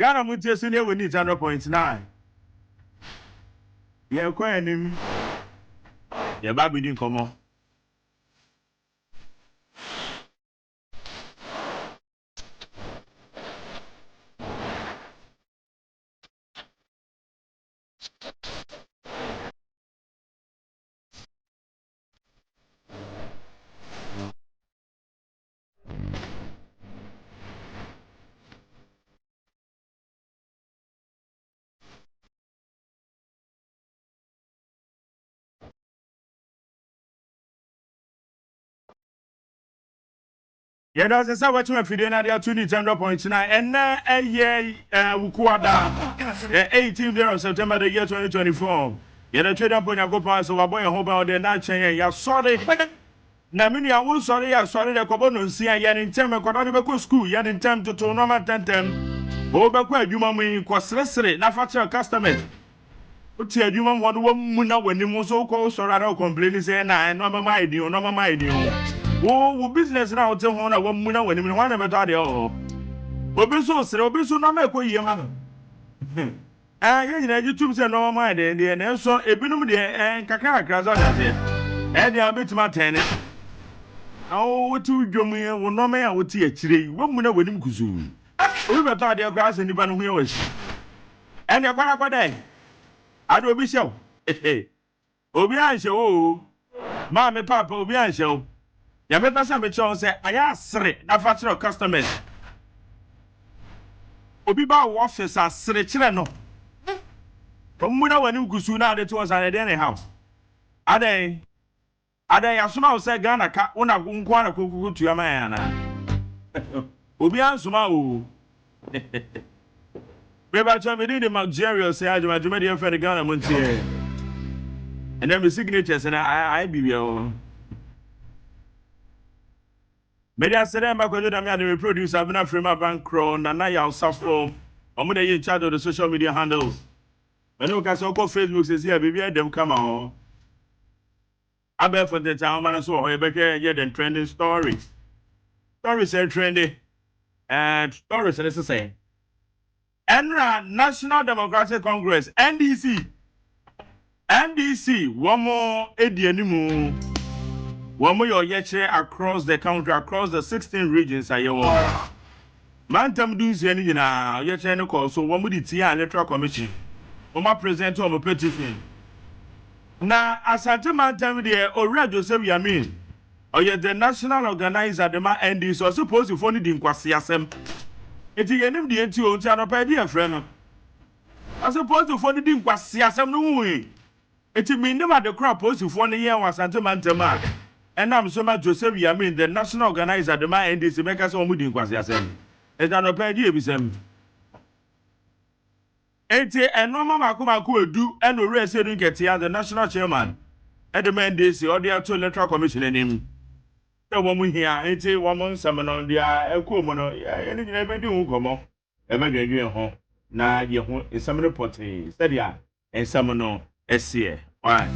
Ghana MONTIE senior we need 100.9. Yeah, quite him. Yeah, baby didn't come on. Yeah, that's the same way to feed in at 200.9 and a year Wukuada 18th of September the year 2024. Yeah, the trade up on your go pass over boy and hope out there not change. Yeah, sorry. Namini, I was sorry, I sorry the Cobono see I had in time I school, yet in time to normal 10. Over quite you mammy, quasresere, not for customer. But tell you one woman when you most so called sorry, I don't complain, say, I know my idea, no my idea. Oh, business now tell one a woman when you want to die. Oh, but so no make way, man. Ah, you two say no my idea, and so a binum and Kaka crash on it. And they are bit my tenant. Oh, two Jommy will no man would see a tree, one winner with him kuzu. We were taught their grass and the ban wheels. And your para day. I do be show. Obian show. Mammy, Papa, Obian show. Ya better some chance say I asre na factory customers. Obi ba office asre kire no. From when I gusu na de to us and then house. Aden asoma say Ghana ka una nkwa na kokuku tu ama na. Obi ansoma o. Beba cho me dey Nigeria say adwuma dey for the Ghana MONTIE. And then the signatures and I be here. Media said, I'm going to produce a been from a bank crown and I am suffering. I'm going to in charge of the social media handles. When you can so call Facebook says, yeah, baby, them come on. I bet for the time, man, so I bet yeah, then trending stories. Stories are trendy. And stories are necessary. NRA, National Democratic Congress, NDC, one more anymore. One more yeche across the country, across the 16 regions, I want. Mantam do any na yeche no call, so one would it Electoral Commission. Oma present on a petition. Na asante mantam there already Joseph Yamin. Or yet the national organizer, the man ND, so supposed to phone it in Kwasiasem. It's the end of the NTO channel, dear friend. I suppose to phone it in Kwasiasem no way. It's mean never the crowd post to phone the year was Santa Mantama. And I'm so much Joseph Yamin, the national organizer, the man ND, to make us all moving Kwasiasem. It's an opinion with them. And no mama could do and the rest didn't get here, the national chairman. And the man this, the Auditor Electoral Commission in him. The woman here, ain't a woman summon on the Kumono, anything ever do come on. Ever get you home. Now you home is some reporting, study and summon on SCA. Why?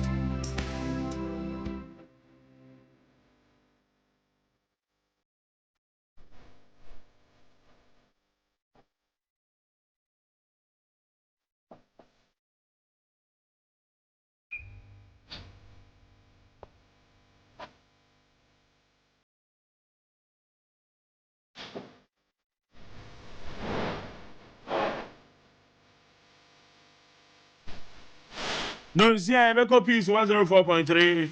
No, see, I have a copy 104.3.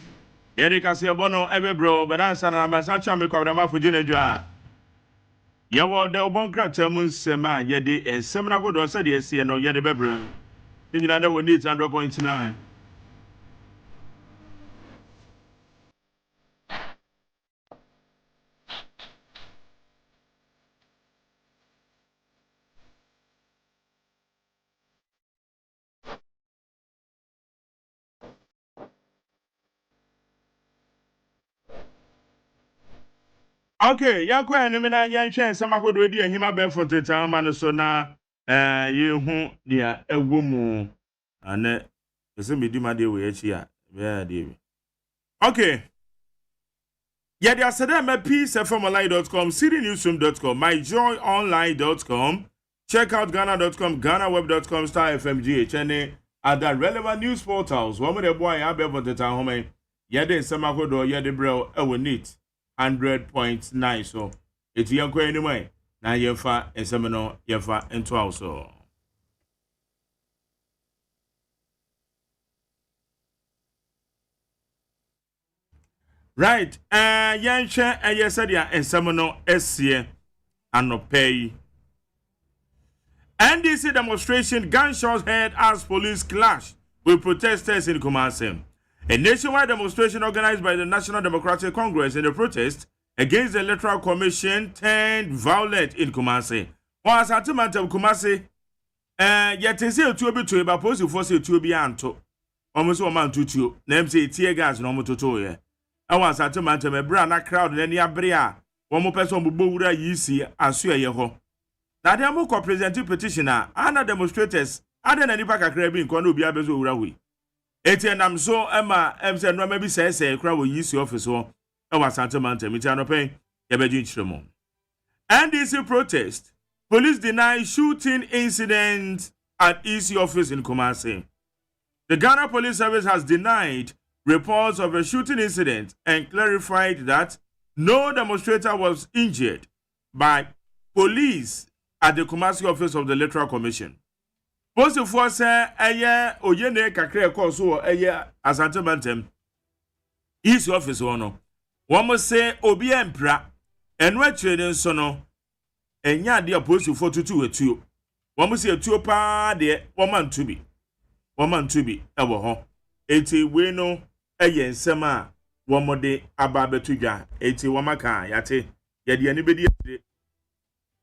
Erika see a bono every bro, but answer and I'm such a make of the Mafujina. You want the one crack terms, Sema, Yedi, and Semana would also say, yes, no, Yedi Bebra. You know, we need 100.9. Okay, ya kwa ni na ya hwe sama kodo di ahima be for the time man so na ye hu dia egwomu ane pese me di ma de we achi a be de. Okay. Yeah, they are peacefmonline.com, citynewsroom.com, myjoyonline.com, Check out Ghana.com, GhanaWeb.com, Star FMGH, and other relevant news portals. One with the boy, I bet for the town home. Yede Samakodo, Yede Bro, NEAT 100.9. So it's young anyway. Now Yefa and Semino, Yefa and 12. So. Right, Yansha and Yesadia and Semino SCA and no pay. NDC demonstration, gunshots heard as police clash with protesters in Kumasi. A nationwide demonstration organized by the National Democratic Congress in the protest against the Electoral Commission turned violent in Kumasi. While Santimant of Kumasi, yet is here to be to a post for say to be anto. Almost 1 month to 2, name say tear gas no more to toy. I want Santimant of a brand crowd and any abria. One more person will be easy as swear your home. Now, the Amoko presenting petitioner and demonstrators other than the Paka in Kono Biabezo Urawi. Etienne so Emma MC no maybe says a crowd will use your office or our Santa Manta Mitano Pay, Yabajin Chemo. NDC protest. Police deny shooting incident at EC office in Kumasi. The Ghana Police Service has denied reports of a shooting incident and clarified that no demonstrator was injured by police at the Kumasi office of the Electoral Commission. Post for say eye oyene kakre call so eye Asante Bantem his office ono one must say obi empra enwa trade so no enya de post for tutu etuo one must say etuo pa de woman to be ewo ho eti we no eye nsem a womode aba betudwa eti womaka yate ye de ani bedi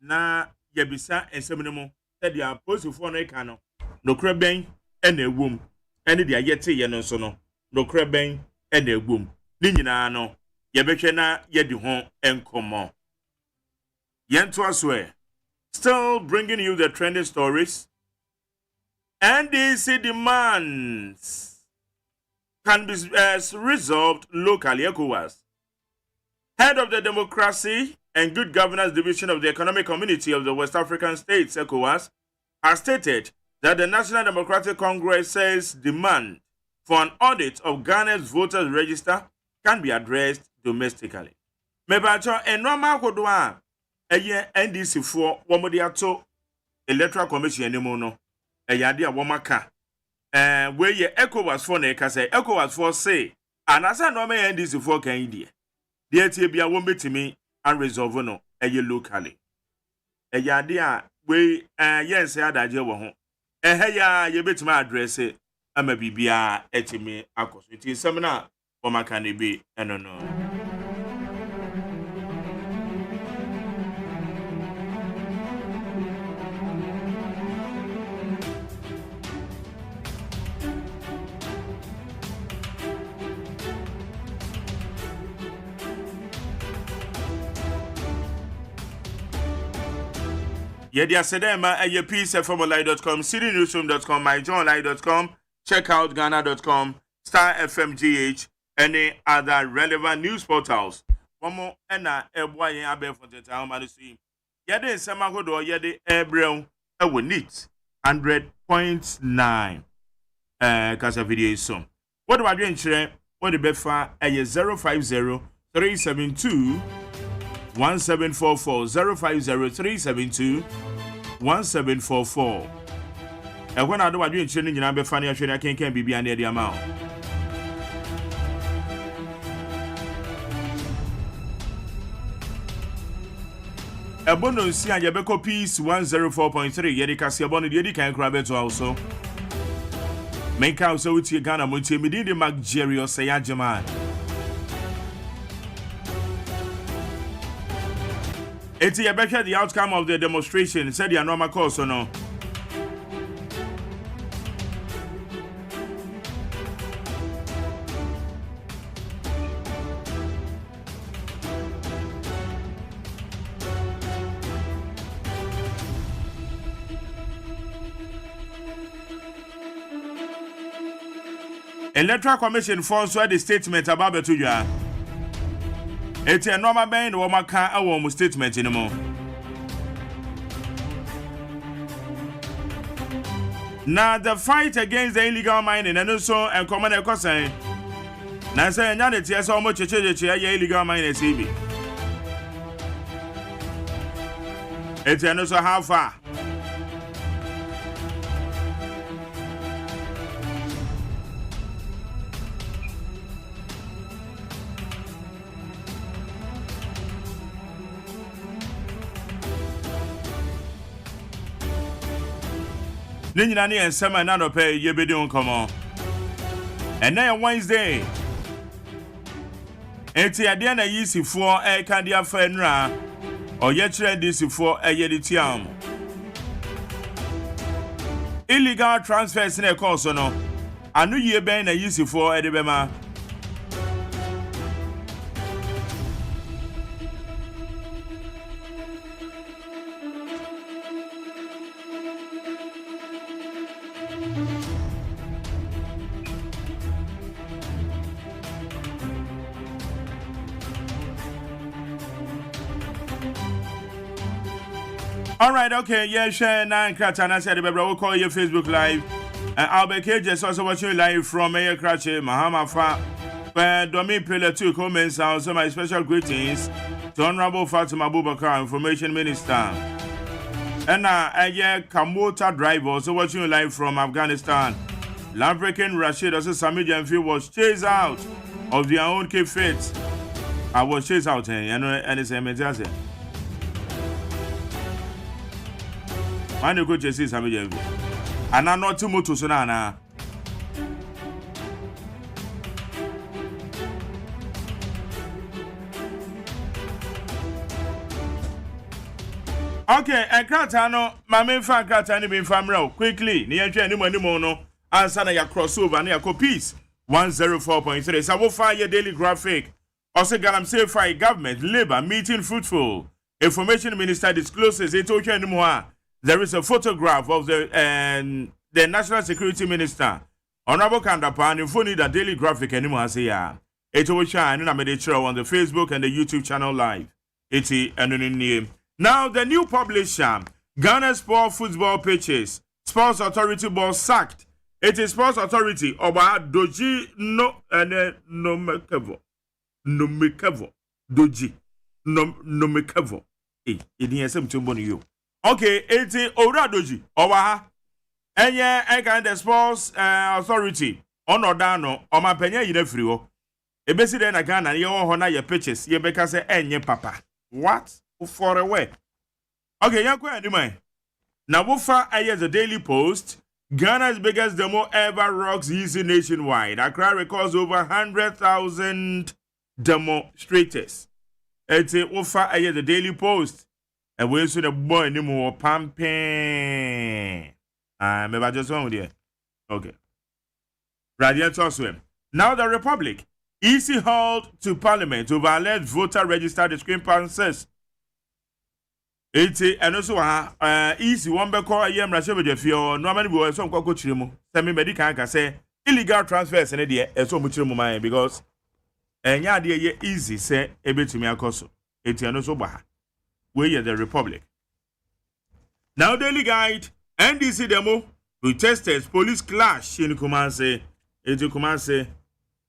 na yebisa ensem ne mu said the apostle for no can no creben and a womb and the ayete ye no so no no creben and a womb ni nyina no yebehwe na yedi ho enkomo yento aswe still bringing you the trending stories. NDC demands can be resolved locally. ECOWAS head of the Democracy and Good Governance Division of the Economic Community of the West African States, ECOWAS, has stated that the National Democratic Congress's demand for an audit of Ghana's voters register can be addressed domestically. Mebacho enoma kodwa eye NDC for womodiato Electoral Commission anymore eyade a womaka we ye ECOWAS for na ka say ECOWAS for say anasa no me NDC for kan die de tie bia wo betimi and resolve no eye locally eyade a we yes adaje wo ho ya ye betimi address ama bibia etimi akoso ti semina womaka ne bi eno no. Yedia Sedema a piece from online.com, citynewsroom.com, myjohnline.com, check out Ghana.com, Star FMGH, any other relevant news portals. One more and a boy abe for the town man see. Yede Samagodo Yede Ebrew a neat 100.9 Casa video so. What do I do in share? What the befa a 050 372 1744 050 372 1744. And when I do a dream training in Amber Fanny, I can't be near the amount. A bonus and Yabeko piece 104.3 Yedicassia Bonnet Yedican Crabet also. Make out so with your Ghana Montie Medina Mac Jerry or say AGYEMAN. It's the outcome of the demonstration, said the normal course or no. Electoral Commission forms the statement about the two. It's a normal band or my car, our statement anymore. Now the fight against the illegal mining and also and common economy. Now say anyane tie so mo cheche illegal mining CB. It's also how far. Ninyina ne ensema na no pay ye bedi onkomo. And then Wednesday. Enti ade na yisifo e ka dia fa nra. Oye kire disifo e ye di tiam. Illegal transfers na ekoso no. Anu ye ben na yisifo e de bema. All right, okay, yeah, share nine Kratana said, we'll call you Facebook Live. Albert Cages also watching live from Mayor Cratchy, Mahama Fa, where Domi Pillar 2 comments. Also, my special greetings to Honorable Fatima Abubakar, Information Minister. And now, Kamota driver also watching live from Afghanistan. Land-breaking Rashid also Sami Jamfi was chased out of their own Cape Fates. I was chased out, and it's a message. Man, you go to see Sami Jamfi. And I'm not too much to Sonana. Okay, and Kratano, my main fan Kratani being family quickly. Near any mono, answer na ya crossover near copies 104.3. So we'll fire your daily graphic. Also, Galam say fire government, labor meeting fruitful. Information Minister discloses it okay anymore. There is a photograph of the National Security Minister, Honorable Kandapan, if only the daily graphic anymore say ya. It will shine and I made it show on the Facebook and the YouTube channel live. It's and name. Now the new publisher, Ghana Sport Football Pitches, Sports Authority Board sacked. It is Sports Authority Oba Doji no Mekevo. No Mekevo. Doji no Mekevo. It is something to you. Okay, it's Ora Doji Oba. Enye eka the Sports Authority Onodano Oma Penya Yinefrio. Ebesi de na Ghana ye ho na ye pitches ye beka se enye papa. What? For a way. Okay, yanko anyway. Now Wufa aye the Daily Post. Ghana's biggest demo ever rocks easy nationwide. Accra records over 100,000 demonstrators. It's Wufa aye the Daily Post. And we soon a boy anymore pumping. Maybe just one with you. Okay. Radiant Swim. Now the Republic. EC hauled to Parliament over alleged voter register discrepancies. And also, easy one back call a yam Rasha de Fio, normally we some coachimo. Semi medical can say illegal transfers and idea as so much mine because and ya dear easy say a bit to me a coso. It's an also bah. We are the Republic. Now, Daily Guide, NDC demo, protesters, police clash in Kumase, into Kumase,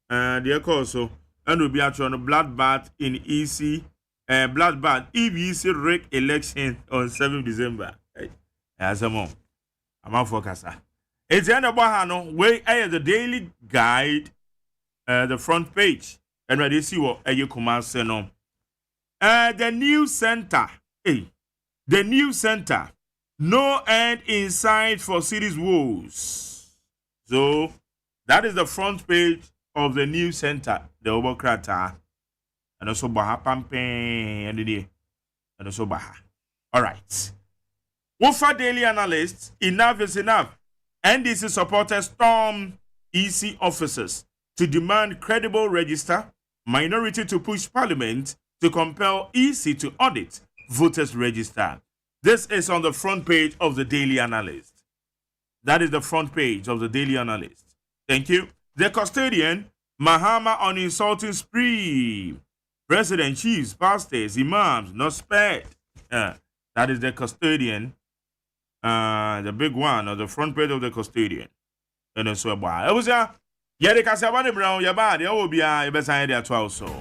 the also, and will be actually on a bloodbath in EC. Bloodbath EBC rake election on 7th December. As a mom, I'm out for Casa. It's the end of Bahano, where I the Daily Guide, the front page, and where they see what you command no. The new center, the new center, no end in sight for city's woes. So that is the front page of the new center, the Obokrata. And also Baha Pampe and the and also Baha. All right. Wofa Daily Analyst, enough is enough. NDC supporters storm EC officers to demand credible register, minority to push parliament to compel EC to audit voters register. This is on the front page of the Daily Analyst. That is the front page of the Daily Analyst. Thank you. The custodian, Mahama on insulting spree. President, chiefs, pastors, imams, not spared. That is the custodian. the big one on the front page of the custodian. And then so it was a Yeri Casabani Brown, your body, will be a best idea to also.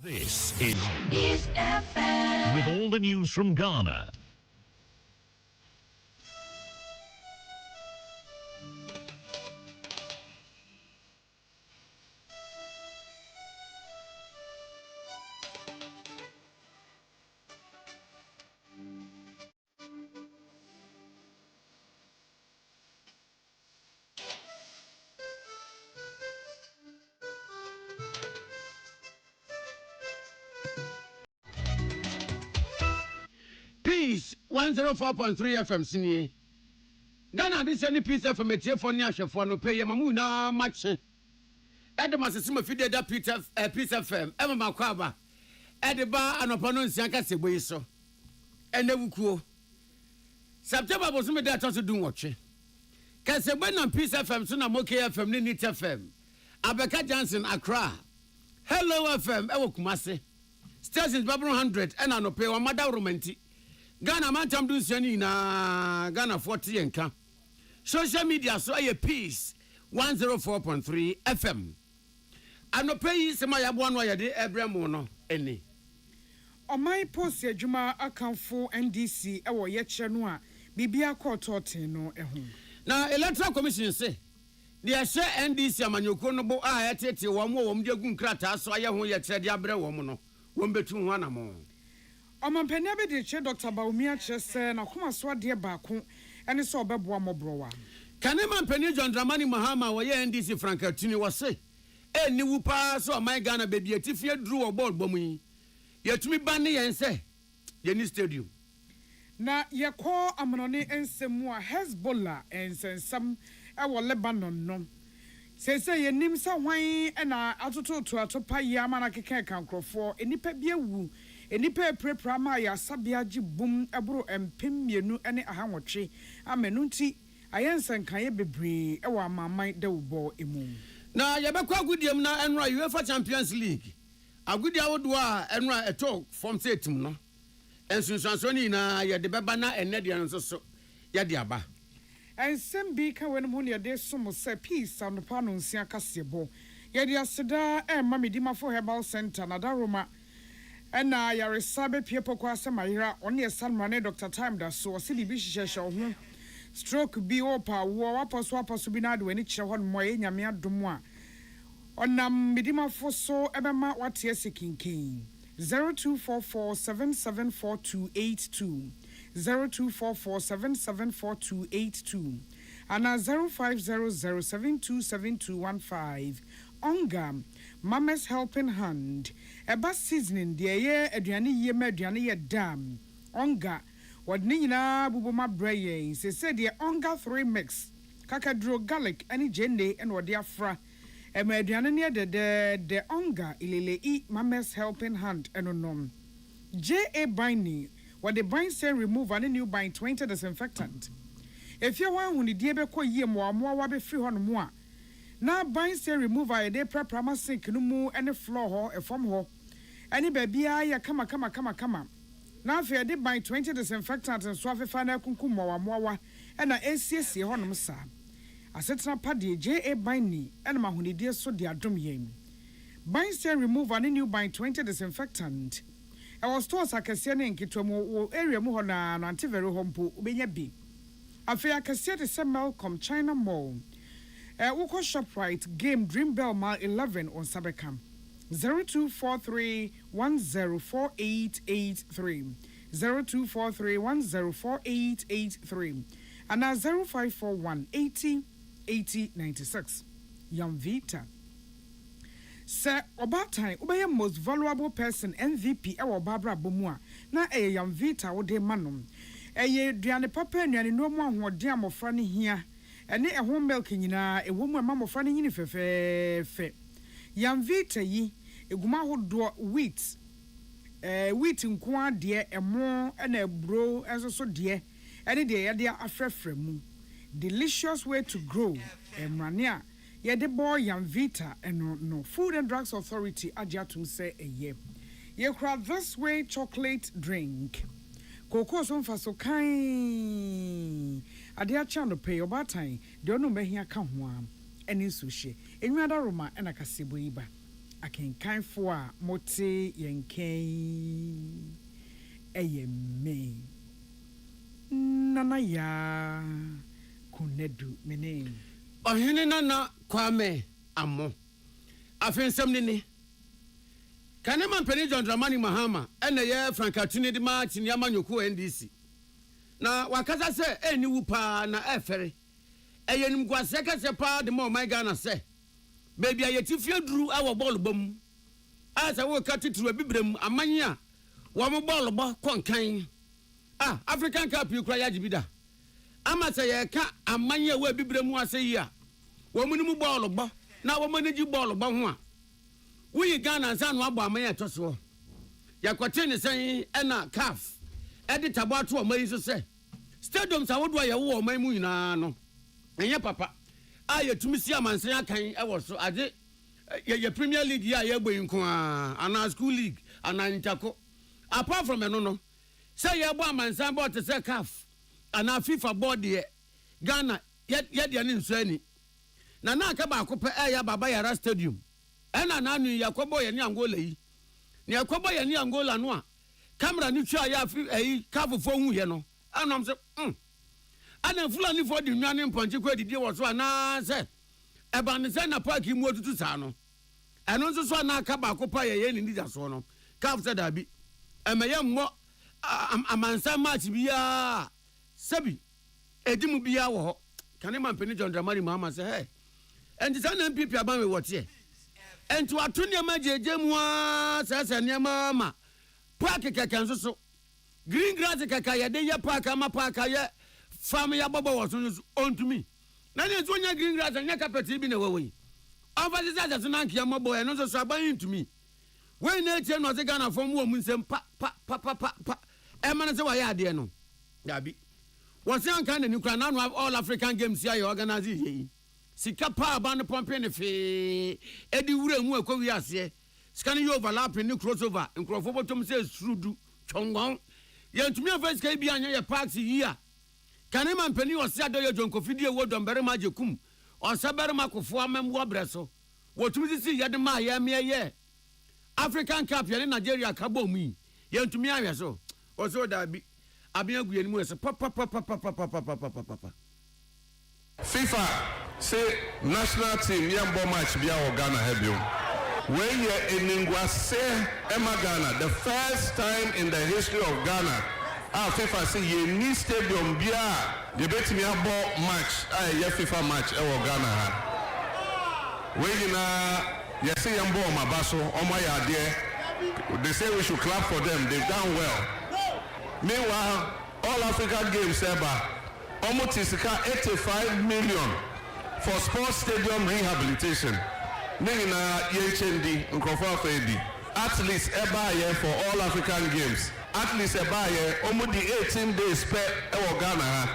This is FM with all the news from Ghana. Peace 104.3 FM sini. Ghana this any peace FM etiefo ni ahwefo no pay mamu na mache. Edema sesima fide da peace FM ema makwaba. Edeba anopa no nsia ka seboyi so. Enewukuo. September bosume da to dun wotwe. Ka sebo na peace FM so na moke FM ni Nit FM. Abeka Johnson Accra. Hello FM ewo Kumase. Stations Babron 100 ena no pay wa mada romanti. Ghana mantam do sani na Ghana 40 enka. Social media so aye peace 104.3 FM. Anope yi sema ya bo anu ayede ebremu no eni. Omai post adwuma akanfo NDC ewo ye kire no a bibia court oten no ehu. Na Electoral Commission say the share NDC amanyoko no bo a yetete wo mo wo mde gu nkrata so aye ho ye kire de abre wo mo no wo mbetu ho anamo. Omampani abedi Dr. Baumia chese na kuma so ade baako ene so obeboa mobrowa. Kanema mpani John Dramani Mahama wo ye NDC Frankatini wo say eni wu pa so my Ghana baby atifie dru wo ball bomu yi. Yetumi bane yen se ye ni stadium. Na yekọ amonone ensemu a Hezbollah ensensam ewo Lebanon no. Sese ye nim sa hwan ena atototo atopa yi amana keke kankrofo enipa bi ewu enipa prepra ma ya sabia gi bum ebro empem mienu ene ahanwotwe amenu nti ayensen kan ye bebre ewo amaman dawubo emu. Na yebekwa agudiem na enra UEFA Champions League. Agudi awodo a enra eto form setim no. Ensunsanso ni na ye de beba na enne de nso so ye de aba. Ensem bi ka wenum ho ne de som se peace anopa no nsia kasebo. Ye de aseda emma medima for herbal center na daroma. Ena yaresa be pie pokwa asemayira one ye sanmane Dr. Time da so se bi hihye ho. Stroke bi opa wo aposo bi na de wani kire ho no moye nyame adom a onam medima fo so ebema wate asikinkin 0244774282 0244774282 ana 0500727215 onga Mama's Helping Hand eba seasoning de ye aduane ye ma aduane ye dam onga wadni nyina buboma brayen se de onga 3 mix kakadro garlic ani jende en wode afra ema aduane ne de onga ilele I Mama's Helping Hand enonom J.A. Binding what the bind say remove and new bind 20 disinfectant. If you want when the diebe ko ye mo wabe free hon mo na bind say remove a de prama sink no mu any floor ho e form ho any baby ya kama na fe de bind 20 disinfectant and so afefa na kunkum mo wa e na esiesie honom sa asetna pade J.A. Binding and ma hunidie so de adom yem bind say remove and new bind 20 disinfectant. I was told Sakasian in Kitomo area Muhona and Antivero Hompo, Ubenya B. Afia Cassia the same Malcolm China Mall. Uko Shoprite Game Dream Bell Mile 11 on Sabekam 0243104883 0243104883 and now 0541 808096 Young Vita. Sir Obatan obey most valuable person MVP ewo Barbara Bomua na Young Vita wo de manom duane papa nuane no mo ahoden amofra ne hia ene ehon milk nyina ewo mu amofra ne nyini fefefe Young Vita yi eguma hodo wheat nko ade emo na ebro enso so de ɛne deɛ yɛde afrɛfrɛ mu delicious way to grow emrane a yɛde bɔ Yamvita no Food and Drugs Authority agye atom sɛ ɛyɛ yɛkura this way chocolate drink cocoa so mfa so kan ade acha no pay obatan deɛ ɔno mbɛhia ka ho a ɛne nso hye enwada roma ɛna kasebo yi ba akenkanfo a mote yɛnkan ɛyɛ me nana ya kunedu mene ɔhene nana kwame amo afensɛm ne kanema mpani John Dramani Mahama ɛna yɛ frankatuni de ma tiniama nyoko NDC na wakasa sɛ ɛni wu pa na ɛfɛre ɛyɛ nim kwasɛ kɛsɛ pa de ma ɔman Ghana sɛ baby ayeti fie duru awɔ bɔɔl bom asa wo ka tituru abibrem amanya wo mo bɔɔl bɔ kɔnkan African Cup yi kura ya jibida ama sɛ yɛ ka amanya wo abibrem ase yi a wo mo ni mu bɔɔl bɔ na wo mo ni ji bɔɔl bɔ ho a we Ghana san wa bɔ amanya to so yakote ne sɛn ɛna CAF ɛde tabo ato ɔman yi so sɛ stadiums awodo a yɛwo ɔman mu nyinaa no ɛnyɛ papa yɛtumi si amansan akan ɛwɔ so ade yɛ Premier League ya yɛ boyi nko ana school league ana ntako apart from ɛno no sɛ yɛ bɔ amansan bɔ te sɛ CAF ana FIFA board yɛ Ghana yɛ de ne nso ani na aka ba akopɛ ɛyɛ baba yara stadium ɛna nanu yakɔbɔ yɛ ne Angola yi ne yakɔbɔ yɛ ne Angola no a camera ni twa ya fi CAF fo hu yɛ no anam sɛ ana Fulani for di nwane mponche kwa didi wo so ana se eba ne se na park mu otutu saa no eno nso so na aka ba kopa ye ni dida so no CAF said abi emeye mmo amansa match bia sabi edimu bia wo ho kanema mpeni John Dramani Mahama se hey enti sa na MPP aban we wote enti wato ne ma jeje mu a sese ne ma park keke nso so green grass keke ye de ye park ama park ye family ababa was on to me. Na ne so nya green grass anya carpet bi na wewe. Office that so na nkia mobo e no so aban to me. We na etie no se Ghana fom wo mu nsem pa. E ma na se wa ya ade no. Dabi. Wo se anka na ni kura na all African games here you organize yi. Sika pa ba no pompe ne fe. E di wura mu akwa wi ase. Sika ne overlap ni crossover. Nkrofo botom se surudu chongon. Ye ntumi afa sika bi anya ye parks yi a. Kanema mpeni wose adoye jonko fidie wo dombere maje kum osabere makofo amemwo breso wotumi sisi yede ma ya meye African Cup ye Nigeria ka bom yi ye ntumi ahwe so oso da bi abia gu yenimu ese papa FIFA say national team yambo match bia o Ghana hebio when ye eningwa say Emma Ghana the first time in the history of Ghana FIFA say ye need stadium bia ye betimi abo match ye FIFA match e wo Ghana ha we na ye say yambo mabaso omo ya de they say we should clap for them they've done well meanwhile all African games eba omo tisika 85 million for sports stadium rehabilitation na ye chendi nkofo afedi at least eba ye for all African games at least a buyer almost the 18 days per Ghana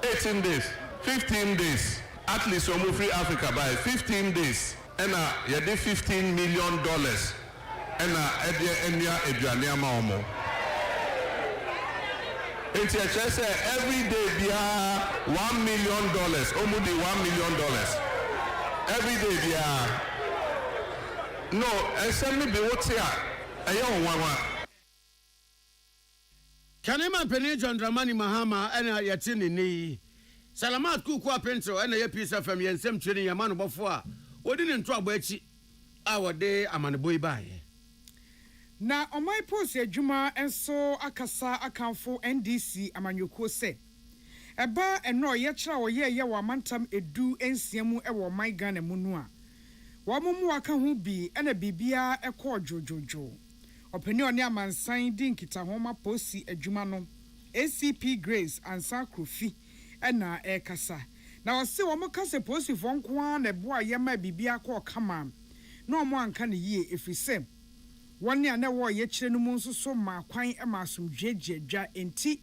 18 days 15 days at least almost free Africa by 15 days and you did $15 million and Edwania Mamo it's a chance every day bia $1 million almost the $1 million every day bia no and send me be what's here I don't want Kanema mpeni John Dramani Mahama ena yatini ni Salamat kuku apento ena ye Peace FM yensem twene yamano bofo a odi ne nto abo achi a wode amanebo ibaye na omai post adwuma enso akasa akanfo NDC amanyoko se eba eno ye kira wo ye wo amantam edu ensiamu e wo man Ghana mu no a wo momu aka ho bi ena bibia ekọ jojojo openi oni amansan di nkita homa posi adwuma no ACP Grace ansa krofi ena ekasa na wose wo mo kase posi fo nko na bo ayema bibia ko kama na omo anka ne yie efrise woni ane wo ye kire no mu nso so ma kwan e ma asomdwegye dwa enti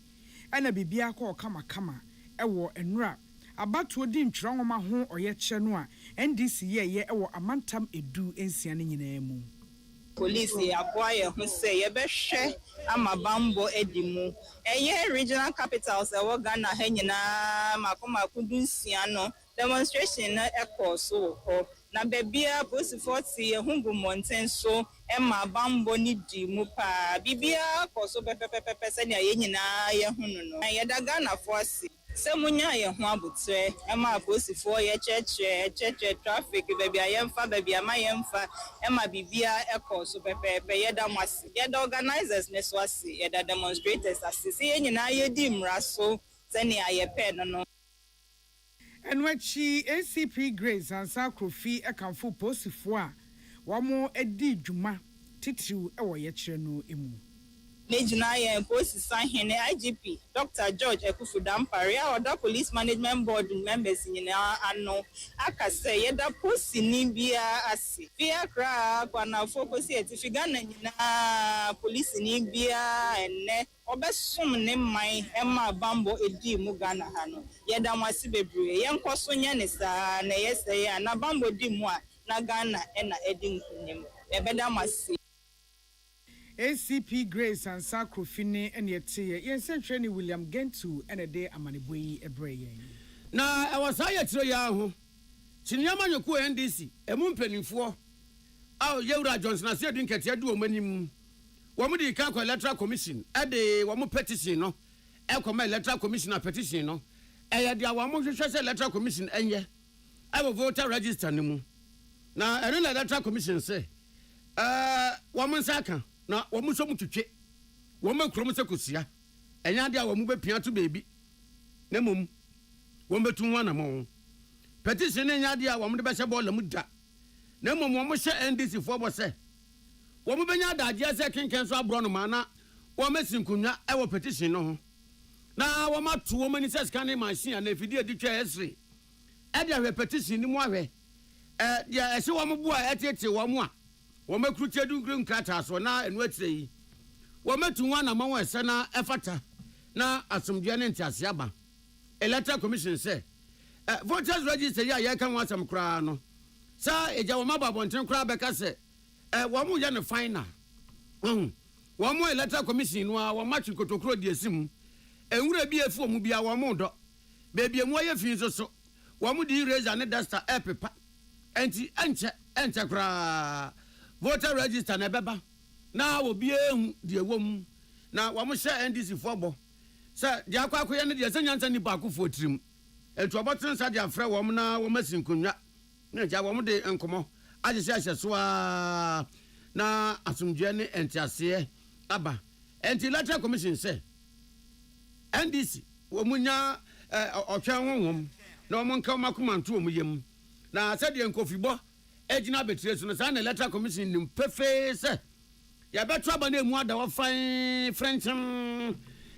ɛna bibia kɔ kama ɛwɔ enura abatoɔ di ntwerɛ nwoma ho ɔyɛ kyɛ no a NDC yɛ ɛwɔ amantam edu ensia ne nyinaa mu. Police aboa ye ho say ye behwe amabambo edimu eye regional capitals e Ghana ha nyina makomaku dunsia no demonstration na ekoso ho na bebia police force ye hungu mountain so e mabambo ni di mu pa bibia koso pepepepe se ne ye nyina ye hunu no ye da Ghana force se munya ye ho abutre e ma aposifo ye cheche traffic baby ayemfa baby amayemfa e ma bibia ekoso pepepe ye da mwasi ye da organizers ne so ase ye da demonstrators ase se ye nyina ye di mra so se ne ayepe no enwachi ACP Grace ansa krofi ekamfo posifo a wamo edi dwuma titiw ewo ye kire no emu Nejina ye post Sahene IGP Dr. George Ekufudampare our police management board members nyina ano aka say ye da post ni bia ase fia kra kwana focus e ti Ghana nyina police ni bia enne obesom ne man ema bambo edi mu Ghana ha no ye da mwase bebre ye nkoso nya ne sa na ye say ya na bambo di mu a na Ghana ena edi nkunim e beda mwase ACP Grace and Sakrofine and Yeti, yes, and William Gentu and a day Amanibui a brain. Na I was hired to Yahoo. Chinyama Yoku NDC, a moon penny for. Oh, Yura Johnson, I said, didn't get you many. Wamudi Kanko Electoral Commission, at the Wamu petition, no, Elcoma Electoral Commission petition, no, and at the Wamu Electoral Commission, and ye, I will voter register no more. Now, I don't Electoral Commission say, Wamu Saka. Na wamu so mututwe wamu krom se kosia enya de a wamu be pia to baby na mom wamu betu ho anamo petition enya de a wamu de be hye ball mu da na mom wamu hye NDC fo bo se wamu benya daje se kenken so abro no ma na wamu sinkunwa e wo petition no ho na wamu atu wamu ni se scan machine na efidi editwa esre e de ahwe petition ni mu ahwe de e se wamu bu a etete wamu a wome krutie dunkru nkrata so na enu atire yi wome tunwa na manwo ese na efata na asomdwe ne ntiase aba Electoral Commission say voters register ya ye kan wasam kra no sa eja woma babonten kra beka se womu ya ne final womu Electoral Commission no a woma twikotokro di esim enwura bi efu omu bia womu do bebi emu aye fin so womu di razor ne duster epepa enti enche kra voter register na beba na obi ehu de ewom na wamo hye NDC fobo se de akwakoye ne de senyansa ni ba akofo tirim etu oboten sa de afre wom na wom asinkunwa na ja wom de enkomo agese ahye so a na asomdwe ne entiase aba Electoral Commission se NDC womunya otwan honhom na wom nka makomanto omuyem na se de enkofibo ejina betire so no sa na Electoral Commission nim pefe se ya beto aba na emu ada wo fan French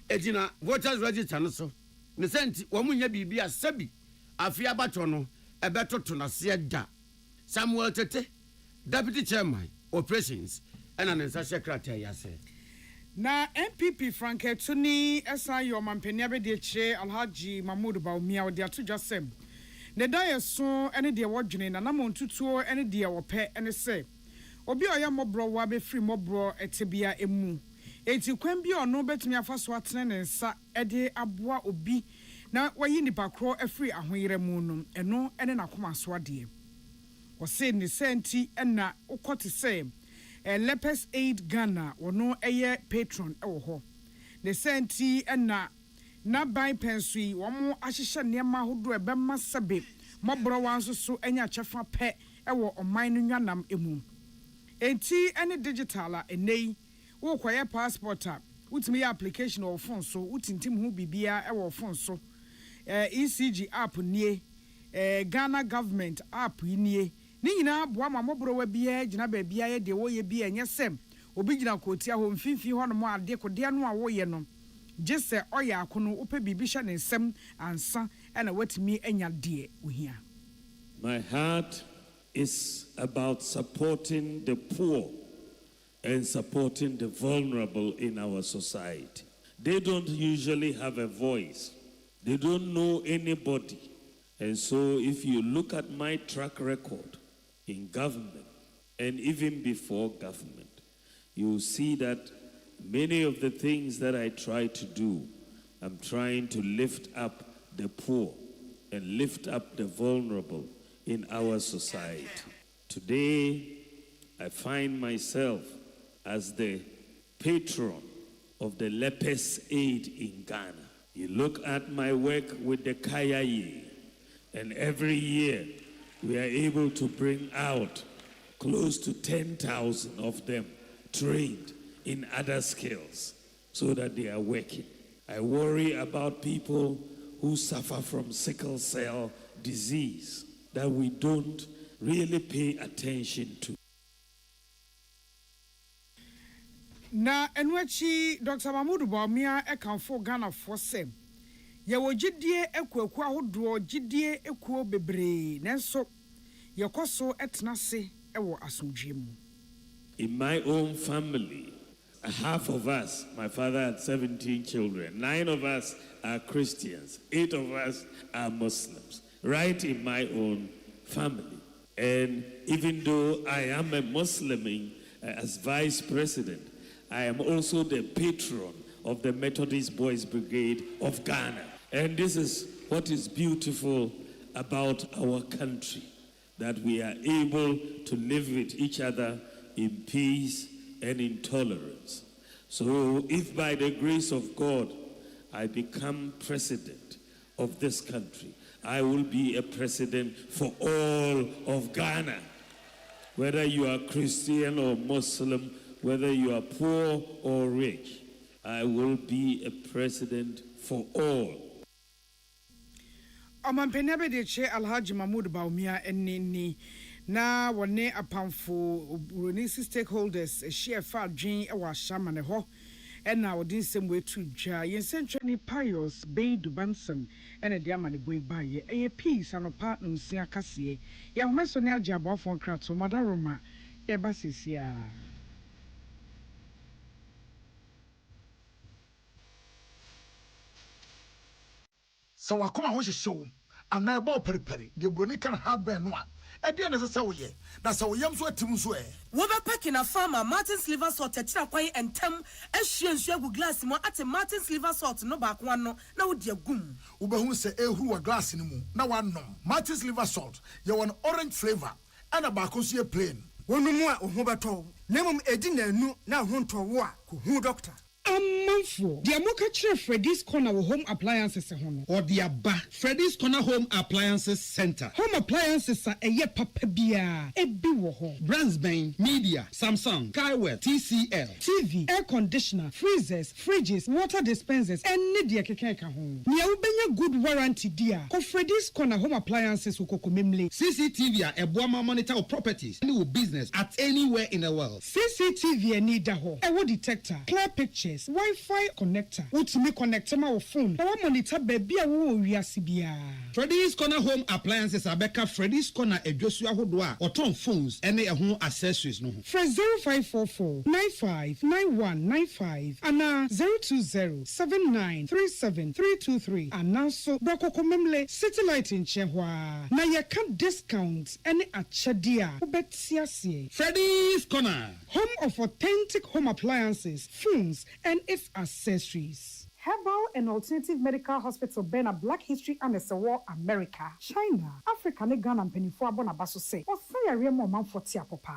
ejina voters register no so ne senti wo munya bibia sabi afia bato no ebetoto na se da Samuel Tete deputy chairman operations and an secretary ya se na MPP Franketuni esa yo mampenia be de che Alhaji Mahmoud Baumia o de ato dwasem ne da so ene de wodwene na namontutuo ene de wope ene se obi oya mobro wa be free mobro etebia emu enti kwan bi ono betumi afaso atene ne nsa ede aboa obi na wayi nipa kro afiri ahoyere mu no eno ene nakoma so ade wo se ne senti ena ukote se Lepers Aid Ghana wono eye patron ewo ho ne senti ena na by pensui womo ahyehye niema hodo ebema sabe mobro wanso so enya chefa pe ewo oman no nwanam emu enti ene digitala enei wo kwaye passport a utimi application of phone so utintim hu bibia ewo phone so ECG app nie Ghana government app nie ni nyina boa ma mobro wa bia gina ba bia ye de wo ye bia nyesem obi gina kotia ho mfimfi ho no mo ade ko de no a wo ye no jese oya akono upe bibisha ne nsem ansa ena watimi enya de ohia. My heart is about supporting the poor and supporting the vulnerable in our society. They don't usually have a voice. They don't know anybody. And so if you look at my track record in government and even before government, you will see that many of the things that I try to do, I'm trying to lift up the poor and lift up the vulnerable in our society. Today, I find myself as the patron of the Lepers Aid in Ghana. You look at my work with the Kayaye, and every year we are able to bring out close to 10,000 of them trained in other skills so that they are working. I worry about people who suffer from sickle cell disease that we don't really pay attention to. Na enwachi Dr. Mahmoud Bawumia ekanfo Ghana for sem. Ye wo gidie ekwaku ahodo gidie ekuo bebre nanso ye koso etnase ewo asomdwem. In my own family, half of us, my father had 17 children, 9 of us are Christians, 8 of us are Muslims, right in my own family. And even though I am a Muslim as vice president, I am also the patron of the Methodist Boys Brigade of Ghana. And this is what is beautiful about our country, that we are able to live with each other in peace and in tolerance. So if by the grace of God I become president of this country, I will be a president for all of Ghana. Whether you are Christian or Muslim, whether you are poor or rich, I will be a president for all. Omanpenebe de che Alhaji Mahmoud Bawumia enni na wone apamfo Buronese stakeholders share fa dwen e wa shamane ho ena odin sem wetu dwa yensentwa ni Pius Beidu Bansom ena de amane boy baye eye peace anopa nsia kase ye homeso ne agye abofo krato madaroma ye basisia. So wakoma ho hyehyɛ ana ba periperi de broni kan ha ben no a ɛde ne sɛ woyɛ na sɛ woyam so atim so wo be packing a farmer Martin's liver salt techira kwai entem ahwie nsu agu glass mu ate Martin's liver salt no ba ko ano na wo de agum wo be hu sɛ ehuru wa glass ni mu na wanom Martin's liver salt ye won orange flavor ana ba ko so ye plain wonu mu a ho beto nemum edi na anu na ho ntowo a ko hu doctor. Amanfo the amoka kire Freddy's Corner home appliances hono or the aba Freddy's Corner Home Appliances Center. Home appliances are eye papa bia ebi wo ho Brands Bain, Media, Samsung, Skywell, TCL, TV, air conditioner, freezers, fridges, water dispensers and de keke ka ho. Nia ubenya good warranty dia. Ko Freddy's Corner Home Appliances ukokomemle. CCTV a eboama monitor of properties and business at anywhere in the world. CCTV ni da ho. Ewo detector, clear pictures, Wi-Fi connector. Ultimate connector ma wo phone. Na monitor baby a wo wiase bia. Freddy's Corner Home Appliances abeka Freddy's Corner edwosu ahodo a oton phones ene ho accessories no ho. Fresh 0544 959195 ana 0207937323 ana so dokokomemle satellite in chehwa na ye can discounts ene achadia obetiasie. Freddy's Corner, home of authentic home appliances, phones and its accessories. Herbal and Alternative Medical Hospital Bena Black History and War America, China, Africa, Ghana and Penifua Bonabaso say, or say a real moment for Tiapopa.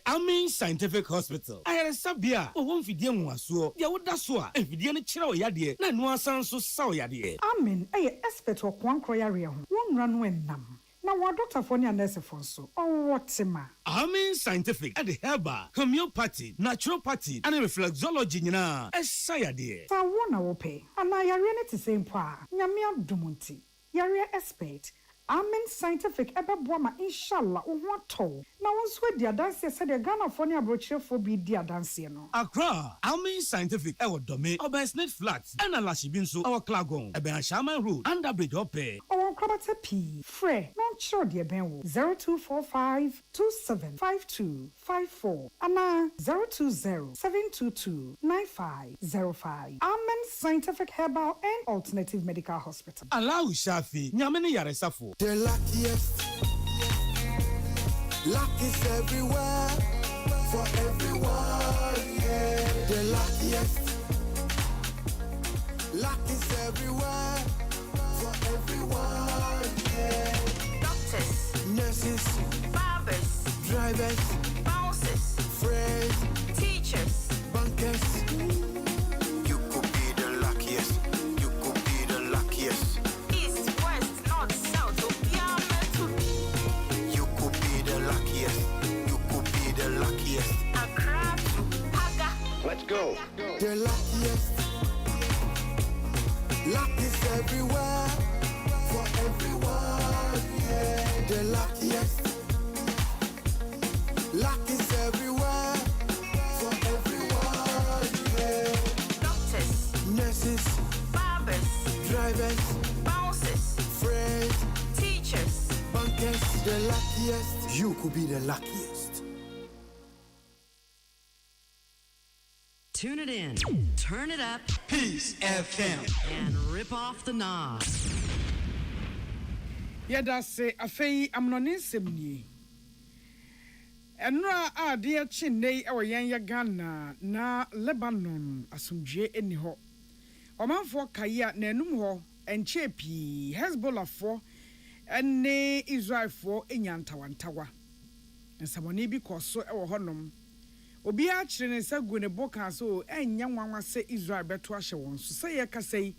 Amen Scientific Hospital. I had a sabia, or one video was so, Yawudaswa, and Vidiana Chiro Yadi, and no sound so sour yadi. Amen, a expert of one croyaria, one run when nam. Now, what Dr. Fonia Nurse Fonso, or what's a man? Amen Scientific at the herbal, homeopathy, naturopathy, and reflexology, na a sayadi. So, one will pay, and I are ready to say, Pa, Yamia Dumunti, Yaria expert. Amen Scientific Eba Bwama inshallah what to na won so di adanse said the Ghana for ne abrochirefo bi di adanse no. Accra, Almin Scientific e Dome, Obersnet Flats, and Alashibinso, our Klagon, Eben Shaman Road, Underbridge Ope. Our Krabata P. Fre, non sure dear Benwo 0245 275254 Ana 020 722 9505. Amen Scientific Herbal and Alternative Medical Hospital. Allow Shafi, Nyamini Yaresafo. The luckiest. Luck is everywhere, for everyone, yeah. The luckiest. Luck is everywhere, for everyone, yeah. Doctors, nurses, barbers, drivers, bouncers, friends, teachers, bankers. You could be the luckiest. You could be the luckiest. East, west, north, south, you could be the luckiest. You could be the luckiest. Accra, Haga. Let's go. The luckiest. Luck is everywhere, for everyone, yeah. The luckiest. Luck is everywhere, for everyone, yeah. Doctors, nurses, barbers, drivers, bouncers, friends, teachers, bankers. The luckiest. You could be the luckiest. Tune it in, turn it up, Peace FM, and rip off the knob. Yada say afei amnonin semni. Enra a de chinei e yen ya Ghana na Lebanon asumdwe eni ho. Omanfo kaya na enum ho enche pi Hezbollah fo ene Israel fo enyantawantawa. Ensamoni bi koso e wo honom. Obi a kire ne sagu ne boka so enya nwanwa se Israel beto ahye won so se ye kasai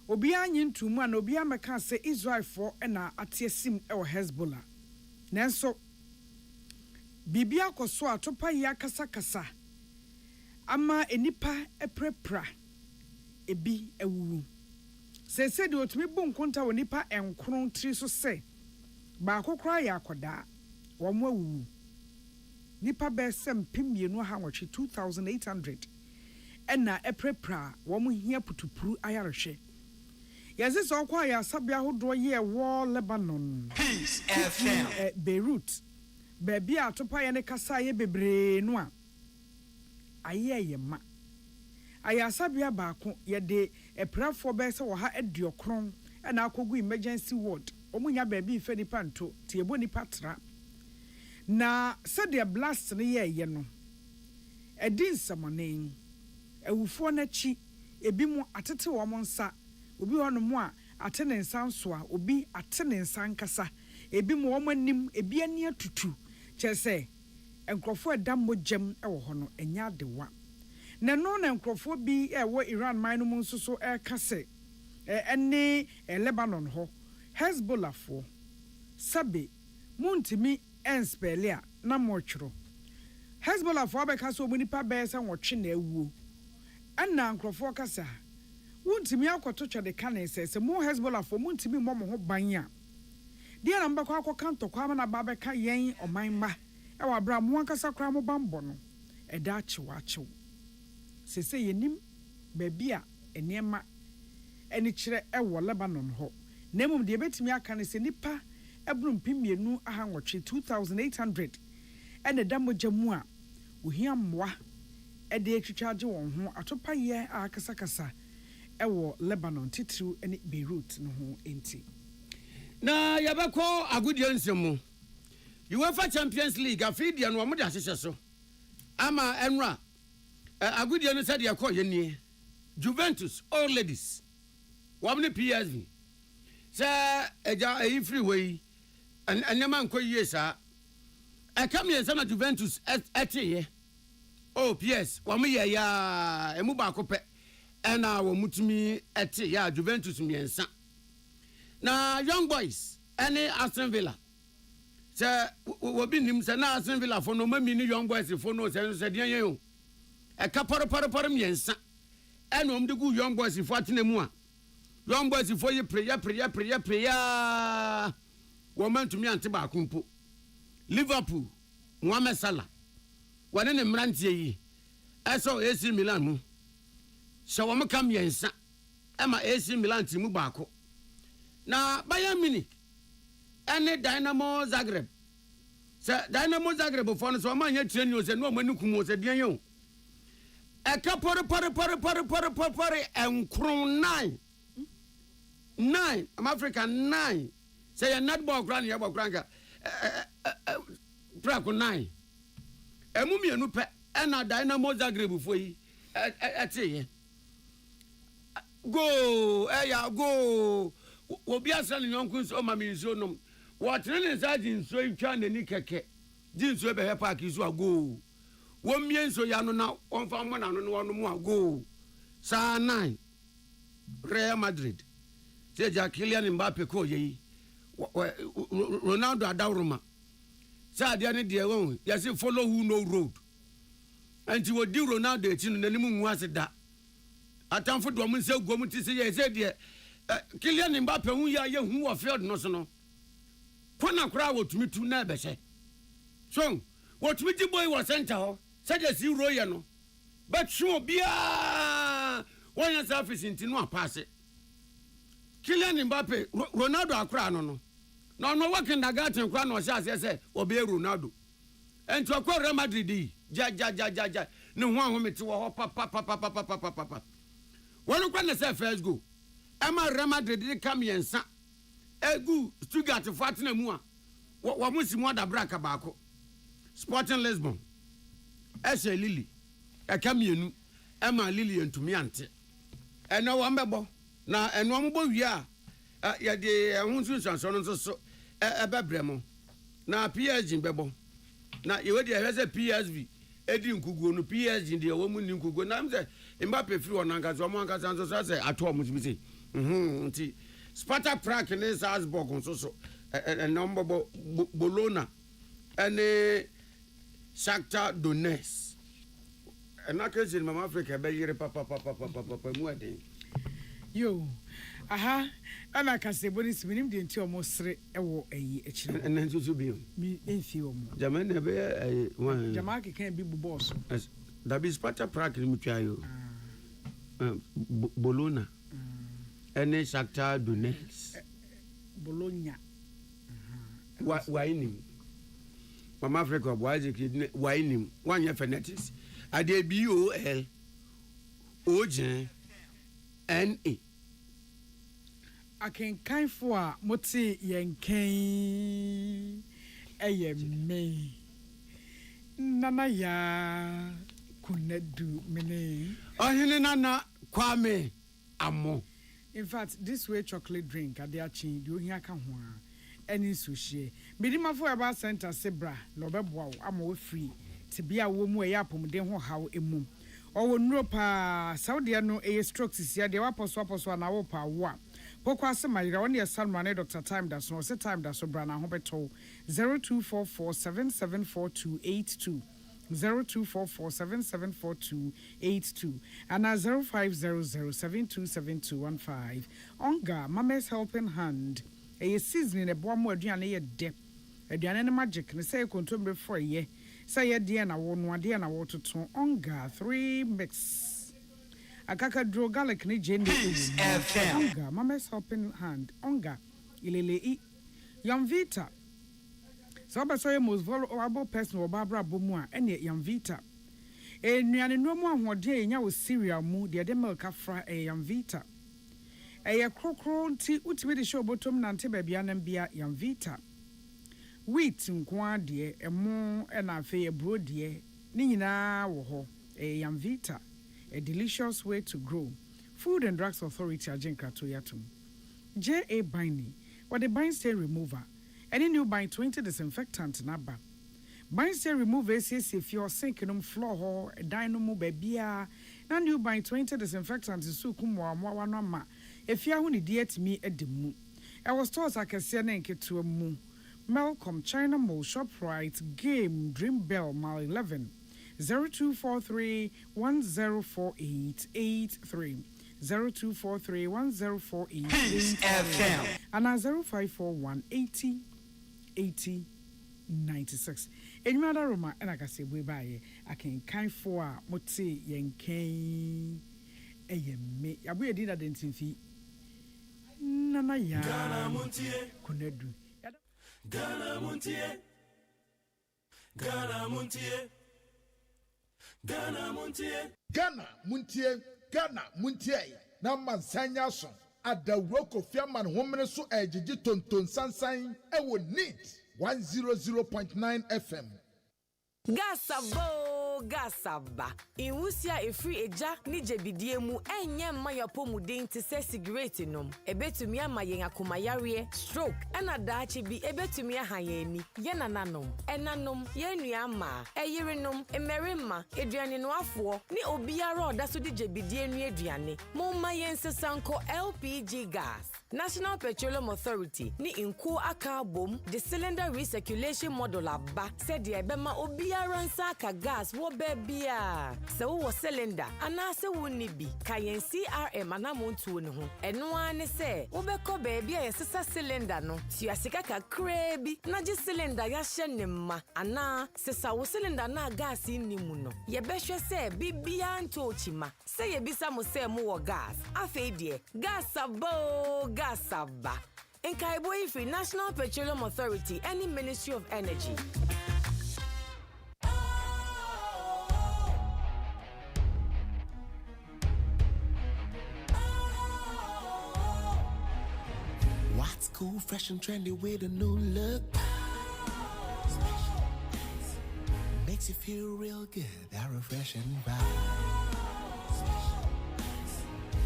obi anyi ntumu ana obi ameka se Israel fo na atiesim e wo Hezbollah nanso bibia akoso atopa ya kasa ama enipa eprepra ebi ewu se de otumi bu nkonta wo nipa enkron tri so se ba akokora ya akoda wo mo awu nipa besem pimienu ha nwotwe 2800 ena eprepra wo mo hia putupuru ayarehwe yeze so kwa ya sabia hodo ye wo Lebanon Peace FM Beirut baby atopa ye ne kasa ye bebre no a ayeye ma aya sabia baako ye de eprafo be se wo ha ediokron ena akogu emergency ward omunya baby fe nipa nto tie bo nipa tra na said the blast ne ye no edin samonen ewufo na chi ebi mu atete wo mo nsa obi hono mu a atene nsa nso a obi atene nsa nkasa ebi mu wo manim ebi ani atutu chese enkrofo edam mogem ewo hono enya dewa na no na enkrofo bi ewo Iran man mu nso so kase ene Lebanon ho Hezbollah fo sabe muntimi enspelia na mochro Hezbollah fo abeka so munipa besa nwotwe na awuo ana nkrofo kasa wuntimi akoto twede kanese se mo Hezbollah fo muntimi mo ho banya dia na mbakwa akoka ntokwa na babeka yen omanma e wa bra mo ankasa kra mo bambo no eda achewachew sese yenim babia enema eni kire e wo Lebanon ho nemum de betimi aka ne se nipa ebrum pimienu aha nwotwe 2800 ene damogya mu a ohia mmoa ede etwitwaje won ho atopa ye akasakasa ewo Lebanon titru ene Beirut no ho enti na yabako agudie nsemu UEFA Champions League afidia no mo de ahyehyɛ so ama enra agudie no sɛ de akɔ yenie Juventus all ladies wamne PSV sɛ eja eyi freeway anema nko yie saa akam yɛ sɛ na Juventus ɛteye oh PS wamu yɛ ya emu ba akopɛ ɛna wo mutumi ɛte ya Juventus miensa na Young Boys ɛne Aston Villa sɛ wo bi nim sɛ na Aston Villa fo no mami ni Young Boys fo no sɛ deɛ yɛ o ɛka paro miensa ɛna om de gu Young Boys fo atena mu a Young Boys fo yɛ prayer wo mantumi ante ba akompo Liverpool Mohamed Salah wane ne mrantie yi eso AC Milan mu so wo mekam yensa ema AC Milan timu baako na Bayern Munich ene Dynamo Zagreb se Dynamo Zagreb fo no so ma nya training o se no mani kumo se dean yo e ka pore enkron 9 am Africa 9 say a netball ground ya ball ground track 9 emu mienu pe na Dynamo Zagreb fo yi ete go ya go obi asale nyonkun so ma mi nso nom wo training sergeant so itwa nani keke jinso be he park so go wo mie nso ya no na onfa mo na no no mo go sa 9 Real Madrid say ja Kylian Mbappe ko yi Ronaldo adawroma say dia ne de won ya say follow who no road anti wo di Ronaldo echi no nanim nwu aseda atamfo do mo nse gom ti say de Kylian Mbappe hu ya ye hu wo field no so no kona kura wo tumi tu na be so what we do boy was center ho said as you roye no but sure bia one your surface into no pass it Kylian Mbappe Ronaldo akra no working the garden kra no say obi Ronaldo and to akwa Real Madrid ja ne ho ahomete wo papa one kra na say first go Emma Real Madrid come yensa egu Stuttgart fatina mu a wo musimu da braka baako Sporting Lisbon Ese Lily Ekamienu Emma Lily entumi ante eno wo mbebo na eno mbo wi a ya de ehunsu sanso no so ebebremo na PSG mbebo na ye wedi ehweze PSV edi nkuguo no PSG de wo mu ni nkuguo na mze Mbappe firi onangazo omo angaza nso so se ato omo tibisi nti Sparta Prague ne Salzburg nso so eno mbebo Bologna ene Shakhtar Donetsk na kezi mama Africa be yire papa mu ade yo aha ana kaseboni siminim de nti omosre ewo ayi ekire en nso so bi mi enfi omo jama na be wan jama ke kan bi bu boss da bi Sparta Prague ni mutwa yo Bologna ene Shakhtar Donetsk Bologna why Mama Africa boys kid why nim one year phonetics ade BOL OJ NA akenkan fo a moti yenkan me nana ya kunedu mene ohene nana kwame amo. In fact this way chocolate drink adeachi di ohia ka ho a eni suhie medima fo eba center sebra no beboa ama free tibia wo mu eya pomden ho haw emu owo nuro pa saudi no e strokes sia de waposo na wo pa wo a pokwa se mayira won ye salmane Dr. Time da so se time da so bra na ho beto 0244774282 0244774282 and 0500727215 onga Mama's Helping Hand a season in a bomb aduane ye de aduane ne magic ne say kontombe for ye say ye de na wo no ade na wo toto onga 3 mix akaka dro garlic ne jende onga Mama's Helping Hand onga ilele Yamvita so abaso ye most vulnerable person wo babra bomu a ene Yamvita enuane no mu ahode enya wo cereal mu de milk afra Yamvita eye krokro nti utimi de show bottom nante babia nan bia Yamvita wheat nkwa de emo na afa ye bro de ni nyina wo ho Yamvita a delicious way to grow. Food and Drugs Authority ajenkrato yatum JA Binding or the bind stain remover any new bind 20 disinfectant naba bind stain remover is if your sinkinum floor ho dynamo babia na new bind 20 disinfectant so kumwa mwa no ma if you hu ni diet me edimu I was stores akese na nketo mu Malcolm China Mall Shoprite Game Dream Bell Mile 11 0243104883 0243104883 and 0541808096 Enwada Roma ena kase bwe baye akenkan fo a mote yenken eyemme yaboye di da dentimfi nana ya Ghana Montie kunadu Ghana Montie Ghana Montie Ghana Montie Ghana Montie Ghana Montie na mansanya so adawro kofiaman homene so ejiji tonton sansan ewo neat 100.9 FM. Gasaba. Inwusia efri eja ni jebidie mu enye mayapo mu den te se cigarette nom. Ebetumi ama yen akomayare stroke ana daachi bi ebetumi ahayeni yena nanom. Enanom yenu ama eyerenom emerema eduane no afo ni obiara oda so di jebidie nu eduane. Momma yen sesanko LPG gas. National Petroleum Authority ni inko aka bom the cylinder recirculation model aba said the ebema obiara nsa aka gas wo bebia se wo cylinder ana se wo ni bi kayen CRM anamontuo ne ho eno ane se wo beko bebia yesesa cylinder no tuasika kakra bi na je cylinder ya hye ne ma ana sesa wo cylinder na gas ni mu no ye behwe se bibia ntochima se ye bisa mo se mo wo gas afedie gasaba in Kaiboy Free National Petroleum Authority and Ministry of Energy. What's cool, fresh and trendy with a new look? Makes you feel real good, that refreshing vibe.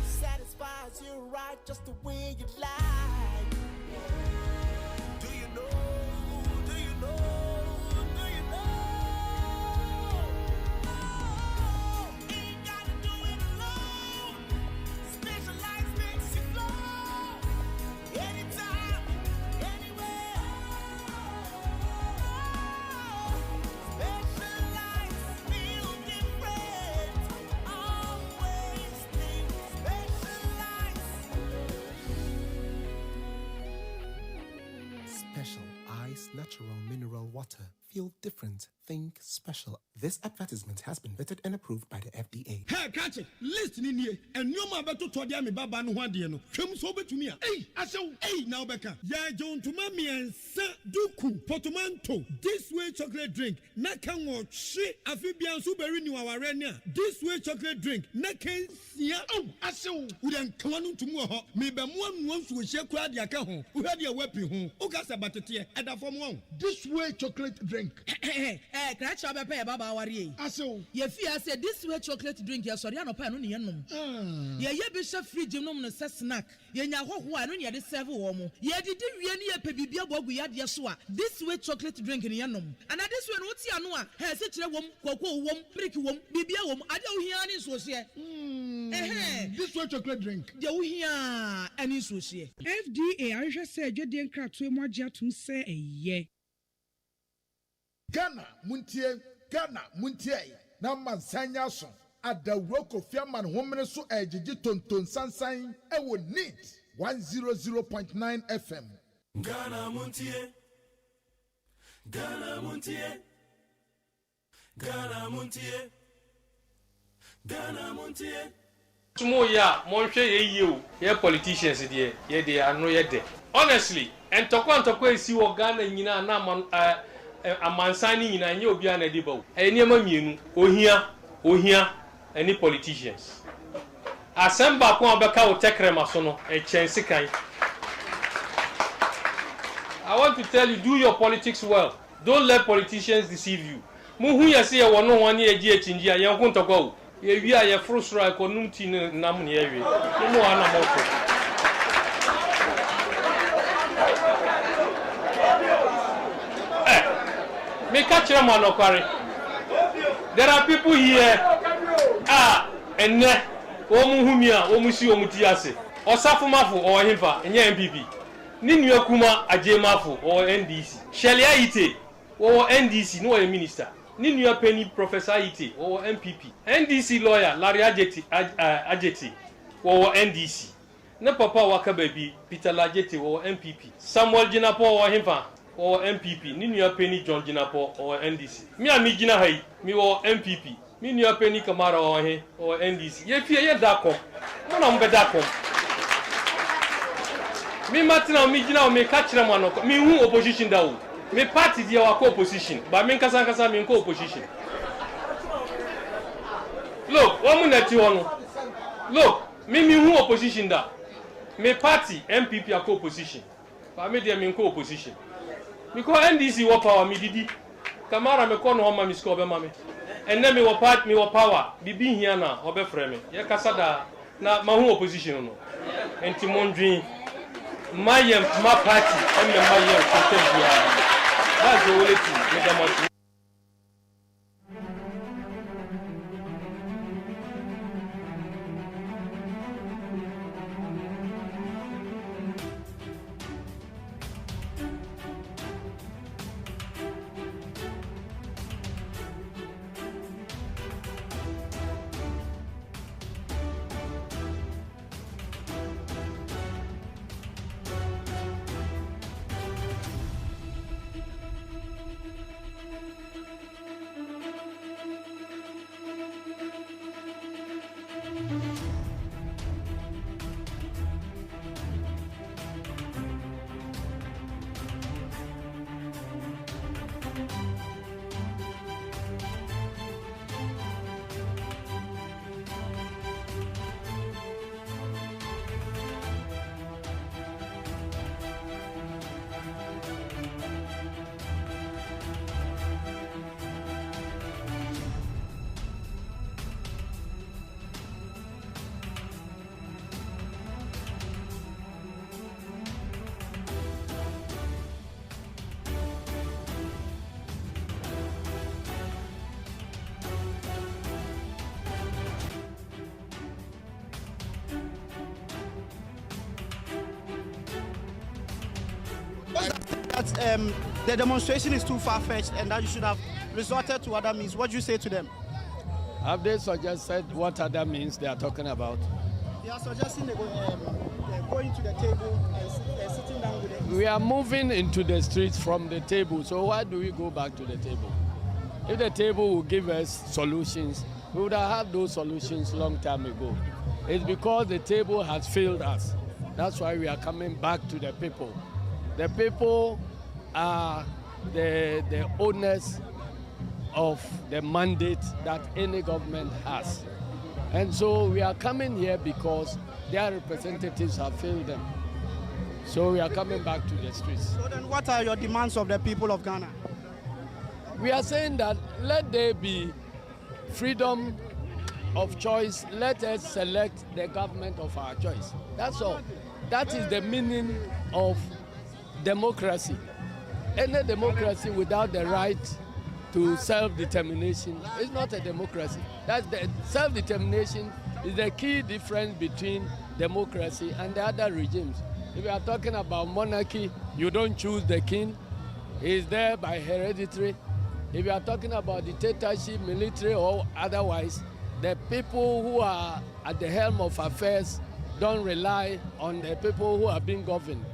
Satisfies you right just the way you like. Do you know? Do you know? Do you know? Ain't gotta do it alone. Specialized makes you flow. Anytime, anywhere. Specialized feel different. Always think Special Ice Natural Mineral Water. Feel different. Think special. This advertisement has been vetted and approved by the FDA. Hey, catch it. Listen in here. And you ma beto to dia me baba no hwade no. Twem so betumi a. Hey, asew. Hey, now beka. Ya John to mami ensa duku portmanteau. This way chocolate drink. Na kan wo hwe afibia so beri ni waware ne a. This way chocolate drink. Na kan sia. Oh, asew. Wo den kan no tumu ho. Me be mo anu nsu wo hye kwa dia ka ho. Wo hwade a wapi ho. O ga sa batete. Eda fom wo. This way chocolate drink. Crash up a baba worry. Aso. Ye fear said this way chocolate drink, ya sorry, no pan on yenum. Ye bishop free genome no snack. Ye nya ho ho anu ye de serve wo mo. Ye did really a pebibia bogu ya de so a. This way chocolate drink in yenum. And this one what ti anu a, he se kire wom, koko wom, brick wom, bibia wom, ade wo hia ni so se. This way chocolate drink. De wo hia ani so se. FDA ahwehwe se adwede nkratoe mo agye atum se eye. Ghana Montie na mansanya so adawro kofiaman homene so ejiji tonton sansan ewo neat 100.9 FM. Ghana Montie Ghana Montie Ghana Montie Ghana Montie Tumo ya monhwe ye o ye politicians de ye de anu ye de honestly entokwa esi wo Ghana nyina na amansani nyina nye obi ana de bawo enema mienu ohia any politicians asemba ko abeka wo tekrema so no chense kan. I want to tell you, do your politics well. Don't let politicians deceive you. Muhu yesi ye wono wani eji echinji ayen ko ntokwa o ye wi aye frustral ko numti nam ne ye wi mo ana moto. Me catch them on Okwari. There are people here. And Omuhumia, Omusi Omutiase, or Safumafu or Himfa, and MPP. Ninu Kuma AGYEMAN or NDC. Shelia Ite or NDC, no a minister. Ninu Penny Professor Ite or MPP. NDC lawyer Larry Ajeti or NDC. Ne Papa Waka Baby Peter Lajeti or MPP. Samuel Jinapo or Himfa or MPP, Ninu Penny John Jinapo or NDC. Me and me Gina Hay, me or MPP, Ninu Penny Kamara or NDC. Ye fear Dako, Monam Bedako. Me Martina, me Gina, me catch them one, me who opposition down. Me party the our co-opposition, but me Kasa me co-opposition. Look, 1 minute you want. Look, me who opposition da. Me party MPP are co-opposition. But me them in co-opposition. Because NDC what power me didi. Kamara me kono homa mi score be mame. And then me wa part me wa power. Bibi here na obe frame. Ye kasada na ma who opposition no. Enti mondwin my party and my contemporary. That's the only thing me dem. That the demonstration is too far-fetched and that you should have resorted to other means. What do you say to them? Have they suggested what other means they are talking about? They are suggesting going to the table and sitting down with them. We are moving into the streets from the table, so why do we go back to the table? If the table will give us solutions, we would have had those solutions long time ago. It's because the table has failed us. That's why we are coming back to the people. The people are the owners of the mandate that any government has. And so we are coming here because their representatives have failed them. So we are coming back to the streets. So then what are your demands of the people of Ghana? We are saying that let there be freedom of choice. Let us select the government of our choice. That's all. That is the meaning of democracy. Any democracy without the right to self-determination is not a democracy. That's the self-determination is the key difference between democracy and the other regimes. If you are talking about monarchy, you don't choose the king. He is there by hereditary. If you are talking about dictatorship, military or otherwise, the people who are at the helm of affairs don't rely on the people who are being governed.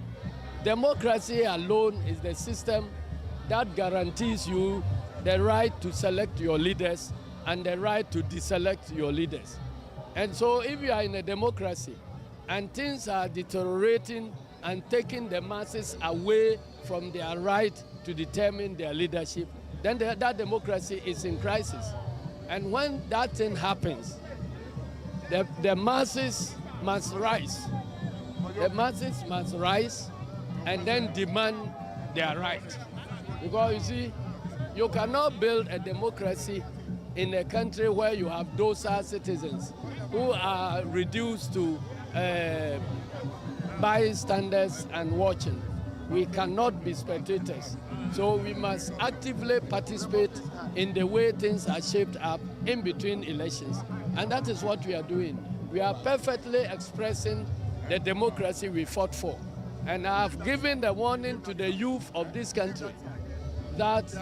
Democracy alone is the system that guarantees you the right to select your leaders and the right to deselect your leaders. And so if you are in a democracy and things are deteriorating and taking the masses away from their right to determine their leadership, then that democracy is in crisis. And when that thing happens, the masses must rise. The masses must rise and then demand their right. Because you see, you cannot build a democracy in a country where you have docile citizens who are reduced to bystanders and watching. We cannot be spectators. So we must actively participate in the way things are shaped up in between elections. And that is what we are doing. We are perfectly expressing the democracy we fought for. And I have given the warning to the youth of this country that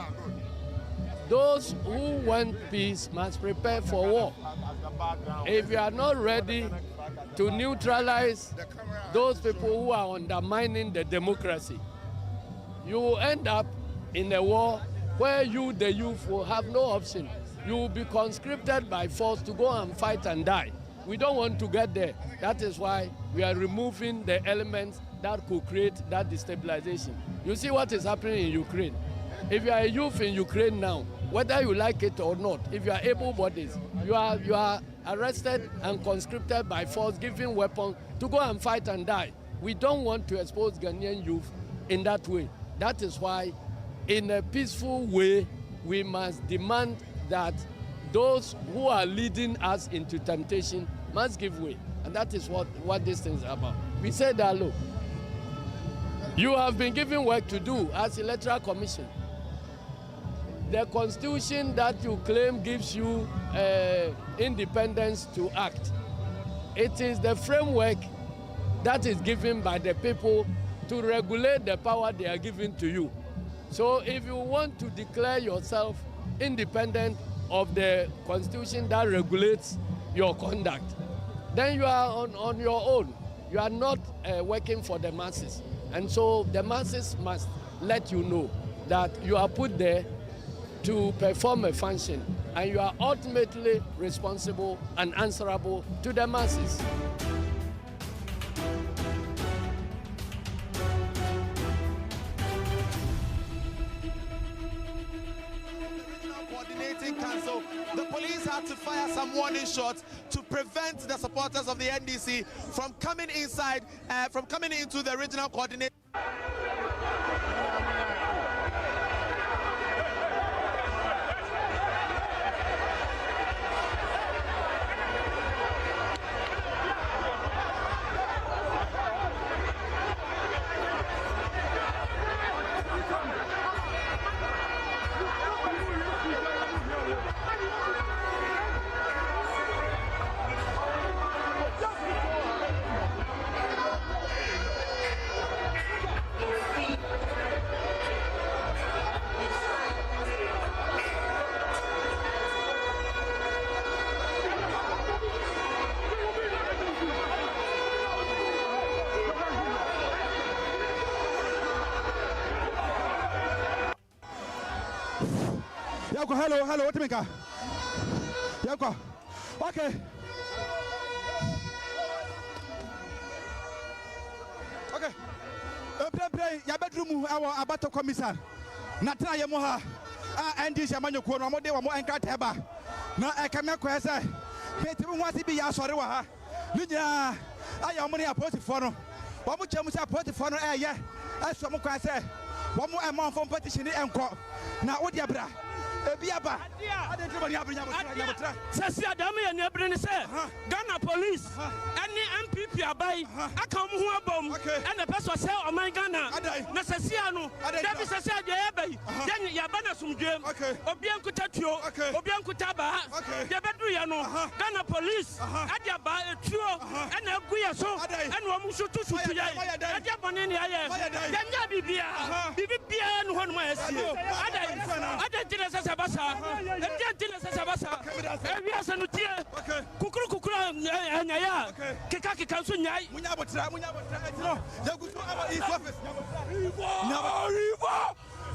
those who want peace must prepare for war. If you are not ready to neutralize those people who are undermining the democracy, you will end up in a war where you, the youth, will have no option. You will be conscripted by force to go and fight and die. We don't want to get there. That is why we are removing the elements that could create that destabilization. You see what is happening in Ukraine. If you are a youth in Ukraine now, whether you like it or not, if you are able-bodied, you are arrested and conscripted by force, given weapons to go and fight and die. We don't want to expose Ghanaian youth in that way. That is why, in a peaceful way, we must demand that those who are leading us into temptation must give way. And that is what this thing is about. We say that, look, you have been given work to do as Electoral Commission. The constitution that you claim gives you independence to act. It is the framework that is given by the people to regulate the power they are giving to you. So if you want to declare yourself independent of the constitution that regulates your conduct, then you are on your own. You are not working for the masses. And so the masses must let you know that you are put there to perform a function, and you are ultimately responsible and answerable to the masses. Coordinating Council, the police had to fire some warning shots to prevent the supporters of the NDC from coming inside, from coming into the regional coordinating. Hello, what do you mean? Yako. Okay. Play your bedroom, our abato commissar. Natana Yamoha, and this Yamanyo Kono, Mode, or more Enkateba. No, I can make a say. Peter wants to be Yasoriwa. Lydia, I am only a portifono. What would you say portifono? Yeah, as some can say. One more amount from petition and court. Now, what you bra? Sasia Dami and Yabrin say, Ghana police, any MPP abai, I come who are bomb, and the person say, oh my Ghana, Nassasiano, that is a sad Yabai, then Yabana Sum Jam, Obian Kutatio, Obian Kutaba, Yabadriano, Ghana police, Adiaba, Trio, and Aguya so, and Wamushu to Yabanini, then Yabibia, Bibia, and one way. Sabasa, Sabasa, Areas and Utia, Kukura, and Yaya, Kikaki Council,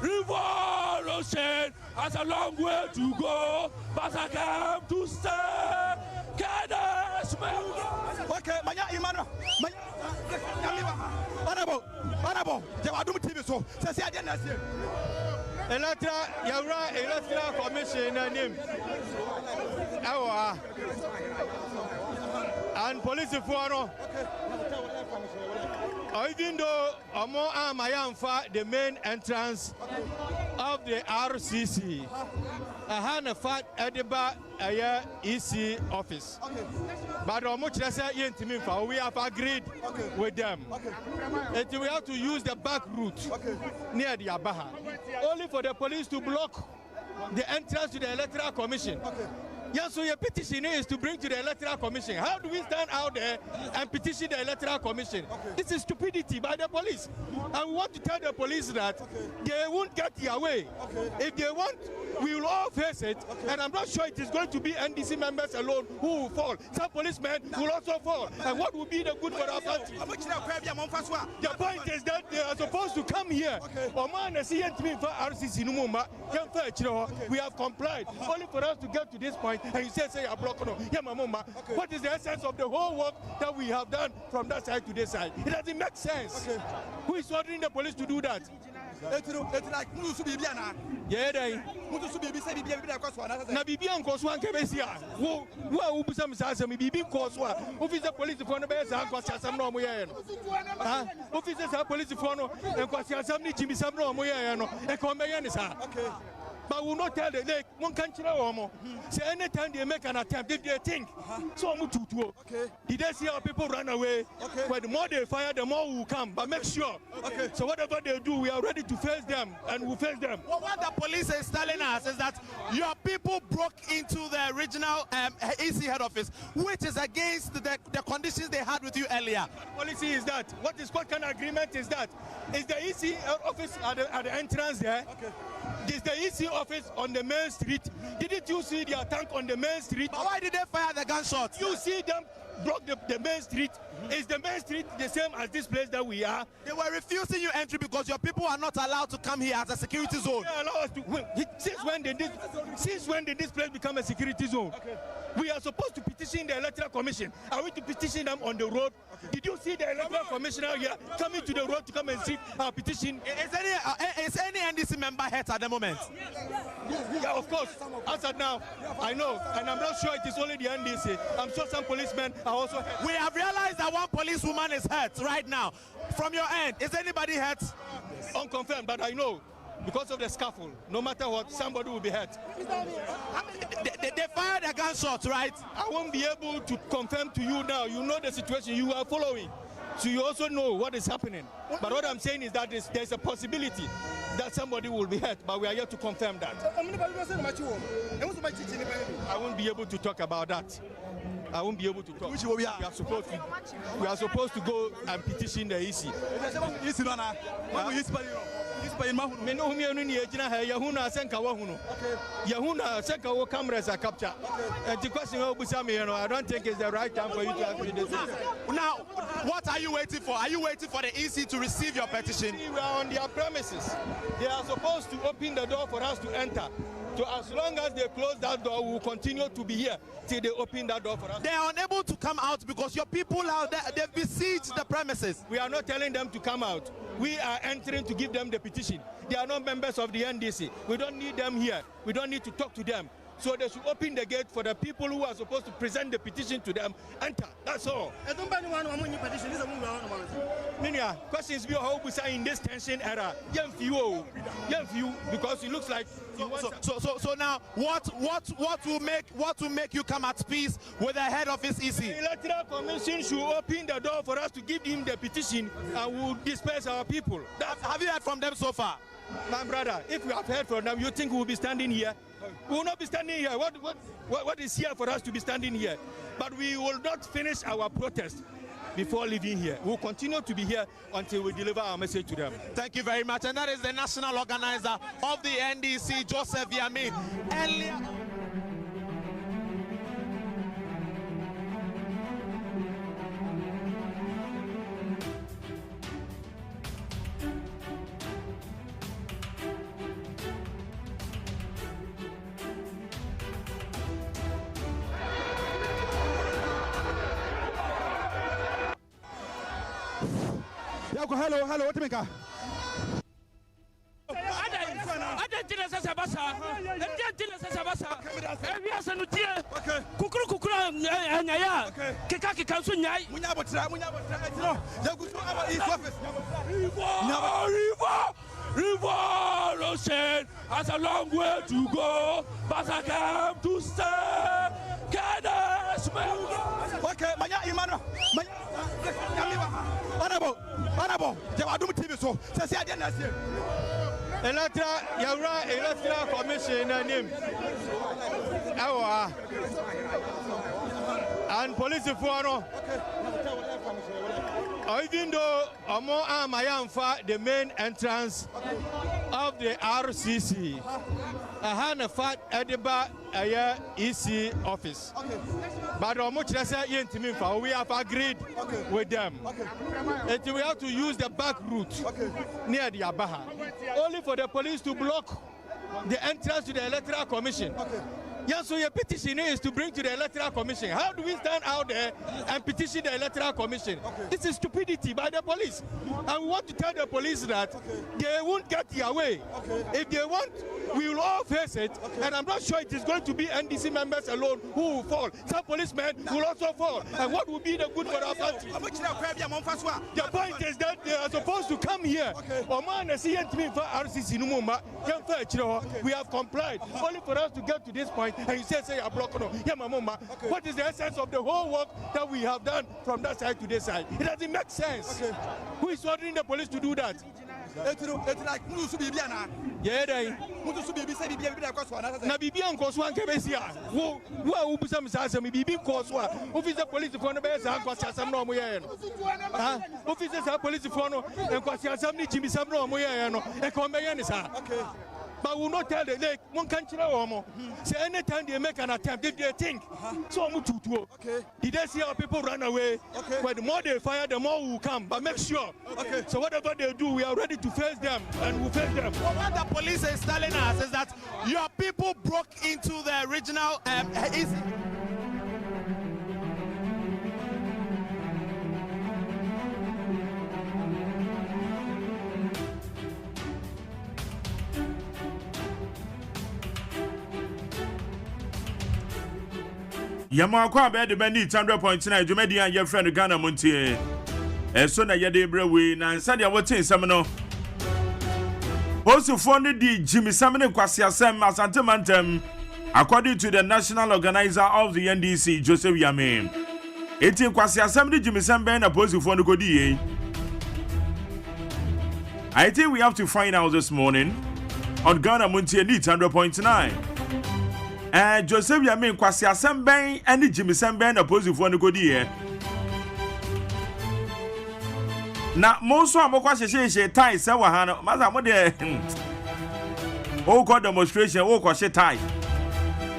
Revolution has a long way to go, but I come to stay. Can I smell? Okay, Maya Imano, Honorable, Jawadum TV, so say I didn't say. Electoral Commission name. And police for even though the main entrance of the RCC, I had a fat Edinburgh EC office. But we have agreed with them. We have to use the back route near the Abaha, only for the police to block the entrance to the Electoral Commission. Yes, so your petition is to bring to the Electoral Commission. How do we stand out there and petition the Electoral Commission? This is stupidity by the police. And we want to tell the police that they won't get their way. If they want, we will all face it. And I'm not sure it is going to be NDC members alone who will fall. Some policemen will also fall. And what will be the good for our country? The point is that they are supposed to come here. We have complied. Only for us to get to this point, and you say you are blocking. What is the essence of the whole work that we have done from that side to this side? It doesn't make sense. Who is ordering the police to do that? Yeah, they. Na bibi ankoso anke besia. Wo ubusa msasa mi bibi ankoso. Officer police for no be sa ankoso asam no mo ye no. Ah, officer police for no ankoso asam ni jimi sam no mo ye no. E ko me ye ni sa. But we will not tell them, like, one country or more. So anytime they make an attempt, if they think, so did they see our people run away? But the more they fire, the more we will come. But make sure. So whatever they do, we are ready to face them, and we'll face them. Well, what the police is telling us is that your people broke into the regional EC head office, which is against the conditions they had with you earlier. What policy is that? What kind of agreement is that? Is the EC office at the entrance there? Is the EC office on the main street? Didn't you see their tank on the main street? But why did they fire the gunshots? You see them block the main street. Is the main street the same as this place that we are? They were refusing you entry because your people are not allowed to come here as a security zone. They allow us to. Since when did this place become a security zone? We are supposed to petition the Electoral Commission. Are we to petition them on the road? Did you see the Electoral Commissioner here coming to the road to come and see our petition? Is any NDC member hurt at the moment? Yeah, of course. As of now, I know, and I'm not sure it is only the NDC. I'm sure some policemen are also hurt. We have realized that one policewoman is hurt right now. From your end, is anybody hurt? Unconfirmed, but I know. Because of the scaffold, no matter what, somebody will be hurt. They fired a gunshot, right? I won't be able to confirm to you now. You know the situation you are following. So you also know what is happening. But what I'm saying is that there's a possibility that somebody will be hurt, but we are yet to confirm that. I won't be able to talk about that. I won't be able to talk. We are supposed to go and petition the EC. Cameras are captured. The question I don't think it's the right time for you to ask me this. Now, what are you waiting for? Are you waiting for the EC to receive your petition? We are on their premises. They are supposed to open the door for us to enter. So as long as they close that door, we will continue to be here till they open that door for us. They are unable to come out because your people are there. They've besieged the premises. We are not telling them to come out. We are entering to give them the petition. They are not members of the NDC. We don't need them here. We don't need to talk to them. So they should open the gate for the people who are supposed to present the petition to them. Enter. That's all. Minia, questions be how we say in this tension era. Young few, because it looks like. So now, what will make you come at peace with the head of this EC? The Electoral Commission should open the door for us to give him the petition, and we'll disperse our people. Have you heard from them so far? My brother, if we have heard from them, you think we'll be standing here? We will not be standing here. What is here for us to be standing here? But we will not finish our protest before leaving here. We'll continue to be here until we deliver our message to them. Thank you very much. And that is the national organizer of the NDC, Joseph Yamin. Hello, what do you make? Revolution has a long way to go, but I came to stay. Okay, Honorable, TV so. Electoral Commission name. And police for even though Omo Amayanfa, the main entrance of the RCC, a fat Ediba EC office. But we have agreed with them. And we have to use the back route near the Abaha. Only for the police to block the entrance to the Electoral Commission. Yes, so your petition is to bring to the Electoral Commission. How do we stand out there and petition the Electoral Commission? This is stupidity by the police. And we want to tell the police that they won't get their way. If they want, we will all face it. And I'm not sure it is going to be NDC members alone who will fall. Some policemen will also fall. And what will be the good for our country? The point is that they are supposed to come here. We have complied. Only for us to get to this point. And you say you're blocking. What is the essence of the whole work that we have done from that side to this side? It doesn't make sense. Who is ordering the police to do that? Yeah, they. Na bibi ankoso anke besia. Wo ubusam sasa mi bibi koso. Officer police for no be sa ankwasi asam no moye no. Ha? Officer police for no ankwasi asam ni jimisam no moye no. E ko meye ni sa. Okay. But we will not tell the lake, one country or say anytime they make an attempt, if they think, so did they see how people run away? But the more they fire, the more will come. But make sure. So whatever they do, we are ready to face them and we'll face them. What the police is telling us is that your people broke into the original Yamakwa be de bani 100.9 Jumedi and your friend Ghana Montie. So na yede brewe na nsa de wotin sam no. Also funded the Jimmy Samine Kwasi Asem Asante Mantem according to the national organizer of the NDC Joseph Yame. 18 Kwasi Asem the Jimmy Sambe na post for no godi. I think we have to find out this morning on Ghana Montie 100.9. Joseph Yamin Kwasi Asemben and Jimmy Samben opposing for Nugodi. Na Monso Amokwashe she tie Sawahano, Mazamode. Oh, God demonstration, oh, Kwashe tie.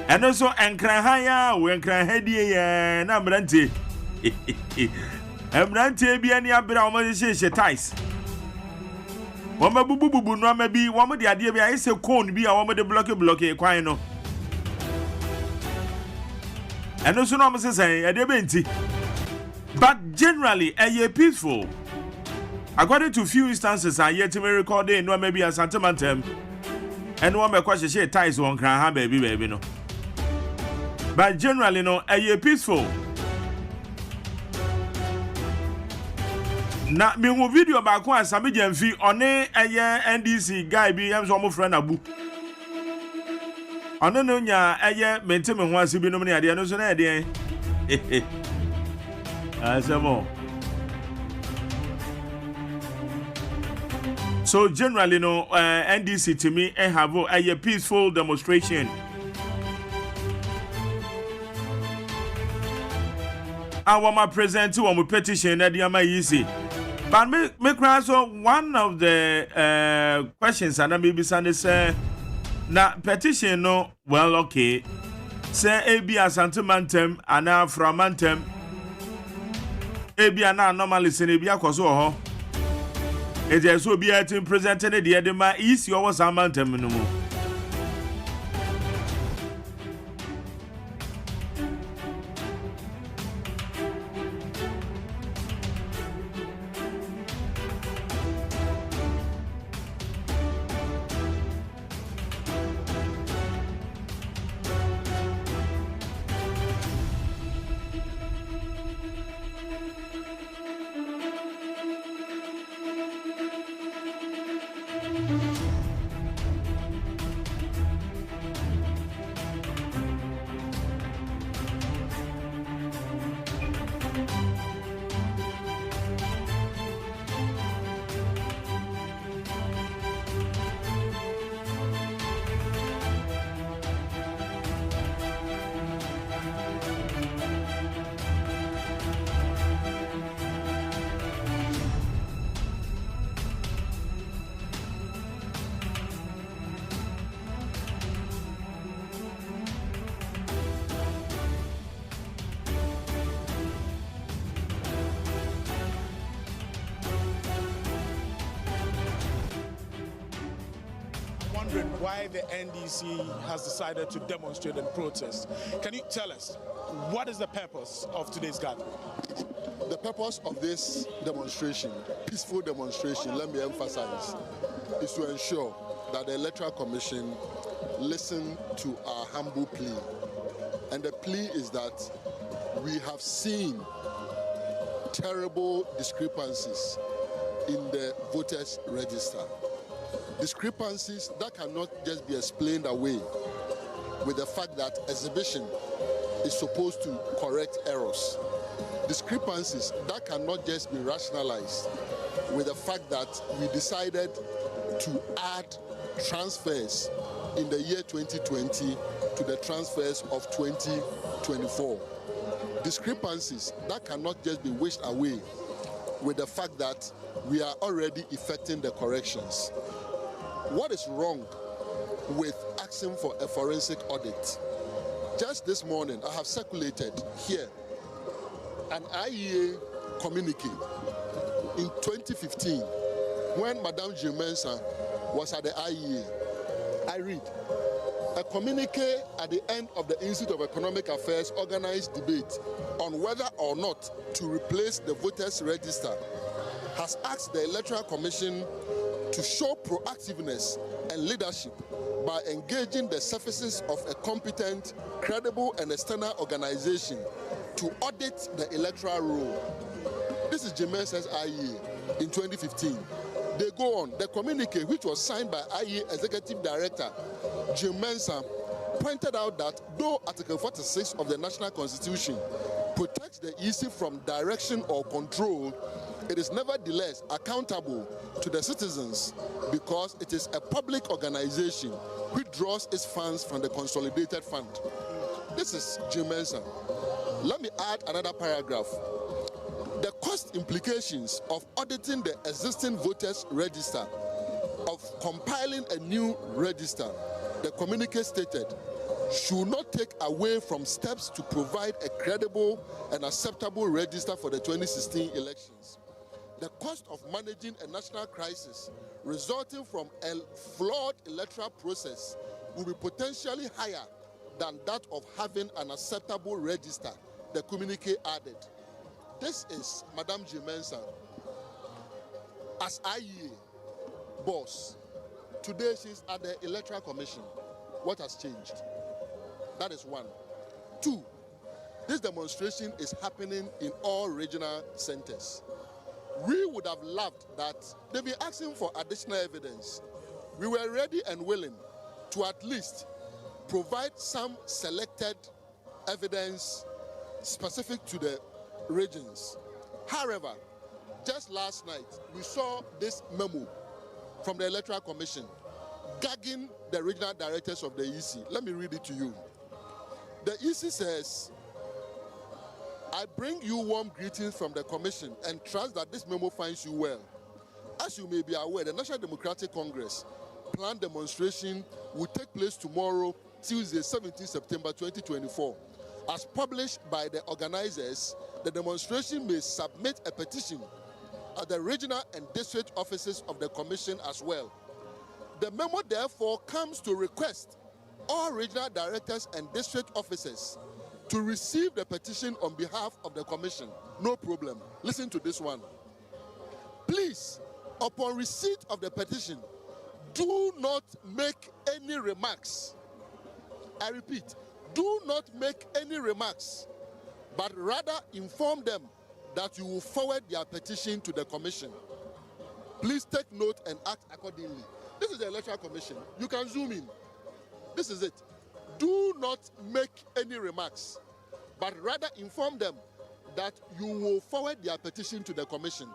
And also Enkranhaya, Wenkranhedia, Nambrante. Embrante be any abra she ties. Wama bubu no maybe one of the idea be I say cone be a woman the block quino. And also no say a debenti. But generally a peaceful. According to few instances I yet to be recorded no maybe a Santa Mantem. And one may question she ties on cran baby no. But generally no a peaceful. Na me wo video ba ko asame jamfi one NDC guy bi am so mo friend abu ono no nya mente me ho ase bi no me ade no so na ade asamo. So generally no NDC to me have a peaceful demonstration. Our my present to our petition that you are easy. But me also one of the questions and maybe say na petition no well okay say ebi asante mantem ana from mantem ebi ana normally say ebi akoso ho e je so bi atin present ne de de ma isi owo sa mantem no mu. wondering why the NDC has decided to demonstrate and protest. Can you tell us what is the purpose of today's gathering? The purpose of this demonstration, peaceful demonstration, let me emphasize, is to ensure that the Electoral Commission listen to our humble plea. And the plea is that we have seen terrible discrepancies in the voters' register. Discrepancies that cannot just be explained away with the fact that exhibition is supposed to correct errors. Discrepancies that cannot just be rationalized with the fact that we decided to add transfers in the year 2020 to the transfers of 2024. Discrepancies that cannot just be wished away with the fact that we are already effecting the corrections. What is wrong with asking for a forensic audit? Just this morning, I have circulated here an IEA communique in 2015 when Madame Jimensa was at the IEA. I read, a communique at the end of the Institute of Economic Affairs organized debate on whether or not to replace the voters' register has asked the Electoral Commission to show proactiveness and leadership by engaging the services of a competent, credible, and external organization to audit the electoral roll. This is Jimensa's IEA in 2015. They go on. The communique, which was signed by IEA Executive Director Jim Mensah, pointed out that though Article 46 of the National Constitution protects the EC from direction or control, it is nevertheless accountable to the citizens because it is a public organization which draws its funds from the consolidated fund. This is Jim Mensah. Let me add another paragraph. The cost implications of auditing the existing voters' register, of compiling a new register, the communique stated, should not take away from steps to provide a credible and acceptable register for the 2016 elections. The cost of managing a national crisis resulting from a flawed electoral process will be potentially higher than that of having an acceptable register, the communique added. This is Madame Jimensa as IEA boss. Today she's at the Electoral Commission. What has changed? That is one. Two, this demonstration is happening in all regional centers. We would have loved that they've been asking for additional evidence. We were ready and willing to at least provide some selected evidence specific to the regions. However, just last night, we saw this memo from the Electoral Commission gagging the regional directors of the EC. Let me read it to you. The EC says, I bring you warm greetings from the Commission and trust that this memo finds you well. As you may be aware, the National Democratic Congress planned demonstration will take place tomorrow, Tuesday, 17 September 2024. As published by the organizers, the demonstration may submit a petition at the regional and district offices of the Commission as well. The memo therefore comes to request all regional directors and district officers to receive the petition on behalf of the Commission. No problem. Listen to this one. Please, upon receipt of the petition, do not make any remarks. I repeat, do not make any remarks, but rather inform them that you will forward their petition to the Commission. Please take note and act accordingly. This is the Electoral Commission. You can zoom in. This is it. Do not make any remarks, but rather inform them that you will forward their petition to the Commission.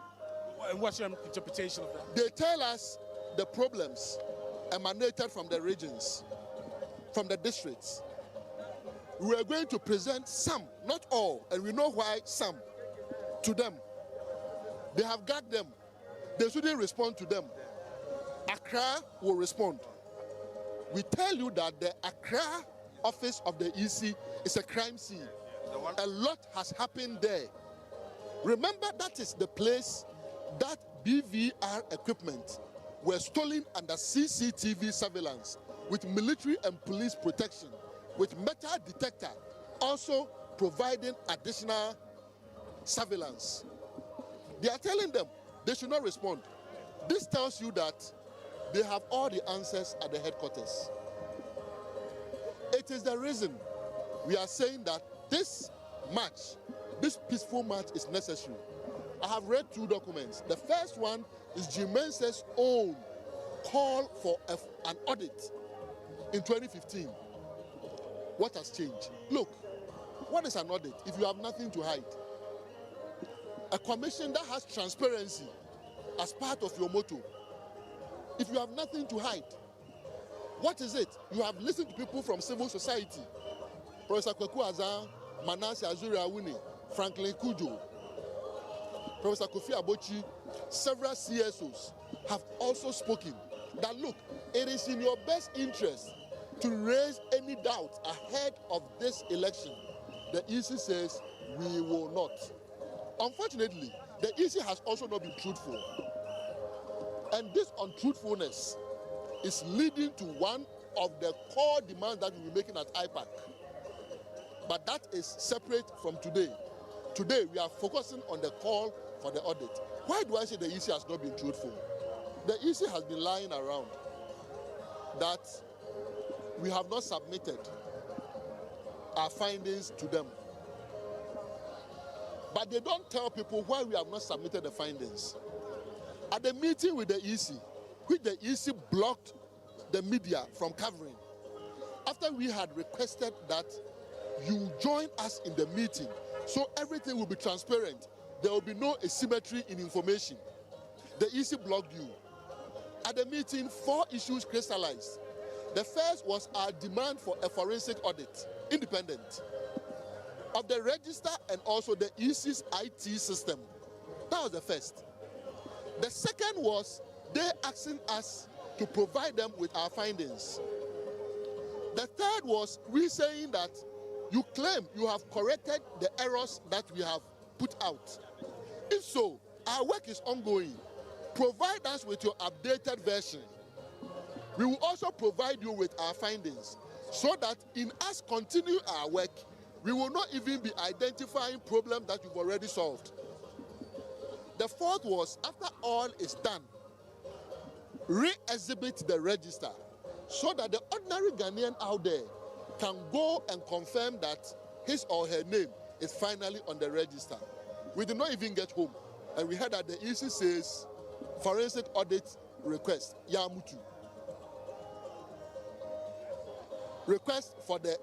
And what's your interpretation of that? They tell us the problems emanated from the regions, from the districts. We are going to present some, not all, and we know why some, to them. They have got them. They shouldn't respond to them. Accra will respond. We tell you that the Accra office of the EC is a crime scene. A lot has happened there. Remember, that is the place that BVR equipment were stolen under CCTV surveillance with military and police protection, with metal detector also providing additional surveillance. They are telling them they should not respond. This tells you that they have all the answers at the headquarters. It is the reason we are saying that this march, this peaceful march is necessary. I have read 2 documents. The first one is GMENS's own call for an audit in 2015. What has changed? Look, what is an audit if you have nothing to hide? A commission that has transparency as part of your motto. If you have nothing to hide, what is it? You have listened to people from civil society. Professor Kweku Azan, Manase Azuri Awuni, Franklin Kujo, Professor Kofi Abochi, several CSOs have also spoken that look, it is in your best interest to raise any doubt ahead of this election. The EC says we will not. Unfortunately, the EC has also not been truthful. And this untruthfulness is leading to one of the core demands that we'll be making at IPAC. But that is separate from today. Today, we are focusing on the call for the audit. Why do I say the EC has not been truthful? The EC has been lying around that we have not submitted our findings to them. But they don't tell people why we have not submitted the findings. At the meeting with the EC, which the EC blocked the media from covering, after we had requested that you join us in the meeting so everything will be transparent, there will be no asymmetry in information, the EC blocked you. At the meeting, 4 issues crystallized. The first was our demand for a forensic audit, independent, of the register and also the EC's IT system. That was the first. The second was they asking us to provide them with our findings. The third was we saying that you claim you have corrected the errors that we have put out. If so, our work is ongoing. Provide us with your updated version. We will also provide you with our findings so that in us continue our work, we will not even be identifying problems that you've already solved. The fourth was, after all is done, re-exhibit the register so that the ordinary Ghanaian out there can go and confirm that his or her name is finally on the register. We did not even get home. And we heard that the EC says, forensic audit request, Yamutu. Request for the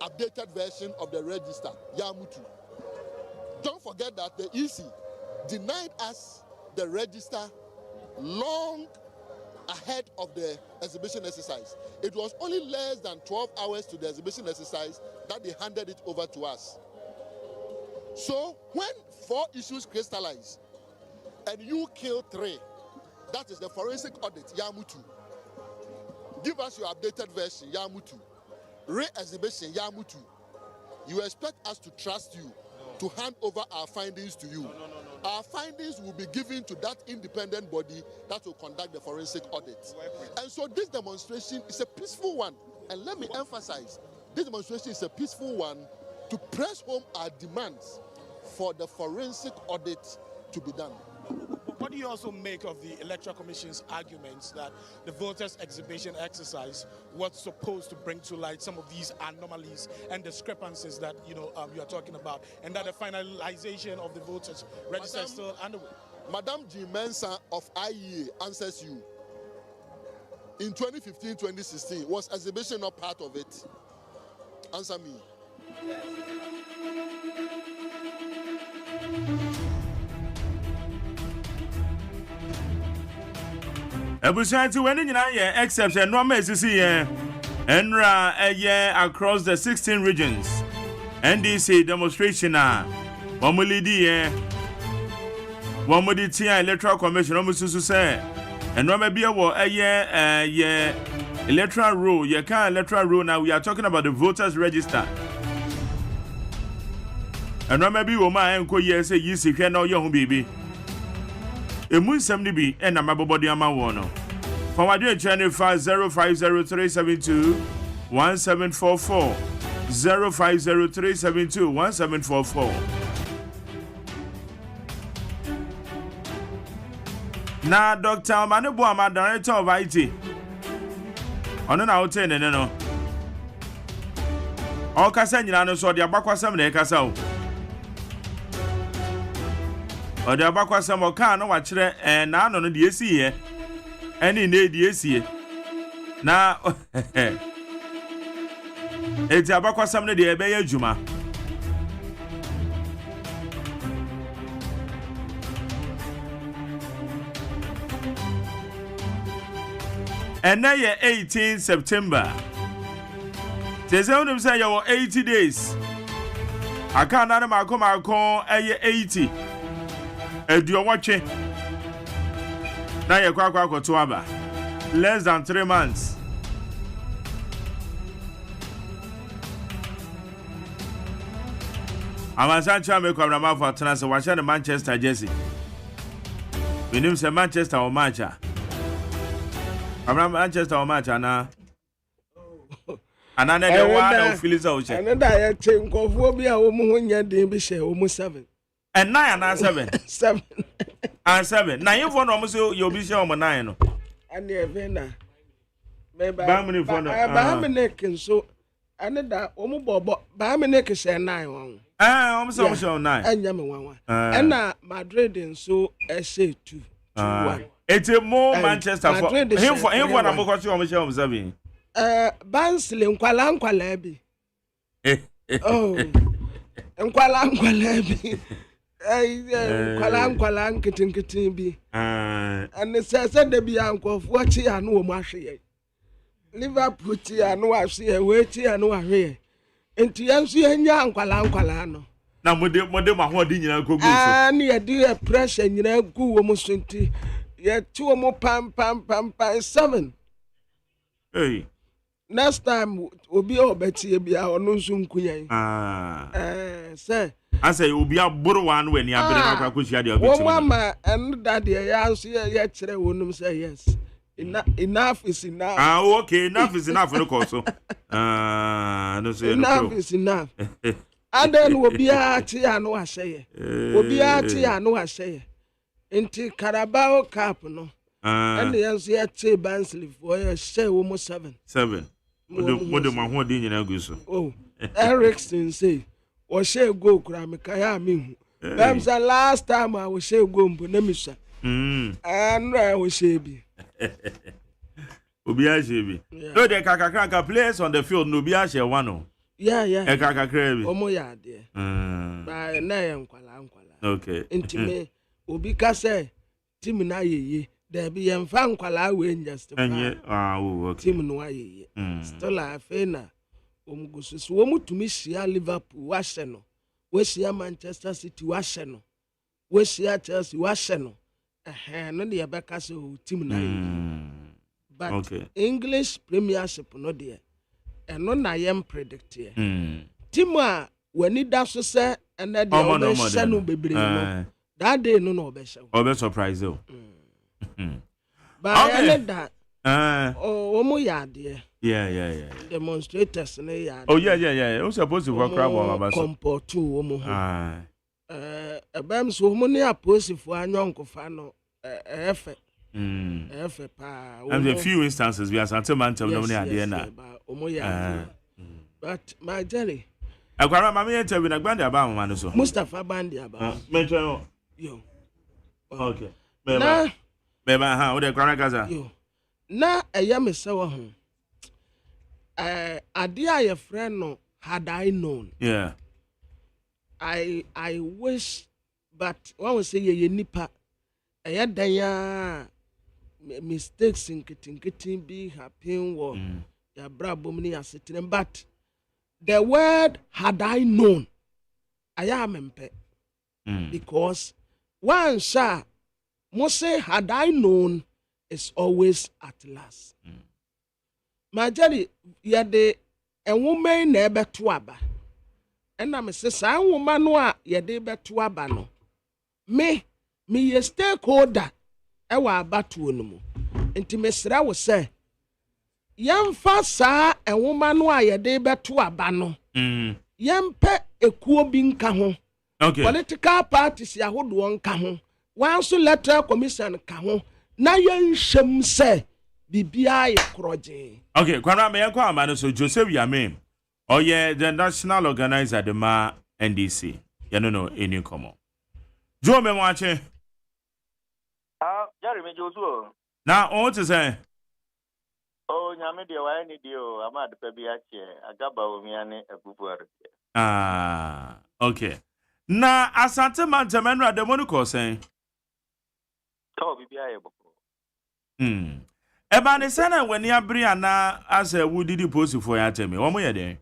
updated version of the register, Yamutu. Don't forget that the EC denied us the register long ahead of the exhibition exercise. It was only less than 12 hours to the exhibition exercise that they handed it over to us. So when 4 issues crystallize and you kill 3, that is the forensic audit, Yamutu. Give us your updated version, Yamutu. Re-exhibition, Yamutu. You expect us to trust you, to hand over our findings to you. No. Our findings will be given to that independent body that will conduct the forensic audit. And so this demonstration is a peaceful one. And let me emphasize, this demonstration is a peaceful one to press home our demands for the forensic audit to be done. What do you also make of the Electoral Commission's arguments that the voters' exhibition exercise was supposed to bring to light some of these anomalies and discrepancies that you are talking about, and that the finalization of the voters' register is still underway? Madam G. Mensa of IEA answers you. In 2015-2016, was exhibition not part of it? Answer me. Ebusanti when nyina ye except no ma esisi ye enra across the 16 regions. NDC demonstration wamulidi ye wamudi Electoral Commission omususu say enra ma bia wo electoral roll ye can electoral roll. Now we are talking about the voters register. Enra ma bi wo ma enko ye say yisi hwe na oye ho bibi. Emu nsem ni bi na mabobodi ama wo no. From my dear channel 050372 1744 050372 1744. Now, Dr. Manubu, I'm a director of IT. On an out in no. All Cassan, you so the Abaquasam de Casao. Or the Abaquasam or can watch it and now on the DSC. Any need DSC. Now, it's Abaquasam de Abeya Juma. And now you're 18 September. There's only say you're 80 days. I can't add my call 80. And you're watching. Now you're quite to less than 3 months. I'm a Sancho make a remark for Tennis watching the Manchester Jersey. We name say Manchester or Manchester. I'm Manchester or Manchester. And another one of Phillies Ocean. Another I think of will be a woman when you're doing be almost 7. And 9 and 7. 7 and 7. Now you want almost you'll be sure 9. And the Vena. Maybe Bahaminic and so another Omo Bahaminic is a 9. Almost 9. And Yama 1. And Madrid and so SA 2. 1. It's a more Manchester for him for anyone. I'm going to show him. Bansley nkwala bi. Oh. Nkwala bi. Nkwala nkitin bi. And say de bi ankofo chi anu o ma hwe. Liverpool chi anu ahwe, we chi anu ahwe. Enti yanso yanya nkwala no. Na mode ma ho di nyina kogu so. Ah, na ye di pressure nyina gu wo mo so nti. Ye ti wo mo pam 7. Hey. Next time obi obeti bia onu nso nkuyan. Say I say obi aboro wan when you abere na kwakosia de obeti. Wo mama and that ya so ye kire wonum say yes. Enough is enough. Okay, enough is enough no call so. No say enough is enough. And then obi ati anu ahye. Obi ati anu ahye. Inti Carabao Cup no. And the answer to Bansley for a share almost 7. 7. What do my one dinner go so? Oh, Erickson say, or share go Kramikaya me. That's the last time I will share go Bunemisha. And I will share be. Ubia Shebi. No, the Kakaka players on the field, no Biasha one. Yeah. A Kaka Crabby. Omoya, dear. By Nayam Quala. Okay. Intime, Ubika say, Timina ye. There be a fan quala win just okay. Tim no still a fena. Goes woman to miss ya Liverpool, Washeno. Where's ya Manchester City, Washeno? Where's ya Chelsea, Washeno? No, the Abacaso, Tim. But okay. English Premiership, no dear. And none I am predicted. Tima, when it does so say, and that the no be brilliant. That day, no better. Oh, surprise, though. But okay. That omo yard yeah. Demonstrators na yard. Oh yeah. Who's supposed to walk around about compo to omo ho. Ebam so omo ne apose fu anyonko fa no efe. Efe pa. And a few instances we are sentiment of no idea na. Omo yard. But my jelly. Akwara mama interview na gbande aba mama so. Mustafa Bandi aba. Mention. Yo. Okay. Beba ha o de kwara gaza. Yo. Na eya me se wo ho. Ade aye friend no had I known. Yeah. I wish, but one will say ye nipa. Eya dan ya mistakes in getting be happen wo. Ya brabo mni asetene, but the word had I known. I am mpe. Because one sha must say had I known is always at last. My jelly, ya de a woman never to aba. And I'm a sister woman no ya de be to aba no. Me ye stakeholder ewa aba to no. nti mesrɛ wo sɛ yɛmfa saa ɛwoma no a yɛde bɛto aba no yɛmpɛ ekuo bi nka ho political parties ahodoɔ nka ho wanso electoral commission ka ho na yɛnhyɛm sɛ biribiara yɛ korɔgye. Okay, Kwana me yanko amano so Joseph Yame. Oh yeah, the national organizer the ma NDC. You know any come on. Joe me watching. Jeremy Joshua. Now what to say? Oh, nyame de wa ni dio amad pe bi ache agaba omiane abubuare. Okay. Na asante man temenra de moniko say. To bibia ye boko. Eba ne sana wani abri ana asa wudidi post for ya temi. Wo mo ye den.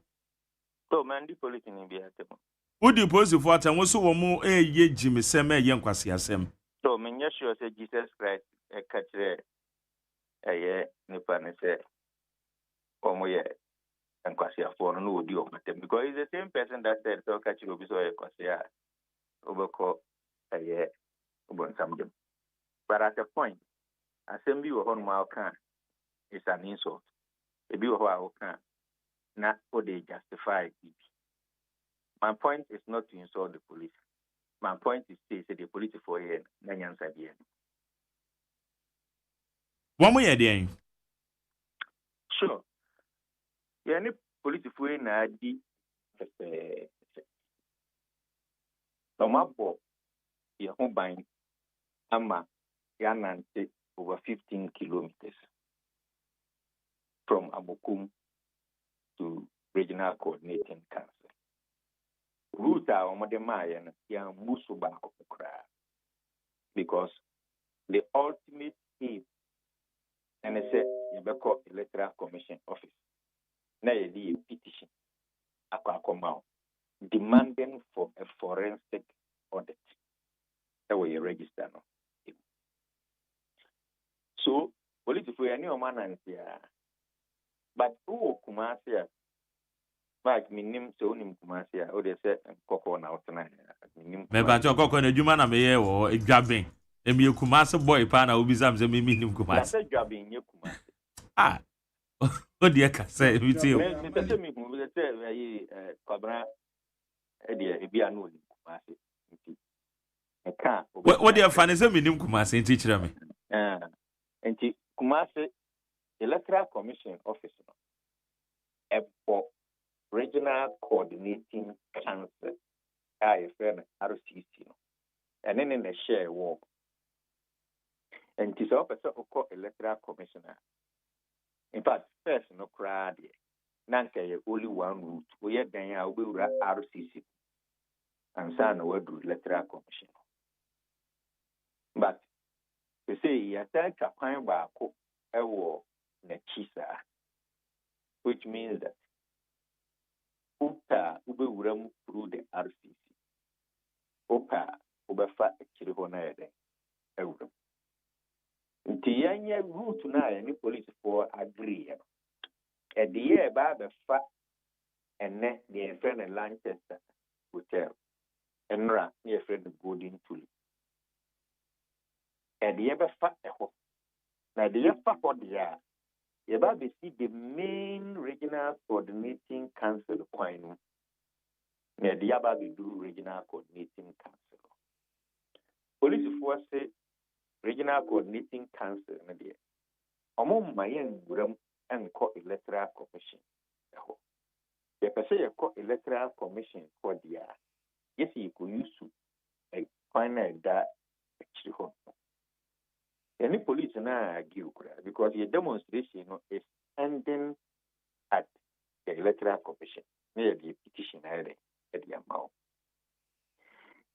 To man di police ni bi atemo. Wudi post for atem wo so wo mo ye jimi sem ye nkwase asem. To men ye sure say Jesus Christ e ka kire eye nipa ne say omo ye nkwase afo no odi o matem because it's the same person that said so ka kire obi so ye kwase a obeko eye obon samdem. But at a point assembly wo hon ma kan is an insult. Ebi wo ho kan na o dey justify it. My point is not to insult the police. My point is to say the police for here na nyansa bi en. What mo ye den? Sure. Yeah, ni police for here na di Tomabo ye ho ban ama ya nante over 15 kilometers from Abokum to Regional Coordinating Council. Route a omodemaye ya musu ba okra because the ultimate aim and say yebeko Electoral Commission office na yedi petition akwa demanding for a forensic audit that we register no. So political any oman but who Kumasi but minim so nim Kumasi o de say koko na otena minim me ba to koko na djuma na me ye wo edwaben emi Kumasi boy pa na obizam se me minim Kumasi say dwaben ye Kumasi o de ka say mi ti o me say me hu me say ayi kwabra e de e bia no nim Kumasi nti e ka o de fa ne se minim Kumasi nti kire me nti Kumasi Electoral Commission office no for Regional Coordinating Council a friend RCC no and then in the share war and this officer of Electoral Commissioner. In fact, first no crowd nanka only one route we are then RCC and son we do Electoral Commission. But they say you take a point back a war nechisa, which means that Upa ube uram through the RCC. Upa ube fa ekiri hona yede euram. Nti yanye route na any police for agree. E the year ba be fa ene the friend Lanchester Hotel. Enra near friend Golden Tulip. E the year be fa eho. Na the year fa for the year. You see the main regional coordinating council coin. Near the Yababi do regional coordinating council. Police force say regional coordinating council. Among my young room and call Electoral Commission. The person you call Electoral Commission for the year. Yes, you could use to a final that actually. Any police na argue because your demonstration is ending at the Electoral Commission. Near the petition at the amount.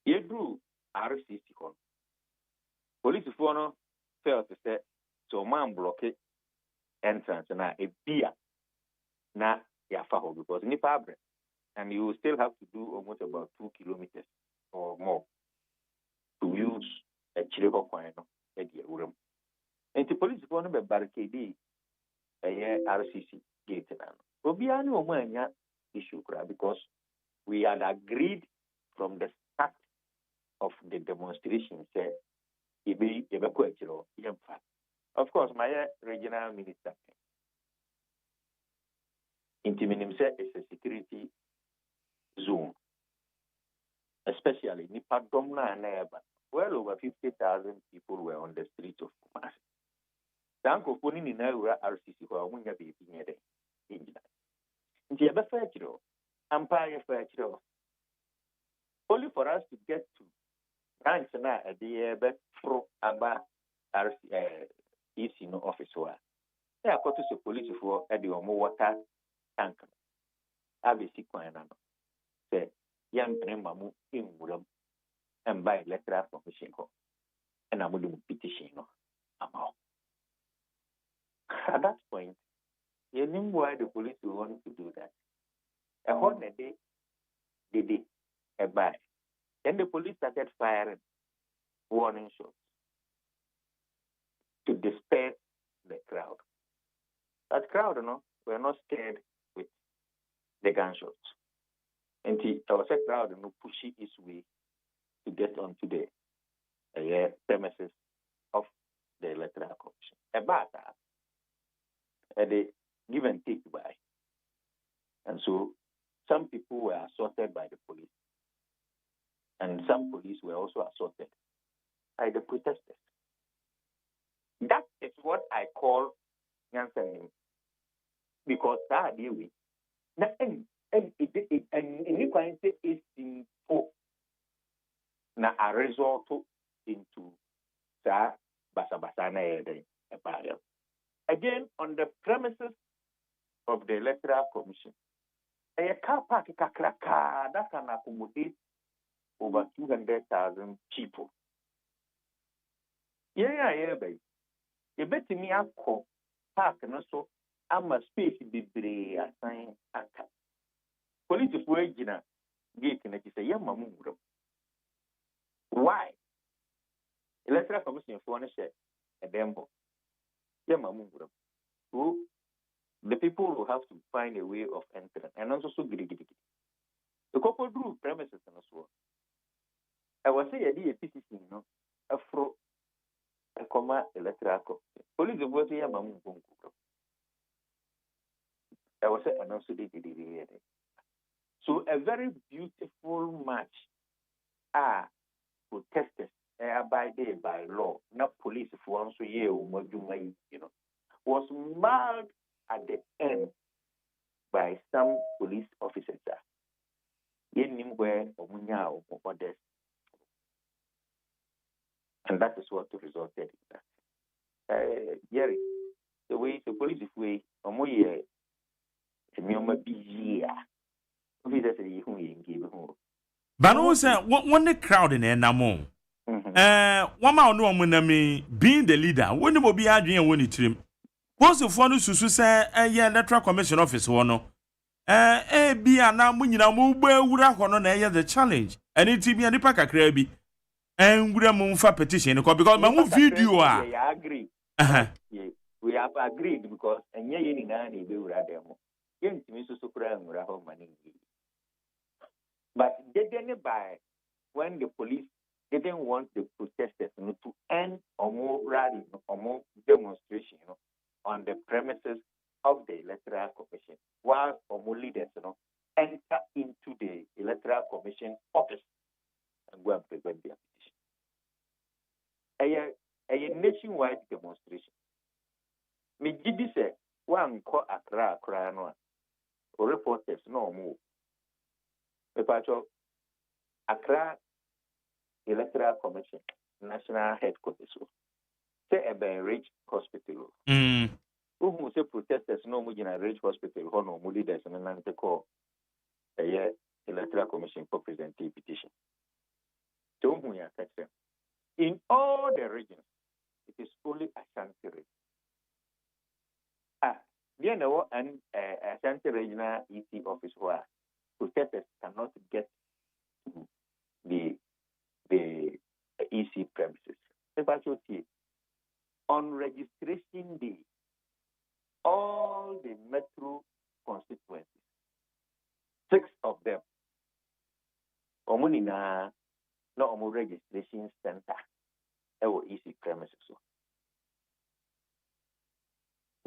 You do RCC con. Police for fail to say so man blockade entrance na a beer na yafaho because ni fabre and you still have to do almost about 2 kilometers or more to use a chirico coin. And the police want to be barricade a RCC gate. Obiani omanya issue because we had agreed from the start of the demonstration. Say, of course, my my regional minister. Intiminim said it's a security zone, especially Nipa Domna and Eba. Well over 50,000 people were on the streets of Kumasi. Tanko Puni in RCC who are winning baby near the engine. India Fetchero, Empire Fetchero. Only for us to get to ranks na a dear bet pro Aba RC no office. They are called to the police for a more water tank. Abisi Quanano. Say, young Mamu in Muram. And by Electoral Commission, and I would do petition. At that point, you knew why the police would want to do that. A whole day, they did a buy. Then the police started firing warning shots to disperse the crowd. That crowd, were not scared with the gunshots. And there was a crowd pushing its way to get onto the premises of the Electoral Commission. About that, they give and take by. And so some people were assaulted by the police. And some police were also assaulted by the protesters. That is what I call Yansen. Because that deal with and you can say it's in na a result into sa basabasana again on the premises of the Electoral Commission. A car park kakraka that can accommodate over 200,000 people. Baby. You bet me a park and also I'm a space be assign anka. Police of Wagina gate and it is a yamamu. Why? Electoral Commission for one share a dembo. Yamamu. Who the people will have to find a way of entering and also so giddy. The couple drew premises and so on. I was saying a PCC, a fro a comma Electoral Commission. Police of Wagina Yamamu. I was saying and also did. So a very beautiful match protesters abided by law, not police for once a year, was marked at the end by some police officers. And that is what resulted in that. Jerry, the way the police way, But also, when the crowd in Enamo, one man no me being the leader, when the be arguing when it trim. Once the phone Susu say, Electoral Commission office one, be a now when you know, would have on the challenge, and it be a nipaka crabby, and would have moved for petition because my video are. I agree. We have agreed because and ye in any be with them. Yen to Mr. Supreme would have money. But they didn't buy when the police didn't want the protesters to end or more rally or more demonstration on the premises of the Electoral Commission, while or more leaders enter into the Electoral Commission office and go and present their petition. A nationwide demonstration. Me did say one call Accra or reporters no more. Accra Electoral Commission, National Headquarters. Say a Rich Hospital. Who say protesters no more in a Rich Hospital, or no more leaders and an call a year Electoral Commission for presenting petition. So we are in all the regions, it is only Ashanti region. You know, and Ashanti Regional EC office where protesters cannot get to the EC premises. On registration day, all the metro constituencies, 6 of them, Omunina, no Omu registration center, EC premises.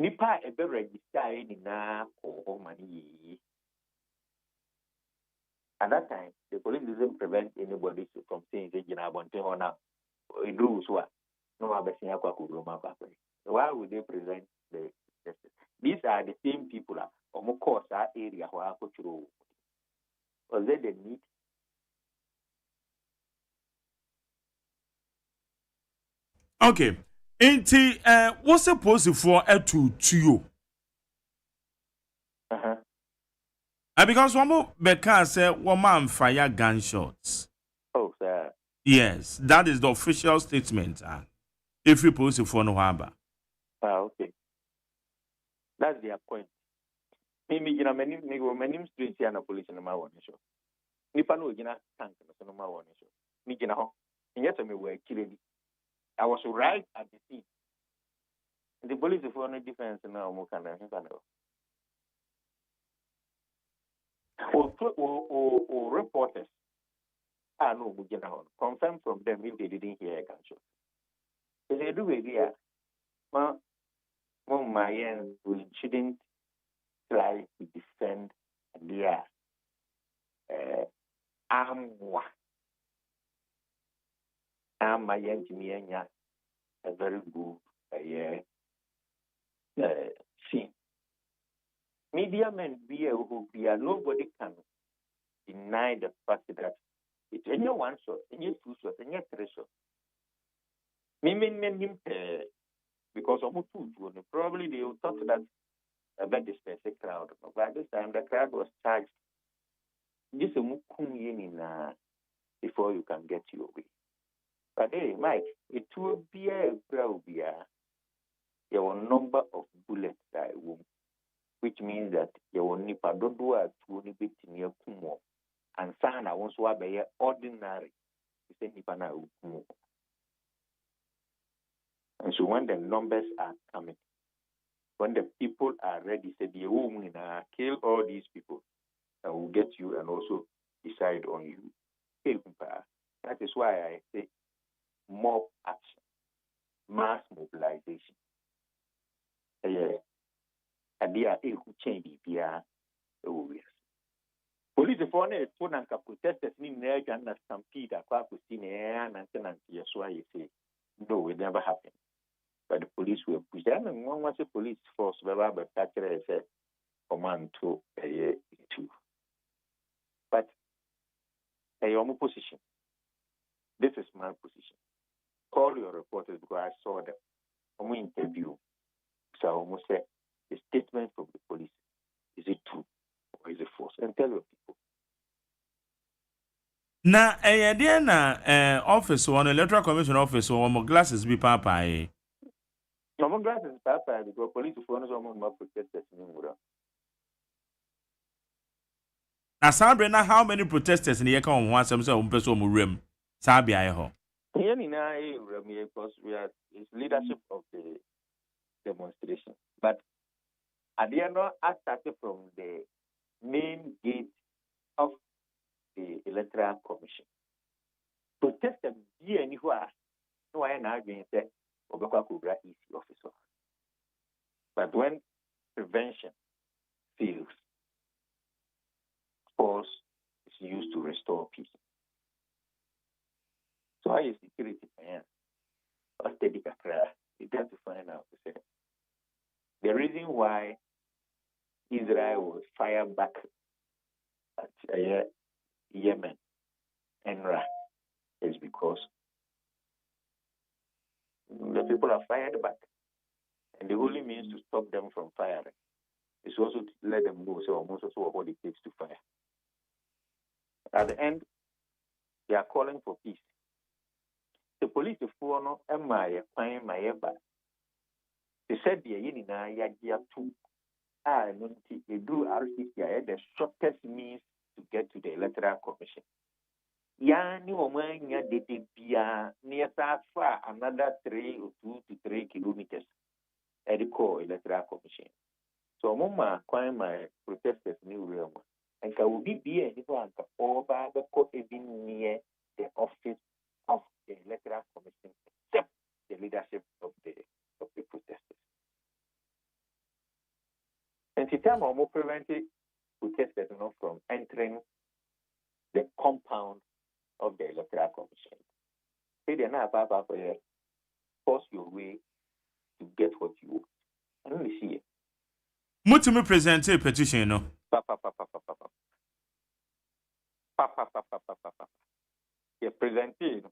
Nipa ebe register ni na ko money. At that time, the police doesn't prevent anybody from saying they are wanting honor in rules. No, why would they present the these are the same people of course our area where I could through. Was there the need? Okay. What's supposed for a to you? Because one more Becca said one man fire gunshots. Oh, sir. Yes, that is the official statement. If you post for no harbor. Okay. That's their point. Maybe you know many streets here na police no ma won show. Nipa no gina tank no ma won show. Me gina ho. Nyet me we kiledi. I was right at the scene. The police for no defense now mo kana or reporters no mugina ho. Confirm from them if they didn't hear a gunshot. If they do it here, we shouldn't try to defend their armwa. A very good scene. Media men be who nobody can deny the fact that it's any one shot, any two shots, any three shots. Because of probably they thought that about this specific crowd. By this time, the crowd was charged. This is before you can get your way. But hey, Mike, it will be a crowd. There were a number of bullets that which means that there were nipa dodo to only bit near kumo and sana wants to be ordinary. And so when the numbers are coming, when the people are ready, say the woman kill all these people, and will get you and also decide on you. That is why I say mob action, mass mobilization. And they are able to change the police phone is phone and protesters in the and stampede across the scene and that's why you say no, it never happened. But the police will push them, and one was a police force, but capture as a command to a two. But a position. This is my position. Call your reporters because I saw them. I'm interview. So I almost say the statement from the police, is it true or is it false? And tell your people. Na na office one Electoral Commission office one more glasses be papa. No glasses papa because police for no more protesters in Mura. Na Sabrina, how many protesters in the account once some person room? Sabia ho. Because we are leadership of the demonstration. But at the end, I started from the main gate of the Electoral Commission. Protesters be anywhere. No, I am arguing that Obaka Kubra is the officer. But when prevention fails, force is used to restore peace. So I use security man. Or steady kakra. You have to find out. The reason why Israel was fired back at Yemen and Ra is because the people are fired back. And the only means to stop them from firing is also to let them know so almost also what it takes to fire. At the end, they are calling for peace. The police for no MI find my ever. They said the Yenina Yagia 2 MONTIE they do RCCI the shortest means to get to the Electoral Commission. Yani Omania de Bia near far another 3 or 2 to 3 kilometers at the core Electoral Commission. So Mama quite my protesters new realm. And can we be anyone over the court even near the office of the Electoral Commission, except the leadership of the protesters. Since the time of preventing protesters from entering the compound of the Electoral Commission. Say they're not about force your way to get what you want. And let me see it. Mutumi present a petition, no? You're presenting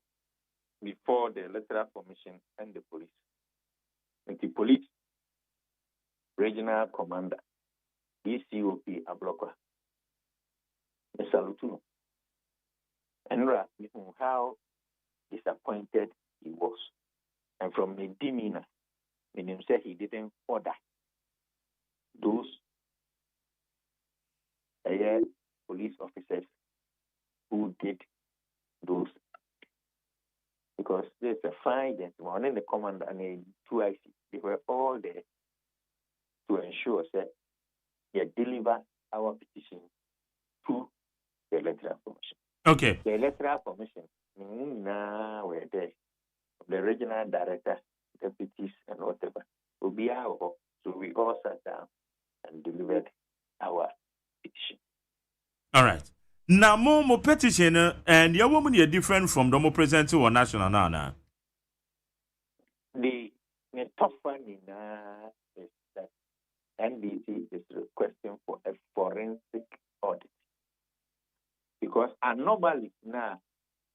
before the Electoral Commission and the police. And the police, regional commander, DCOP Ablokwa, the Salutuno. And how disappointed he was. And from the demeanor, meaning said he didn't order those police officers who did those. Because there's a fine gentleman, and the commander and the 2IC, they were all there to ensure that they deliver our petition to the Electoral Commission. Okay. The Electoral Commission, were there. The regional director, deputies, and whatever. Will be our. So we all sat down and delivered our petition. All right. Now, more petition, and your woman is different from the more present or national now. The tough one is that NDC is requesting for a forensic audit. Because normally now,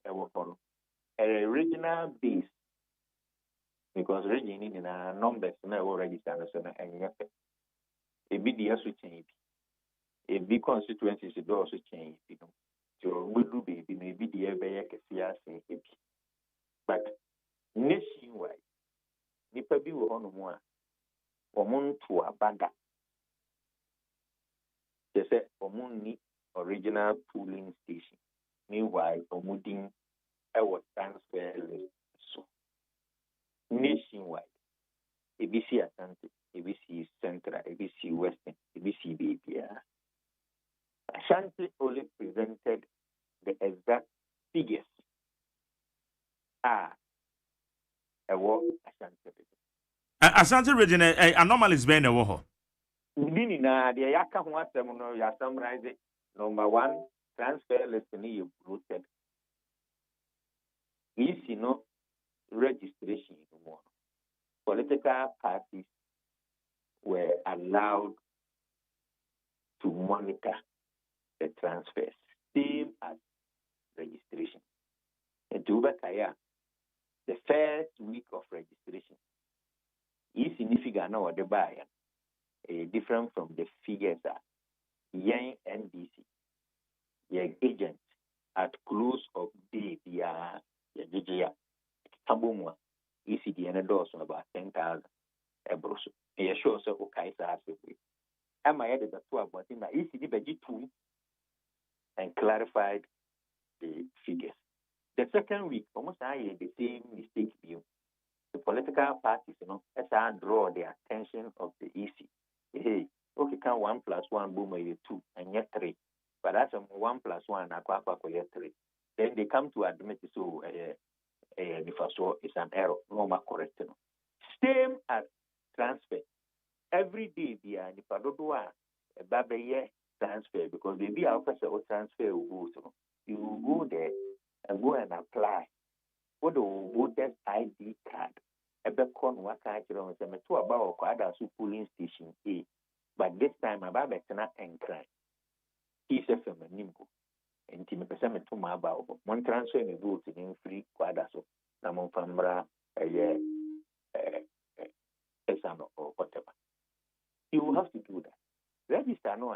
a regional base, because region in numbers now already stand and a big year switching. A big constituency is also change, So we do be maybe the ever but nationwide, Nipa bi wo hono mo a omonto abaga. They say omuni original polling station. Meanwhile, omudin was transfer list. So nationwide, ABC Asante, ABC Central, ABC Western, ABC BPR. Ashanti only presented the exact figures. Ashanti region, anomalies being a war. Meaning, the Yaka Watermono, you summarize it. Number one, transfer list you bloated. Easy no registration more. Political parties were allowed to monitor the transfers, same as registration. And to Ubakaya, the first week of registration is significant now the buyer, different from the figures that young NDC, your agent at close of day, your JJA, Tabumwa, ECD and endorsement about 10,000 euros. And sure, so okay, so am I added the 12, but in my ECD budget 2 and clarified the figures. The second week, almost I had the same mistake view. The political parties, as I draw the attention of the EC. Hey, okay, can 1 + 1 boom, 2, and yet 3. But that's 1 + 1, I 3. Then they come to admit so the first one is an error, normal correct. Same as transfer. Every day, the Nipadoa, a baby transfer, because the be officer or transfer will go. You will go there and go and apply for the voter's ID card. A beacon what I don't say to about Kwadasu polling station A. But this time about Betana and cry. He's a feminimbo. And Timmy Pesame to my about one transfer me vote in free Kwadasu. Namon Fambra a year or whatever. You will have to do that. Register no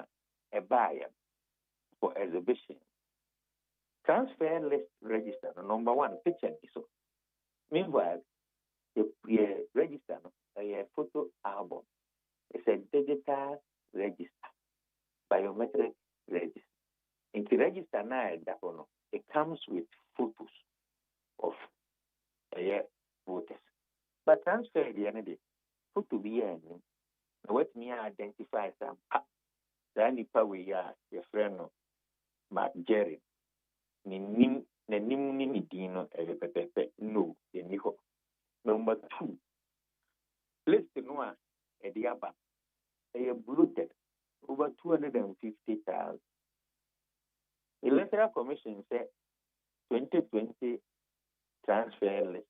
a buyer for exhibition. Transfer list register, number one, picture. So, meanwhile, the register, a photo album, it's a digital register, biometric register. In the register now, it comes with photos of voters. But transfer the other day, photo be what me identify some. Then we are your friend, Mark Jerry. No, number two, list no a diaba, a bloated, over 250,000. Electoral Commission said 2020 transfer list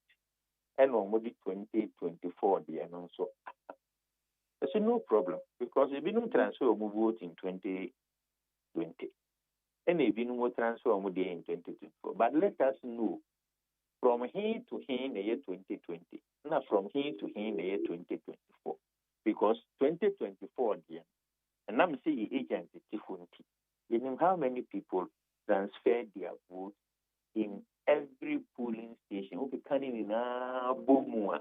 and already 2024 the and so. There's no problem because if you don't transfer or vote in 2020, and if you don't transfer or in 2024, but let us know from here to here in the year 2020, not from here to here in the year 2024, because 2024 again, and I'm saying agency different. You know how many people transfer their vote in every polling station? Okay, can in a bomua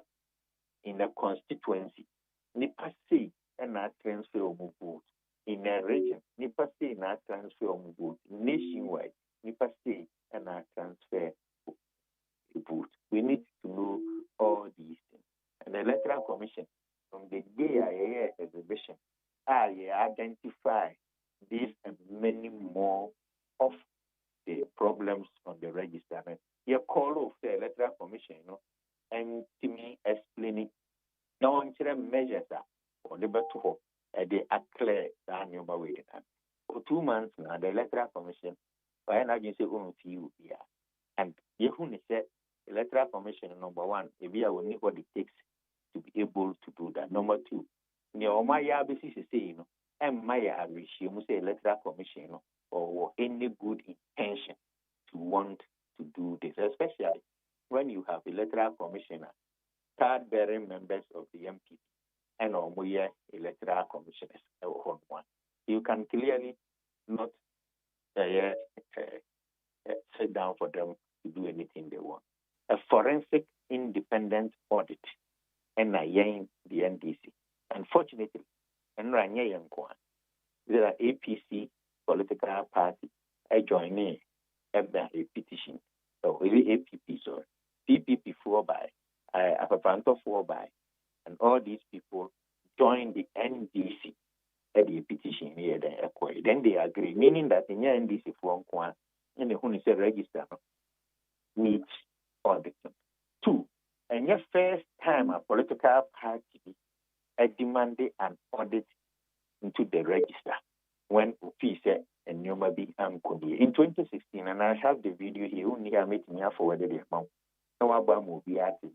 in a constituency. Nipa say and not transfer of vote in a region. Nipa say not transfer of vote nationwide. Nipa say and not transfer of vote. We need to know all these things. And the Electoral Commission, from the day I exhibition, I identify these and many more of the problems on the register. And you call of the Electoral Commission, and to me explaining. Now, on measures or the battle, they are clear that you are waiting. For 2 months now, the Electoral Commission, by an agency, on few here. And Yehuni said, Electoral Commission, number one, if you will need what it takes to be able to do that. Number two, my ABC say, and my regime say Electoral Commission or any good intention to want to do this, especially when you have Electoral Commissioner, card-bearing members of the MPP, and Omoye Electoral Commissioners. You can clearly not sit down for them to do anything they want. A forensic independent audit, and the NDC. Unfortunately, and there are APC political party joining a petition. So APP, sorry, PPP 4 by. Apapanto 4 by, and all these people join the NDC at the petition here. Then they agree, meaning that in your NDC for one, and the who say register needs audit. 2, and your first time a political party demanded an audit into the register when Upi said and you may be in 2016, and I have the video here. Only I made me forwarded the amount.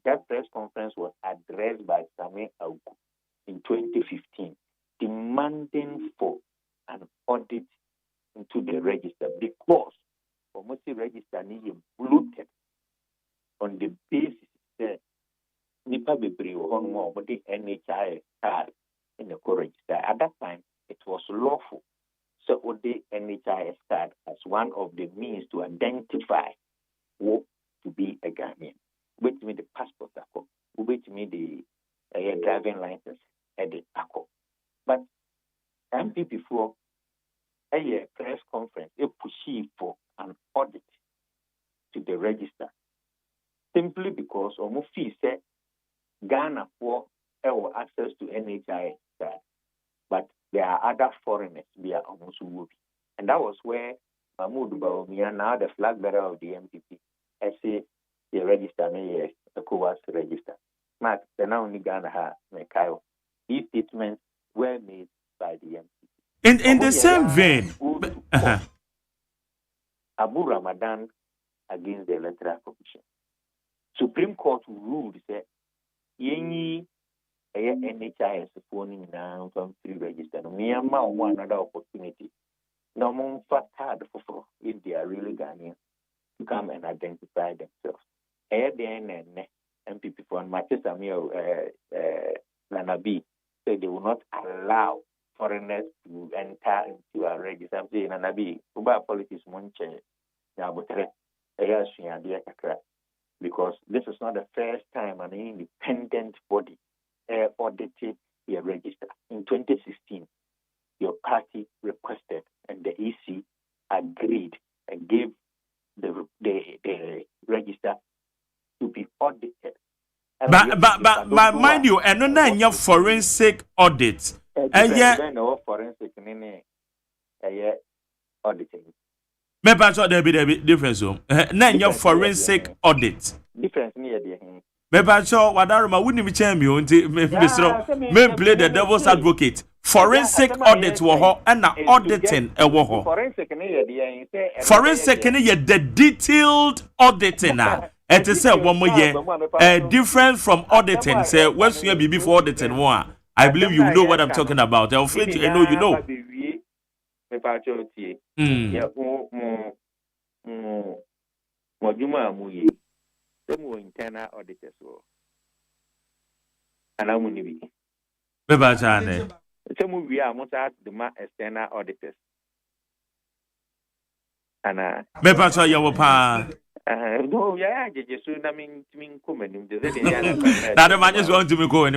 That press conference was addressed by Samuel Auku in 2015, demanding for an audit into the register because almost the register needs bloated on the basis that Nipa Bebri or the NHI card in the register. At that time, it was lawful. So the NHIS card as one of the means to identify who to be a Ghanaian. Wait me the passport, wait me the driving license and the ACO. But MPP for a press conference, a pushing for an audit to the register, simply because Omufi said Ghana for our access to NHIS card, but there are other foreigners via almost movie. And that was where Mahmoud Bawumia, now the flag bearer of the MPP, I say the register, the ECOWAS register. Mark, the now only Ghana ha Mekayo. These statements were made by the MPP. In the same vein, Abu Ramadan against the Electoral Commission. Supreme Court ruled that any NHIS phoning now from free register. Myanmar want another opportunity. No more fat card for if they are really Ghanaian to come and identify themselves. MPP for Manchester Nanabi said they will not allow foreigners to enter into a register. I'm saying Nanabi, Uba politics Monche, because this is not the first time an independent body audited their register. In 2016, your party requested and the EC agreed and gave the register to be audited. But mind you, and on your forensic audit. Forensic auditing. Maybe I thought there be a difference. None your forensic audit. Difference near the Mebacho wadaruma wuni mi champion nti me play the devil's advocate. Forensic audit wo ho and auditing e wo ho. Forensic ne ye the detailed auditing na. It is say one more year different from auditing. Say what's your be before auditing one. I believe you know what I'm talking about. I'm afraid you know you know. Internal auditors and I'm going to be. Some we are most at the external auditors. And Bepacha Yawapa. No, yeah, just soon. I mean, come and now the man is going to be going.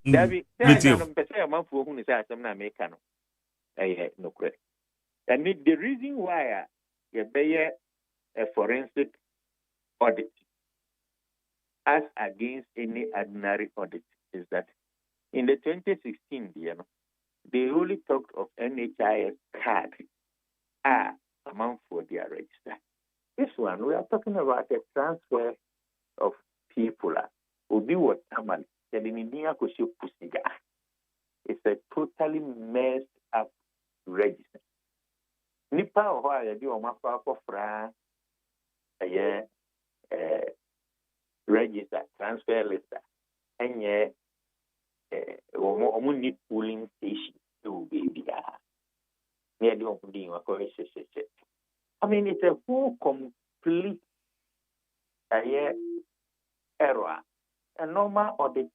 David, a month for whom is some American. No credit. And the reason why you pay a forensic audit as against any ordinary audit is that in the 2016, they only talked of NHIS card amount for their register. This one, we are talking about a transfer of people. It's a totally messed up register. Nipa or you do a register, transfer letter, and need polling station to be near the opening. I mean, it's a whole complete error. A normal audit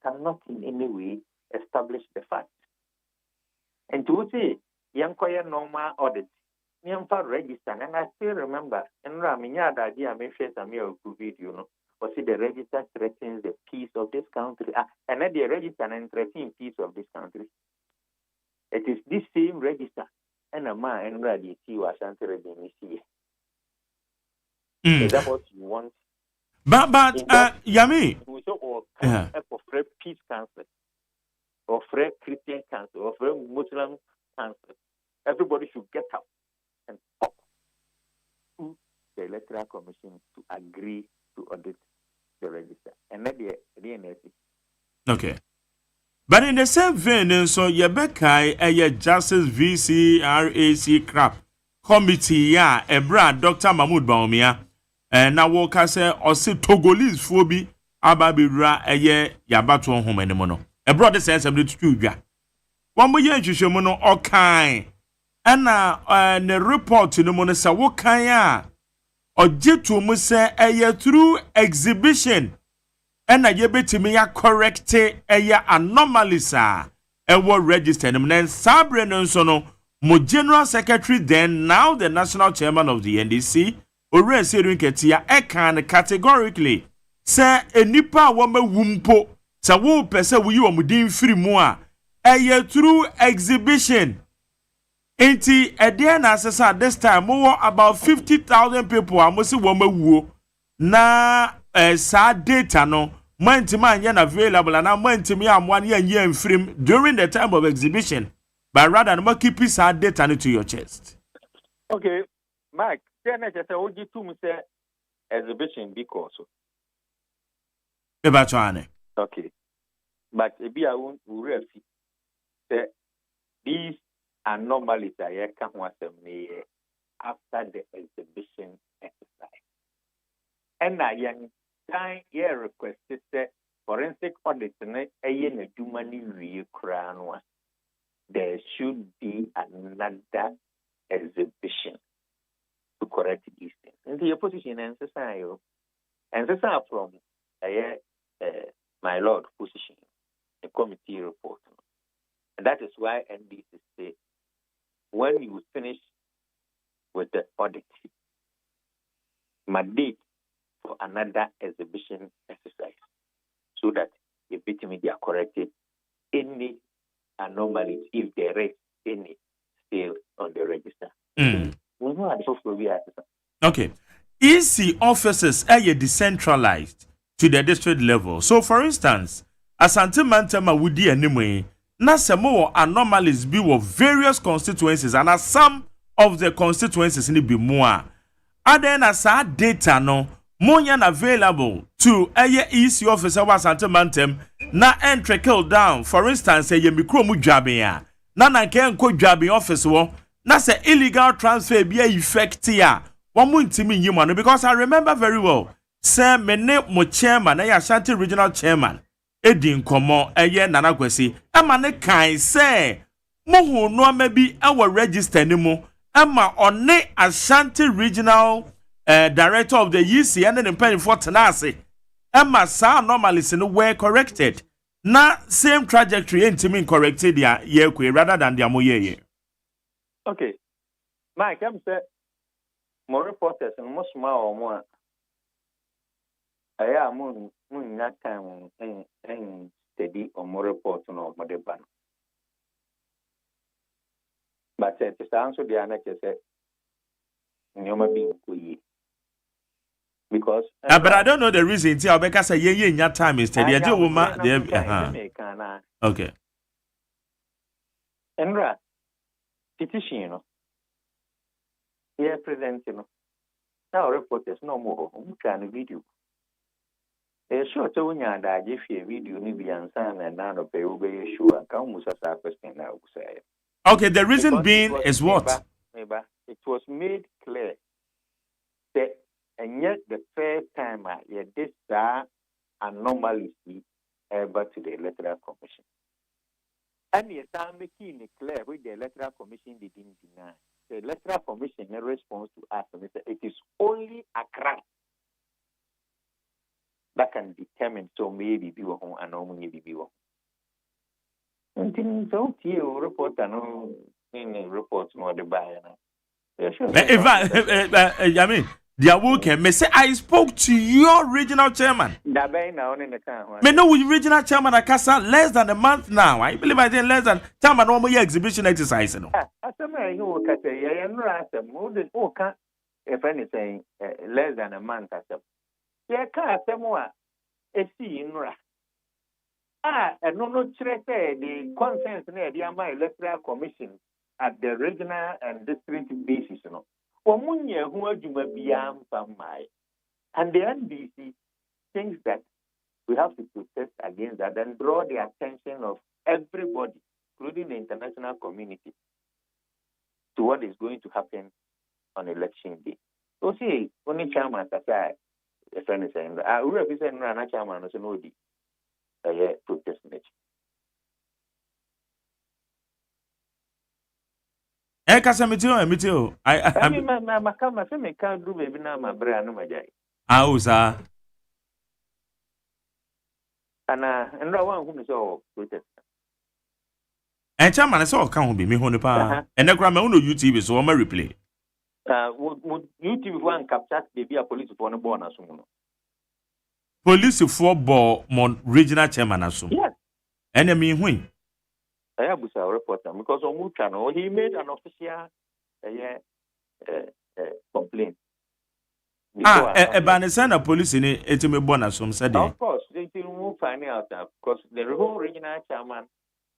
cannot in any way establish the fact. And to say, young normal audit, register, and I still remember, and Raminya idea may face a mere video, or see the register threatens the peace of this country, and then the register and threatening peace of this country. It is this same register, and a man and ready see was answered in this year. Is that what you want? But Yami, we so for peace council, or for Christian council, or for Muslim council. Everybody should get up and talk to the Electoral Commission to agree to audit the register. And then the NSC. Okay. But in the same vein, so Yebekai a Justice VCRAC crap committee ebra Dr. Mahmoud Baumia and now woka say or say Togolese phobi ababira yabato home anymore. Ebra the sense of the studio. One more year no okay. And the report no mo say wo kan ojetu mu say through exhibition and ye betimi ya correct anomalies ewo register them then sabre no so no mo general secretary then now the national chairman of the NDC ore serin ketia can categorically say enipa wo ma wumpo say wo pese wo yi wo mudin firi mu through exhibition. Enti na asesa this time more about 50,000 people amosi woma wuo na sa data no mantima anya available na mantimi amwan ye mfrim during the time of exhibition but rather no keep sa data to your chest. Okay, Mike, then I just oji tu mu say exhibition because okay, but ebi a won refi say these anomalies after the exhibition exercise. And I young time here requested forensic audit there should be another exhibition to correct these things. And the opposition and society from my lord position, the committee report. And that is why NDC say when you finish with the audit, mandate for another exhibition exercise so that the media corrected any anomalies if there is any still on the register. We know how the okay. EC offices are decentralized to the district level. So for instance, Asante Mantama Wudi anyway. Na some anomalies be with various constituencies and as some of the constituencies in be more. Other na sa data no monyan available to EC officer was antemantem na trickle down. For instance, ye mikro mu dwaben a na nanke enko dwaben office wo na say illegal transfer be effect ya wo mu ntimi nyima no, because I remember very well say me ne mo chairman na ya Ashanti regional chairman Edin Komo Nana Kwesi ama ne kan say mo hu no ma bi e register ni mo ama one Ashanti regional director of the EC and then penny for tenase ama sa anomalies no were corrected na same trajectory entimin corrected ya ye kwe rather than their moye. Okay, Mike, I'm say more reporters and most more more. I am moon that time and steady or more reports on of Mother Ban. But to answer the answer, say you may be good. Because but I don't know the reason. Until because say ye in your time is steady. I do woman. Okay. Enra petition, you know. Here present, you know. Now reporters no more. We can video. Sure, so when you are that if you video ni be answer and none of you be sure. Come with us a question now. Say. Okay, the reason because being is what? Maybe it was made clear that. And yet, the first time this anomaly ever to the Electoral Commission. And the time making it clear with the Electoral Commission didn't deny. The Electoral Commission in response to us, it is only a crime that can determine so maybe be home and only be home. Until so you report no in reports more the buyer. I mean. They are working. Me say I spoke to your regional chairman. Me know with regional chairman I casa less than a month now. I believe I did less than chairman normal year exhibition exercise. No. If anything, less than a month. Yeah, can't say more. And no the consensus near the Electoral Commission at the regional and district basis, you know. And the NDC thinks that we have to protest against that and draw the attention of everybody, including the international community, to what is going to happen on election day. So see, only chairman aside, a friend is saying, I will represent a chairman as an OD, protest nature. I can't say me too. I can't do baby now. My brand, my jay. Sir. And no one who is all protest. And chairman, I saw can't be me on the power. And the grammar on YouTube is so I'm a replay. Would YouTube one capture baby a police for a bonus? Police for mon regional chairman assume. Yes. And I mean when. I have a reporter because on Mutano he made an official complaint. A police in it to me bonus from said. Of course, they will find out because the whole regional chairman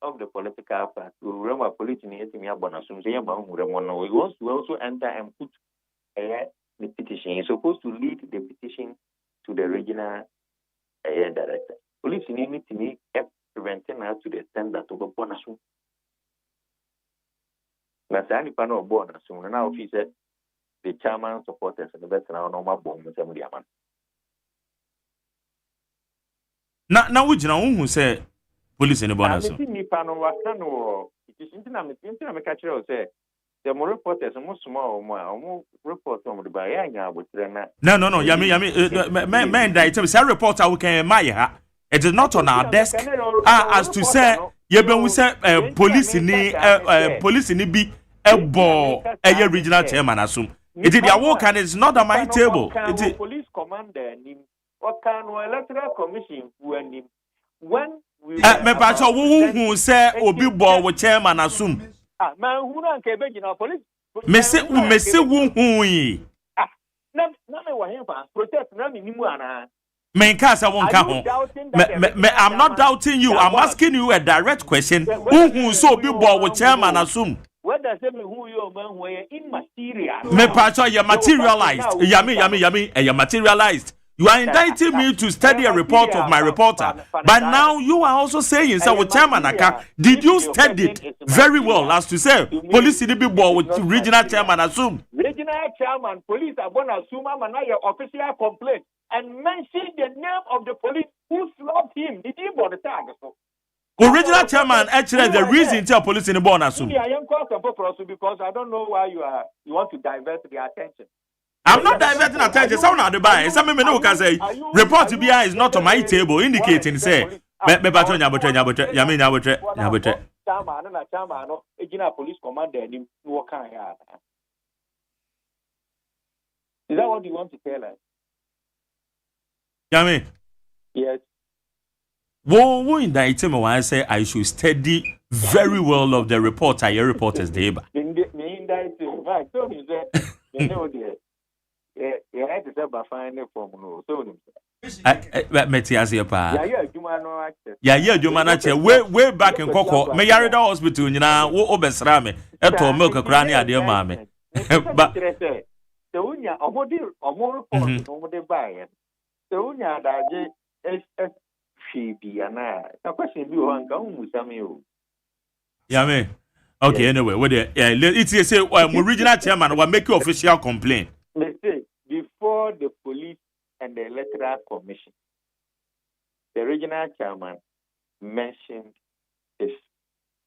of the political party will remember police in it me bonus from the Yaman. We want to also enter and put the petition. He's supposed to lead the petition to the regional director. Police in it to me preventing us to the extent that over bonus. But any panel of bonus, and now he said the chairman supporters and the best now normal bomb with some diamond. Now, which now who say police in the bonus? I think Nipano Wakano, it is international catcher say the more reporters are more small, more reports on the Bayanga with them. No, Yami, man, that reporter we can admire. It is not on our desk. As to say, we say police in be a ball a regional chairman assume. It is their work and it's not on my table. It is police commander what can Electoral Commission when we me pacho who say obi ball with chairman assume. Man who don't care about police. Me say who yi. Na me wa him protest na me nimu ana. I'm not doubting you. I'm asking you a direct question. Who so be ball with chairman assume? Whether I say me who you man who immaterial. Me pacho you materialized. Yami, you materialized. You are indicting me to study a report of my reporter. But now you are also saying, so Chairman Aka, did you study it very well as to say police in the big ball with regional chairman assume? Regional chairman, police are going to assume I'm your official complaint and mention the name of the police who slapped him. Did he bother tag? Original chairman actually the reason tell police in the born assume. Because I don't know why you want to divert the attention. I'm not diverting attention. Someone at the bar. Some men who can say report to BI is not on my table, indicating say me baton yabotre. Police commander is that what you want to tell us? Yami. Yes. Wo indict me when I say I should study very well of the report I reporters day. Me indict you. Right. So you say you know the you had to say by finding from no. So yeah, way back in Koko. Me yarida hospital nyina wo obesra me. Eto milk kra ne ade ma me. But so unya omodi report no de buy. So unya daje SS Shibi ana. The question be one kan musame o. Yeah me. Okay, yes. Anyway, what it is say regional chairman will make you official complaint. Mistake. Before the police and the Electoral Commission, the regional chairman mentioned this.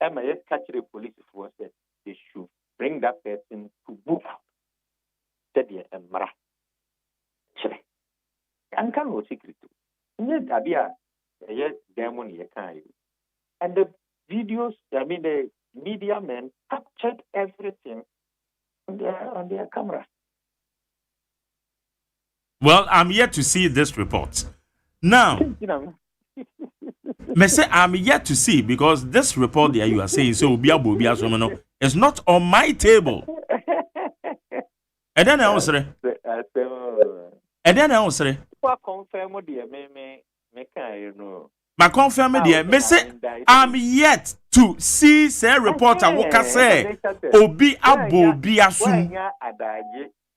MIS catch the police force that they should bring that person to book out. Steady and Mara. And can no secret. Yes, demon ye can. And the videos, the media men captured everything on their camera. Well, I'm yet to see this report. Now, me say I'm yet to see because this report that you are saying so is not on my table. And then I answer. My confirm there. Me say I'm yet to see say reporter what say obi abo bi asum.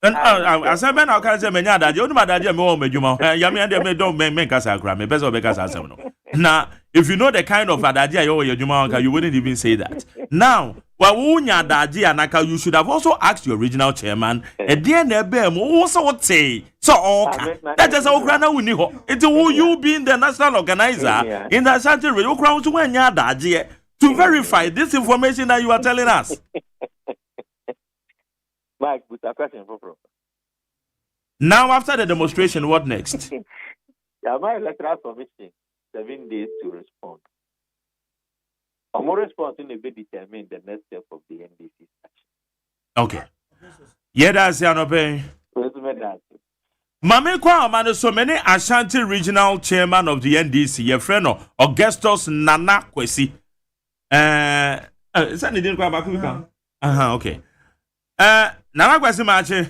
And as I mean, I can't say many other. You know my daddy, me o medjuma. Yami and me don't make us agree. Me better make us answer no. Now, if you know the kind of daddy you juma, you wouldn't even say that. Now, wawunya daddy anaka, you should have also asked your original chairman. And then also what say. So okay, that is how grana we need. It's who you being the national organizer in the Ashanti Radio Crown to when your daddy to verify this information that you are telling us. Mike, with a question for now, after the demonstration, what next? My Electoral Commission 7 days to respond. Our response will be determine the next step of the NDC action. Okay. Yeah, that's the other. Mame kwa amane so many Ashanti regional chairman of the NDC, your friend Augustus Nana Kwesi. Is that the kwa baku? Okay. Nana Kwesi mache.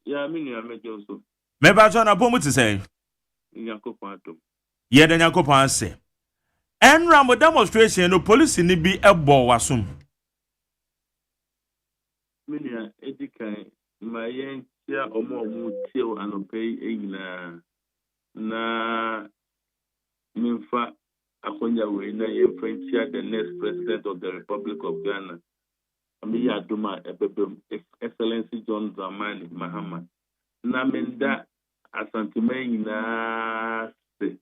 Yeah, me also. Me ba so na bomu ti say. Nyankopon atom. Ye da Nyankopon ase. Enra mo demonstration no police ni bi ebo wasum. Minia edikan ma yen tia omo tio anope eyina na minfa akonya we na yen frenchia the next president of the Republic of Ghana. Amiya Duma Ebebem, Excellency John Dramani Mahama. Namenda Asantime na se.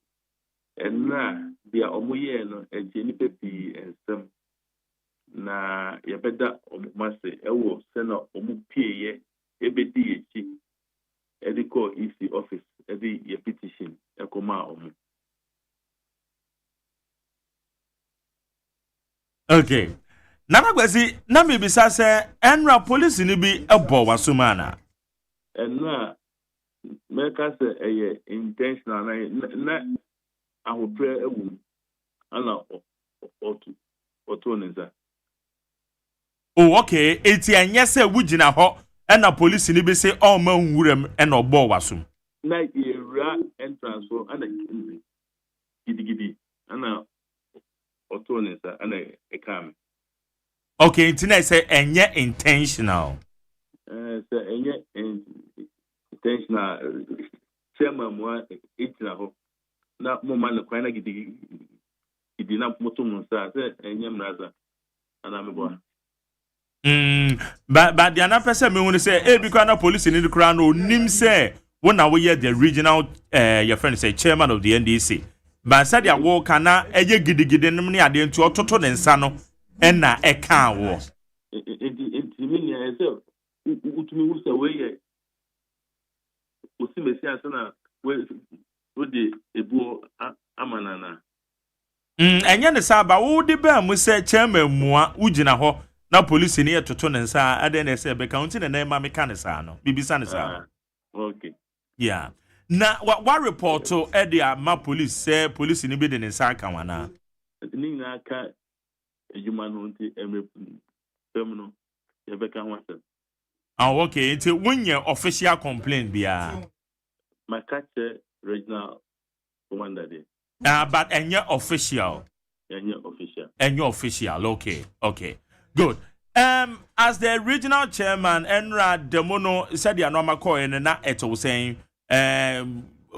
Ena dia omuye no ejeni pepi ensem. Na yabeda omumase ewo sena omupieye ebedi echi. Ediko EC office edi ye petition ekoma omu. Okay. Nana Kwesi, na me bisa se enra police ni bi ebo wasumana. Enra meka se eye intentional na ahopre ewu ana otu neza. Oh okay, eti anye se wugina ho na police ni bi se o ma nwurem na obo wasum. Na era entrance for ana gidi ana otu neza ana ekam. Okay, internet say enye intentional. So enye intentional. Chairman mo itina ho. Na mo man no kwana gidi na moto mo sa say enye mraza. Ana me bo. But the another person me want to say, because na police in the crown no nim say when we hear the regional your friend say chairman of the NDC. But said ya wo kana eye gidigide nim ne ade nti ototo ne nsa no na e kan wo. Mini I say utumi wo say we ye osimesi asana we de ebu amanana. Enye ne sa ba wo de ba mu say chairman mua ugina ho na police ni etoto ne nsa ade na say be county na ma me kan sa no bibisa ne sa. Okay. Yeah. Na what report to Edia ma police say police ni be de nsa kan wana. Ni na aka AGYEMAN nti emre femuno ye be kan wasa. Okay, it's when your official complaint bia. My catch regional commander there. But and your official. And your official. And your official. Okay. Okay. Good. As the regional chairman, Enra Demono said the normal call and na eto saying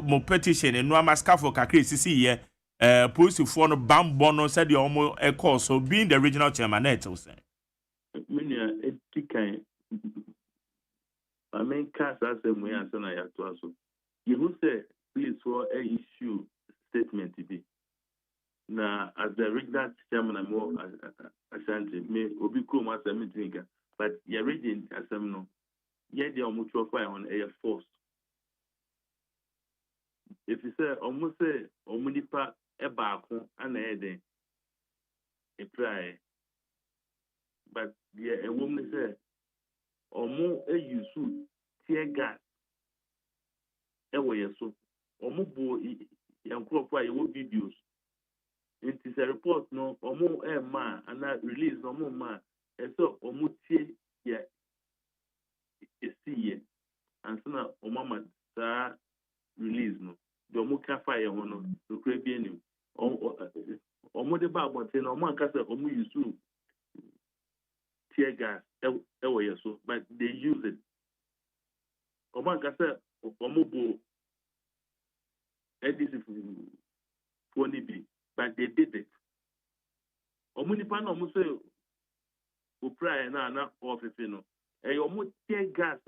mo petition and no mascafo kakri sisi ye police for no bambono said the almost a call so being the regional chairman eto saying. Minya etikan I mean cast as we answer na ya to aso. You who say please for a issue statement to be. Na as the regional chairman I'm more ashanti me obi ko ma say meeting but your region asem no ye dey omutuo fire on air force. If you say almost say omunipa e baako ana e den e try but a woman say omo e use tear gas e wo yeso omo bo yankro a yewo videos. It is a report no omo e ma ana release no omo ma so omo tie ye see and so na omo ma sa release no the omo ka fire ho no to create bi anim omo de ba abonte no omo anka say omo use tear gas so but they use it omo anka say omo bo edisi for nibi but they did it. Omunipa no mo say opra na office no. Omo tear gas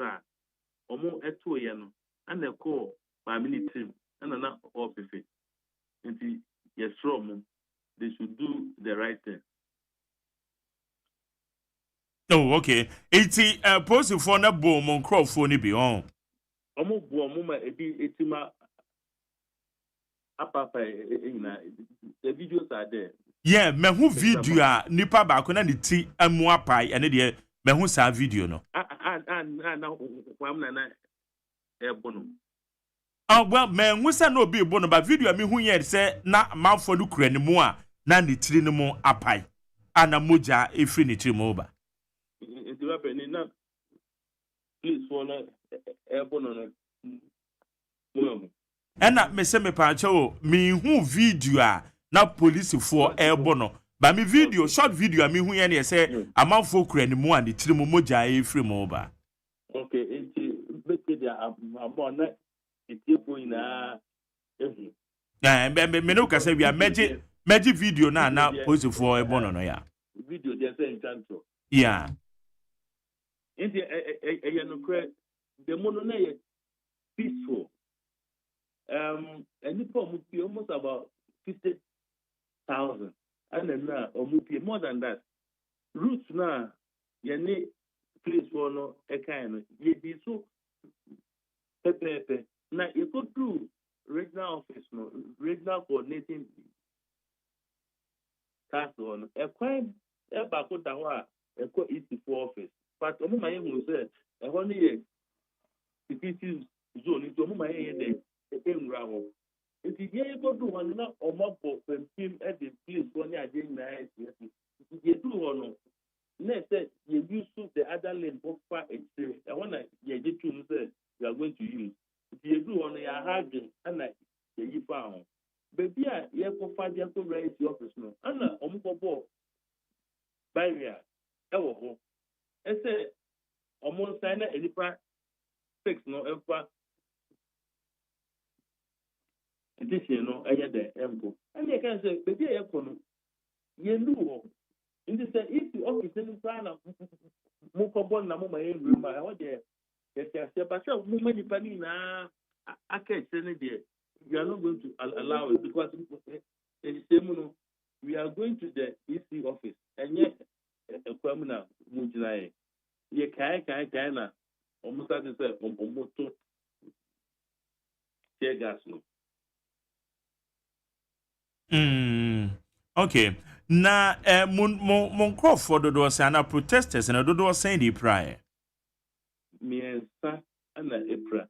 omo eto ye no. Ana call by military na office. Nti yes from they should do the right thing. Oh, okay. Iti post for na bo mon crowd ni bi on. Omo bo omo ma ebi etima apapa the videos are there. Yeah, me who video nipa ba ko na ni ti amu apai ene de me who sa video no. Na kwam na ebono. Well, me who sa no bi ebono ba video me hu ye say na manfo no kura ni mu a na ni tiri ni mu apai. Ana moja efri ni tiri mu ba. Nti wa pe ni na please for na ebono no. Ena me se me panche o me hu video na police for airborne ba me video short video me hu ye na say amanfo kura ni mu a ni tiri mu moja efri mu ba. Okay, enti beke dia abon na enti ko ina me no ka say we are meji video na police for airborne no ya. Video dey say encanto. Yeah. Enti no kra the mono na ye peaceful. And you almost about 50,000. And then now, more than that. Roots now, you need place for no a kind. You be so pepe. Now you go through regional office, no regional coordinating task on a crime. A backward a co easy for office. But my aim was said, I want to the pieces zone into my aim. If you get able to one or more for him at the place when you are doing nice, you do one. Next, you use the other lane for far experience. I want to get you say you are going to use. If you do one, you are having and you found. Baby, you have to find your raise your office. And a ball barrier empo. And they can say, baby, I can you know. In the sense, if the office is plan of Mukobon Namoma in room, I want there. Yes, but woman, if I mean, I can't send it there. We are not going to allow it because we are going to the EC office and yet a criminal Mujai. Ye Kaina almost as I said, almost tear gas. Okay. Na mon Crawford do say na protesters na do say the prior. Miensa ana April.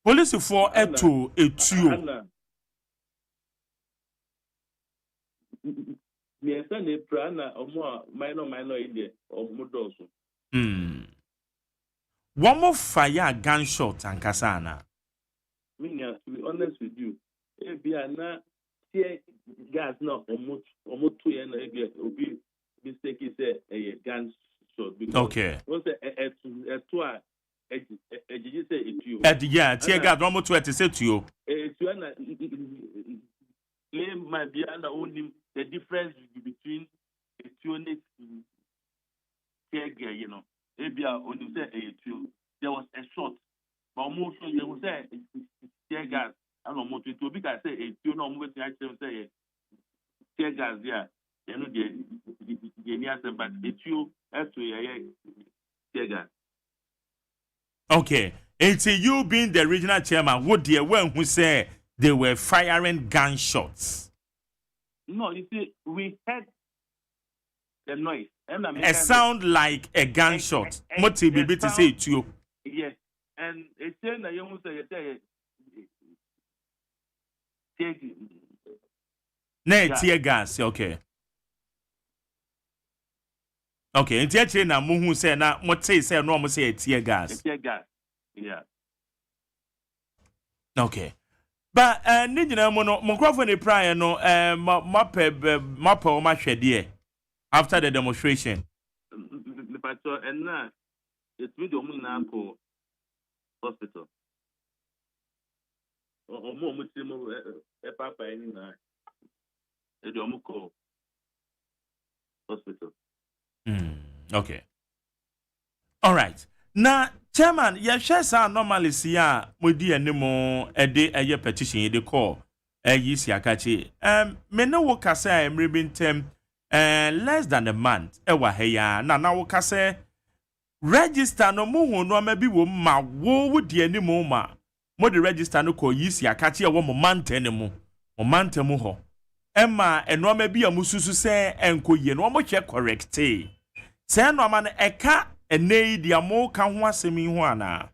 Police for etu etuo. Miensa na April na omo minor ide omo doso. One more fire gunshot and kasana. To be honest with you, if you are not here, gas now almost 2 years obi mistake is a gunshot because okay. Once a yeah, tear gas almost 20 say to you. Claim might be under only the difference between a unit tear gas, you know. Maybe only say there was a shot, but almost you will say tear gas. I don't know to be say you know what I say tear gas there. You know the near but you have to tear gas. Okay. It's you being the regional chairman, what the one who say they were firing gunshots. No, you see, we heard the noise. A sound like a gunshot. What be to say to you? Yes, and it's saying that you must say tear gas, okay. Okay, it's actually na muhu say na what say no mo say tear gas. Tear gas. Yeah. Okay. But ni nyina mo no microphone e prior no map o ma hwede after the demonstration. The pastor and now it's with the Munako hospital. Or more Muslim a papa in the Domuko hospital. Okay. All right. Now, Chairman, ya share sa normally see ya mudi animo ede petition de call yisi akachi. Me no wo kase emribintem less than a month ewa heya na wo kase register no mu hu no ma bi wo ma wo wudi animo ma mo de register no ko yisi akachi e wo mo mantemu ho emma eno ma bi amususu se enkoye no mo hwe correcte se no ma no eka ene di amo ka ho asemi ho ana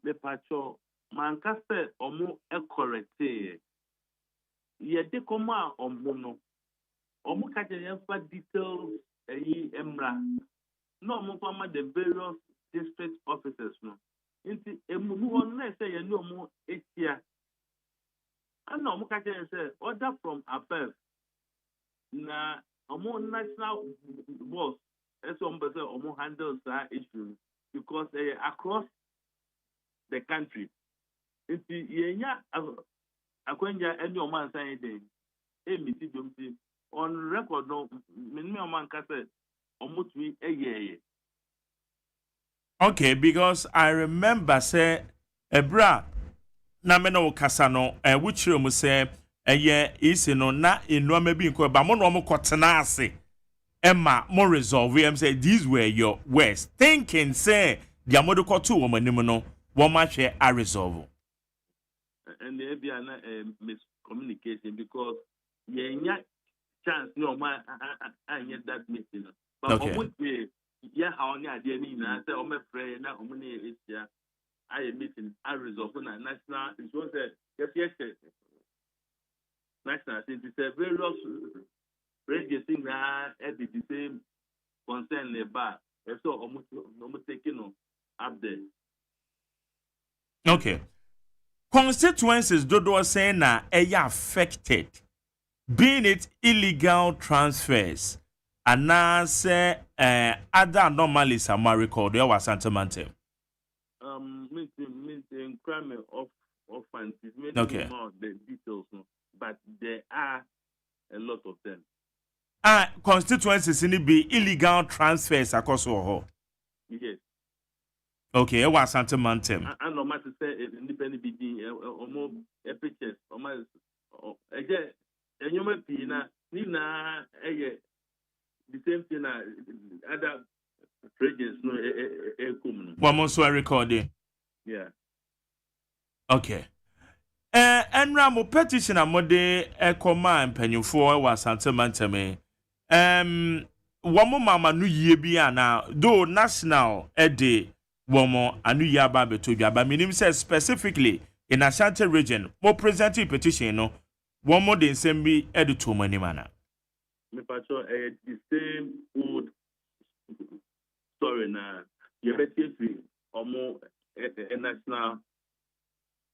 the pacho manka se omo e correcte ye de koma omo no omo ka je fa details emra no omo fa the various district officers no nti emu on na say ye no omo etia and omo ka je say order from above na omo national boss some person almost handles that issue because across the country. If yenya akwenja any man saying on record no minimum man kase almost we Okay, because I remember say ebra na me no kasa no which room say isi no na enu amabi nko ba mo no mo kotena ase Emma, more resolve. We say these were your words. Thinking, say, the Amodico 2 woman, no, one match I resolve. And there be a miscommunication because you chance no man, I get that meeting. But okay. Yeah, how near the Nina, I say, oh, my friend, now, money is here. I am meeting, I resolve on a national, it was yes, national, since it's a very lost. Register at the same concern about so almost taking up there. Okay. Constituencies do say na affected, being it illegal transfers and now say other anomalies are record there was sentiment. Meeting crime of funds. It's made Okay. more the details, no? But there are a lot of them. Constituencies in be illegal transfers across all. Yes. Okay, it was Santa Mantem. And no matter say independent BD or more pictures or my again and you might be na the same thing other regions no One more so recording. Yeah. Okay. And Ramo petition a mode command penny for was Santa Mantem. One more mama new year be now, though national a day. Womo anu yaba beto yaba minim says specifically in Ashanti region more presenting petition no one more than same be editor money mana. Me patrol the same old story na you better free or more a national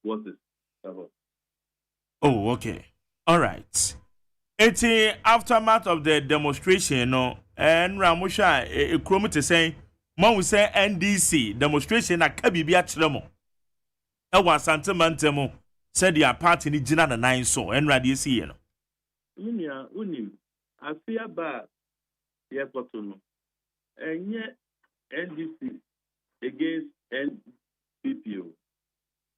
what is about. Oh, okay. All right. It's aftermath of the demonstration no and Ramusha a chromate saying Mon we say NDC demonstration na kabibi atremo. E wa Santa Mantemo said their party ni gina na 9 so en radio see no. Minia unim afia ba ye koto no. Enye NDC against NPP.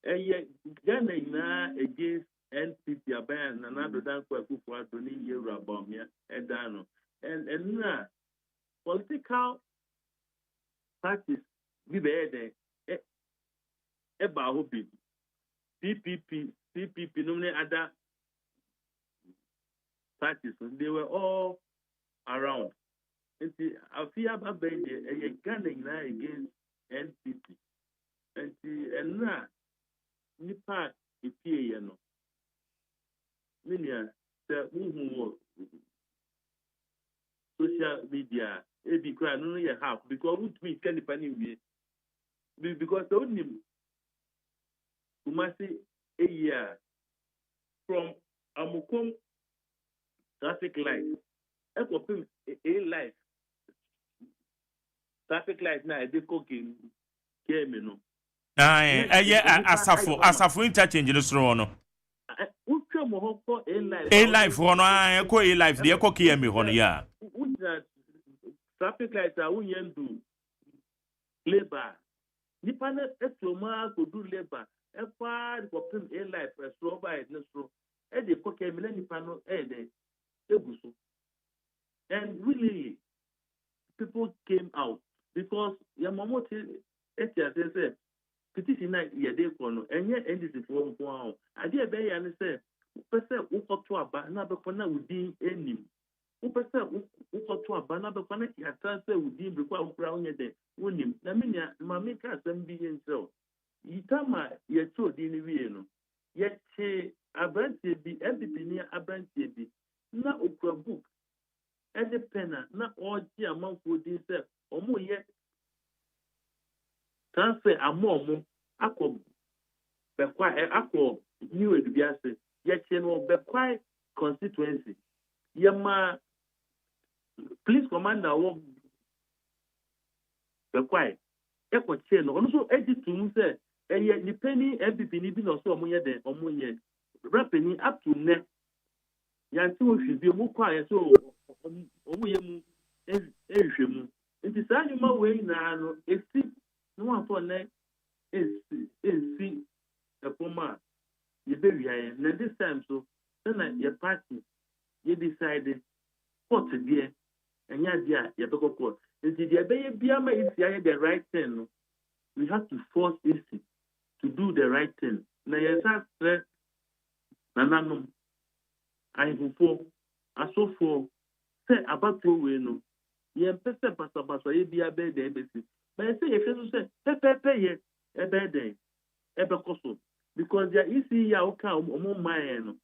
Eye Ghana na against NPP aban na na do dan kwa kufu adoni yewra bomia edano. And na political parties be there about hobby CPP no many other parties they were all around. And I feel about a Ghana against NPP and now nipa ipie no minia the social media ebi kra no ye half because would me can depend because the only Kumasi a year from Amukum traffic light a light traffic light na dey cooking came no asafo interchange no soro no utwa mo ho ko a life ho no ko a life dey ko km ho no ya traffic lights are when do labor. Nipa na etoma ko do labor. E fa ko pim a life so by no so. E dey ko ke mi na nipa no e dey eguso. And really people came out because your mama say petition na ye dey ko no enye NDC for nko an. Ade e be ya ne say pese ukoto aba na be ko na wudi enim. Upesa ukoto abana be kwana ya transe udi brekwa ukra onye de wonim na menya mama ka asem bi yensel yitama ye to di ni wie no ye che abrantie bi MPP ni abrantie bi na okra book e de pena na oji amanfo di se omo ye transe amomo akọ bekwa akọ new edubiase ye che no bekwa constituency yema police commander work the quiet eko chain no so editum say eye ni penny MPP ni bi no so omoye den omoye rapeni up to ne yanti wo hwe bi mo kwa so omoye mu ehwe mu nti saa nyuma we na no esi no afọ ne esi epoma ye be wiaye na this time so na your party you decided what there and ya you go court. If the Biama is the right thing, we have to force it to do the right thing. Now, yes, that's Nananum. I for so for say about two way no. Ye pese pasabasa ye bia be the embassy. But I say if you say pay ye e be dey e be koso because there is ya oka omo man no.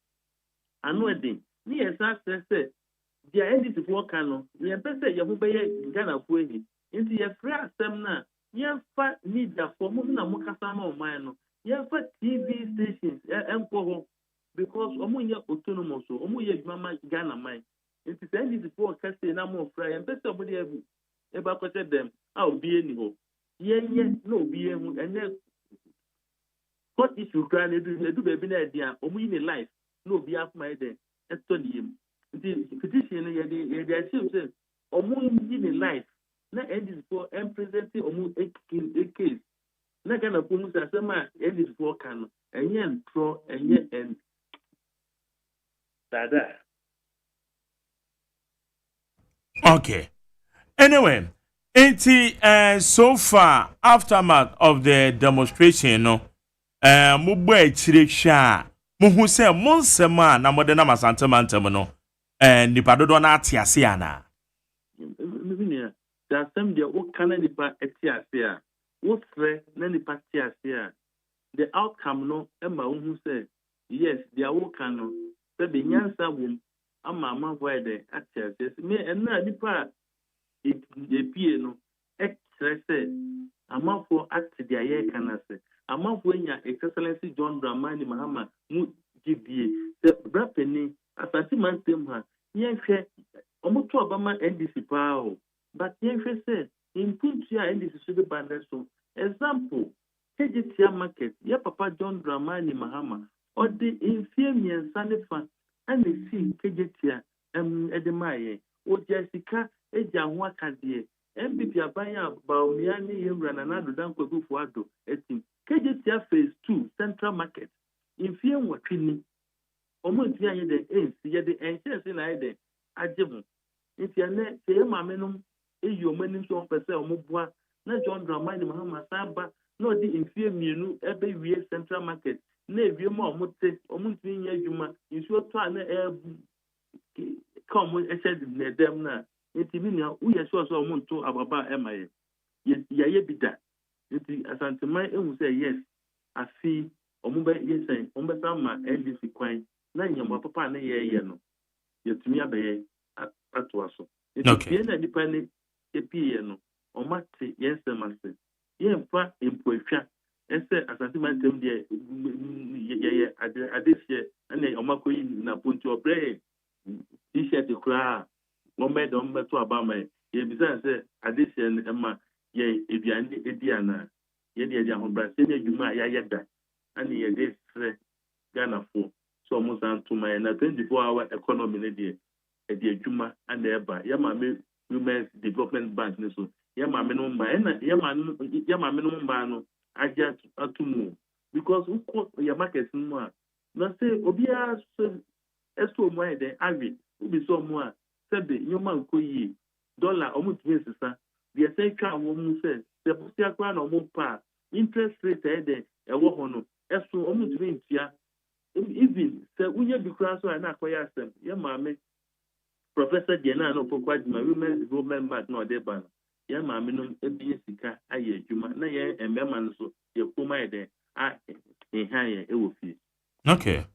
Ano edin. Ni yes say the NDC for Kano, we are better Yahuba Ghana for it. Into your free assem na, you fat media for Muna Mokasama Mano, you fat TV stations, because Omuya autonomous, Omuya Mama Ghana mine. It is NDC for Castle Namo Fry and better somebody evacuated them. I'll be any hope. Yeah, no, be and then court issue cry they do baby na dia omu in life no be half my day eto ni yim the petition ye dey assume say omu in life na end is for presenting omu a case na kana police asema end is for can enye ntro enye end dada. Okay. Anyway, so far aftermath of the demonstration, no, mugbo echire sha, muhu se monsema na modena masantemantem no, nipa dodo na atiase ana. Minia, there some there o kana nipa atiase a, wo fre na nipa atiase a. The outcome no ema uhu say yes, there wo kana, say the nyansa wom ama void atiase. Me na nipa the no express amafo act the aye kana se amafo nya excellency John Dramani Mahama mu gibie the brapeni asante mantem ha yenhwe omoto obama NDC pao but yenhwe se impuntu ya NDC so be banner so example kejitia market ya papa John Dramani Mahama or the inferior sanifa and the see kejitia edemaye o Jessica eja ho akade MPP abanya baomia ni yemra na nado dan kwagufu ado etim kejetia phase 2 central market infie nwatwini omontia ye de ye de enchese na ye de ajebu infie ne se mamenum eyi omanim so pese omobua na John Dramani Mahama saba no di infie mienu ebe wie central market na ewie ma omote omontia nya adwuma insuo to na come eshed ne dem na Etibinia, we are sure so monto ababa emaye. Ye bida. Eti asantemai say yes. I see omube yes say ombe sama NDC kwan. Na nyamba papa na ye no. Yetumi abaye atwaso. Eti na dipane epi no. Omate yes semase. Ye mfa empoatwa. Ese asantemai tem de ye adesie na omakoyi na ponto obre. T-shirt kura Momed on to Abama, ye bizarre say addition Emma, ye Evian Ediana, ye dear Hobra, senior Juma Yada, and ye this Ghana for so almost to my 24-hour economy, a dear Juma and the Eba, Yama Women's Development Bank, Yama minimum bano, I just to move because who caught your market more. Now say, Obia, so my day, Avi, who be so more. Sebe nyoma nkoyi dollar omutwe sisa the central woman says the posia kwa na omupa interest rate ede ewo hono eso omutwe ntia even se unye bikura so na akoya asem ye maame professor Diana no pokwadima women development bank no dey ban ye maame no ebie sika aye adwuma na ye embema no so ye koma ede a ehan ye ewo fi. Okay.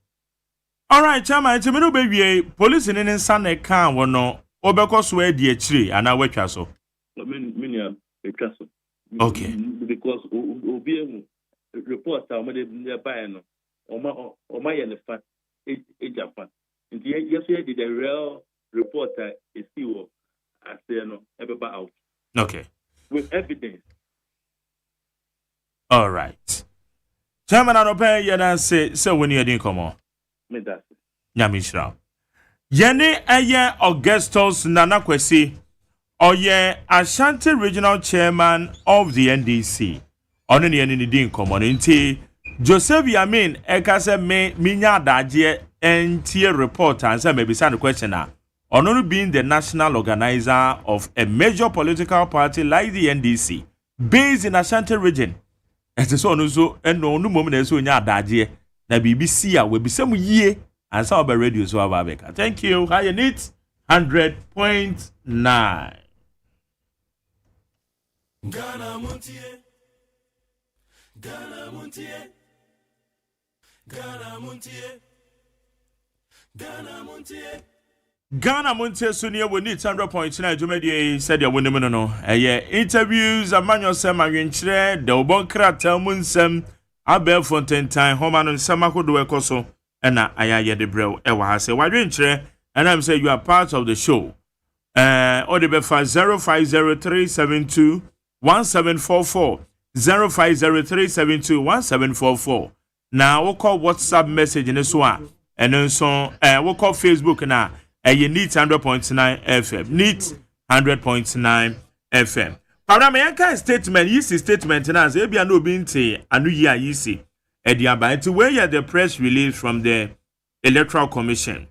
All right, Chama, it's a minute baby. Police in an son a car will no obeko swear the tree and I wait so. Okay. Because OBM report our money nearby no or my and the fact a Japan. And yesterday did a real reporter is still as they know everybody out. Okay. With evidence. All right. Chairman, I don't pay you and say so when you didn't come on. Nyamishra. Yene Eye Augustus Nanakwesi, Oye Ashanti Regional Chairman of the NDC. Only any din community. Joseph Yamin Ekase me minya daje NTA report and say maybe send a question. Only being the national organizer of a major political party like the NDC, based in Ashanti region. It is also and no moment so nya daje. Na BBC we be some year and some by radio so Ababeka. Thank you. High need 100.9. Ghana Montie. Ghana Montie. Ghana Montie. Ghana Montie. Ghana Montie Sunia we need 100.9 Jumedi said ya woni no. Interviews amanyo sem anwenkyere de obonkra tamunsem Abel Fontaine Homan and Samako do Ekoso, and I de brew. Ewa say, why didn't you? And I'm saying you are part of the show. Odebefa 0503721744 0503721744. Now we call WhatsApp message in this one. And then so we call Facebook now. You need 100.9 FM. Need 100.9 FM. Para me yanka statement, yisi statement na say bia no bi nte anu yi a yisi. E dia ba nti we hear the press release from the Electoral Commission.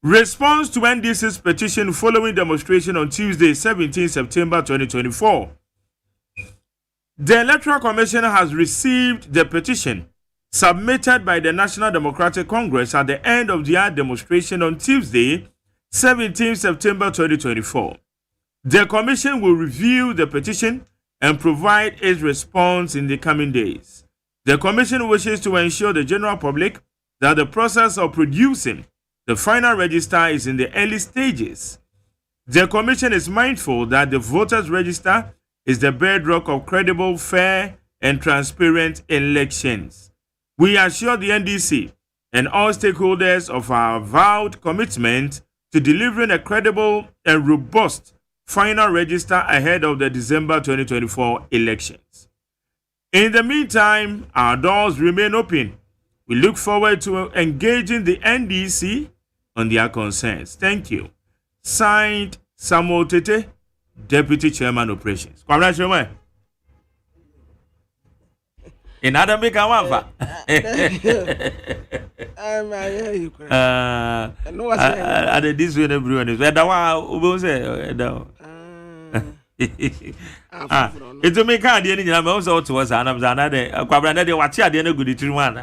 Response to NDC's petition following demonstration on Tuesday, 17 September 2024. The Electoral Commission has received the petition submitted by the National Democratic Congress at the end of their demonstration on Tuesday, 17 September 2024. The Commission will review the petition and provide its response in the coming days. The Commission wishes to ensure the general public that the process of producing the final register is in the early stages. The Commission is mindful that the voters' register is the bedrock of credible, fair, and transparent elections. We assure the NDC and all stakeholders of our vowed commitment to delivering a credible and robust final register ahead of the December 2024 elections. In the meantime, our doors remain open. We look forward to engaging the NDC on their concerns. Thank you. Signed, Samuel Tete, Deputy Chairman Operations. Congratulations. In other make a wafa. I did this with everyone. It's a make a deal in the most out to us, and I'm another. Quabrana de Wacha, the good to one.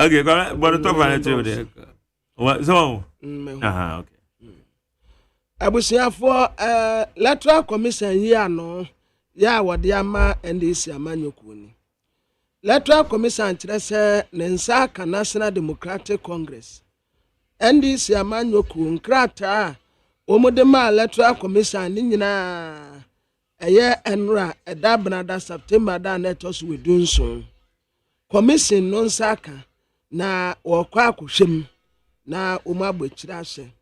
Okay, but talk about it. What so? Okay. Abusia for Electoral Commission here no. Ya wade ama NDC amanyokuni. Electoral Commission kyerɛ nensa ka National Democratic Congress. NDC amanyoku nkrata omodema Electoral Commission ni nyina eye enra edabnada September da na etoso wedunso. Commission no nsaka na wokwa akohwem na omabɔkyira ahye.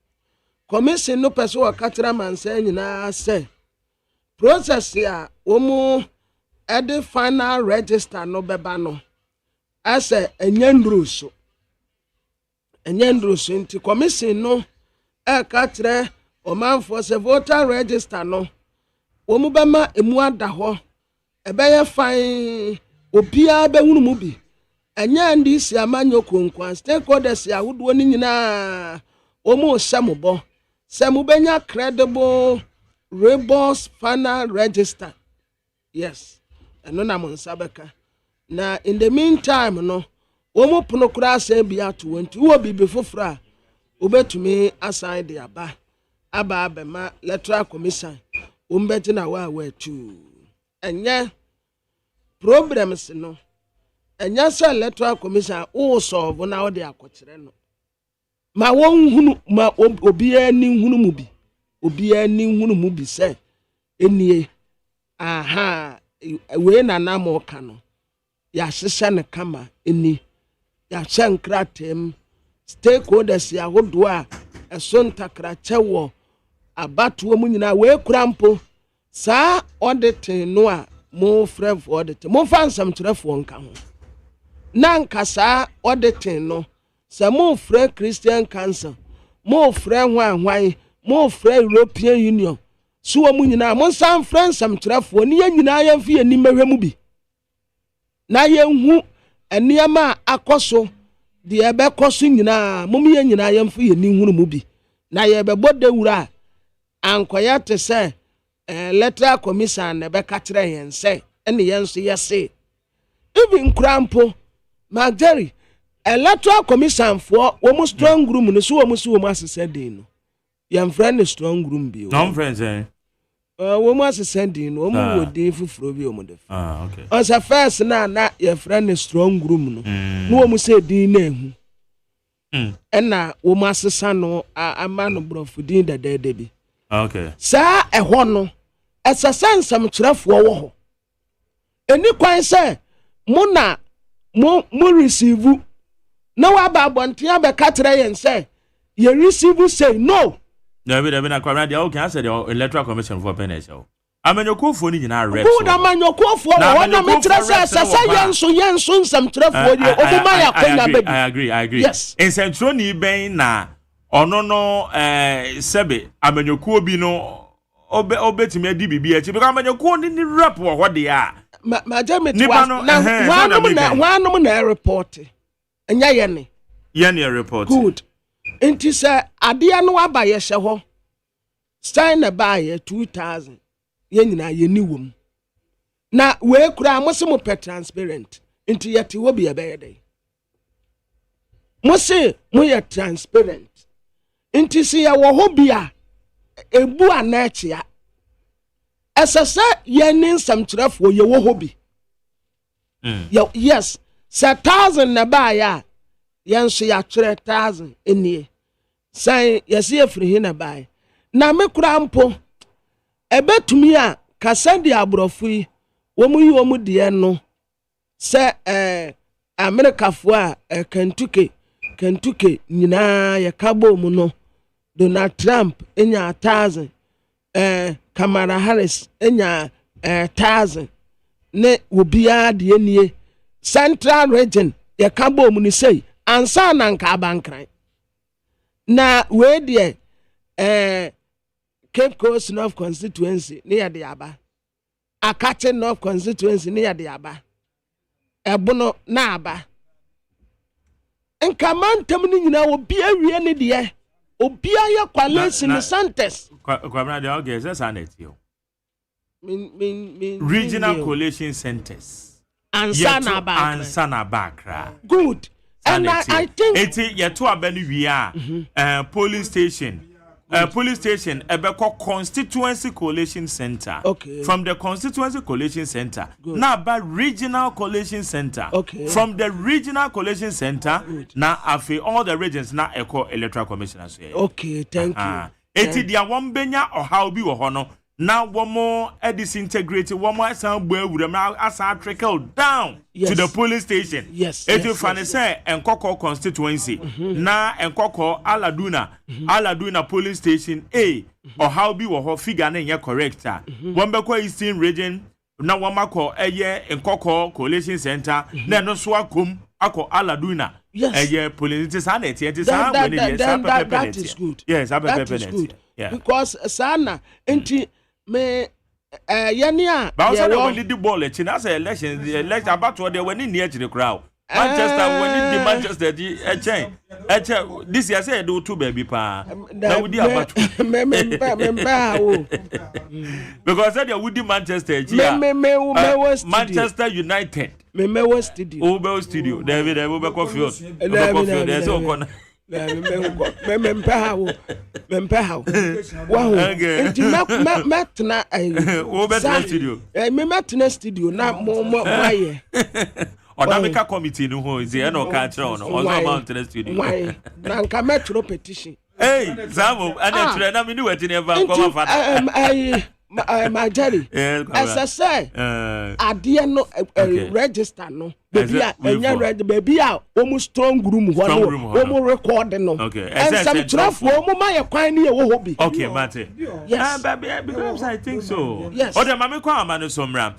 Commission no pese wakatra mansa nyina se process ya omu ede final register no beba no ase enyandruso nti commission no katre omanfo se voter register no omu bema emu ada ho ebeye fine obia be hunu mu bi enya ndi si amanyoko nkwan stakeholders ya hudo ni nyina omu samubo samubenya credible robust final register. Yes. And no sabeka. Na in the meantime no omo pono kura say bia to went wo bi before fra obetumi assign the aba abema Electoral Commission umbeti na wa tu enye problems no enye say Electoral Commission o solve na o de akokyere no ma won hunu ma obi ani hunu mu bi obi ani hunu mu bi se enie aha we na na mo ka no ya hyehyɛ ne kama eni ya hyɛ nkratem stakeholders ya hodo a ɛso ntakrakyɛ wɔ abatoɔ mu nyina we kurampo saa audit no a mo frɛ audit mo fa nsɛm kyerɛfo nka ho na nka saa audit no sɛ mo frɛ Christian Council mo frɛ hwan mo frɛ European Union so wo nyina mo san frɛ nsɛm kyerɛfo ni nyina yɛ mfi ani mehwɛ mu bi na yɛnhu eniama akoso de ebekoso nyina mumye nyina yemfu ye ni hunu mu bi na ye bebɔ dewura ankoya te se Electoral Commission na be katre yen se ene yen so yese even krampo magari Electoral Commission for wo strong room no so wo asese den no yem friend strong room bi no friends wo mu asesending no mu wodi fufuro bi omode okay on sa first na your friend strong room no no wo mu say din na ehu na wo mu asesa no ama no brofudin dadade bi okay sa ehɔ no esasensam kyerɛfo wo ho eni kwan sɛ mo na mo receive na wa ba abɔnten abɛka kyerɛ yɛn sɛ you receive say no. David na kwara dia okay answer the Electoral Commission for pension. Amanyokofo ni nyina reps. Good amanyokofo na metra say sasa yenso nsam trafo ye obuma ya kwanya baby. I agree. Yes. Nsentro ni ben na ono no sebe amanyokuo bi no obetimi adi bibi achi because amanyokuo ni rep wo hode ya. Ma jamit was na wanum na report. Enya ye report. Good. Enti say ade anu aba ye hye ho. Sign na ba ye 2000. Ye nyina ye ni wom. Na we kura amose mo pe transparent. Enti ye te wo bi ebe ye dey. Mose mo ye transparent. Enti si ye wo ho bia ebu anachia. Esese ye ni nsam kyerefo ye wo ho bi. Yes, 1,000 na ba ya. Yenso ya kyerɛ 1,000 enie. Sai yesi efiri hi na ba. Na me kura mpo ebetumi a kasa di abrɔfo yi womu yi womu de no sɛ America fo a Kentucky nyina ye kabo mu no Donald Trump enya 1,000 Kamala Harris enya 1,000 ne obia de nie Central Region ye kabo mu ni sei ansa na nka abankran na we de Cape Coast North constituency near the Aba. Akate North constituency near the Aba. Ebono na Aba. Enkaman temni nyina obi awie ne de. Obi aye kwalesi ni Santes. Kwabna de okay, say sanet yo. Regional Coalition Centers. Ansana Bakra. Good. And I think eti yeto abani wi polling station. Police station, Ebeko Constituency Coalition Center. Okay. From the Constituency Coalition Center. Now about Regional Coalition Center. Okay. From the Regional Coalition Center, now after all the regions now echo Electoral Commission as well. Okay, thank you. Eti dia wambenya or how be hono. Now one more disintegrated, one more sound boy would have trickle down to the police station. Yes. Eti fane say Nkoko constituency. Na Nkoko Aladuna police station A or how be wo figure na ye correct. Wambeko Eastern region na wamako eye Nkoko coalition center na no so akom ako Aladuna. Yes. Eye police sanity that is good. Yes, that is good. Yeah. Because sana enti me yania but also when the ball it na say election the election about what they when in near to the crowd Manchester when in the Manchester this year say do two baby pa na we dey about because said you would Manchester Manchester United me studio David field there's no corner mempe how wow metna studio metna studio na mo aye Odamika committee no ho is e no ka kire on also about the studio na nka metro petition hey Samu and tire na me ni wati ne ba ko fa my Jerry, as I say, ade no register no, baby, baby, almost strong room, one record no. Okay, and some draft woman, my quine hobby. Okay, Mate. Yes, because I think so. Yes. Or the Mamma Kwamano Somra.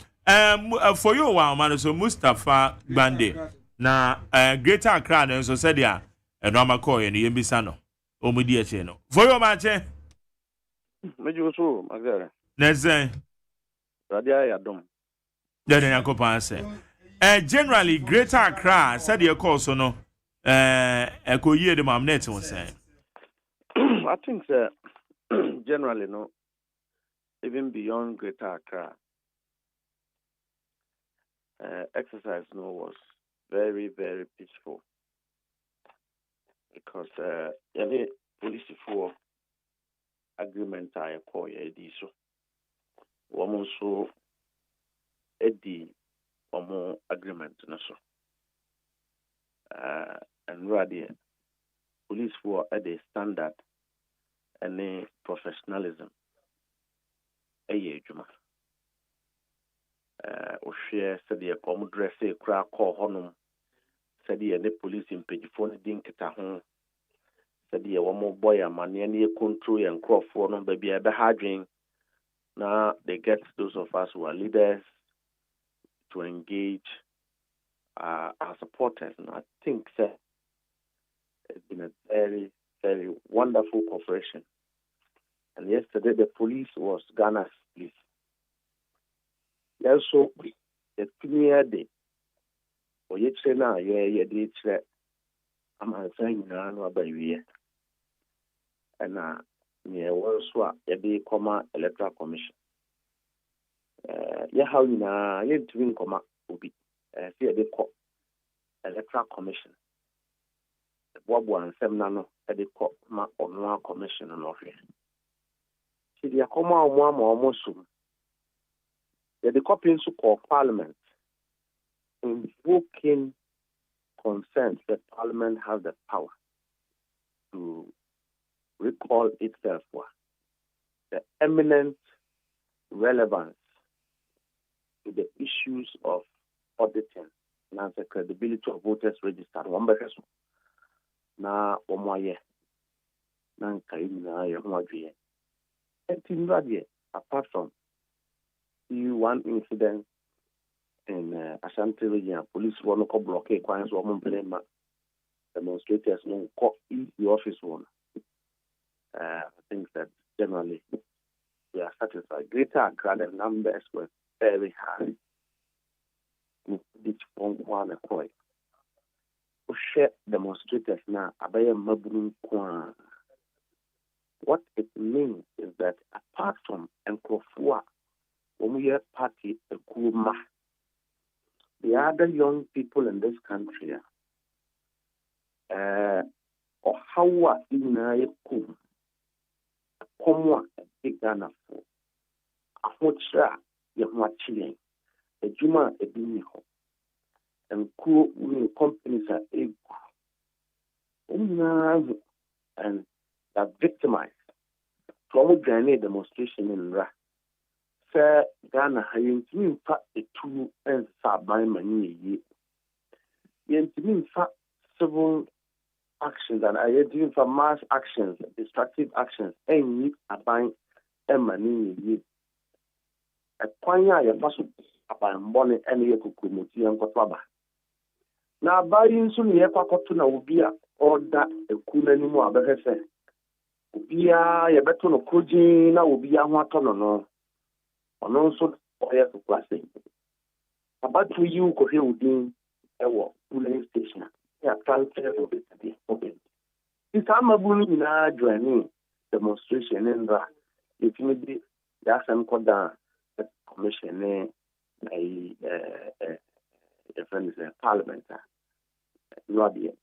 For you, one man, so Mustafa Bande. Na Greater Accra and so said ya, and Rama Coy and Yembisano. Omudia Cheno. For your match, Mejuso, Magara. Neze. Radia Yadom. Then Yakopa say. Generally, Greater Accra said your call so no. Echo year the mamnet was saying. I think generally no, even beyond Greater Accra, exercise no was very, very peaceful because any police for agreement I call ye so. Woman so Eddie or agreement na so. And rather police for at a standard and a professionalism. A year juma. Share said the common dress a crack call honum said the police in page 4 dink at home. said the one boy and man any control and crop for no baby a hardring. Now they get those of us who are leaders to engage our supporters, and I think sir, it's been a very, very wonderful cooperation. And yesterday the police was Ghana's police. Also, the premier day, or yet say now, yeah, did I'm saying no baby. And near also a big Electoral Commission. Yeah, how you know, you doing comma will be see a big Electoral Commission. The Bob one seminano at the one commission on office. See the comma one more soon. The copy into call Parliament invoking consent that Parliament has the power to recall itself for the eminent relevance to the issues of auditing and the credibility of voters registered. One better so. Na omoye na nkaina ya mwadwe. Etimradie apart from one incident in Ashanti region, police were not blockade clients or demonstrators no call the office one. I think that generally we are satisfied. Greater Accra, the numbers were very high. Each one across. Share demonstrators now. What it means is that apart from Nkrofua, when we have party Kuma, the other young people in this country, or how in a kum, Komwa, a big Ghana for a hotra, Yamachilling, a Juma, a Biniho, and cool companies are able and are victimized from a grenade demonstration in Ra. Sir Ghana, I mean, fact, the two and by money ye. In fact, civil actions and I doing for mass actions, destructive actions, and need a buying and money ye. A poignard, your person about money and ye could and Kotaba. Now, buying soon, ye Pakotuna will be all that a cool anymore, but I say, be a better no Kujina will be a watono. And also, oil to plastic. About to you, Korea within a polling station. Yeah, transfer of it today. Okay. This time, I'm in a journey demonstration in the maybe that's some called the commission, a friend is a parliament. Not yet.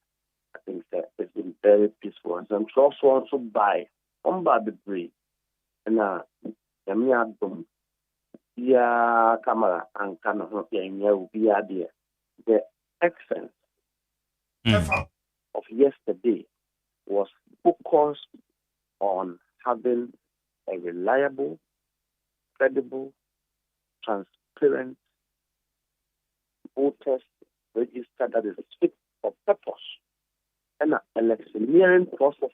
I think that it's been very peaceful. And I'm also by the breed. And yeah, camera and kind of be idea. The essence of yesterday was focused on having a reliable, credible, transparent voters register that is fit for purpose and an electioneering process.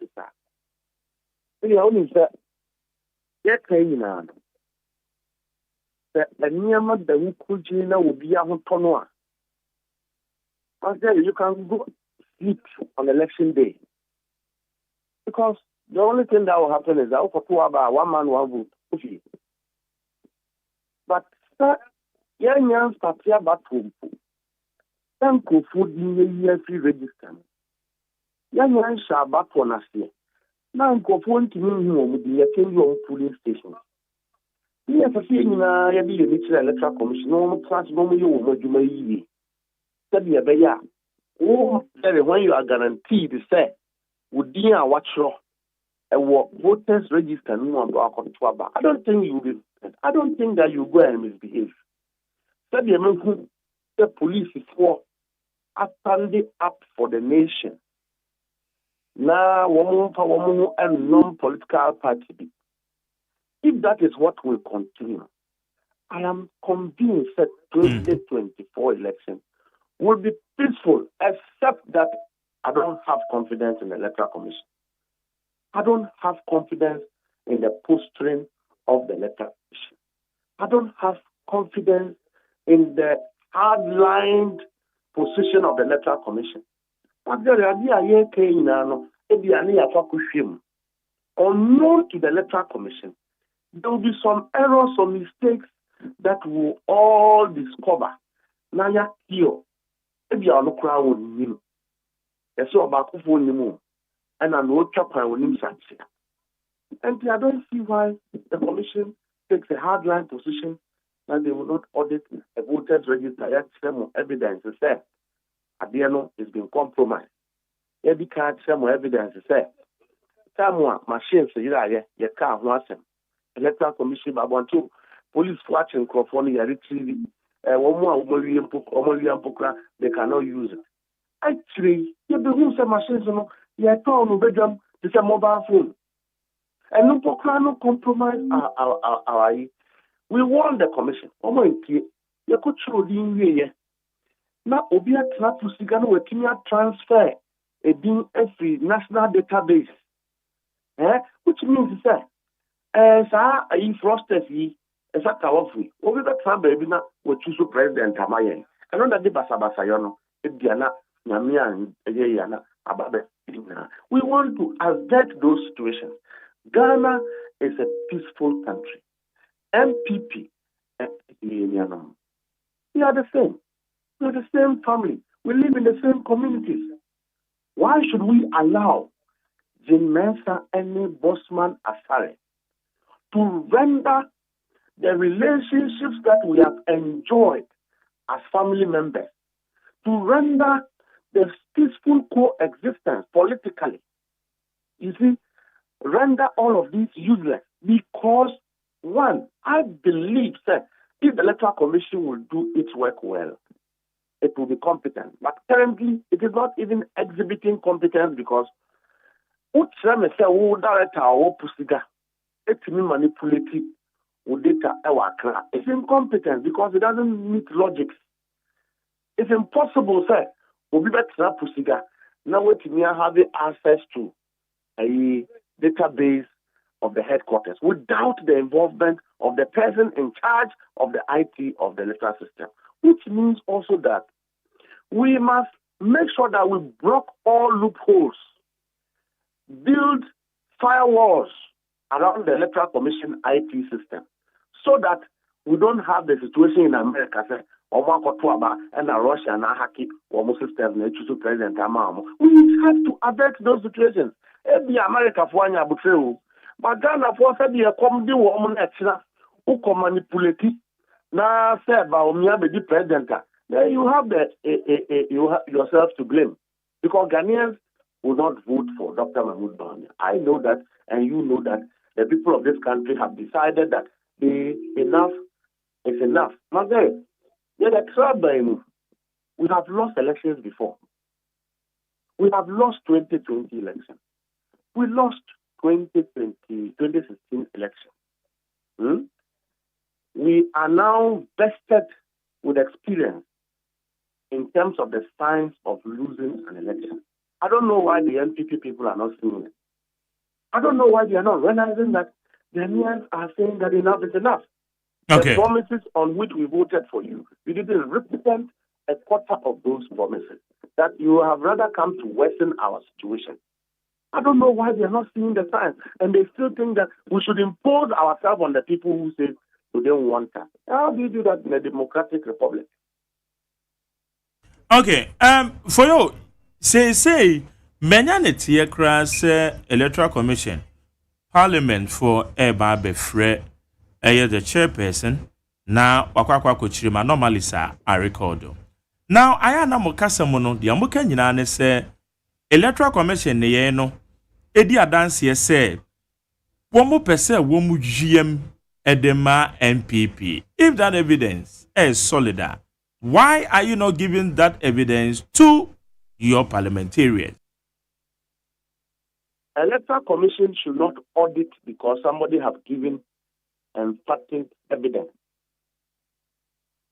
The only that the Niyama the Ukujina will be a Hotonua. You can go sleep on election day. Because the only thing that will happen is that for 2 hours, 1 man, 1 vote. But young Patia Batum, thank you for the year free register. Young Shabat on us here. Now, go phone to me with the polling station. Yes, I see the Electoral Commission. No, class no you may said the Abaya. Oh, when you are guaranteed to say, would dear watch law and what voters register no on our I don't think you will. I don't think that you go and misbehave. Said the police is for standing up for the nation. Now, woman and non-political party. If that is what will continue, I am convinced that 2024 election will be peaceful, except that I don't have confidence in the Electoral Commission. I don't have confidence in the posturing of the Electoral Commission. I don't have confidence in the hard-lined position of the Electoral Commission. Unknown to the Electoral Commission, there will be some errors, some mistakes that we all discover. Naya Kio, maybe I'll look around him. And so about Kufu and I know Chapa will him such. And I don't see why the Commission takes a hardline position that they will not audit a voters register. Yet some evidence is there. Adiano has been compromised. Every card, some evidence is there. Some machines, you can't watch them. Electoral Commission, I want to police watching Crawford, retrieving. One more, they cannot use it. Actually, you do some machines, you told them it's a mobile phone. And no compromise our we want the commission. You could show the now Obia Trapusigano will transfer a being every national database. Which means that as I frosted as a powerful, over the time baby now will choose president Tamayan. I don't know the Basabasayono, Diana, Namia, and Yana, Ababe. We want to avert those situations. Ghana is a peaceful country. MPP and we are the same. We are the same family. We live in the same communities. Why should we allow Jim Mensah and Bosman Asare to render the relationships that we have enjoyed as family members, to render the peaceful coexistence politically, you see, render all of these useless? Because, one, I believe that if the Electoral Commission will do its work well, it will be competent. But currently, it is not even exhibiting competence because it's incompetent because it doesn't meet logic. It's impossible, sir. Now we have access to a database of the headquarters without the involvement of the person in charge of the IT of the electoral system, which means also that we must make sure that we block all loopholes, build firewalls around the Electoral Commission IT system so that we don't have the situation in America, say, and Russia and Haki, or system, President Amamo. We have to avert those situations. Every America for one year, but Ghana for a comedy woman who can manipulate now say about the president. Then you have you have yourself to blame because Ghanaians will not vote for Dr. Mahmoud Bawumia. I know that, and you know that the people of this country have decided that enough is enough. Now, we have lost elections before. We have lost 2020 elections. We lost 2016 election. We are now vested with experience in terms of the signs of losing an election. I don't know why the NPP people are not seeing it. I don't know why they are not realizing that the Ghanaians are saying that enough is enough. Okay. The promises on which we voted for you, we didn't represent a quarter of those promises. That you have rather come to worsen our situation. I don't know why they are not seeing the signs. And they still think that we should impose ourselves on the people who say we don't want that. How do you do that in a democratic republic? Okay. For you, say, Menyanity across Electoral Commission, Parliament for Eba Befre, the chairperson, now Wakwa Kuchirima normally sir, I record. Now, I am Mokasa Mono, the Amukan Yanane say, Electoral Commission, Neyeno, Edi Adansi say, Womu Pese, Womu GM, Edema MPP. If that evidence is solid, why are you not giving that evidence to your parliamentarians? Electoral Commission should not audit because somebody have given emphatic evidence.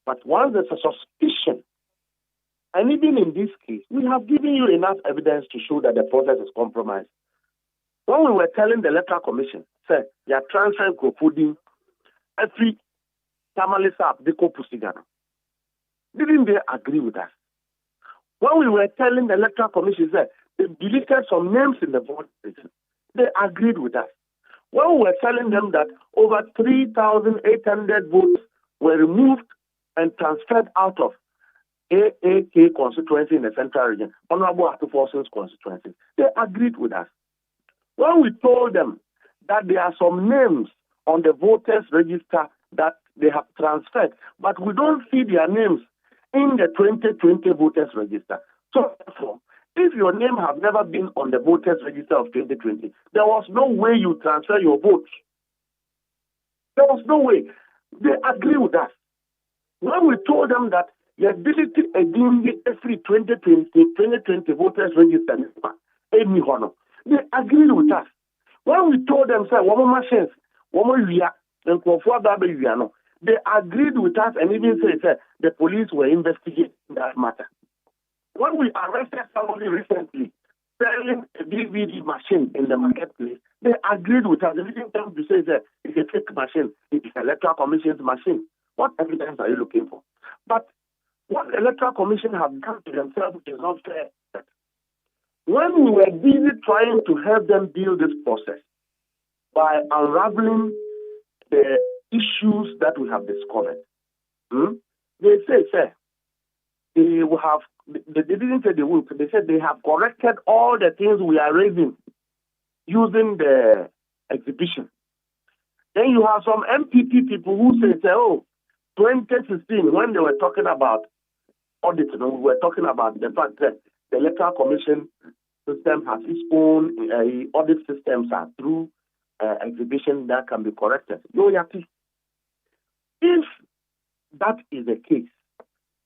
But once there's a suspicion, and even in this case, we have given you enough evidence to show that the process is compromised. When we were telling the Electoral Commission, say, you are transferring fooding every tamale sap, they go pusigana. Didn't they agree with us? When we were telling the Electoral Commission, say, they deleted some names in the vote, they agreed with us. When we were telling them that over 3,800 votes were removed and transferred out of AAK constituency in the Central Region, Honorable Arthur Forson's constituency, they agreed with us. When we told them that there are some names on the voters' register that they have transferred, but we don't see their names in the 2020 voters' register. So therefore, if your name have never been on the voters' register of 2020, there was no way you transfer your vote. There was no way. They agree with us. When we told them that the ability again every 2020 voters' register, they agreed with us. When we told them, say, they agreed with us and even said the police were investigating that matter. When we arrested somebody recently selling a DVD machine in the marketplace, they agreed with us. They didn't come to say that it's a fake machine, it's an Electoral Commission's machine. What evidence are you looking for? But what the Electoral Commission have done to themselves is not fair. When we were busy trying to help them build this process by unraveling the issues that we have discovered, they say, they will have. They didn't say they will. They said they have corrected all the things we are raising using the exhibition. Then you have some MPP people who say, 2016, when they were talking about audit, we were talking about the fact that the Electoral Commission system has its own audit systems are through exhibition that can be corrected. If that is the case,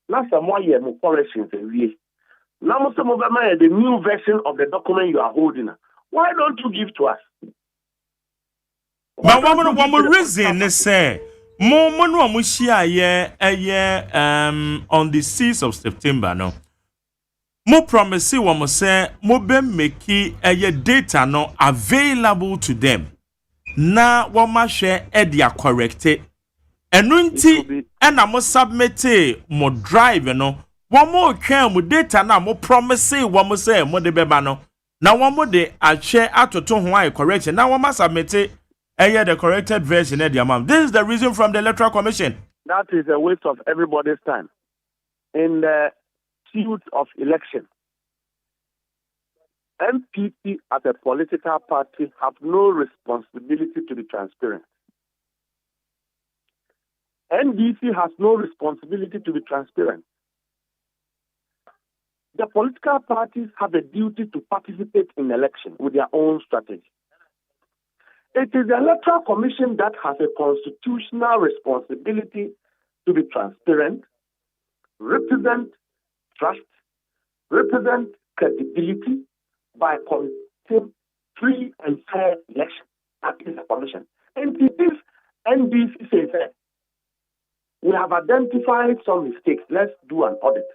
now some more year more corrections now some of them are the new version of the document you are holding. Why don't you give to us? But one more reason is say more on the 6th of September no. Mo promise one more say mo be make a data no available to them. Na one ma share dia corrected. Enunti and I must submit mo drive no. One more can mo data na mo promise one more say mo de beba no. Now one more day I share out to why correction. Now one must submit the corrected version of the amount. This is the reason from the Electoral Commission. That is a waste of everybody's time. In the pursuit of election, MPP as a political party have no responsibility to be transparent. NDC has no responsibility to be transparent. The political parties have a duty to participate in election with their own strategy. It is the Electoral Commission that has a constitutional responsibility to be transparent, represent trust, represent credibility by conducting free and fair election. That is the commission. And if NDC says that we have identified some mistakes, let's do an audit.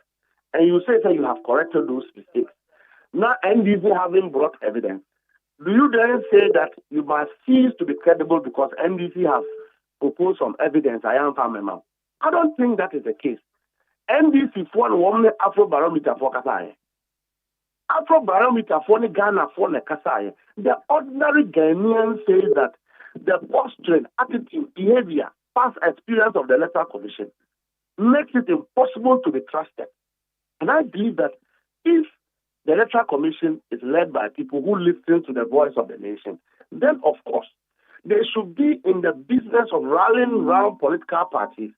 And you say that you have corrected those mistakes. Now NDC having brought evidence, do you then say that you must cease to be credible because NDC has proposed some evidence? I don't think that is the case. NDC for one Afro barometer for Kasai. Afro barometer for Ghana for Kasai. The ordinary Ghanaian says that the posturing, attitude, behavior, past experience of the Electoral Commission makes it impossible to be trusted. And I believe that if the Electoral Commission is led by people who listen to the voice of the nation, then of course they should be in the business of rallying around political parties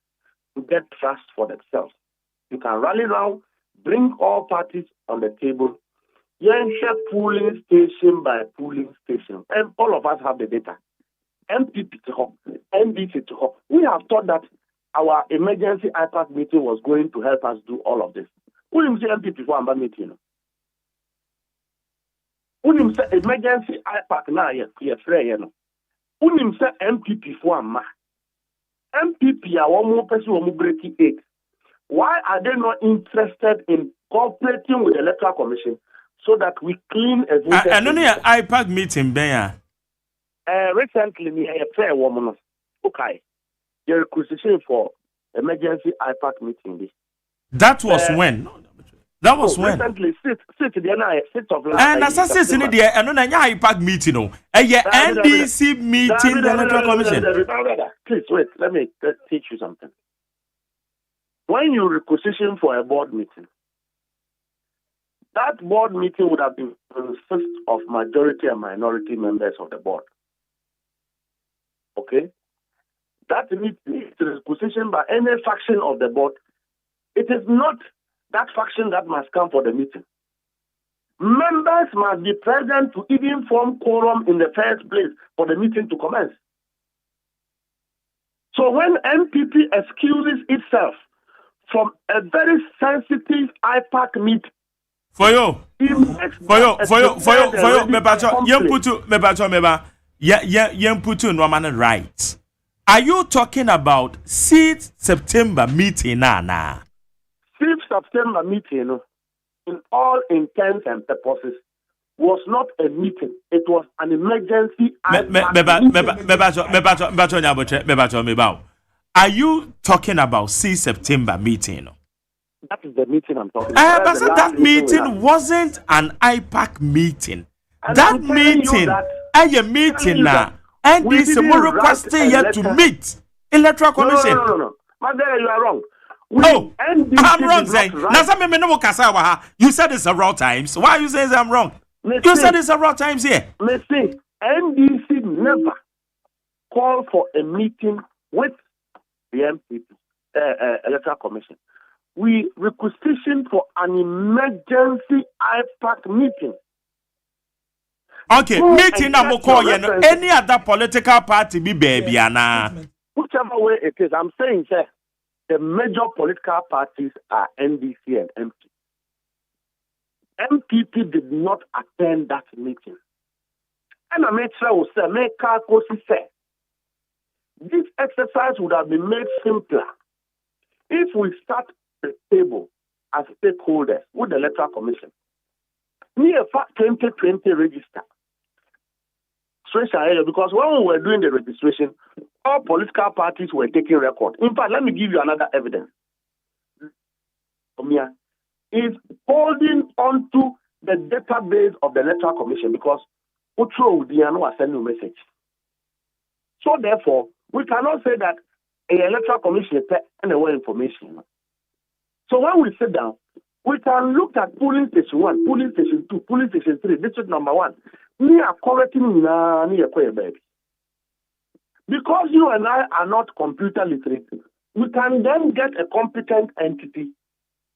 to get trust for themselves. You can rally around, bring all parties on the table, share polling station by polling station, and all of us have the data. MPP to home, NDC to home. We have thought that our emergency IPAC meeting was going to help us do all of this. Who didn't say MPP for a meeting? Who didn't say emergency IPAC now? You're free, Who didn't say MPP for a man? MPP are one more person who breaking it. Why are they not interested in cooperating with the Electoral Commission so that we clean a voter. And only an IPAC meeting, Ben. Recently, we had a fair woman. Okay. The requisition for emergency IPAC meeting. That was when? That was when? Recently, sit of and as I said, in the and on an IPAC meeting, NDC meeting, the Electoral Commission. Please wait, let me teach you something. When you requisition for a board meeting, that board meeting would have been consist of majority and minority members of the board. Okay? That meeting is requisitioned by any faction of the board. It is not that faction that must come for the meeting. Members must be present to even form quorum in the first place for the meeting to commence. So when MPP excuses itself from a very sensitive IPAC meeting, right. Are you talking about 6th September meeting now? 6th September meeting, in all intents and purposes, was not a meeting. It was an emergency. Are you talking about 6th September meeting? That is the meeting I'm talking about. But that meeting wasn't an IPAC meeting. And that meeting, a meeting now, and this more requested yet to meet Electoral Commission. No. My dear, you are wrong. I'm wrong, saying. You said it's several times. Why are you saying I'm wrong? You said it several times here. Let's see. NDC never called for a meeting with the MPP, Electoral Commission. We requisitioned for an emergency IPAC meeting. Okay, meeting I'm call any other political party be baby whichever way it is, I'm saying, sir, the major political parties are NDC and MP. MPP did not attend that meeting. And I make sure say this exercise would have been made simpler if we start the table as stakeholders with the Electoral Commission. Near 2020 register. Because when we were doing the registration, all political parties were taking record. In fact, let me give you another evidence. Is holding on to the database of the Electoral Commission because Utro Diano send you message. So therefore, we cannot say that an Electoral Commission is anywhere information. So when we sit down, we can look at polling station 1, polling station 2, polling station 3, district number 1. Because you and I are not computer literate, we can then get a competent entity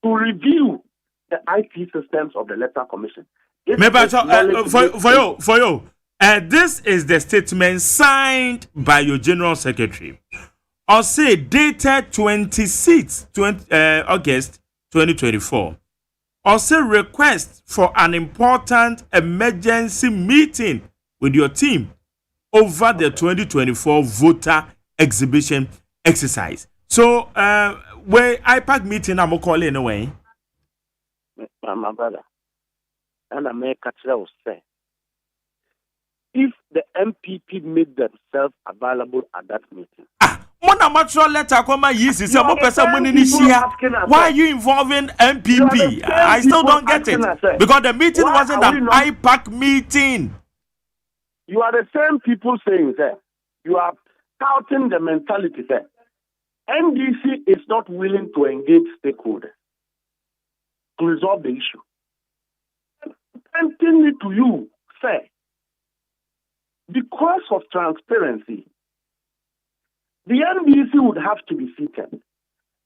to review the IT systems of the Electoral Commission. For you, this is the statement signed by your General Secretary. I'll say dated 26 August 2024. Also request for an important emergency meeting with your team over the 2024 voter exhibition exercise. So, where IPAC meeting I'm calling anyway. My brother, and I make a say, if the MPP made themselves available at that meeting. Letter why are you involving MPP? I still don't get it. Because the meeting wasn't an IPAC meeting. You are the same people saying that. You are touting the mentality there. NDC is not willing to engage stakeholders to resolve the issue. Continue to you, say, because of transparency, the NDC would have to be seated.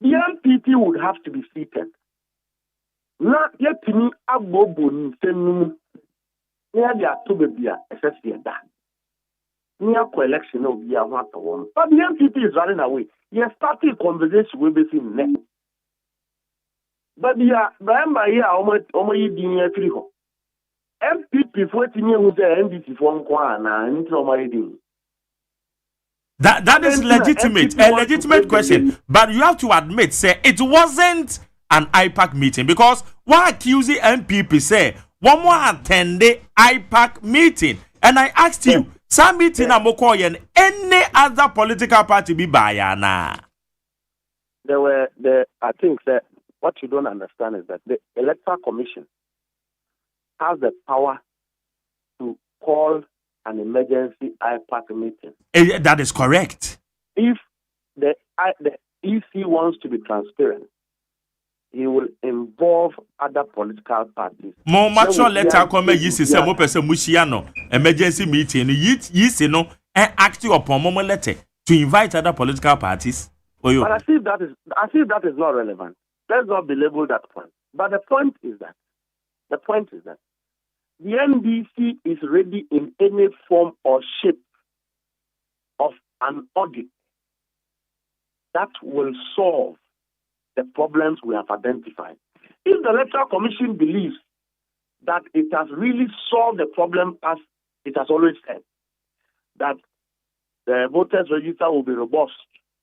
The MPP would have to be seated. Not yet to me, Abobon, Senu, near the Atubia, SSC, that. Near collection of the one. But the MPP is running away. He has started conversation with the same next. But the MPP for NDC for That is legitimate, a legitimate question. But you have to admit, say, it wasn't an IPAC meeting because why accuse the MPP say one more attend the IPAC meeting. And I asked you, some meeting Amokoyen, any other political party be bayana? I think that what you don't understand is that the Electoral Commission has the power to call an emergency IPAC meeting. That is correct. If the EC wants to be transparent, he will involve other political parties. More mature letter come yisi se mo pese mushiano emergency meeting yisi no and act upon momo letter to invite other political parties. But I see that is not relevant. Let's not belabor that point. But the point is that the NDC is ready in any form or shape of an audit that will solve the problems we have identified. If the Electoral Commission believes that it has really solved the problem, as it has always said, that the voters register will be robust.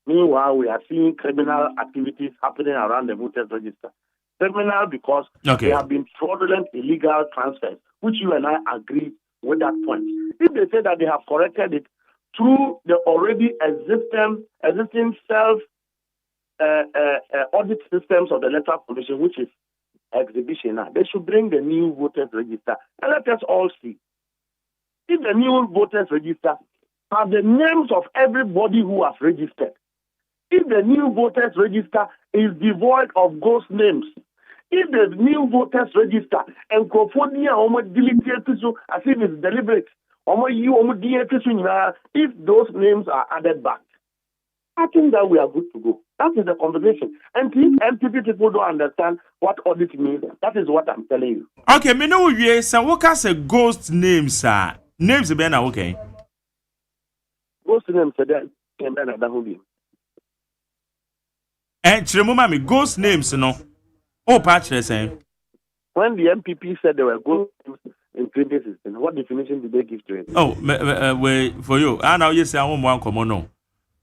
Meanwhile, we are seeing criminal activities happening around the voters register. Criminal because there have been fraudulent illegal transfers, which you and I agree with that point. If they say that they have corrected it through the already existing self audit systems of the Electoral Commission, which is exhibition now, they should bring the new voters register and let us all see. If the new voters register have the names of everybody who has registered, if the new voters register is devoid of ghost names, if the new voters register and Crophonia as if it's deliberate, if those names are added back, I think that we are good to go. That is the conversation. And if MPP people don't understand what audit means, that is what I'm telling you. Okay, me know you say what can say ghost names are names be na okay. Ghost names are there can be na who be. And remember me ghost names no. Oh, patch saying. When the MPP said there were ghost names in 2016, what definition did they give to it? Oh, wait for you. I now you say I want one common no.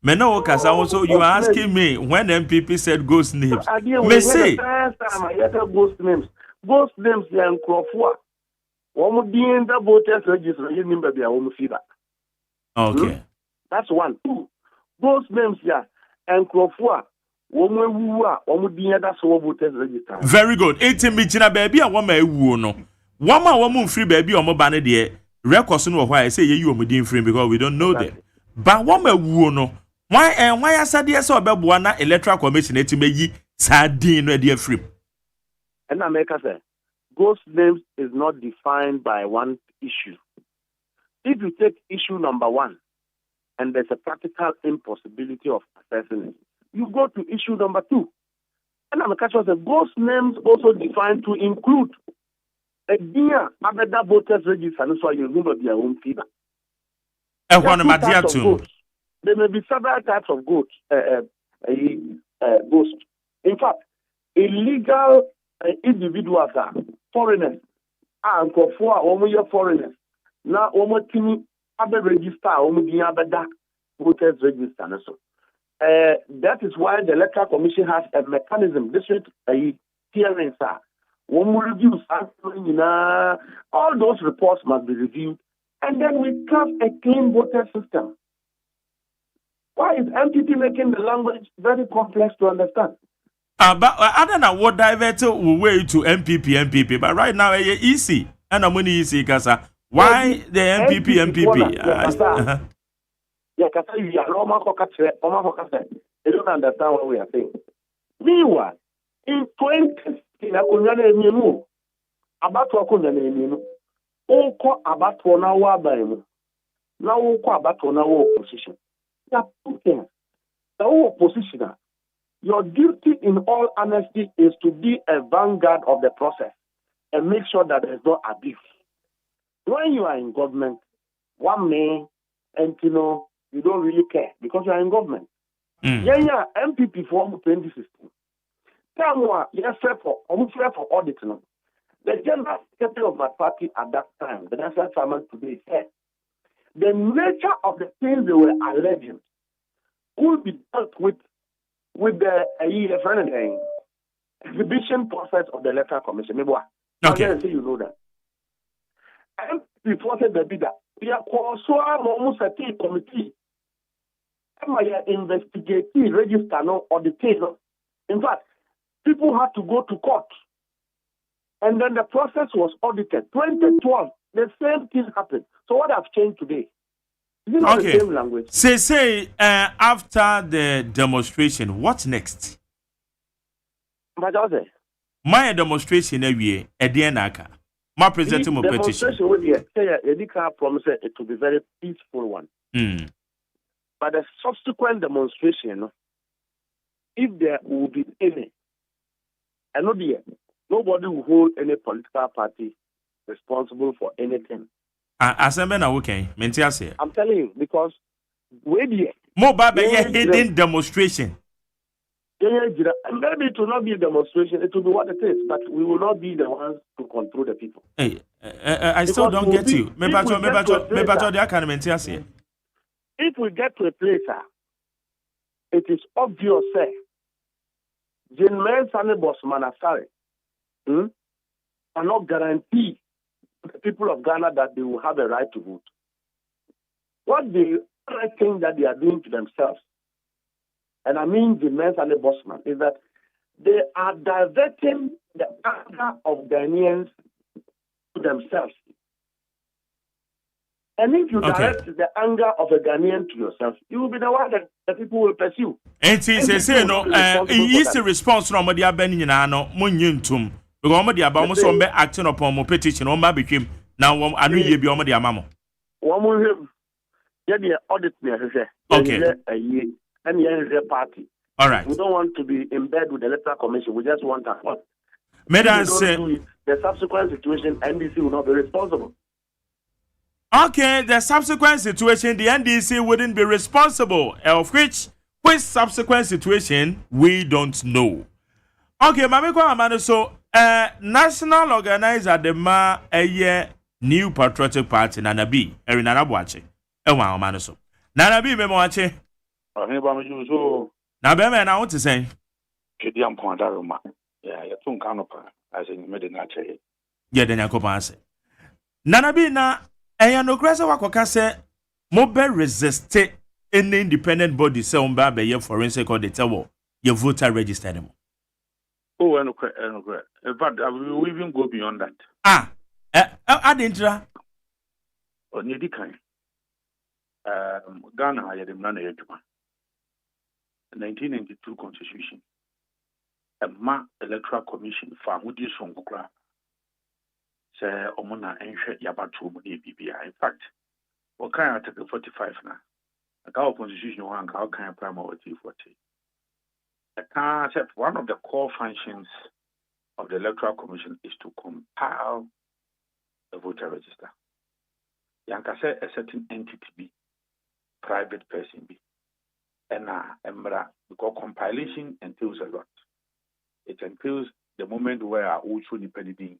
Me know because also you are asking me when MPP said ghost names. Me say first time I heard ghost names. Ghost names they are Crawford. One being the voters register, you remember they are feedback. Okay. That's one. Two. Ghost names here and Crawford. Very good. 18 minutes baby a woman ewu no. Woman free baby omo ba ne de records no why I say you omudin free because we don't know them. But woman ewu no. Why asade say obeboa na Electoral Commission etimeyi sadin no de free. And America say ghost names is not defined by one issue. If you take issue number 1 and there's a practical impossibility of assessing it, you go to issue number 2. And America says ghost names also defined to include a dear Abeda voters register, and so you remember their own feeder. There may be several types of ghosts. In fact, illegal individuals are foreigners. And for foreigners. Now, Omotini Abe register, Abeda voters register. That is why the Electoral Commission has a mechanism. This is hearings. When we review all those reports must be reviewed, and then we have a clean voter system. Why is MPP making the language very complex to understand? But I don't know what divert way to MPP, but right now it's easy. And I'm only easy because why the MPP? Yeah, because you are Roma they don't understand what we are saying. Meanwhile, in 2016, opposition. There are two things. The opposition, your duty in all honesty is to be a vanguard of the process and make sure that there is no abuse. When you are in government, one may, and you don't really care because you are in government. MPP for 2016. Yes, for audit. The general secretary of my party at that time, the national chairman today, said the nature of the things they were alleging could be dealt with the exhibition process of the Electoral Commission. Okay. You know that. before the bidder. We are called so almost a committee. Investigate, register, no, or the case. In fact, people had to go to court. And then the process was audited. 2012, the same thing happened. So what has changed today? Is it not the same language? Say, after the demonstration, what's next? My demonstration every year, my presenting my petition. Demonstration will be a promise it to be very peaceful one. But the subsequent demonstration, if there will be any, and nobody will hold any political party responsible for anything. I'm telling you, because hidden demonstration. And maybe it will not be a demonstration, it will be what it is, but we will not be the ones to control the people. Hey, I still don't get you. If we get to a place, it is obvious, say, General Sanibos Manasare cannot guarantee the people of Ghana that they will have a right to vote. What the other thing that they are doing to themselves, and I mean the men and the bossman, is that they are diverting the anger of Ghanaians to themselves. And if you direct the anger of a Ghanaian to yourself, you will be the one that the people will pursue. And he says, no, it's a response from the Abenino, Munyuntum, because the Abamos acting upon my petition on my became now. I knew you be on the Amamo. One more, the audit, okay, and the party. All right. We don't want to be in bed with the Electoral Commission. We just want that one. Madam say the subsequent situation, NDC will not be responsible. Okay, the subsequent situation, the NDC wouldn't be responsible. Of which subsequent situation we don't know. Okay, Mamiko Amanda, so national organizer the ma a new patriotic party Nanabi, Erinana Boache. Ewa Amanda so. Nanabi Memoache. Now, Bema, I want to say. Kidiam Pondaruma. Yeah, you're too canopa, as in Medinache. Yeah, then I could answer. Nanabi na. And no grass of say, mobile resist any independent body, say, on by your forensic or the tower, your voter register them. Oh, and in fact, I will even go beyond that. I didn't try. Or needy kind. Ghana, I had a man 1992 Constitution. A Electoral Commission for Moody Songokra. Say, Omona and Yabatu BBI. In fact, what kind of Article 45 now? A cow constitution one, how kind of priority 40. One of the core functions of the Electoral Commission is to compile a voter register. Yanka said a certain entity be, private person be. And because compilation entails a lot. It entails the moment where our also depending.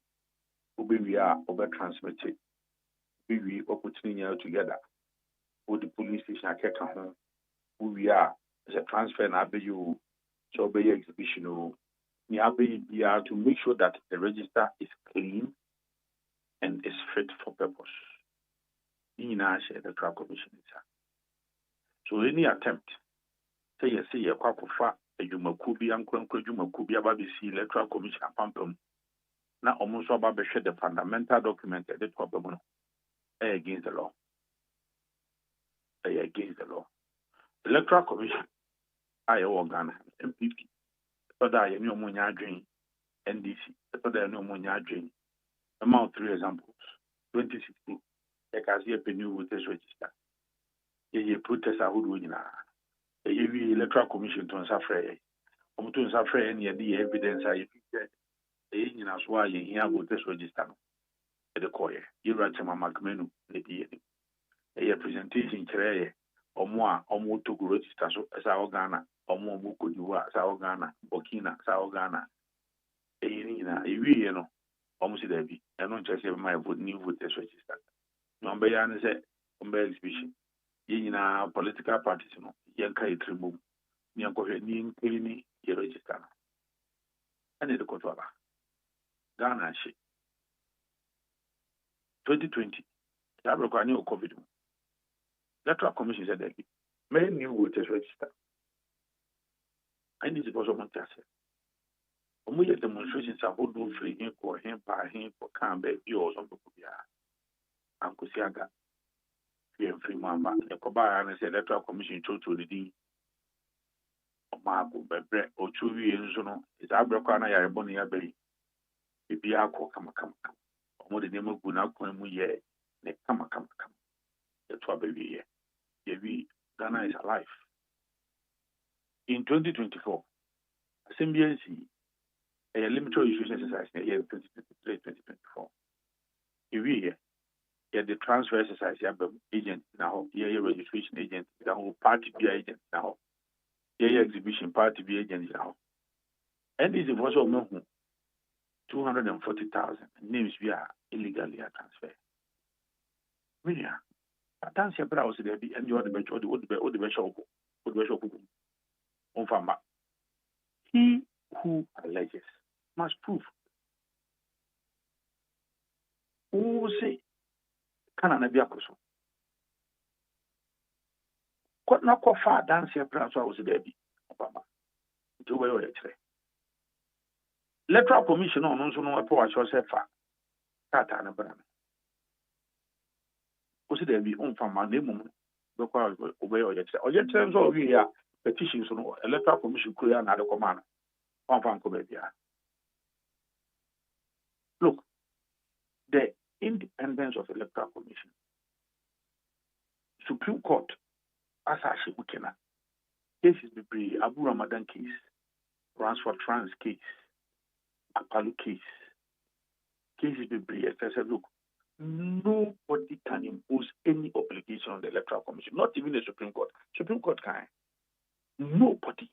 We are over transmitted. We are putting it together. With the police station, we are as a transfer and you so be exhibition. We are to make sure that the register is clean and is fit for purpose. In our Electoral Commission. So any attempt, say a quacofa, a Jumakubi and Jumakubi about the Electoral Commission pampum. Now, almost about the fundamental document at the problem against the law. Against the law. Electoral Commission, I organ MPP. So that I know Munya drain NDC. So that I know Munya drain. Among 3 examples. 2016, I can see a new voters register. A protest I would win. A Electoral Commission to suffer. To suffer any evidence I said. In as why you hear about this register. The coyer, you write some magmenu, a presentation chair or more to register so as our Ghana, or more Buku, you are Sao Ghana, Burkina, Sao Ghana. You know, almost there be. I don't just have my new voters register. Number Yan said, exhibition. In our political parties, Yanka Tribu, Yanko, Nin, you register. And the Kotoba. Ghana shit. 2020, that required new COVID. Electoral Commission said that many new voters register. And this is also MONTIE. We have demonstrations are who do free him for him, by him for Cambe, you or some people. Uncle Siaga, free mama, the Koba and the Electoral Commission to the D. Marco Bebre or 2 years, is Abracana Yarbonia Bay. Bibiako, come. More the name of Gunako, ye, ne come. The 12 baby year. Ghana is alive. In 2024, Assembly a limited issues exercise in the year 2023-2024. Every year, the transfer exercise agent now, year registration agent, the whole party be agent now, year exhibition party be agent now. And this is also 240,000 names we are illegally transferred. Really, I can't say about us there be and you are the bench or the bishop on farmer. He who alleges must prove. Who say can I be a person? Could not go far dance here, perhaps I was there be Obama. Do we Electoral Commission on also no approach yourself. Tata and a brand. Was there be on farmer name? Because obey or yet. Or yet, terms of we are petitions on Electoral Commission clear and other command. Look, the independence of the Electoral Commission, Supreme Court, as I say, we cannot. Cases be Abu Ramadan case, Ransford Trans case, Apalu case, cases be look, nobody can impose any obligation on the Electoral Commission, not even the Supreme Court. Supreme Court can. Nobody.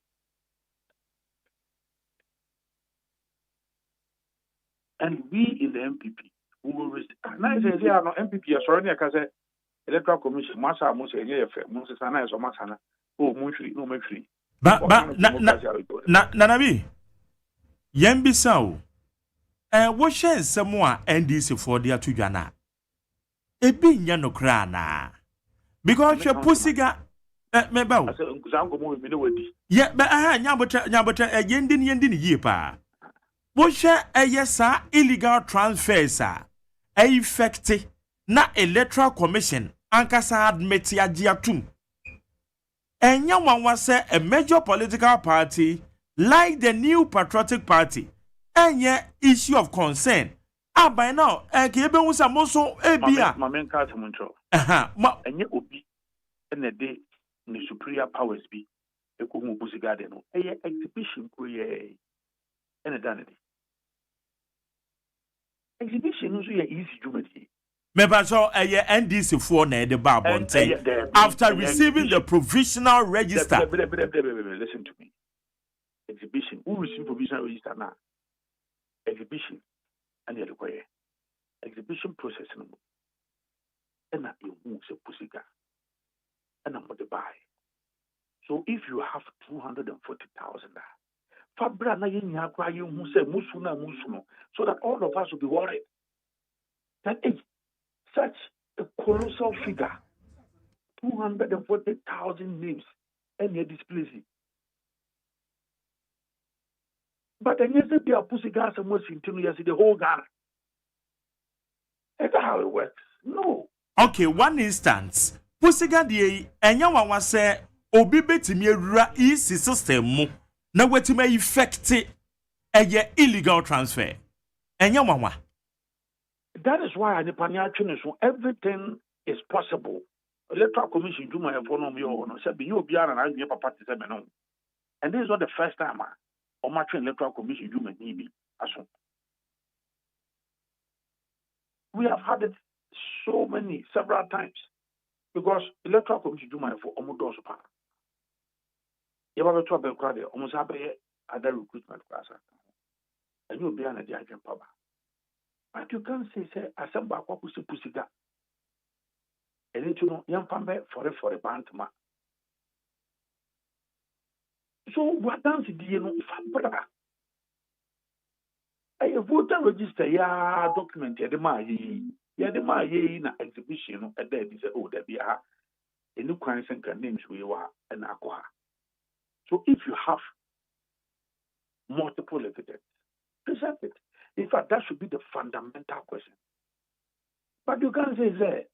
And we in the MPP, we will resist. Now, if you are not MPP, sorry, I can say Electoral Commission, Massa, Musa, Moses, and I, so Masana, oh, Mushi, no, Mushi. But, Nanabi, Yambisau, what shares someone NDC for their Tujana? A big yano crana. Because your pussiga, Mebao. Yeah, but I have Yabota, a Yendin Yipa. Bosha a yesa illegal transfers a effecti na Electoral Commission ankasa admit ya jiatum. Enya one say a major political party like the New Patriotic Party enya issue of concern. By now, kebe unsa moso ebia. Mamen kata muncho. Enye obi ene de ni superior powers bi eko mu busigade no. Eye exhibition ko ye ene danedi. Exhibition is easy to make. Maybe so NDC for the Barbonte after receiving the provisional register. Listen to me. Exhibition. Who receive provisional register now? Exhibition. And the require exhibition process. And that you move a pussy. And I'm going to buy. So if you have 240,000. Fabra na yin ya kwa yin hu se musuno so that all of us will be worried that such a colossal figure 240,000 names and you're displeasing. But then you say they are pussy gas and most into the whole Ghana. That's how it works. No. Okay, one instance. Pussy gas and yawa say obi betimi ewura isi system mu. Na wetin may affect a illegal transfer. Enya mama. That is why everything is possible. Electoral Commission do my phone your honor. Said you be an idea papa to say no. And this is not the first time on my Electoral Commission do my need. We have had it several times because Electoral Commission do my for almost you have a trouble crowd, almost have other recruitment class. And you'll be an agent power. But you can't say, assemble a pussiga. And it you know, young family for a bantama. So, what dance do you know? A voter register, document, the Yadema ye na exhibition at there say, oh, there be a new crimes and names we were and aqua. So if you have multiple evidence, present it. In fact, that should be the fundamental question. But you can't say that.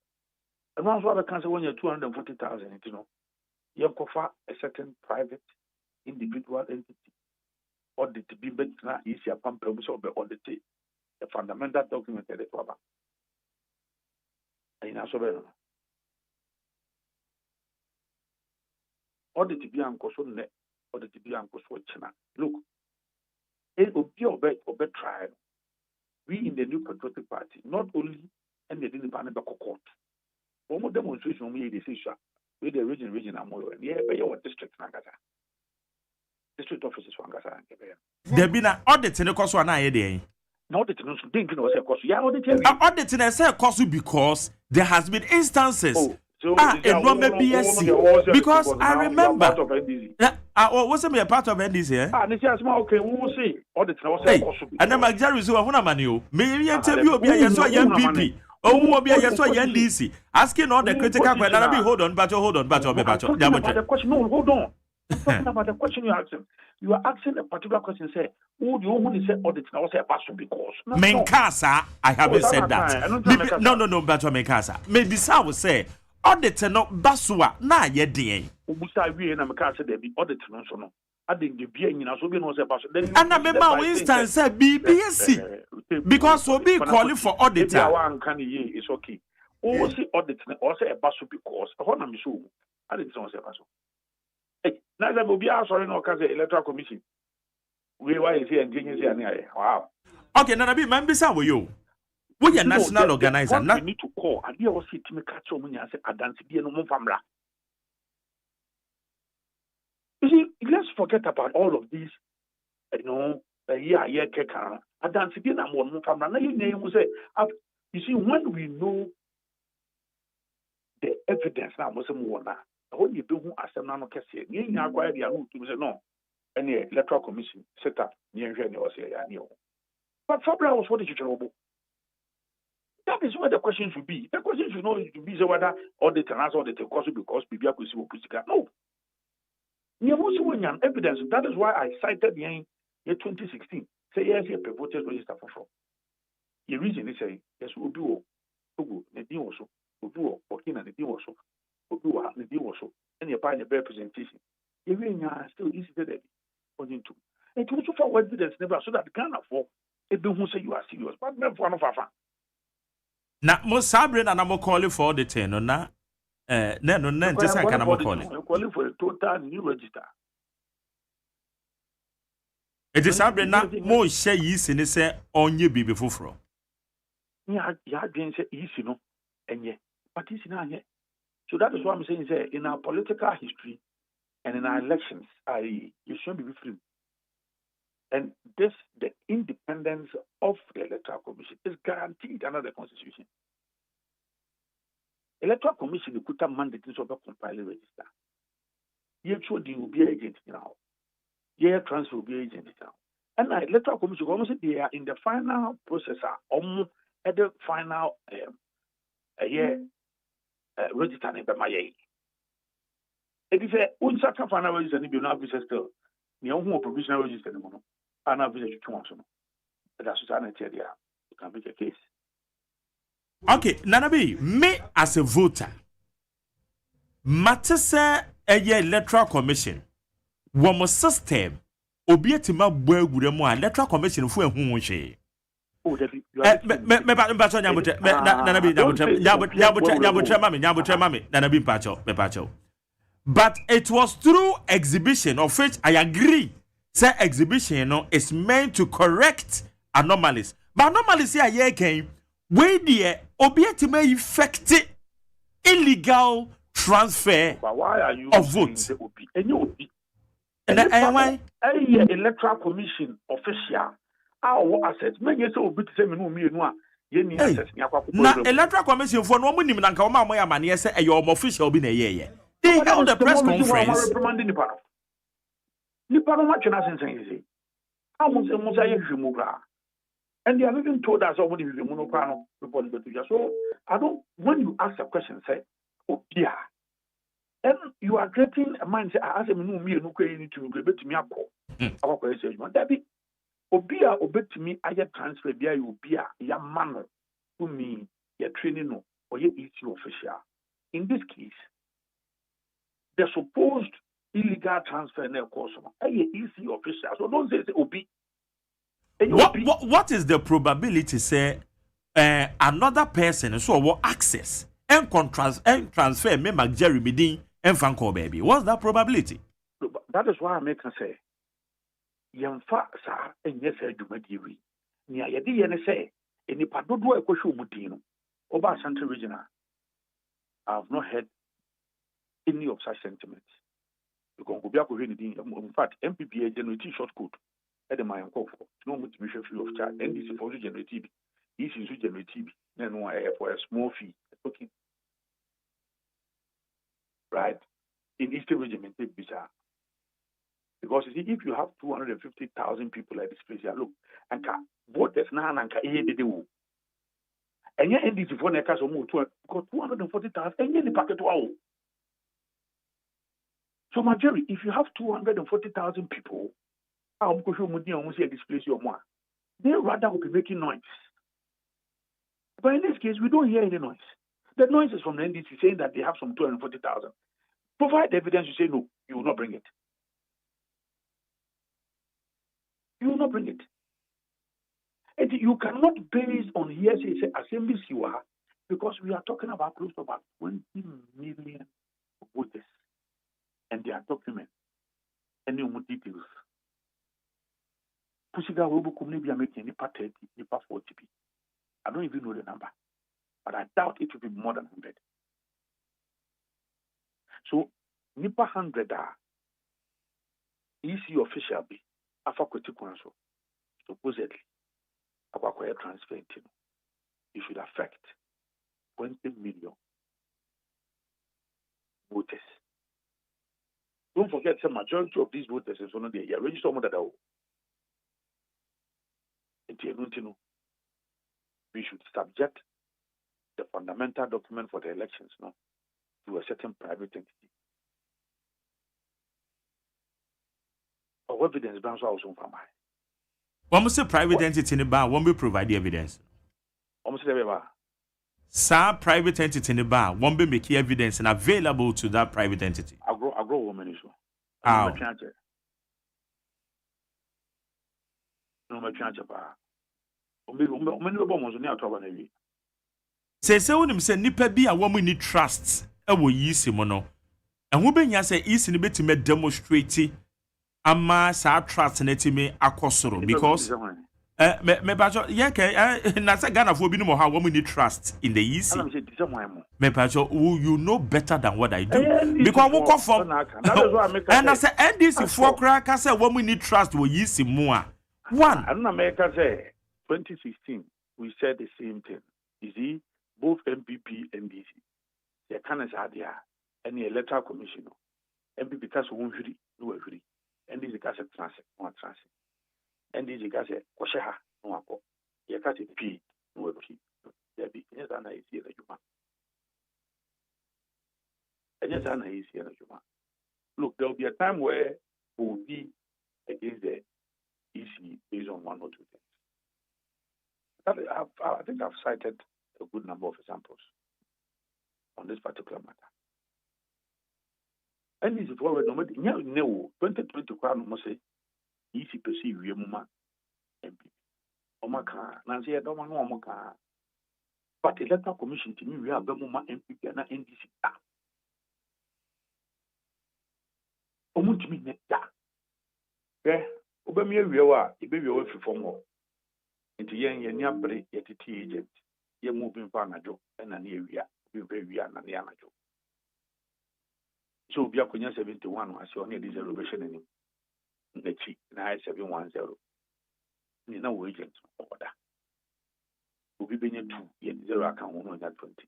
And once what I can say when you're 240,000, you know, you offer a certain private individual entity. Audit to be better now is your pump of the audit. The fundamental document that they cover. And also, audit to be uncle so net, audit to be uncle so china. Look, it will be a trial. We in the New Patriotic Party, not only and they didn't ban the court. One more demonstration we this issue with the region and more. Yeah, by your district Nagasa. District offices for Angasa and Quebec. There been an audit in the course one idea. No, the didn't know a course. Yeah, audit in a course because there has been instances. And no maybe because I remember. Wasn't me a part of NDC? And it's just okay, we will see. Audit was and then my Jerry so one man maybe interview be a young PP. Oh, will be a NDC asking all the critical question. Hold on, but hold on. The question, no, hold on. I'm talking about the question you asked him. You are asking a particular question. Say, who do you want to say audit? Now, say a person because. Menkasa, I haven't said that. No, but Menkasa. Maybe I will say audit no basua na ye den. Ubusa we na Menkasa there be audit no. I didn't give you so be no say basu. And I remember instance say BBSC because we be calling for auditor. One can ye is okay. Oh, see audit or say a basu because. How na me so? I didn't say basu. Now that will be sorry no because the Electoral Commission. We why is here and things here. Wow. Okay, now be man bisa wo yo. We are national organizer. We need to call and you see to me catch on and say adansi bi no famra. You see, let's forget about all of these. You know, yeah, keka. Adansi bi na mo famra. Now you name say you see when we know the evidence now mo say mo na. When you do asem na no kese, you nya acquire the root to say no. Any Electoral Commission set up near here was here. But Fabra was what is your that is what the question should be. The question should know to be whether audit and audit because Bibia could see what no. You also want evidence. That is why I cited the year 2016. Say yes, here voters register for fraud. The reason is say yes, we do Togo, the deal also, we do Burkina, the deal also. The deal also, and you're buying a representation. You still easy to do. And also for evidence never so that can afford it don't say you are serious, but never one of our fans. Now, most Sabrina and I'm calling for the 10 or not. No, just I can calling for a total new register. It is Sabrina more share yeast in say on you be before. Yeah, didn't say easy, no, and yet, but it's not yet. So that is what I'm saying. Say in our political history and in our elections, you shouldn't be free. And the independence of the Electoral Commission is guaranteed under the Constitution. Electoral Commission could have mandated to compile a register. Yet will be agent now. Yet transfer will be agent now. And the Electoral Commission almost they are in the final processor, almost at the final register in Bamaye. It is a unsaka final register and you not visit still. The only provisional register in the mono. And I'll visit you once. That's what I tell you. You can make a case. Okay, Nanabi, me as a voter, Matese Electoral Commission, one system, Obietima Bweguremo, Electoral Commission for whom she. Oh, David, but it was through exhibition of which I agree. Say exhibition is meant to correct anomalies. But anomalies here came where the obietima effect illegal transfer of votes. And why? Electoral Commission official. Our assets. Many years old, but say me no. Na Electoral Commission for no money na nka o ma moya mane say e your official bi na ye. They held a press conference. Nipa no match na sense yi. Amu se musa ye hwemu bra. And they have even told us already the monochrome report. So I don't, when you ask a question, say, oh, yeah. And you are creating a mindset. I ask them, no, me, no, you need to get to me. Our question, that be Obia, obey to me, I get transfer, be Obia, ya man, to me, your training, or your EC official. In this case, the supposed illegal transfer in their course, a EC official. So don't say Obi. What is the probability, say, another person so what access and transfer me Jerry Bedin and Franco baby? What's that probability? That is why I make a say. Yamfa sa and yes, I do my degree. Nia yadi and say, any padodo a question mutino, Oba Santa Regina. I have not heard any of such sentiments. You can go back to in fact, MPPA generative short code. At the my uncle for no motivation free of charge. And this is for generative. This is generative. Then for a small fee. Okay. Right? In Eastern Regiment, it's bizarre. Because you see, if you have 250,000 people like this place, look, and voters now and they do. And yet, this is for the case of 240,000, and yet the packet wow. So, Marjorie, if you have 240,000 people, they rather will be making noise. But in this case, we don't hear any noise. The noise is from the NDC saying that they have some 240,000. Provide evidence, you say no, you will not bring it. You will not bring it. And you cannot base on hearsay, say, assemblies you are, because we are talking about close to about 20 million voters and their documents and new details. Pusiga will be making any part 30, any part 40. I don't even know the number, but I doubt it will be more than 100. So, Nipa 100 are EC official be Afa Kweti Council. Supposedly, Abakwaya transfer it should affect 20 million voters. Don't forget, the majority of these voters is one of the registered more than we should subject the fundamental document for the elections now to a certain private entity. Or evidence branch also from my. When say private entity in the bar, won't be provide the evidence. Sir, private entity in the bar won't be making evidence and available to that private entity. I grow woman issue. How? No, my chance say when him say nipa bi a woman need trust e wo yisi mo no and who benya say isi ni betime demonstrate ama sa trust na timi akosoro because me bacho na say Ghana for bi no how woman need trust in the isi me bacho you know better than what I do because we come from and I say NDC for crack say woman need trust wo yisi mo a one I don't America say 2016, we said the same thing. You see, both MPP and DC, they can't say there any electoral commission. MPP because one jury, no jury, and this is a transit, one transit, and this is a Kosheha, no ako. You can't say P, no P. There be yes, and I see the human. And yes, and I see the human. Look, there will be a time where we will be against the EC based on one or two things. I think I've cited a good number of examples on this particular matter. And this is forward no 2020 crown must say easy perceive Yemuma MP. Omaka, Nancy, I don't want Omaka. But the Electoral Commission to me, we have Bemuma MP and NDC. Omutimi Neta. Okay, Obamia, we are, if we are for more. Into yen break yet agent, ye moving fanajo and an area, we very and an yanajo. So Biakunya 71 was your near this elevation in the cheek, and I 710. You know, agents order. Will be being 2 yet 0 account 120.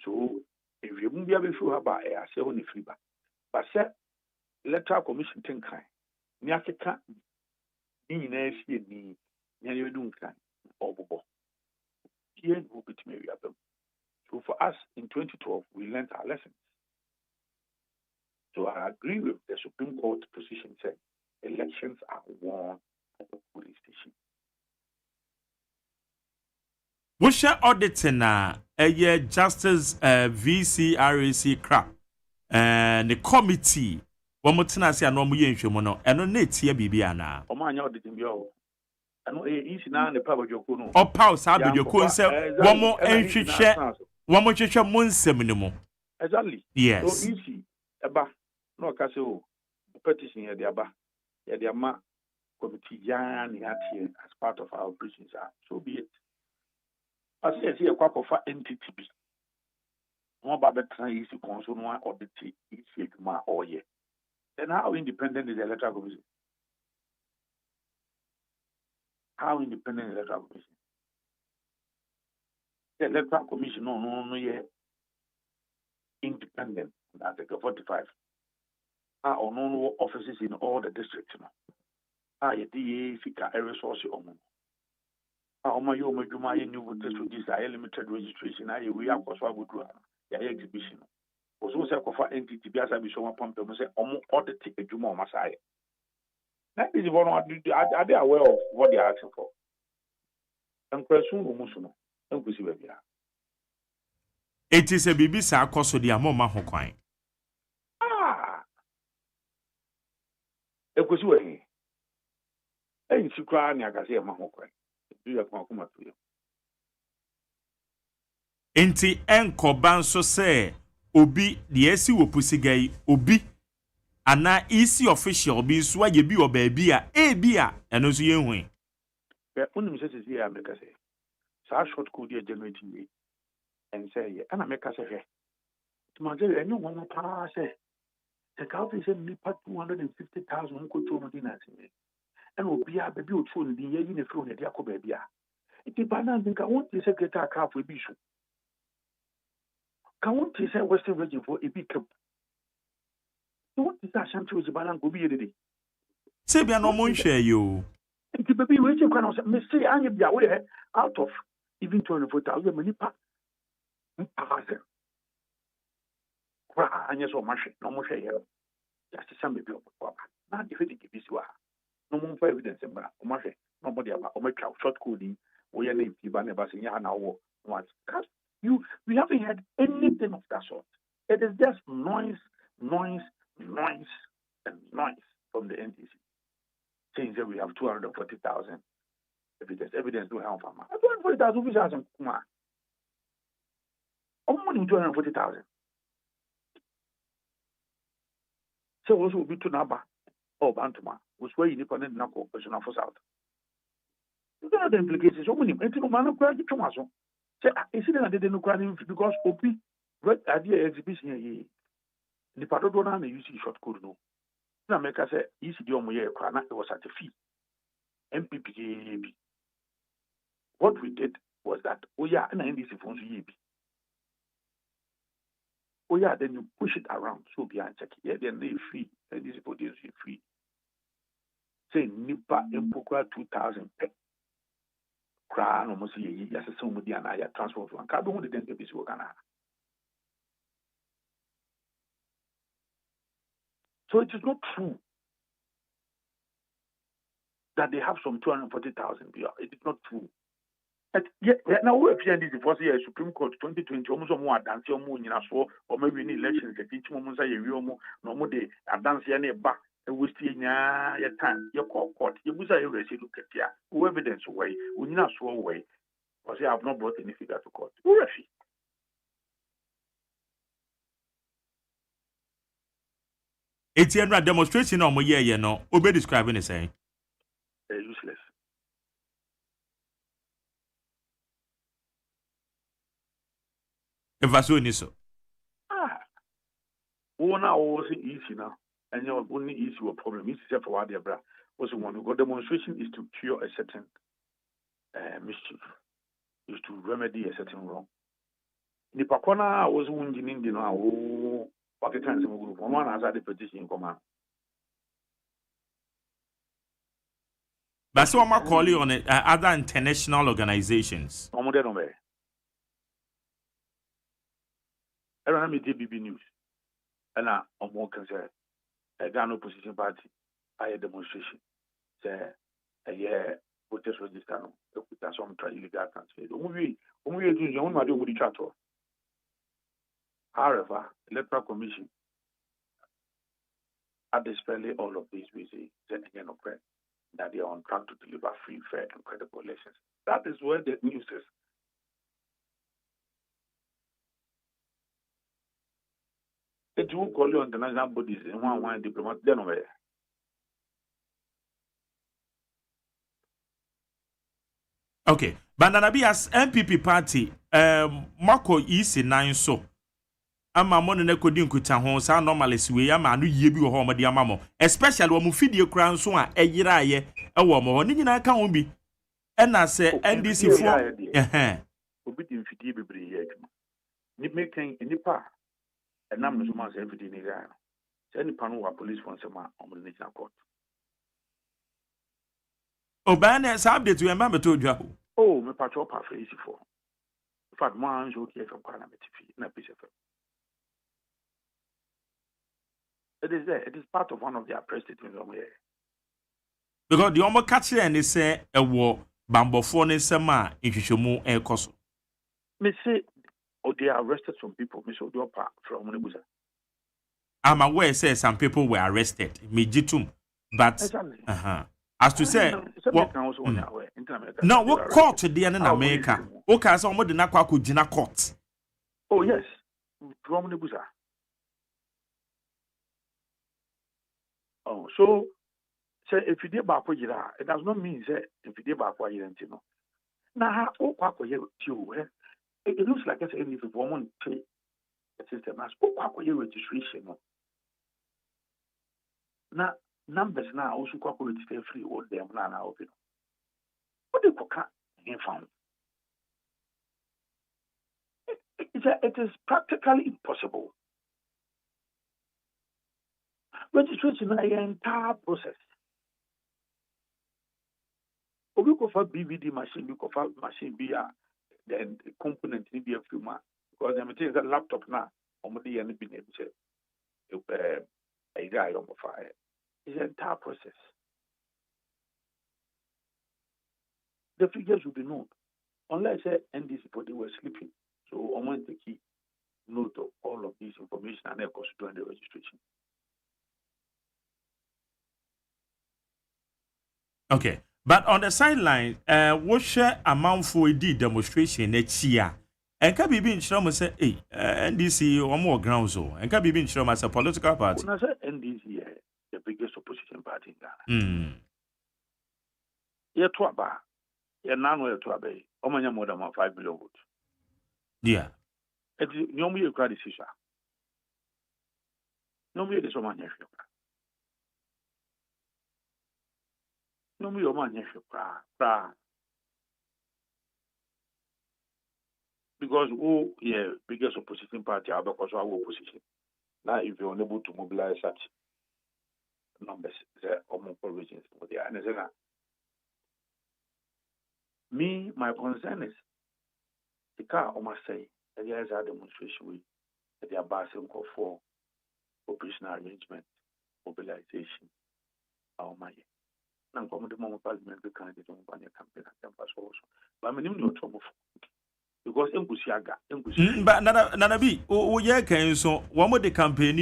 So if you won't be able to have I say only free back. But set Electoral Commission think kind. Niakeka in you do can or here will be to maybe. So for us in 2012, we learned our lessons. So I agree with the Supreme Court position saying elections are won at the police station. Wosha auditing na Justice VCRAC crap the committee womotina se ano mo yenhwemo no eno na etie bibia na O ma anya auditing bi o eno isi na ne pa badwoko no o pause abedwoko nse womo enhwehwe womo hwehwe mo nsem ne mo exactly yes so isi eba no ka se o petition here the aba here the ama committee yan atie as part of our operations so be it. I say here kwa entity bi no ba betra isi konso no audit isi adwuma oye. Then how independent is the Electoral Commission? How independent is the Electoral Commission? The Electoral Commission no yeah independent. Article 45. No offices in all the districts now. You DA fika a resource you new voters register limited registration. We are cost would do exhibition. Also say kofa entity bi asa bi so pump them say audit adwuma masai. That is one are they aware of what they are asking for? And question umusu no. Enkusi bia. It is a bibi sa akoso dia mo ma ho kwan. Enkusi we. Ensi kwa ni akase ma ho kwan. Du ya kwa kuma tu. Enti enkoba nso se obi de esi wo pusigai obi ana isi official bi nso aye bi oba a ebi a eno so yenhu be unim se se ya meka se sa short code e generate ni en say ye ana meka se he tumaje enyo won pa se the country say me pat 250,000 ko to mo dinati me en obi a be bi o tu ni ye yi ne fro ne dia ko ba bia iti bana nka won ti secretary ka fo bi so can want to say Western region for a big cup? What is that? Shanty was a banana go be a day. Say, be no more share you. And to be rich, you cannot say, I am away out of even 24,000 many parts. And yes, or much, no more share. Just some baby of Papa. Not defeating if you are. No more for evidence, Marsh, nobody about short coding, or your name, Ivan Basin Yana once. We haven't had anything of that sort. It is just noise from the NTC. Saying that we have 240,000 evidence. Evidence do have 240,000 officers. Only 240,000. So also be to Naba or Bantama, which way independent Nako, personal for South. You know the implications. So many, and to man of Tomaso. Say, is it that they didn't cry because OP read idea exhibition here? The Padona may use short code no. America said, easy the Omoye Krana, it was at a fee. MPPAB. What we did was that, oh yeah, and I this phones ye be. Oh yeah, then you push it around so behind check. Yeah, then they free, and this is free. Say, Nipa Empokra 2,000 pay. Crown almost ye as a son with the Anaya transport one carbon with the dentist work. So it is not true that they have some 240,000 PR. It is not true. Now we have seen this first year Supreme Court 2020 almost more dance your moon in or maybe in elections the teach moments say you no more they dance any back. We still your time, your court, you must have received who evidence away, we not so away, because you have not brought any figure to court. Who is he? It's a demonstration on my year, you know, Obe describing the saying. Useless. If I saw any so. One hour easy now. And your only issue or problem is for what they're bra. Was one who got demonstration is to cure a certain mischief, is to remedy a certain wrong. The Pakona was wounded in the now, Pakistan group, one has had the petition in command. But so I'm calling on it, other international organizations. Omo no be. Everyone me DBB news. And omo can say a Ghana opposition party I demonstration. Say a year voters register no. That's some try illegal transfer. Omo we do you want to do with the chat. However, Electoral Commission at displaying all of these we say again of prayer that they are on track to deliver free, fair, and credible elections. That is where the news is. It will call you international bodies and one diplomat, then over. Okay, but Nanabi as MPP party, Marco is in 9 so. Ama mo ne kodi nkuta ho sa normalist we ama no yie bi wo ho mo de ama mo especially wo mu fidie kura nso a eyira aye e wo mo ni nyina ka ho bi e na se NDC fo obi di fidie bebre ye adwuma ni making nipa enam no so ma se fidie ni ga no se nipa no wa police for nsema o mo ni na court obane sa update we ma beto dwa oh me patcho pa face for in fact mo anjo ke from kwa na metifi na pese. It is there. It is part of one of their press statements over here. Because the omo catch and say a war bambofo ne sema ihwehwemu ekoso. Me say they arrested some people. Me say opa from Nebuza. I'm aware say some people were arrested. Me jitum. But exactly. As to say what no what court dey in America. Okay, so omo dey na kwa kugina court. Oh yes. From Nebuza. Oh, so if you did back it does not mean that if you did back you know. Now, it looks like if you want to pay a system as registration. Now, numbers now also register free or them now. What do you found? It is practically impossible. Registration is an entire process. We go for BVD machine, we go for machine be then the component need be a few more because I'm saying that laptop now, already any been able to a guy on fire. It's an entire process. The figures will be known unless NDC they were sleeping. So I want to keep note of all of this information and of course during the registration. Okay, but on the sideline, what share amount for the demonstration next year? And can be in Shram say, hey, NDC or more grounds, and can be in Shram as a political party. When I say NDC, the biggest opposition party in Ghana. Yet, Twaba, you're now way to obey. How many more than 5 billion votes? Yeah. It's normally a credit issue. Normally, there's so many. No, me man because biggest opposition party are because our opposition. Now, if you're unable to mobilize such numbers, there are more regions for the and me, my concern is the car almost say that there is a demonstration with they are passing for operational arrangement, mobilization, my. Parliament candidate on campaign but I mean, trouble because but Nanabi, yeah, can so one more the campaign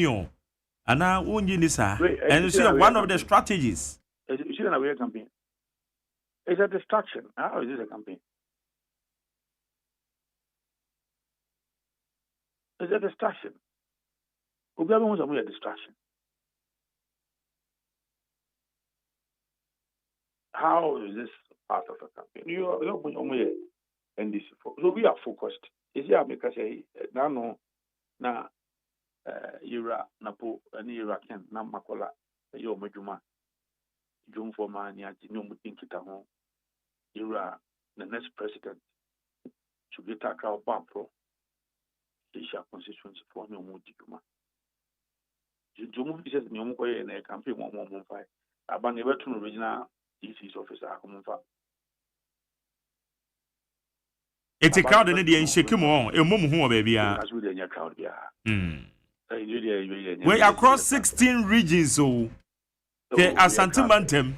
and now and see one of the strategies. Is it a campaign? It's a distraction. How is this a campaign? It's a distraction. We have a distraction. How is this part of a campaign? You are only NDC. So we are focused. Is here because now na Ira Napo and Irakan Namakola Yo Majuma June for Mania Jino Mutinkita home. Ira the next president should get a crowd pro Asia constituency for no Mutikuma. Jumu says Nyomokoy and a campaign 115. About never to original DC's office are coming for. It's a crowd in the shake him on a mum who baby. As we didn't crowd, yeah. We across 16 regions, so they are Santimantem.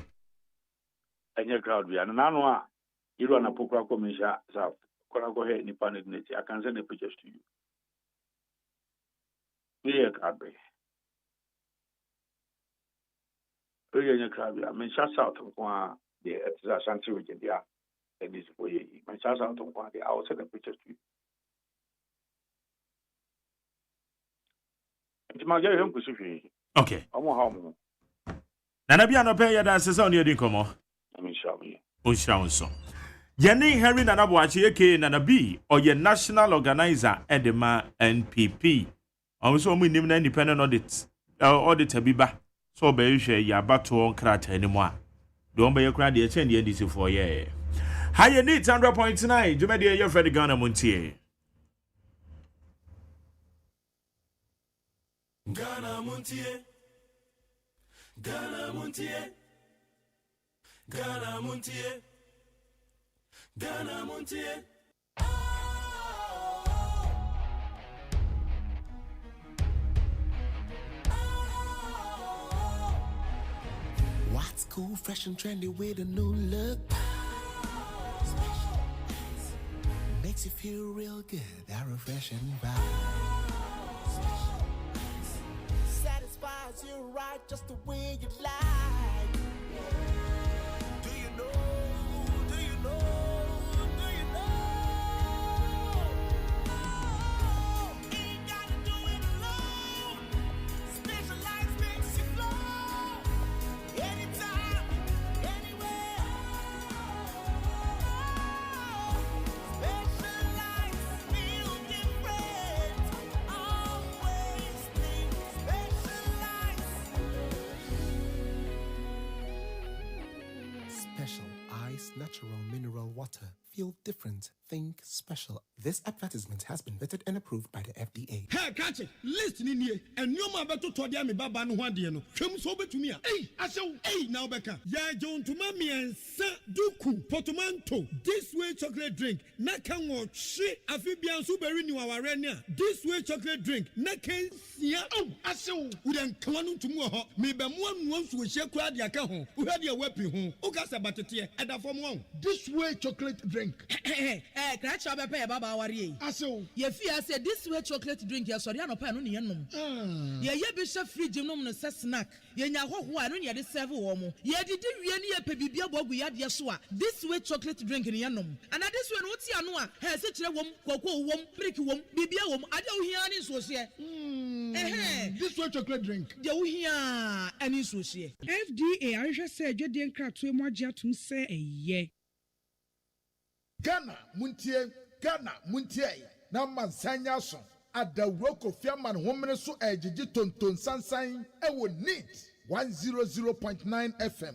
And your crowd, we are now. You run a Pokra Commission, so go ahead and I can send the pictures to you. We are crowd. We are your crowd. I mean, shout out to the Santi region, yeah. And this for you. My shout out to one, I will send the pictures to you. Okay. Nanabia no pay your dances on your dinkomo. I mean, shall we? So. Yenny Henry Nanabuachi aka Nanabi or your national organizer Edema NPP. Also, we name independent audit auditor biba. So be share ya battle crat anymore. Don't be your crowd the attend the NDC for ye. Higher need 100.9. You may dear your friend Ghana Montier. Ghana Montier, Ghana Montier, Ghana Montier, Ghana Montier. What's cool, fresh and trendy with a new look? Makes you feel real good, that refreshing vibe. Satisfies you right just the way you like. Do you know? Do you know? Do you know? Oh, ain't gotta do it alone. Specialized makes you flow. Anytime, anywhere. Specialized feel different. Always think Special Ice Natural Mineral Water. Feel different. Think special. This advertisement has been vetted and approved by the FDA. Hey, catch it. Listen in here. And you ma beto to dia me baba no hwade no. Hwem so betumi a. Hey, asew. Hey, now beka. Ya John to mami en sa duku portmanteau. This way chocolate drink. Na kan wo hwe afibian so beri ni waware ne a. This way chocolate drink. Na kan sia. Oh, asew. We den klanu tumu ho. Me be mo anu so hye kura dia ka ho. Wo hwe dia wapi ho. O ka sa batete. Eda fom ho. This way chocolate drink. Crack shop pay baba wari. Aso. Ye fear say this way chocolate drink ya sorry anopa no ne yenom. Ye be she fridge nom no say snack. Ye nya hoho anu ne de serve wo mo. Ye didi wie ne ye pebibia bogu ya de so a. This way chocolate drink ne yenom. And this way no ti anu a, he se kire wom, koko wom, brick wom, bibia wom, ade wo hia ni so se. This way chocolate drink. De wo hia ani so se. FDA ahwehwe say adwede nkratoe mu agye atum say eye. Ghana Muntie na mansanya so adawroko fiaman homene so ejiji tonton sansan ewo neat 100.9 FM.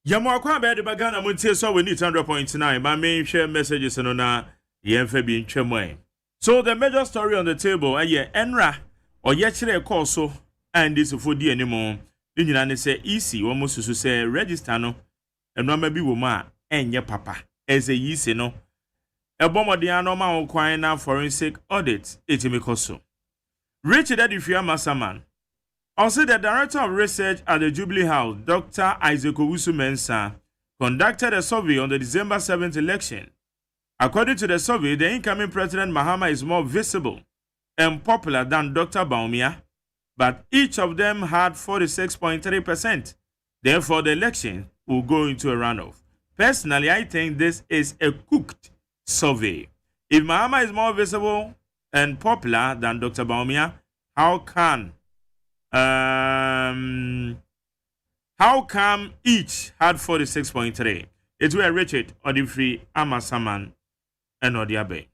Yamo akwa be de Ghana Montier so we need 100.9. My main share messages no na yemfa bi ntwemwe. So the major story on the table aye enra oye kire call so and this for di animo. Ni nyina ne say easy wo mo susu say register no eno ma bi wo ma enye papa. As a yisi no, a bombardier normal kwan na forensic audit, etimikoso. Richard Adifia Massaman, also the director of research at the Jubilee House, Dr. Isaac Owusu Mensah, conducted a survey on the December 7th election. According to the survey, the incoming President Mahama is more visible and popular than Dr. Baumia, but each of them had 46.3%. Therefore, the election will go into a runoff. Personally, I think this is a cooked survey. If Mahama is more visible and popular than Dr. Baumia, how come each had 46.3? It were Richard Odifri Amasaman and Odiabe.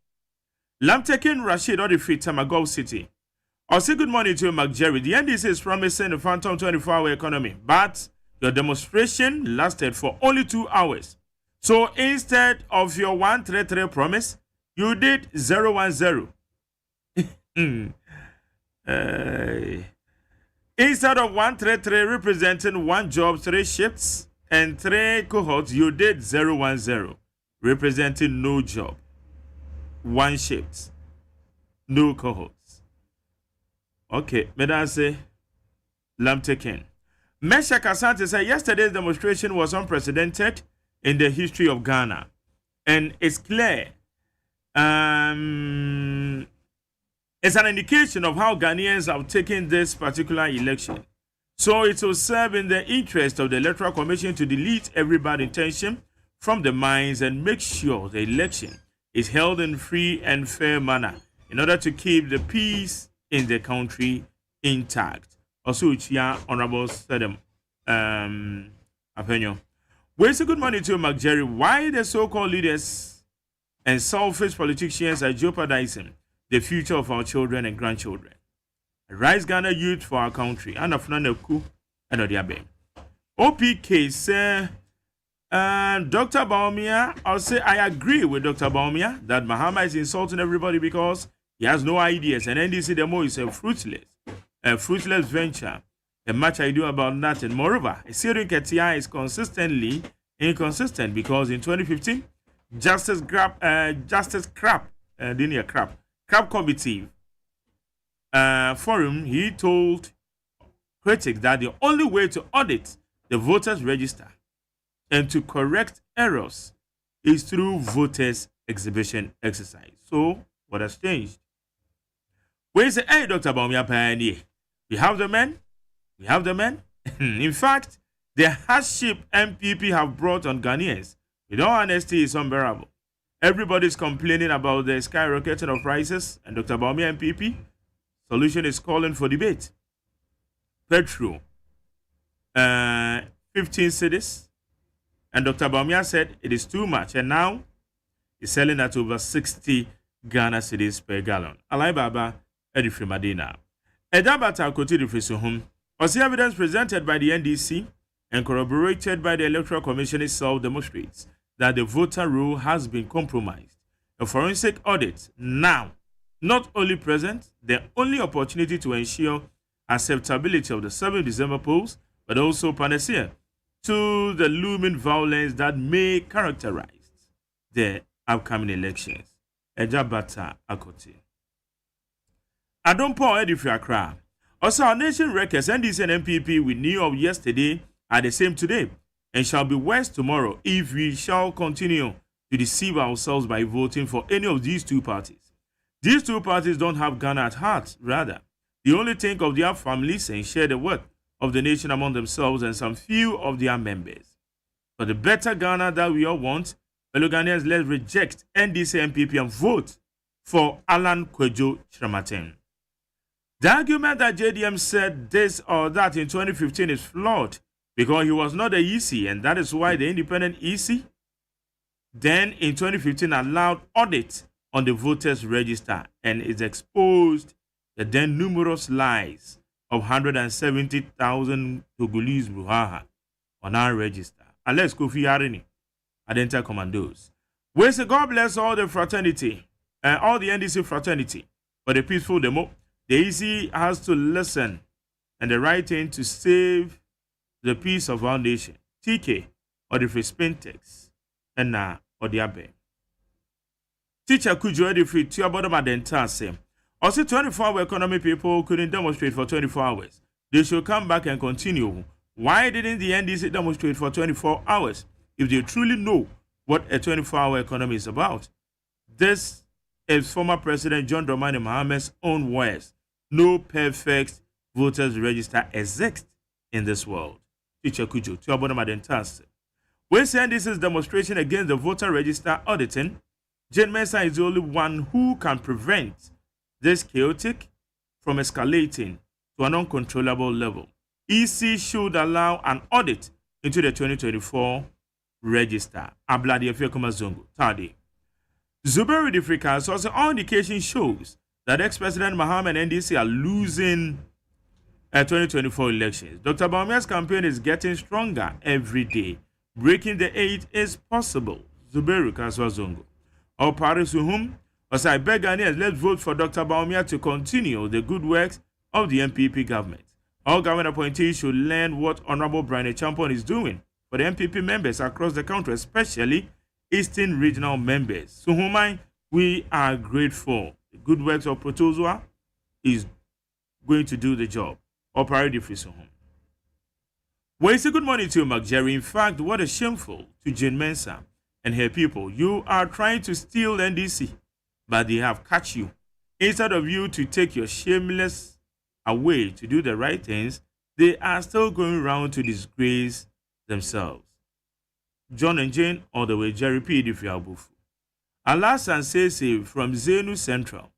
Lamtekin Rashid Odifri Tamagol City. I'll say good morning to you, McJerry. The NDC is promising a phantom 24-hour economy, but your demonstration lasted for only 2 hours. So instead of your 133 promise, you did 010. Instead of 133 representing 1 job, 3 shifts, and 3 cohorts, you did 010, representing no job, 1 shift, no cohorts. Okay, Medan say, Lam taken. Mesha Kasante said yesterday's demonstration was unprecedented in the history of Ghana, and it's clear. It's an indication of how Ghanaians have taken this particular election. So it will serve in the interest of the Electoral Commission to delete every bad intention from the minds and make sure the election is held in free and fair manner in order to keep the peace in the country intact. Also, Honorable Sedem Apenyo. Well, good morning to Mark Jerry. Why the so-called leaders and selfish politicians are jeopardizing the future of our children and grandchildren? Rise Ghana youth for our country. And of Naneku and Odiabe. OPK say, Dr. Baumia, I'll say I agree with Dr. Baumia that Mahama is insulting everybody because he has no ideas, and NDC demo is a fruitless venture. A much I do about that, and moreover, Sirin Ketia is consistently inconsistent because in 2015, Justice Crab Committee Forum, he told critics that the only way to audit the voters register and to correct errors is through voters exhibition exercise. So, what has changed? We say, hey, Dr. Baumia Pioneer, we have the men. In fact, the hardship MPP have brought on Ghanaians, with all honesty, is unbearable. Everybody's complaining about the skyrocketing of prices, and Dr. Baumia MPP solution is calling for debate. Petrol, 15 cedis, and Dr. Baumia said it is too much, and now it's selling at over 60 Ghana cedis per gallon. Alai Baba, Edifri Madina. Edabata Koti Frisuhum was the evidence presented by the NDC and corroborated by the Electoral Commission itself demonstrates that the voter roll has been compromised. A forensic audit now not only presents the only opportunity to ensure acceptability of the 7 December polls, but also panacea to the looming violence that may characterize the upcoming elections. Ejabata Akoti. Adonpo Edifri Accra. Also, our nation records NDC and MPP we knew of yesterday are the same today and shall be worse tomorrow if we shall continue to deceive ourselves by voting for any of these two parties. These two parties don't have Ghana at heart. Rather, they only think of their families and share the work of the nation among themselves and some few of their members. For the better Ghana that we all want, fellow Ghanaians, let's reject NDC MPP and vote for Alan Kwejo Chiramaten. The argument that JDM said this or that in 2015 is flawed because he was not the EC, and that is why the independent EC then in 2015 allowed audit on the voters register and is exposed the then numerous lies of 170,000 Togolese Bruhaha on our register. Unless Kofi Arini, Adenta Commandos. We say God bless all the fraternity, all the NDC fraternity for the peaceful demo. The EC has to listen and the right thing to save the peace of our nation. TK or the free Spintex and now or the Abe. Teacher Kujo Edifri to about my dentase. Also 24-hour economy people couldn't demonstrate for 24 hours. They should come back and continue. Why didn't the NDC demonstrate for 24 hours if they truly know what a 24-hour economy is about? This is former President John Dramani Mahamad's own words. No perfect voters register exists in this world. Teacher Kujo, to about my dentase. When saying this is demonstration against the voter register auditing, Jane Mensah is the only one who can prevent this chaotic from escalating to an uncontrollable level. EC should allow an audit into the 2024 register. Abladi Efekoma Zongo, Tadi. Zuberi Africa, so all indication shows that ex-President Mahama and NDC are losing 2024 elections. Dr. Baumia's campaign is getting stronger every day. Breaking the 8 is possible. Zuberi Kaswa Zongo. All parties to whom, as I beg Ghanaians, let's vote for Dr. Baumia to continue the good works of the MPP government. All government appointees should learn what Honorable Brian Champon is doing for the MPP members across the country, especially Eastern Regional members. So, Humai, we are grateful. The good works of Protozoa is going to do the job. Operator Frisohom. Well, it's a good morning to you, Mark Jerry. In fact, what a shameful to Jane Mensah and her people. You are trying to steal NDC, but they have caught you. Instead of you to take your shameless away to do the right things, they are still going around to disgrace themselves. John and Jane, all the way, Jerry P. Difiabufu. Alasan says from Zenu Central.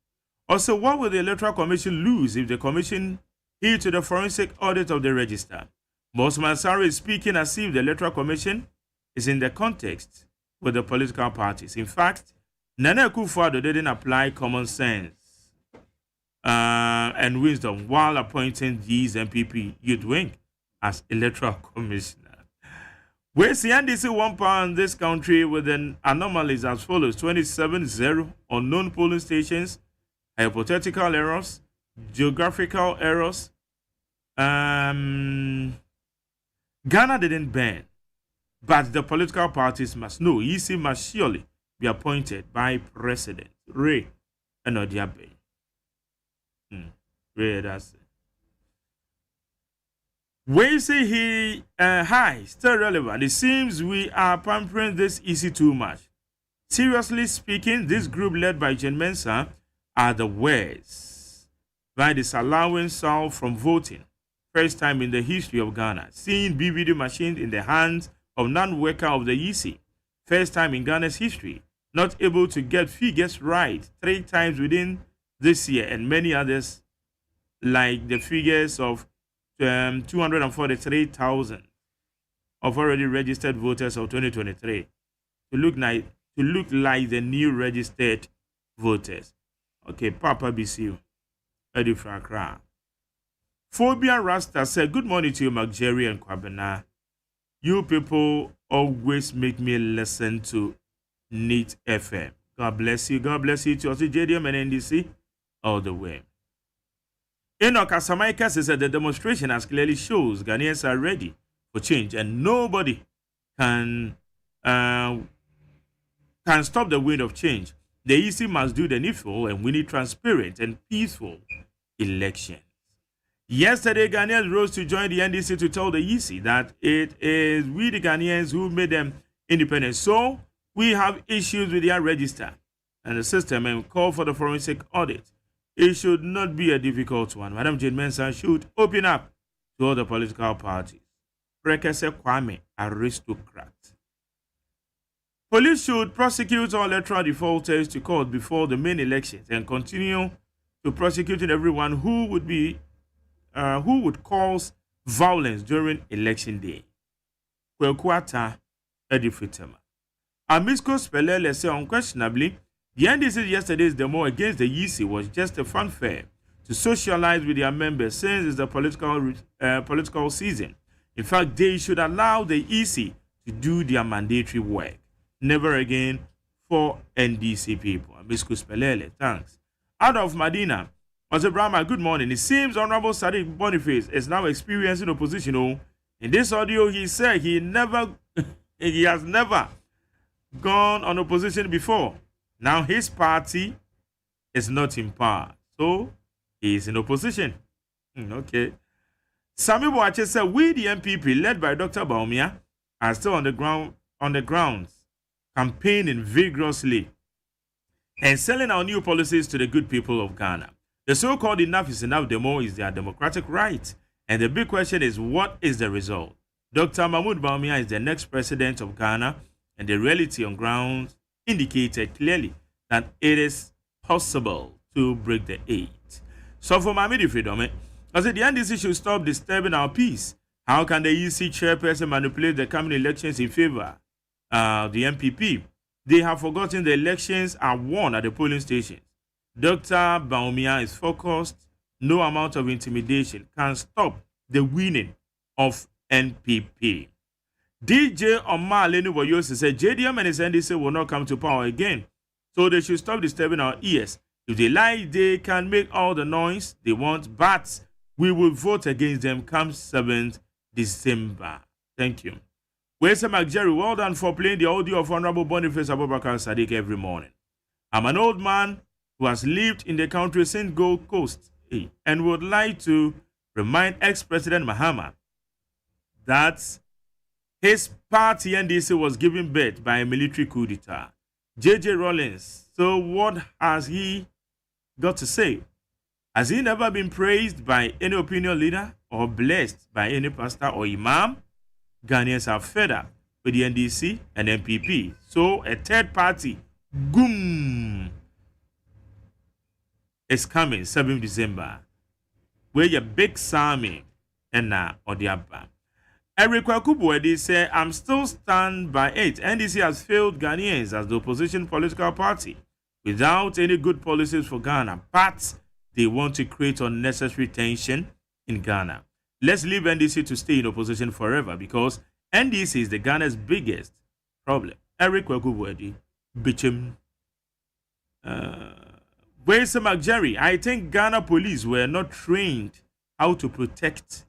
Also, what will the Electoral Commission lose if the Commission heed to the forensic audit of the register? Bosman Sarah is speaking as if the Electoral Commission is in the context with the political parties. In fact, Nana Akufo-Addo didn't apply common sense and wisdom while appointing these MPP youth wing as Electoral Commissioner. We see NDC £1 in this country with an anomalies as follows: 27-0 unknown polling stations, hypothetical errors, geographical errors. Ghana didn't ban, but the political parties must know. EC must surely be appointed by President Ray and Odiabe. Ray, that's it. We say he high, still relevant. It seems we are pampering this EC too much. Seriously speaking, this group led by Jane Mensah are the worst by disallowing Saul from voting. First time in the history of Ghana. Seeing BVD machines in the hands of non-worker of the EC. First time in Ghana's history. Not able to get figures right 3 times within this year, and many others like the figures of 243,000 of already registered voters of 2023 to look like the new registered voters. Okay, Papa BCU, Eddie Frankra. Phobia Rasta said, good morning to you, Mark Jerry and Kwabena. You people always make me listen to Neat FM. God bless you. God bless you to also JDM and NDC all the way. Enoch Asamaika says that the demonstration has clearly shows Ghanaians are ready for change and nobody can stop the wind of change. The EC must do the needful and we need transparent and peaceful elections. Yesterday, Ghanaians rose to join the NDC to tell the EC that it is we the Ghanaians who made them independent. So we have issues with their register and the system and call for the forensic audit. It should not be a difficult one. Madam Jane Mensah should open up to all the political parties. Prekese Kwame, aristocrat. Police should prosecute all electoral defaulters to court before the main elections and continue to prosecuting everyone who would cause violence during election day. Kwekuata Edifitema. Amisco Spelele say unquestionably, the NDC yesterday's demo against the EC was just a fanfare to socialize with their members since it's the political season. In fact, they should allow the EC to do their mandatory work. Never again for NDC people. Amisco Spelele, thanks. Out of Medina, Mr. Brahma, good morning. It seems Honorable Sadiq Boniface is now experiencing opposition. In this audio, he said he has never gone on opposition before. Now his party is not in power, so he is in opposition. Okay. Sami Boache said, we the MPP, led by Dr. Baumia, are still on the grounds, campaigning vigorously and selling our new policies to the good people of Ghana. The so-called enough is enough demo is their democratic right. And the big question is, what is the result? Dr. Mahmoud Baumia is the next president of Ghana, and the reality on ground indicated clearly that it is possible to break the 8. So for Mamidi Freedom, I said the NDC should stop disturbing our peace. How can the EC chairperson manipulate the coming elections in favor of the MPP? They have forgotten the elections are won at the polling stations. Dr. Baumia is focused. No amount of intimidation can stop the winning of NPP. DJ Omar Lenuboyosi said JDM and his NDC will not come to power again, so they should stop disturbing our ears. If they lie, they can make all the noise they want, but we will vote against them come 7th December. Thank you. Wesa McJerry, well done for playing the audio of Honorable Boniface Abubakar Sadiq every morning. I'm an old man who has lived in the country since Gold Coast and would like to remind ex-President Mahama that his party NDC was given birth by a military coup d'etat. J.J. Rawlings, so what has he got to say? Has he never been praised by any opinion leader or blessed by any pastor or imam? Ghanaians are fed up with the NDC and MPP. So a third party, goom, is coming 7th December. Where your big Sami and now or the Abba. Eric Wakubuedi said, I'm still stand by it. NDC has failed Ghanaians as the opposition political party without any good policies for Ghana, but they want to create unnecessary tension in Ghana. Let's leave NDC to stay in opposition forever because NDC is the Ghana's biggest problem. Eric Wakubuedi, Bichim. Where's McJerry? I think Ghana police were not trained how to protect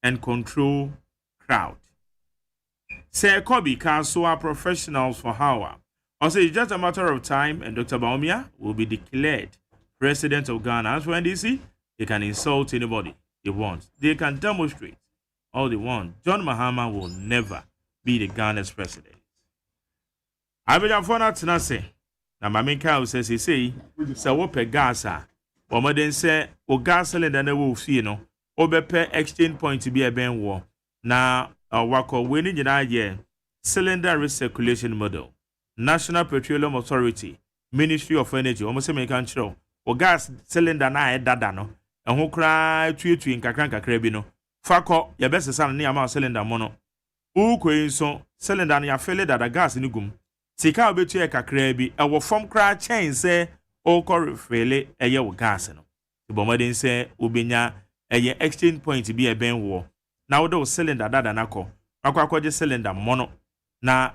and control crowd. Sir Kobe Kasua professionals for Hawa. Also, it's just a matter of time and Dr. Baumia will be declared president of Ghana. As for NDC, they can insult anybody they want. They can demonstrate all they want. John Mahama will never be the Ghana's president. I will have fun to say. Now, my main cow says he say, what per gas are. Or more than say, o gas cylinder and the wolf, you know. Obepe exchange point to be a ben war. Now, wako winning in our year cylinder recirculation model. National Petroleum Authority, Ministry of Energy, almost make control. O gas cylinder na dadano. And who cry to in kakranka crebino. Fako, your best son near my cylinder mono. Uko so cylinder near fele that a gas in gum. Sika betu e kakrebi, e wo form cry chain say, o correfele a ye wo gas no. The bomardin say, ubenya. A exchange point to be a ben war. Now those cylinder dada nako. Aquacoja cylinder mono. Na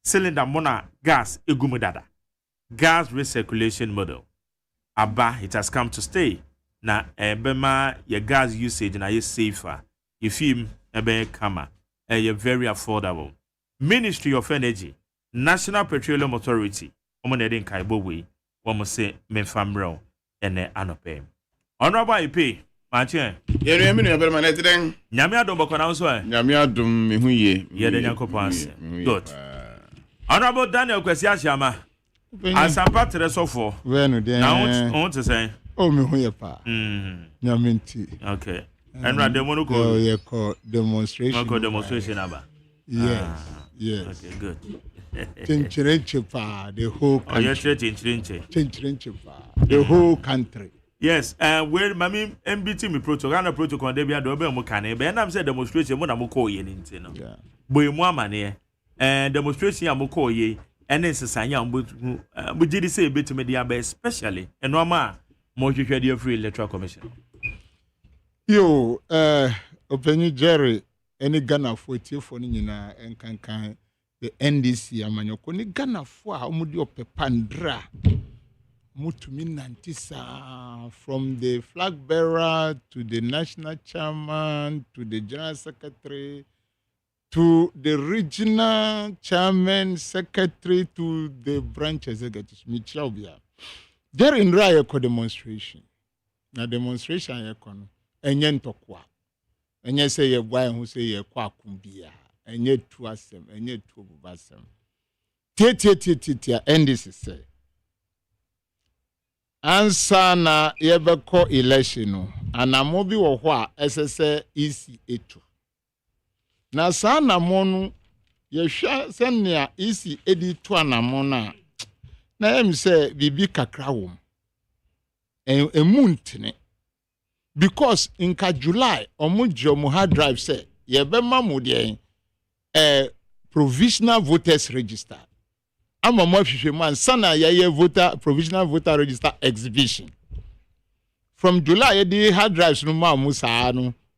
cylinder mona gas egumudada. Gas recirculation model. Aba, it has come to stay. Na bema your gas usage na ye safer. If him ebe kama. Ye very affordable. Ministry of Energy. National Petroleum Authority. Omonedin kaibo we. Womo se menfamro. Ene anope. Honorable IP, Mathieu. Yere me no be man etren. Nyame adom bokona so e. Nyame adom me hu ye. Ye de nyankopon. Good. Honorable Daniel Kwesi Asiama. Asampa tresofo. We no den. Na won to say. Oh me hu ye pa. Nyame nti. Okay. Enra demo ko. Oh ye ko demonstration. Ko demonstration aba. Yes. Yes. Okay, good. Chinchirenche pa the whole country. Oh, you're chinchirenche pa the whole country. Yes, where mami MBT me protocol protocol dey bia do be mo kan e be na say demonstration mo na mo call ye nti no. Yeah. Boy mu amane demonstration ya mo call ye ene nsesanya mo gidi say betime dia be especially enoma mo hwehwe dia free Electoral Commission. Yo, Openi Jerry any Ghana for tiefo ni nyina enkankan the NDC amanyoko ni Ghana for a omudi opepandra. Mutumi Nantisa, from the flag bearer to the national chairman to the general secretary to the regional chairman, secretary to the branch executives. Michaubia. There in Raya demonstration. Na demonstration yakono. Enye ntokwa. Enye say ye boy who say ye kwa kumbia. Enye tu asem. Enye tu bubasem. Tia NDC say. Ansa na yebeko election no anamobi wo ho a esese isi etu na sana monu yehwa senia isi edi to anamo na em se bibi kakra wom emuntene because in July omujo hard drive say yebema mu de provisional voters register. I'm a more man, sana ya voter provisional voter register exhibition. From July, the hard drives no Musa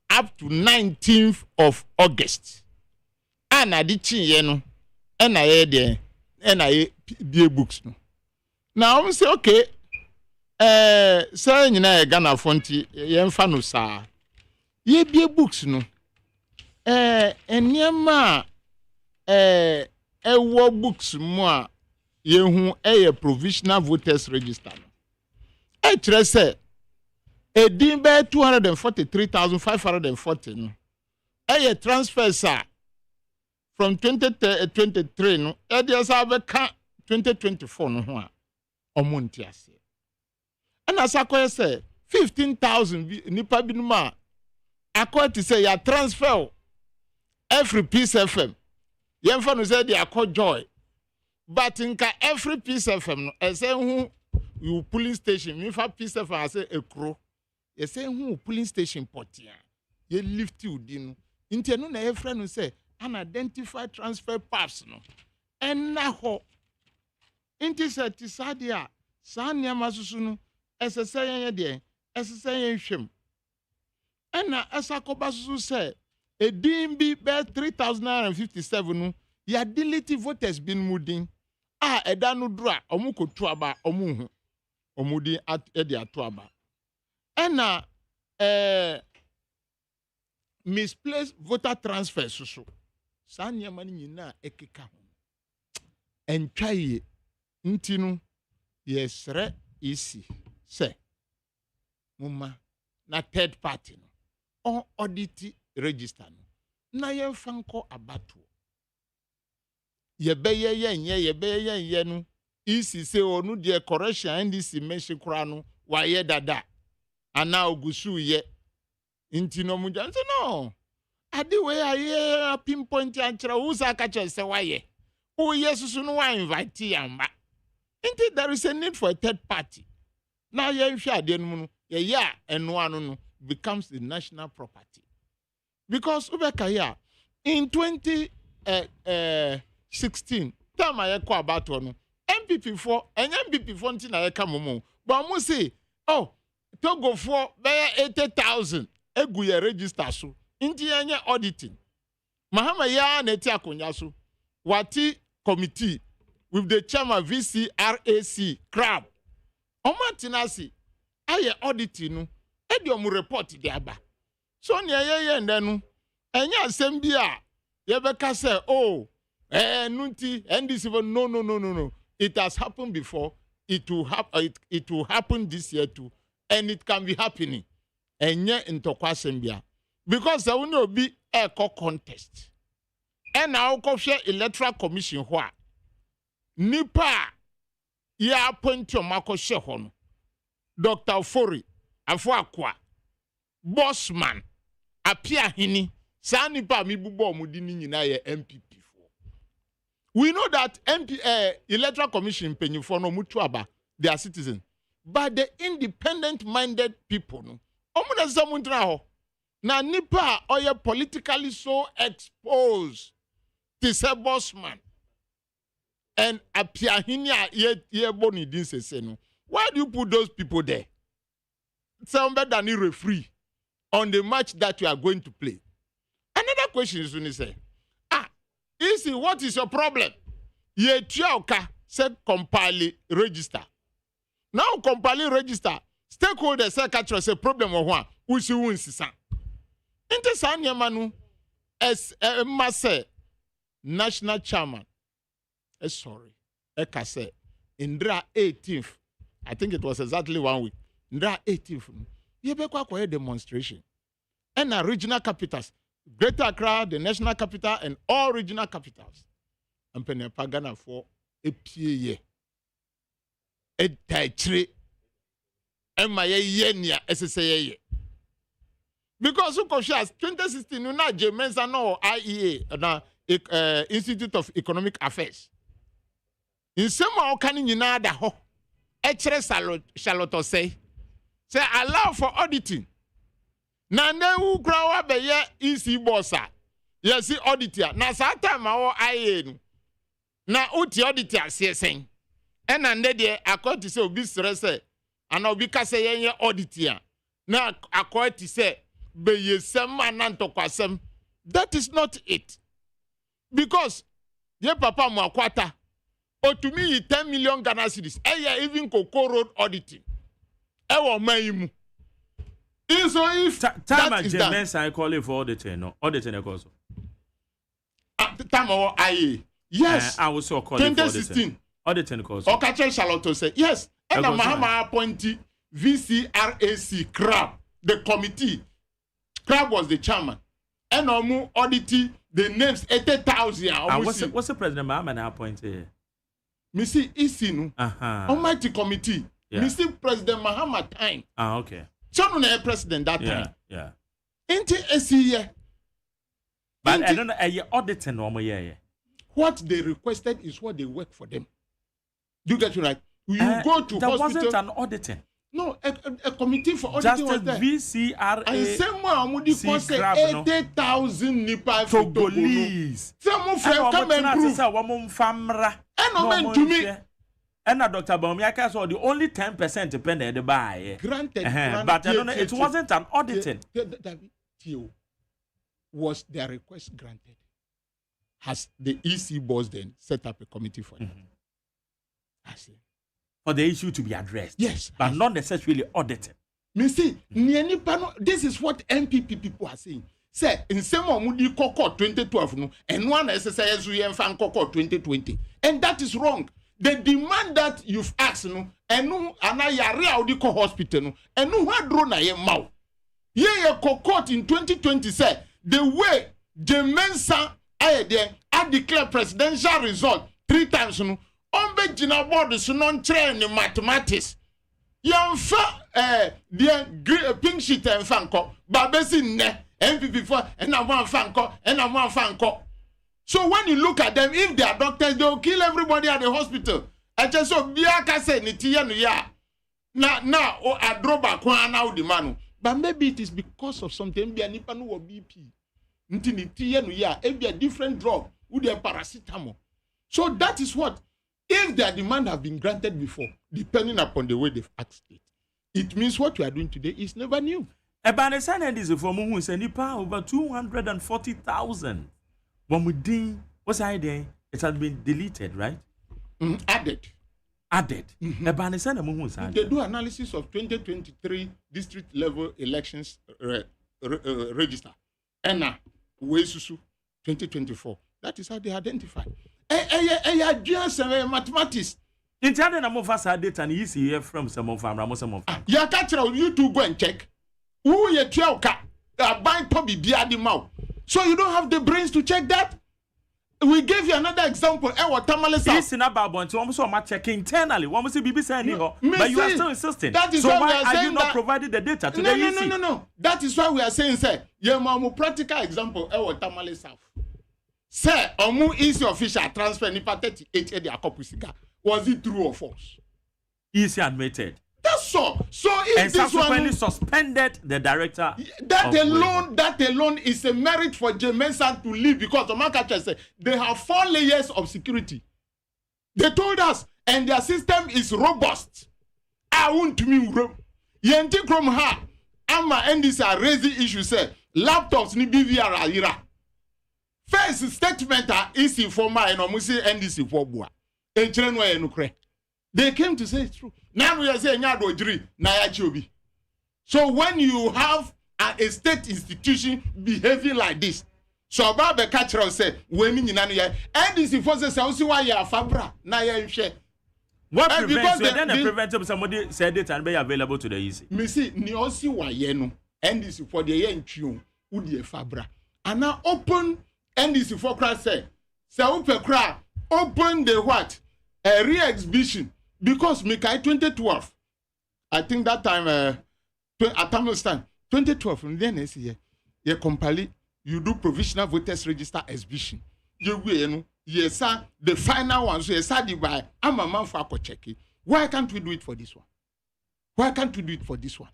up to 19th of August. And I did yeno, and I be books no. Now I say okay, say you know Ghana fonti yen fa no sa. Ye be books no. Enema ewo books mo a yehu provisional voters register no. Kire say edin be 243,540 no. Transfers from 2023 no. There say 2024 no ho a omonti ase. And as I say 15,000 nipa binuma according to say ya transfer every piece FM. Yemfa no say they are joy. But inka every piece FM no say who you polling station me fa piece FM say ekro. You say who polling station potia. You lift you din. Inte no na e friend no say unidentified transfer paths no. En na ho. Inte say tisadia sa niam asusu no esese yen de esese yen hwem. En na asakoba susu say edin bi be 3,057 no ya delete voters bin mudin eda no dura omukotu aba omuhu omudi edi ato aba ena misplaced voter transfer so sa niam ni nyina ekeka ho entwaye ntinu yesre isi se mumma na third party no on audit register no na yemfa nko abato yebeye yenye no isi se onu de correction ndc mention kra no waye dada ana ogusu ye ntino muja no ade we aye pinpoint anchira usa ka che se waye o yesusu no wa invite yamba nti there is a need for a third party na yenhwe ade no no ye eno anu no becomes the national property. Because Ubekaya in 2016, time I call about one MPP4 and MPP4 until I come but I say, oh, to go for 80,000 eguye register so into any auditing. Mahama ya netia kunyasu wati committee with the chairman VCRAC crab. Omatinasi aye auditing no report the aba. So near ndenu enya asem bi a ye beka say oh nunti and this even no it has happened before it will happen this year too and it can be happening enye ntokwa asem bia because there will not be a contest and now share Electoral Commission ho a nipa ya appoint your mako she ho no Dr. Fori afo akwa Bossman apia hini sa nipa mi bubo omudi ni nyina ye MPP4. We know that Electoral Commission penyifo no mutu aba they are citizens, but the independent minded people no omo na sa muntra ho na nipa oye politically so exposed to say Bossman and apia hini ye boni din sese no. Why do you put those people there? Sound better than referee on the match that you are going to play. Another question is when you say, Isi, what is your problem? Ye tiaoka said compile register. Now compile register, stakeholder say catch say problem or one, usi unsisa. Inte sanya manu as mase national chairman. Sorry. Eka say Indra 18th. I think it was exactly 1 week. Ndra 18th. Yebekwa kwa demonstration. And our regional capitals, Greater Accra, the national capital, and all regional capitals. And Penepa Ghana for a PA. A taitre. And my yenya SSA. Because who conscious 2016, you know, AGYEMAN no IEA, Institute of Economic Affairs. In some can you know that ho. Charlotte say allow for auditing. Na who grow be ye EC bossa. You see auditor. Na sa time our IA no. Na uti auditor say sen. And there according to say obi stress and obi ka say ye auditor. Na according to say be ye sema na ntokwasem. That is not it. Because ye papa mo akwata or to me 10 million Ghana cedis. Even Cocoa Road auditing. Ewo maimu. So if time AGYEMAN I call it for auditing, no auditing also. Time or I yes. I was so called 2016. Auditing also. Okache Charlotte say yes. And Mahama appointee VCRAC Crab, the committee. Crab was the chairman. And Omu audit the names 80,000. What's the president Mahama appointed? Missy Isinu. Almighty committee. Missy President Mahama time. Okay. So no president that time. Yeah. Into SCA. But I don't know, auditing no more. What they requested is what they work for them. Do you get it right? You go to there hospital. Wasn't an auditing. No, a committee for auditing was there. VCRA. And someone say 80,000 Nipa Togolese. Someone come and prove. And to me. And Dr. Baumiaka saw the only 10% depended the buy. Granted, but I don't know, it wasn't an auditing. Was their request granted? Has the EC boss then set up a committee for them? I see. For the issue to be addressed. Yes. But not necessarily audited. Me see, this is what MPP people are saying. Say, in some Mudi Koko 2012, no, and one SSIS fan Koko 2020. And that is wrong. The demand that you've asked, no, and no, and I are the hospital, no, and no, what drone I am mouth. Yeah, court in 2020 said the way AGYEMAN I declare presidential result 3 times, no. Ombe jina board so non train in mathematics. Yamfa the pink sheet and fanko, babesi ne MPP for and I want fanko and I want fanko. So when you look at them, if they are doctors, they will kill everybody at the hospital. I just saw biaka say nitiya no ya. Na o adroba kwa na udi manu. But maybe it is because of something be nipa no BP. Nti nitiya no ya e be a different drug with a paracetamol. So that is what. If their demand have been granted before, depending upon the way they've asked it, it means what you are doing today is never new. About the Senate is for who is over 240,000. When we did, what's the idea? It has been deleted, right? Added. About the Senate, they do analysis of 2023 district level elections register. And now, 2024. That is how they identify. Mathematics. In China, I'm of us data and easy from some of our some of ya catch you to go and check. Who ye tioka buy Toby Biadi mouth. So you don't have the brains to check that? We gave you another example. It's in about one, so I'm so much checking internally. One must be saying, but you are still insisting. That is so why are you not providing the data to the EC? No. That is why we are saying, say, your practical example, Tamale South. Sir, Omu EC official transfer nipa 38 at the Akopusika. Was it true or false? EC admitted. That's so. So if and this subsequently suspended the director. That alone is a merit for AGYEMAN to leave because the market said they have 4 layers of security. They told us, and their system is robust. I want to mean Yenti Krom ha. Ama NDC raise the issue say laptops ni BVR ayira. First statement is informal and omusi NDC for bua. Enchenwa enukre. They came to say it's true. Now we are saying Nayachobi. So when you have a state institution behaving like this, so Baba Kachra said, when in Nanya, and this forces also why you are Fabra, Naya share. What prevents you then prevent somebody said it and be available to the EC? Missy, Niosi Wayeno, and this for the yen tune, Udi Fabra. And now open, and this for cry say, cry, open the what? A re-exhibition. Because Mikai 2012, I think that time, at time 2012, and then you compile, you do provisional voters register exhibition. Yes, sir, the final one, so yes, sir, by I'm a man for check it. Why can't we do it for this one? Why can't we do it for this one?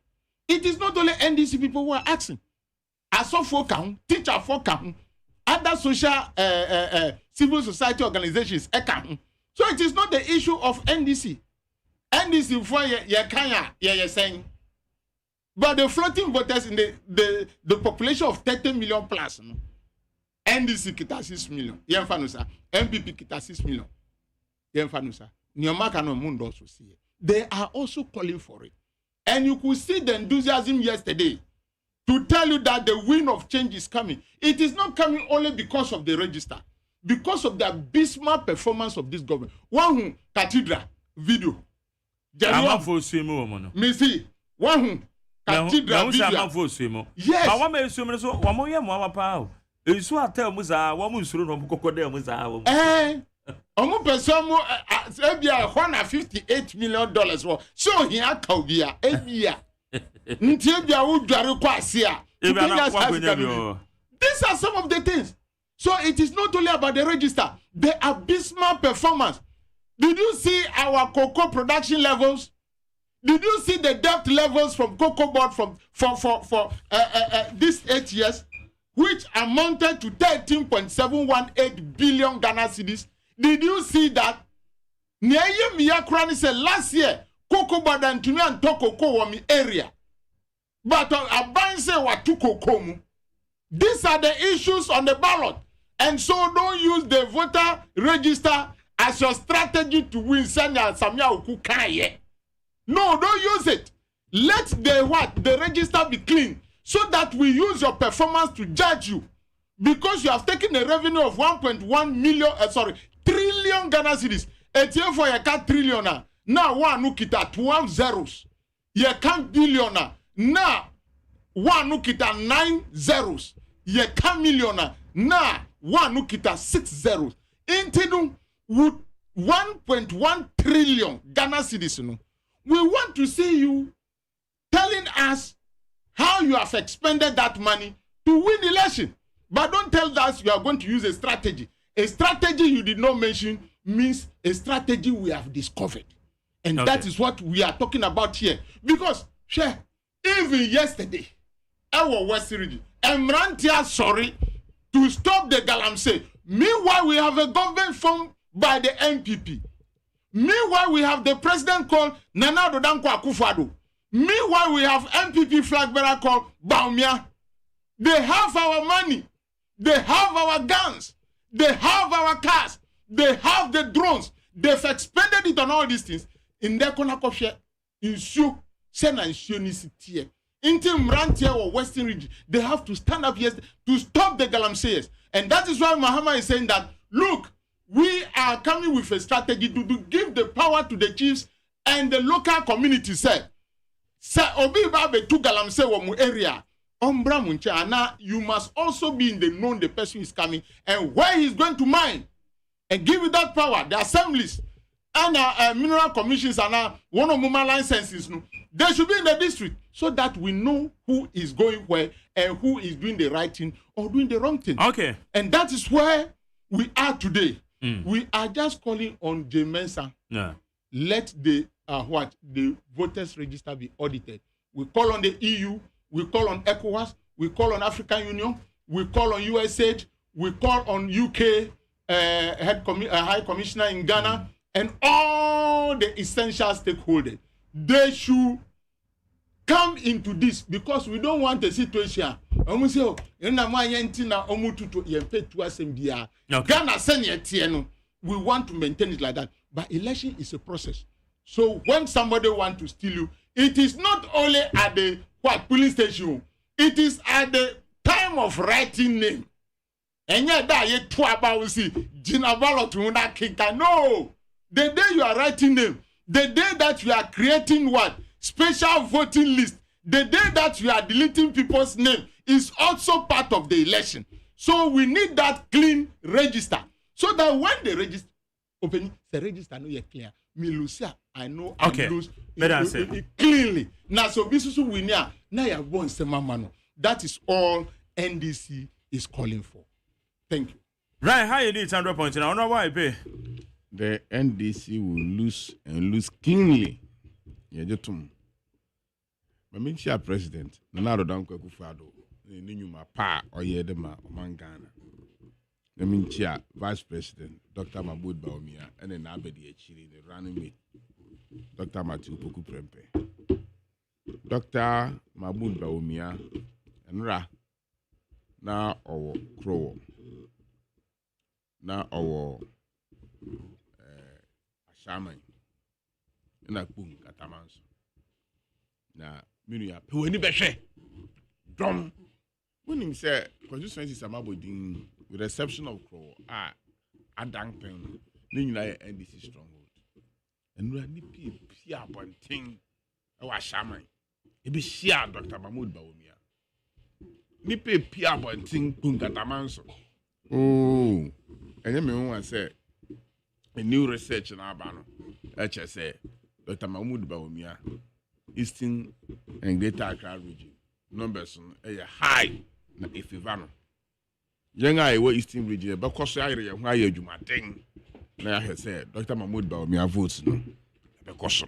It is not only NDC people who are asking. I saw for count, teacher for count, other social civil society organizations account. So it is not the issue of NDC. NDC for you're saying. But the floating voters in the population of 30 million plus, no? NDC kita 6 million. Yemfanusa. MPP kita 6 million. Yemfanusa. Nyomaka no mundo also see. They are also calling for it. And you could see the enthusiasm yesterday to tell you that the wind of change is coming. It is not coming only because of the register, because of the abysmal performance of this government. One cathedral video. Missy, one cathedral video. Yes. But what may so so one more mama pow. It's what tell Musa, one who's through on Cocodel Musa. Omo person mo ebia $158 million so here Kaubia ebia nti ebia wo dware kwase a these are some of the things. So it is not only about the register, the abysmal performance. Did you see our cocoa production levels? Did you see the debt levels from cocoa board for these 8 years, which amounted to 13.718 billion Ghana cedis? Did you see that? Nyeye Miyakrani said last year, cocoa board and Tumi and Tokoko were area. But Aban say what to cocoa. These are the issues on the ballot. And so don't use the voter register as your strategy to win Sanya Samia Ukukaye. No, don't use it. Let the register be clean so that we use your performance to judge you. Because you have taken a revenue of 1.1 trillion Ghana cedis. A year for your cat trillionaire. Now one ukita 12 zeros. Ye can't billionaire. Now one ukita 9 zeros. Ye can't millionaire. Now one ukita 6 zeros. Intinu with 1.1 trillion Ghana cedis. We want to see you telling us how you have expended that money to win election. But don't tell us you are going to use a strategy. A strategy you did not mention means a strategy we have discovered. And that is what we are talking about here. Because, even yesterday, our West region, Emrantia sorry to stop the Galamsey. Meanwhile, we have a government formed by the MPP. Meanwhile, we have the president called Nana Dodanko Akufo-Addo. Meanwhile, we have MPP flag bearer called Baumia. They have our money. They have our guns. They have our cars. They have the drones. They've expended it on all these things. In their Konakofia, issue, send and issue, Inti Mrantia or Western region, they have to stand up here to stop the Galamseyers. And that is why Mahama is saying that, look, we are coming with a strategy to give the power to the chiefs and the local community. Say Obi Babe to Galamsey Wamu area. Ombra Muncha, now you must also be in the known the person is coming and where he's going to mine and give you that power. The assemblies and mineral commissions are now one of Muma licenses. No, they should be in the district so that we know who is going where and who is doing the right thing or doing the wrong thing. Okay. And that is where we are today. We are just calling on AGYEMAN. Yeah. Let the the voters register be audited. We call on the EU. We call on ECOWAS. We call on African Union. We call on USAID. We call on UK High Commissioner in Ghana and all the essential stakeholders. They should come into this because we don't want a situation. Ghana we want to maintain it like that. But election is a process. So when somebody wants to steal you, it is not only at the police station, it is at the time of writing name. And yet that you talk about see no. The day you are writing name, the day that you are creating what? Special voting list, the day that you are deleting people's name is also part of the election. So we need that clean register. So that when the register open, the register no yet clear. Me lose, I know I lose cleanly. Now so this is we now you born semamano. That is all NDC is calling for. Thank you. Right, how you need 100 points? I don't know why I pay. The NDC will lose and lose cleanly. Yeah, Jotum. Mamincha president, Nana Dodanko Akufo-Addo, Ninyuma Pa or Yedema Mangana. Mamincha vice president, Dr. Mahmoud Baumia, and then Abedi Echiri, the running mate, Dr. Matthew Poku Prempe. Dr. Mahmoud Baumia, and Ra, now our crow, now our Shaman, and a boom Katamanso. Now, Minia, who any beshe dom. When him say constituency samabodin with exception of Crow, Adang Pen, then NDC stronghold. And we are nippy pia bunting. Our shaman. It be share Dr. Mahmoud Baumia. Nippy pia bunting Pungatamanso. Oh, and then me say a new research in Albano. HSA, Dr. Mahmoud Baumia, Eastern and Greater Accra region. Numbers high. Na Ifivano. Young I were Eastern region, but cause I why you my thing. Now I said, Dr. Mahmoud Baumia votes no. Because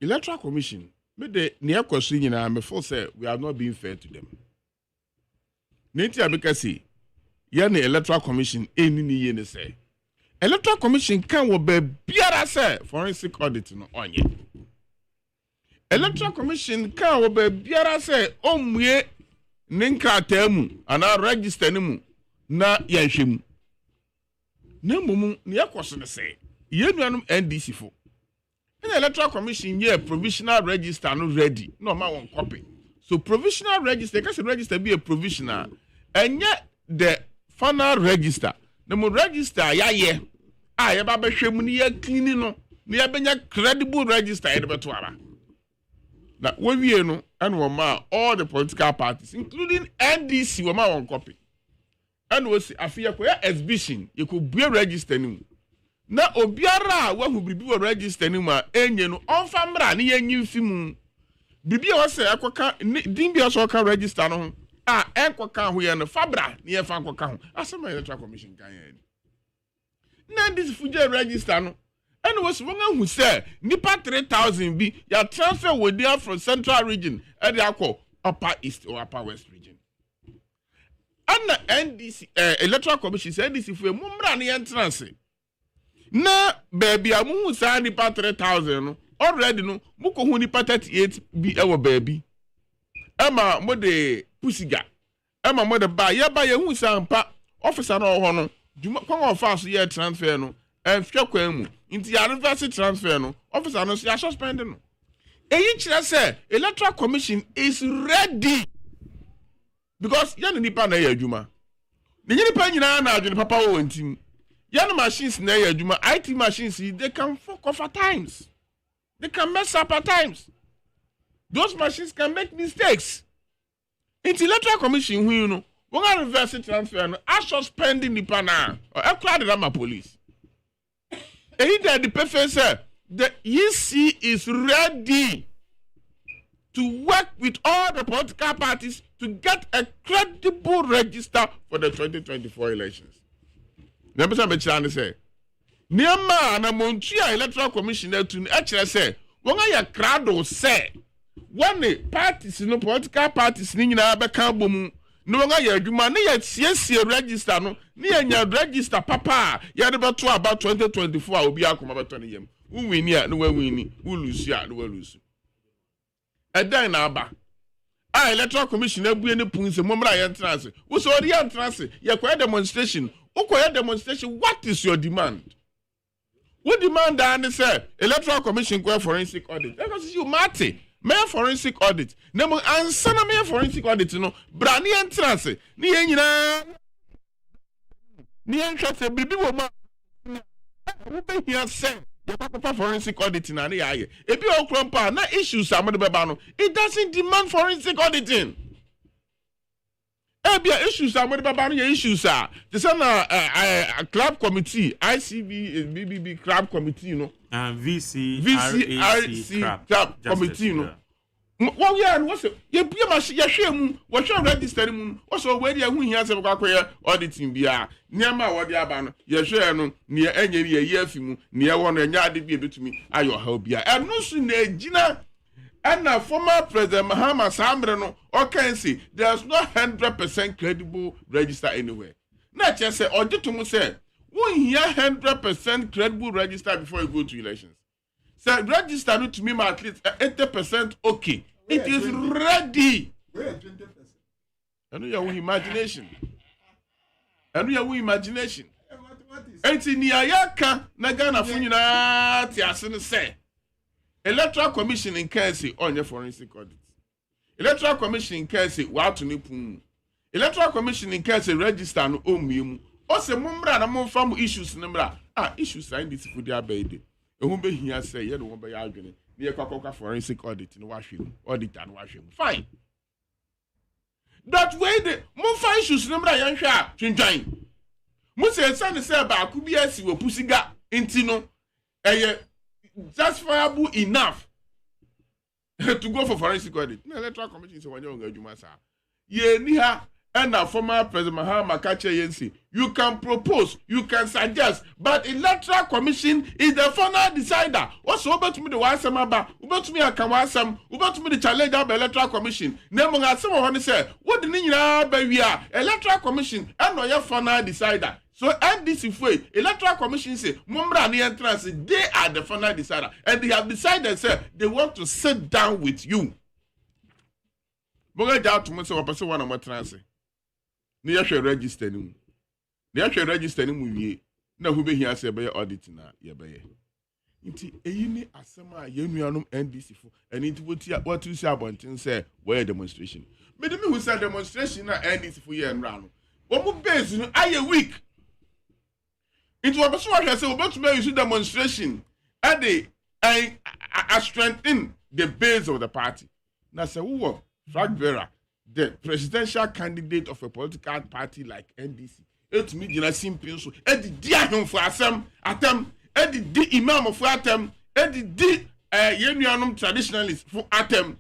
Electoral Commission, but the near question and before say we are not being fair to them. Natia because the Electoral Commission any yen say. Electoral Commission can be biara say forensic audit no onye. Electoral Commission can be biara say omwe ninka temu ana register nimu na yanhwemu. Na mumu ne yakoso ne say yenuanum NDC fo. The Electoral Commission provisional register no ready. No ma one copy. So provisional register, because the register be a provisional and yet the final register. The mo register ye ba be hwemu ne ya clean no. Ne ya benya credible register e de beto ara. Na we no and all the political parties including NDC we ma one copy. And we see afia ko exhibition you could be register ni. Na obiara wa hu bibi wo register ni ma enye no onfa mra ne yanyi fimu. Bibi o se akoka din bia so ka register no enkoka ho ye no fabra ne ye fa enkoka ho. Asema Electoral Commission kan ye. Na this fuje register no and was won hu say nipa 3000 bi ya transfer we there from central region e dey akọ upper east or upper west region. And the NDC Electoral Commission say NDC fu mu mra ne entrance. Na baby amu sa nipa 3000 no already no muko hu nipa 38 bi e wo baby. Ema mo de pusiga. Ema mo de ba ye hu sa mpa officer no ho no. Duma kon ofa so ye transfer no. Enfwe kwan mu. Nti ya reverse transfer no. Officer no so ya suspend no. Eyi kire say Electoral Commission is ready. Because yan nipa na ye adwuma. Ne nipa nyina na adwene papa wo ntim. Yan machines na ye adwuma, IT machines they can fuck off at times. They can mess up at times. Those machines can make mistakes. Electoral Commission who you know, we ga reverse transfer no, I suspending nipa na. Or e kla de ma police. Eyi the perfect say the EC is ready to work with all the political parties to get a credible register for the 2024 elections. Never say, Niama na MONTIE Electoral Commission to actually say, when I crowd say, when the parties, no political parties, Nina Becabum, no longer you money yet, CSC register, no, near register, papa, you had about 2024, will be about 20 years. Who win here, no way winning, who lose here, no way lose. And then Electoral Commission ebu any points and moment entrance. What's all the entrance? You quite demonstration. Demonstration. What is your demand? What demand and say Electoral Commission go forensic audit? Because you Marty, mayor forensic audit. Nemo answer na mayor forensic audit no. Brani entrance. Ni nyina. Ni entrance bibi wo ma. Wo be here say you papa forensic audit na na yaye. Ebi okrompa na issues amade beba no. It doesn't demand forensic auditing. Ebia issues amade beba no issues the say na club committee ICB BBB club committee no. VCRC club committee no. What we are what's ye bia ma ye hwe mu wo hwe register mu what's we dey hu hia se kwakoye auditing bia niam a wo dey aba no ye hwe no ne anyeri ye afi mu ne ye wo no nya ade bia betumi ayo ha bia eno su na ejina and former President Mahama Sambre no okay say there's no 100% credible register anywhere. Na che say auditum say won hia 100% credible register before you go to elections. Say register no to me at least 80% okay. It is ready. Where 20%? And your imagination. And your imagination. Enti ni ayaka na Ghana fu nyina ti ase ne say. Electoral Commission in Kelsey on your forensic audit. Electoral Commission in Kelsey, what to nipum. Electoral Commission in Kelsey register no omium. Ose mumbra na mumfamu issues number. Issues sign this for their baby. Ehumbe here say, you don't want to be arguing. Near Kwakwa forensic audit in Washington. Audit and Washington. Fine. That way the mumfa issues number yansha chinjain. Muse san say ba kubiasi we pusiga intino. Justifiable enough to go for forensic audit. No, Electoral Commission is one young Jumasa. Ye niha and a former President Mahama Kache Yensi. You can propose, you can suggest, but Electoral Commission is the final decider. Also, about me the wasam about me a kawasam, about me the challenge of Electoral Commission. Nemonga some of say, what the Nina we are Electoral Commission and no your final decider. So and this way, Electoral Commission say, Mumbra and the entrance, they are the final decider. And they have decided, say, they want to sit down with you. Boga down to me, so I person one of my trans. They should register him. They should register him with ye. Now who be here say by auditing ya by ye. Inti eyini asema yenuanum NDC for and it what you say about things say where demonstration. Me the me who say demonstration na NDC for ye and round. What mu base no aye week. It was so I say about to use demonstration and they strengthen the base of the party. Now say who flag bearer, the presidential candidate of a political party like NDC. It me the simple so e di dia hon for asem atem e di imam for atem e di yenuanum traditionalist for atem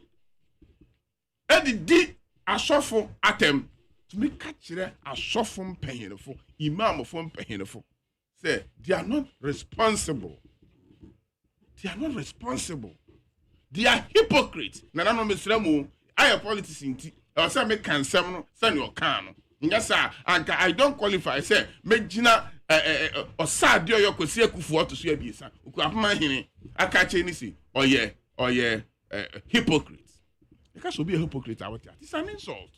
e di asofo atem to me catch asofo mpanyinfo imam for mpanyinfo. They are not responsible. They are not responsible. They are hypocrites. Nana no mesremu. I am politics inti. I say me can no send your can. Yes sir. And I don't qualify. Say me gina osadio yo kwesi akufu to so abiesa. Oku apama hini. Aka che ni si. Oye hypocrites. You can't be a hypocrite out there. It's an insult.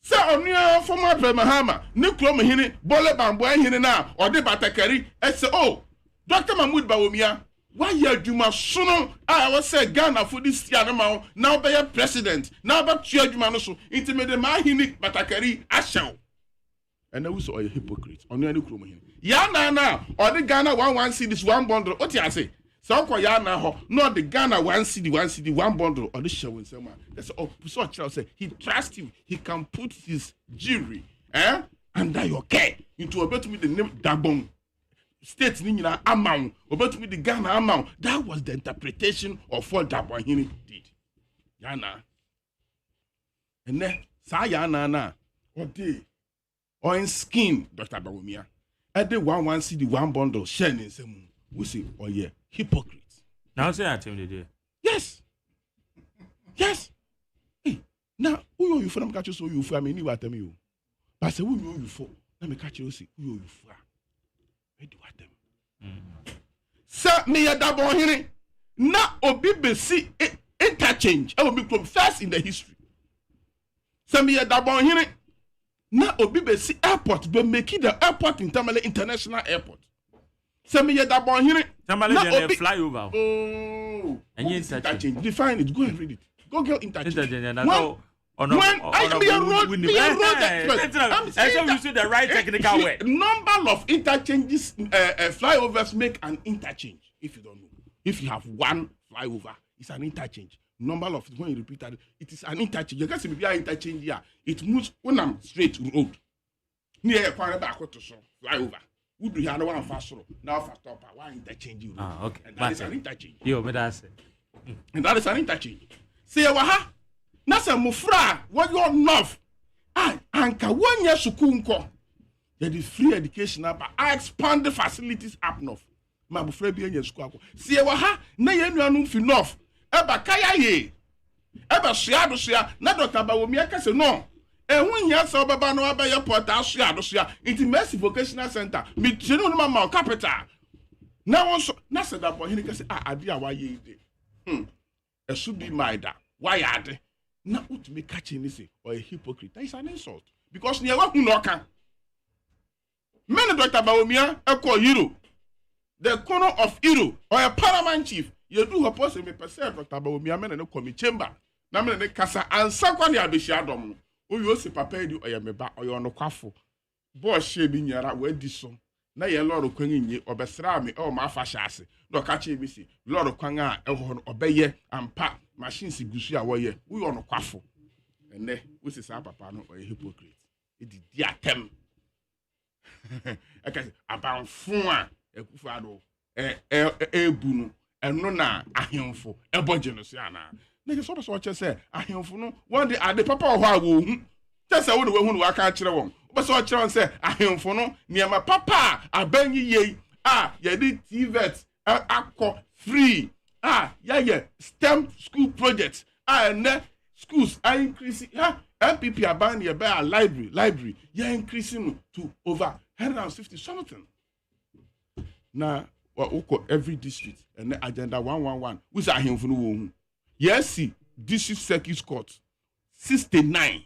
Say on former President Mahama, Nuclear Mahini, Bole Bambo Hini na, or de Batakari, and say, oh, Dr. Mahmoud Bawumia, why you Juma Suno? I was say Ghana for this Tianamao, now by a president, now but Jumanoso, intimate Mahini Batakari, Ashao. And also a hypocrite on your Nuclear Mahini. Yana, or the Ghana 1 see this one bundle, what you say? So Yana, not the Ghana 1 CD, 1 bundle, or the show in someone. That's all. So Charles say he trusts you. He can put his jury under your care into about me the name Dabon State Nina amount, about me the Ghana amount. That was the interpretation of what Dabon did. Yana. And then Sayana na or day or in skin, Dr. Bawumia. At the 1 CD, 1 bundle, sharing in some we say, oh yeah. Hypocrites. Now say that to me, yes. Yes. Hey, now who you for them catch you so you for me what tell me you. But say who you for? Let me catch you say who you for. Where do what them? Sir me ya da bon hini. Na obi be see interchange. I will be first in the history. Sir me ya da bon hini. Na obi be see airport be make it the airport in Tamale International Airport. Semi ya da bon hini. Tamale dey flyover. Oh. And you interchange. Define it. Go and read it. Go get interchange. When I be a road expert. I'm saying you see the right technical way. Number of interchanges, flyovers make an interchange. If you don't know, if you have one flyover, it's an interchange. Number of when you repeat that, it is an interchange. You can see maybe an interchange here. It moves when I'm straight road. Near a corner back to so flyover. Who do you have one fast road? Now fast stop. One interchange. Okay. And that is an interchange. Yo, but that's it. And that is an interchange. See waha. Nasa mufra. What you love? Anka 1 year sukunko. There is free education up. I expand the facilities up north. Ma mufra bi enye suku akọ. See waha. Na ye nuanu fi north. Eba kaya ye. Eba soya. Na Dr. Bawumia kase no. When you saw Baba no about your port, into Mercy Vocational Center, me chino mama capital. Now also, Nasa that boy, he can say, idea why ye did. It should be my da. Why are they? Now, what me catching this or a hypocrite? That is an insult. Because near what no can. Many Dr. Bawumia, a call hero. The corner of hero or a paramount chief. you do her person me percent Dr. Bawumia men no come chamber na me ne kasa ansa kwa ne abehia dom no o yo si papa edi oyemeba oyo no kwafo bo hye bi nyara wadi so na ye lord kwan nyi obesra me o ma afa hyase na ka che bi si lord kwan a eho no obeye ampa machines gusu a woye wo yo no kwafo ene wo si sa papa no oye hypocrite edi di atem aka abanfo a ekufa do ebu no eno na ahemfo eboje no so ana na ke so che say ahemfo no one day ade papa ho a wo hu che say wo de wo hu no aka kire won wo so kire won say ahemfo no niema papa abanyi ye ye di TVET akọ free ye STEM school project na schools are increasing MPP aban ye be a library ye increasing to over 150 something na every district and the agenda 111 which are him for no one. Yes, district circuit court 69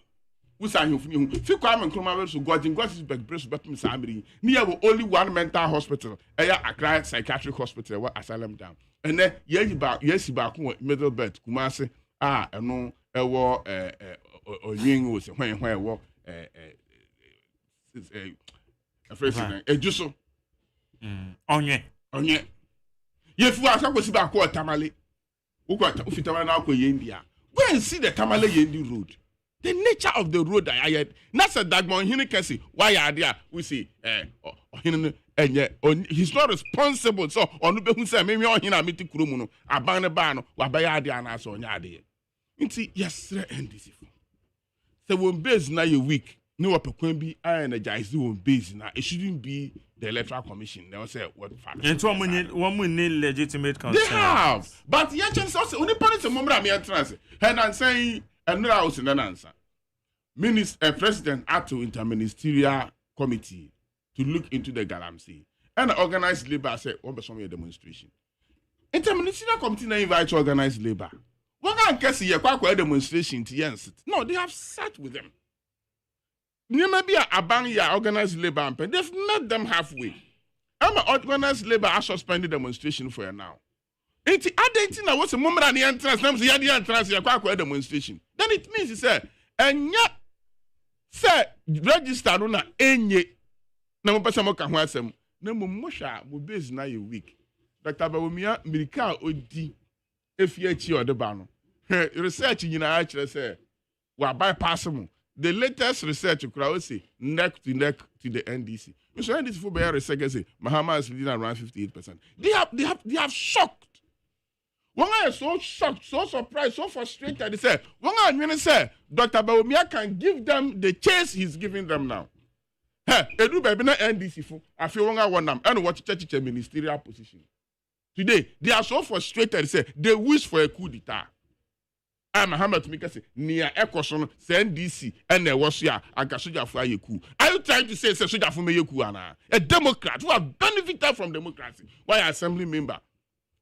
which are him for you. If you come and come over to God in God's back brace but Miss Amiri near only one mental hospital, a psychiatric hospital where asylum down. And then yes back middle bed Kumasi and no war ying was when war a president a juso onye yefu asa kwesi ba ko tamale ukwata ufitama na ko yendia go and see the tamale yendi road, the nature of the road I had na say dagmon hini kesi why are there we see he's not responsible so onu be hu say me ohina meti kuromu no aban ba no wa ba ya dia na so onya ade nti yesre ndc so when base na you weak no wapekwan bi energize on base na it shouldn't be the Electoral Commission. They will say what fact. And one need legitimate concern. They have, but the agents also only parents and moment I'm trans. And I'm saying another house in an answer. President had to interministerial committee to look into the Galamsey and organized labor said one person a demonstration. Interministerial committee na invite to organize labor. One can see a quack demonstration to yes. No, they have sat with them. Maybe a bang ya organized labor and they've met them halfway. I'm organized labor has suspended demonstration for you now. It's identity was a moment at the entrance, the entrance, a demonstration. Then it means he said, and yet, sir, register on any no person can have some no musha will be now a week. Dr. Bawumia, Milka Odi, if you or the banner. Research in actually say, we're bypassing. The latest research crowd say neck to the NDC. Mr. NDC for bear research say Mahama is leading around 58%. They have shocked. One guy is so shocked, so surprised, so frustrated. They say, one guy when say Dr. Bawumia can give them the chase he's giving them now. Hey, edu baby na NDC for I feel one guy want them and what church ministerial position. Today they are so frustrated. They say they wish for a coup d'etat. Muhammad Mika say near Ecoson, NDC, and there was here and Kasuja for Yeku. Are you trying to say Soja for Meyeku Anna? A Democrat who have benefited from democracy. Why assembly member?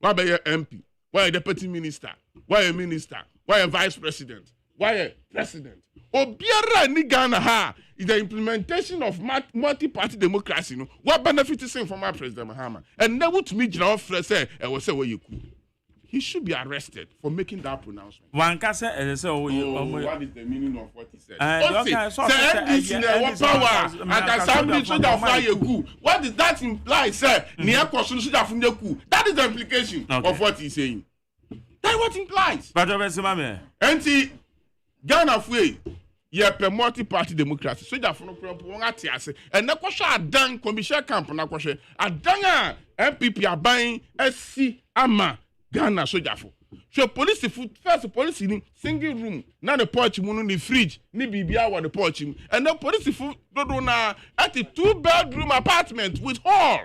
Why be a MP? Why a deputy minister? Why a minister? Why a vice president? Why a president? Obiara ni Ghana ha is the implementation of multi-party democracy. No, what benefit is in from our president Muhammad? And then what me general say I will say where you could. He should be arrested for making that pronouncement. One can say, what is the meaning of what he said? What does that imply, sir? That is the implication of what he's saying. That's what implies. And see, Ghana Free, you have a multi-party democracy. So that for no problem, and na kwasha adan commission camp na kwasha adan MPP are buying SC ama Ghana soldier for. So police first police in single room, na the porch mu ni fridge, ni bibia wa the porch mu. And the police do na at a 2-bedroom apartment with hall.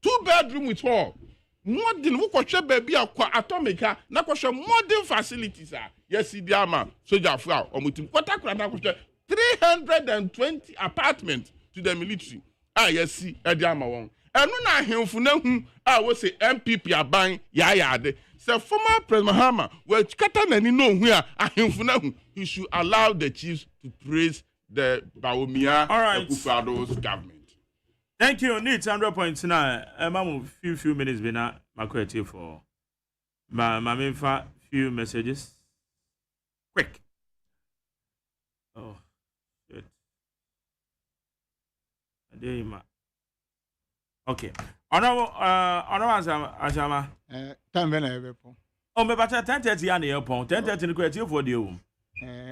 2-bedroom with hall. Modern who kwasha baby akwa atomica na kwasha modern facilities ah. Yes, Idiama soldier for omutim. Kwata kwata kwasha 320 apartments to the military. Ah yes, Idiama won. And no na hemfu na hu we say MPP aban ya de. Say former President Mahama we kata na ni no hu a hemfu na hu. He should allow the chiefs to praise the Bawumia Akufo-Addo's government. Thank you. Need 100.9. Mamu few minutes been makweti for Mami fa few messages. Quick. Oh, shit. Okay. Honorable Ashama. Time when I have Oh, me bata 10:30 ya na airport. 10:30 ni kweti for the room.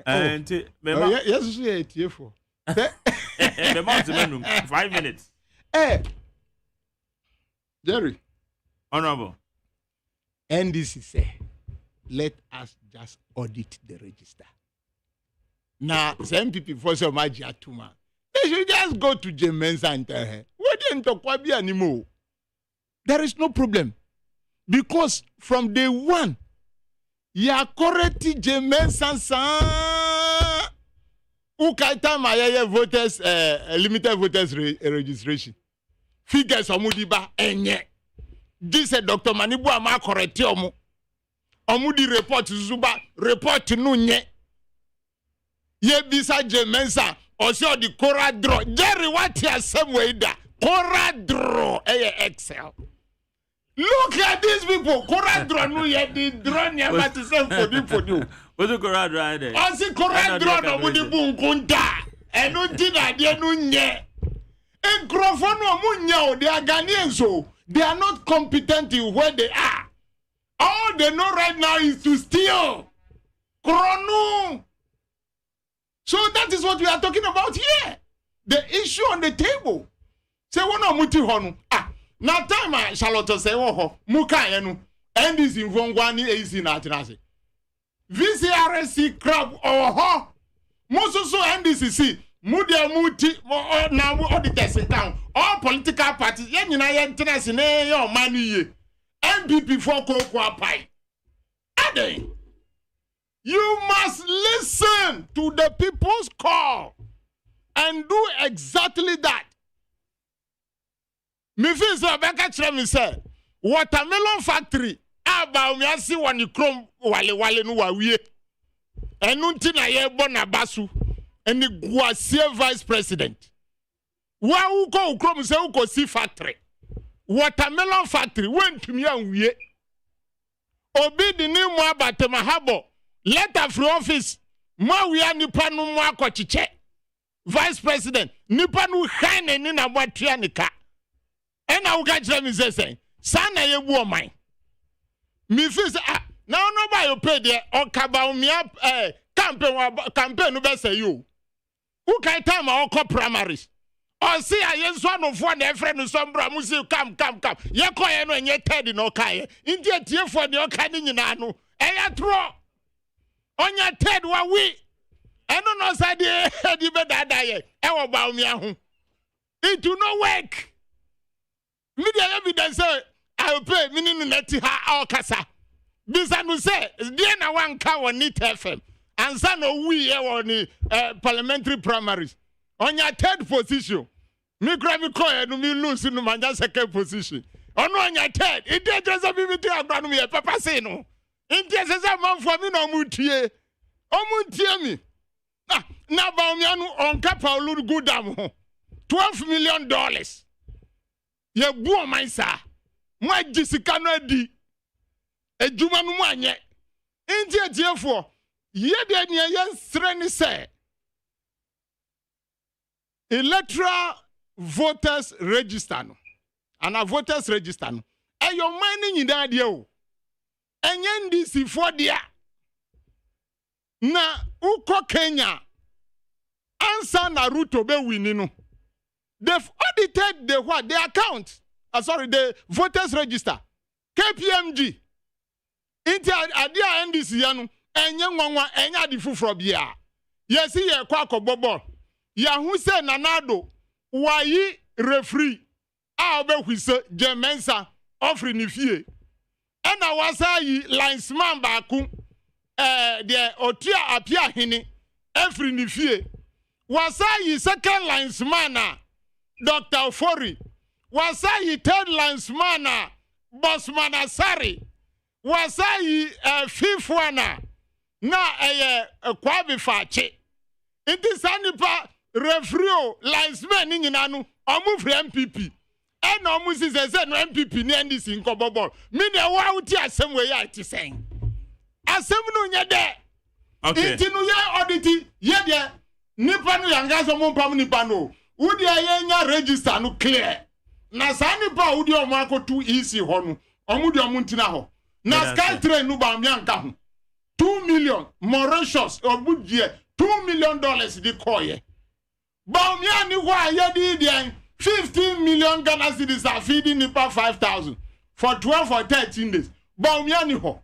And yes, yeah, for. The maximum 5 minutes. Jerry. Honorable. NDC say, let us just audit the register. Now, some people for some Tuma. They should just go to Jemensa and tell her, we didn't talk about anymore. There is no problem. Because from day one, ya correcti Jemensa ukaita mayaya voters limited voters registration. Figures omudiba enye. This is Dr. Manibu ama correcti omu. Omudi report zuba report nunye. Ye bisa Jemensa also the Cora draw. Jerry what ya same way da. Cora draw Excel. Look at these people. Cora draw no ye the draw nyama to same for you. What's the Cora draw there? I see Cora draw no mudi bunkunta. Eno tina dia nunye. E grofono munya they are Ghanaians so they are not competent in where they are. All they know right now is to steal. Chrono. So that is what we are talking about here. The issue on the table. Say one of muti honu. Now time Charlotte say oh muka yenu. And this in Vongwani AC na tinase. VCRC crab ho. Mososo NDCC. Mudia muti na auditors in town. All political parties yen nyina yen tinase ne yo mani ye. NPP for Kokwa Pai. Ade. You must listen to the people's call and do exactly that. Me feel so beka chere me say watermelon factory aba me asi wani krom wale no wawie. Enu nti na ye bo na basu eni guasie vice president. Wa uko krom say uko si factory. Watermelon factory went to me and we obi di ni mu abatema habo letter from office ma we nipa no mu akochiche vice president nipa no hane ni na watua nika ena wo ga kire mi say sana ye bu oman mi fi say na no ba yo pay there okaba mi campaign no be say you who kai time akọ primaries or see a yen so no for na friend no sombra mu say come ye ko ye no enye third no kai india tie for the oka ni nyina no eya tro onya third wa we eno no say the di be dada ye e wo ba mi ahu it will not work media evidence say I will pay meaning net ha okasa bisa no say dey na wan ka won Nit FM ansa no we ye won parliamentary primaries on your third position. Me grab me coin no me lose no manja second position. On your third. It just a bit of me papa say no. It just a man for me no mutie. O mutie me. Na ba me anu on kapa olu good am ho. $12 million. Ye bu my sa. Mo agisika no adi. Ejuma no mo anye. Intie tiefo. Ye de ne ye sre ni say. Electoral voters register no. And a voters register no. E your mining in that dia o. Enye ndisi for dia. Na uko Kenya. Ansa na Ruto be winning no. They've audited the what? The account. The voters register. KPMG. Inti adia NDC yanu. Enye nwanwa enya di fufuro bia. Yesi ye kwa kobobo. Yahu se nanado wayi referee a obehwise Jemensa offering ni fie ena wasa yi linesman baaku de otua apia hini efri ni fie wasa yi second linesman na Dr. Ofori wasa yi third linesman na Bosman Asari wasa yi fifth one na Kwabi Fache inti sanipa referee linesman ni nyina no omu free MPP Then no musi say no MPP ni NDC in Kobobol. Me ne wa uti asem we ya ti saying. Asem no nya de. Okay. Inti no ya audit ye de nipa no yanga so mo pam nipa no. Udi anya register no clear. Na sa nipa udi o mo akotu EC ho no. Omu de omu ntina ho. Na Sky Train no ba mi anka ho. 2 million Mauritius obudie $2 million di koye. Ba mi ani ho aye di 15 million Ghana cedis are feeding nipa 5,000 for 12 or 13 days. Ba mi ani ho.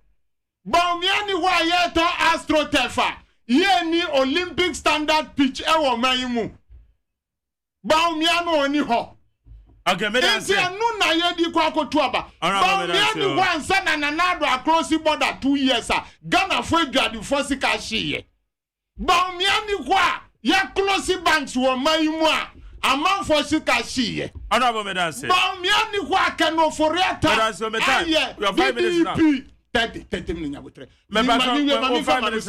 Ba mi ani ho aye to AstroTurf. Ye ni Olympic standard pitch e wo man mu. Ba mi ani oni ho. Okay, me dan say. Anu na ye di kwa akotu aba. Ba mi ani ho ansa na nanado across the border 2 years Ghana for eduadi for sika hye. Ba mi ani ho ya close banks wo man mu a amount for sika hye. Honorable me dan say. Ba mi ani ho akano for reta. Me dan say me time. You have 5 minutes now. 30 minutes now. Me ba so 5 minutes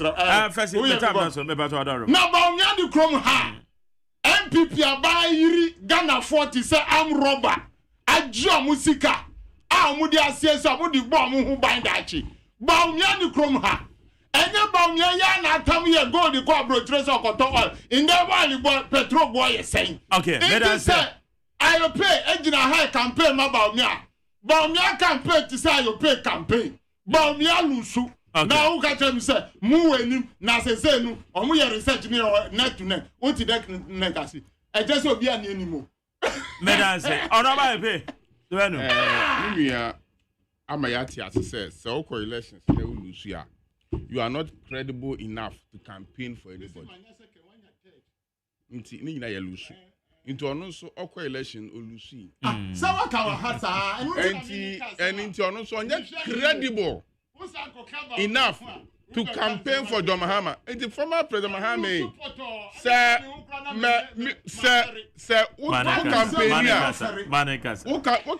now. First me time now so me ba to adoro. Na ba mi ani krom ha. MPP abayiri Ghana 40 say am robber. Ajo musika. A mu di asieso mu di bo mu hu ban dachi. Ba mi ani krom ha. Enye ba mi ya na atam ye gold ko abrotre so koto oil. In the wali boy petrol boy is saying. Okay, let us say I pay ejina high campaign ma ba mi a. Ba mi campaign to say I pay campaign. Ba mi alusu. Now who can me say mu enim na say no omu ye research ni net to net. O ti dek negasi. E just obi ani animo. Me dan say honorable pay. Do no. Nimia amayati as say so elections they will lose ya. You are not credible enough to campaign for anybody. Nti ni na ye lose. Into ono so okwa election olusi. So what our hearts are and into ono so credible enough to campaign for John Mahama. And the former President Mahama sir what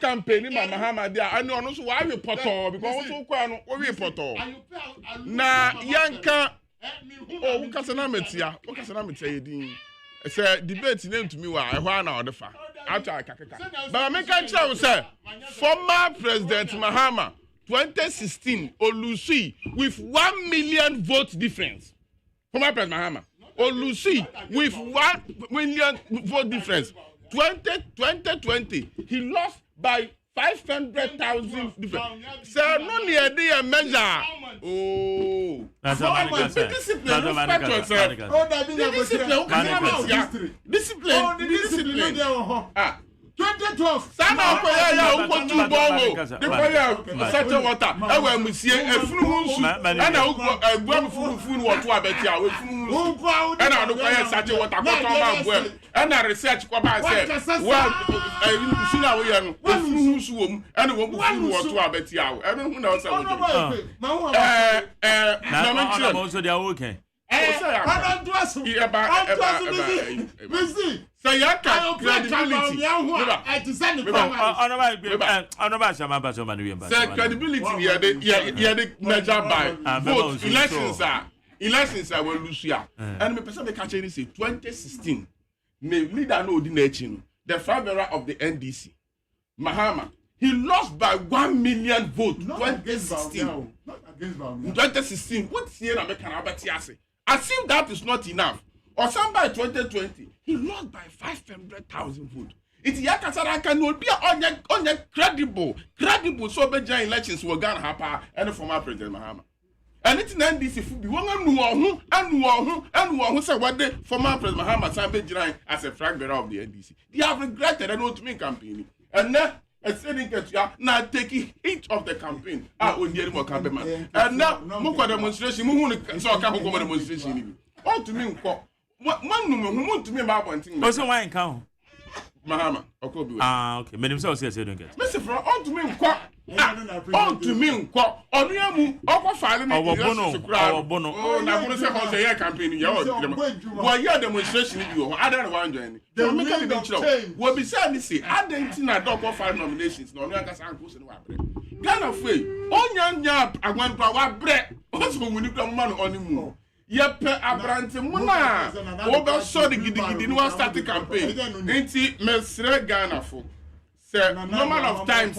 campaign Mahama there I know so why we poto because also kwa no we poto na yanka oh ukasana metia yedin say debate name to me wa ehwa na odefa after akakaka but make can tell say former President Mahama 2016 Olusi with 1 million vote difference. Former President Mahama Olusi with 1 million vote difference. 2020 he lost by 500,000 difference. Sir, no near the measure. Oh, that's what discipline. Respect yourself. Discipline. Ah. 2012 sana ko ya uko tu bongo de ko ya sete water e wa musie efunu nsu na uko egbu funu water abeti a we funu nsu na do ko ya sete water ko to ma gbu na research ko ba say wa nsu na we ya no funu nsu wo mu na wo funu water abeti a we enu hu na o say wo na ma also they are okay say ya can credibility credibility ya the measure by vote elections are well lose ya and me person make catch any say 2016 me leader no odi na echi no the founder of the NDC Mahama he lost by 1 million votes 2016 2016 what year na make an abati ase as if that is not enough. Or some by 2020, he lost by 500,000 votes. It's Yakasara can be on credible so bad elections were gonna happen and former President Mahama. And it's an NDC be one who said what the former President Mahama Sambe as a flag bearer of the NDC. They have regretted an ultimate campaign. And now now taking each of the campaign. On the more campaign. And now Muko demonstration, so I can't go demonstration. All to me, one to me about one thing. Also, why in count? Mahama, okay. Okay. But himself says you don't get. Mr. From on to me, on to me, Oniamu, Oko filing our bono. Oh, now going to say on the campaign. Why you demonstration you are other one joining. The make a show. Will be sad to see. I didn't see a dog of 5 nominations. No, Yanka Sankus and Wabre. Ghana free. On your yap, I went to our bread. Also, when you come on the moon. Yepe abrante muna. Oba so the gidi no start the campaign. Enti mesre Ghana fo. Say normal of times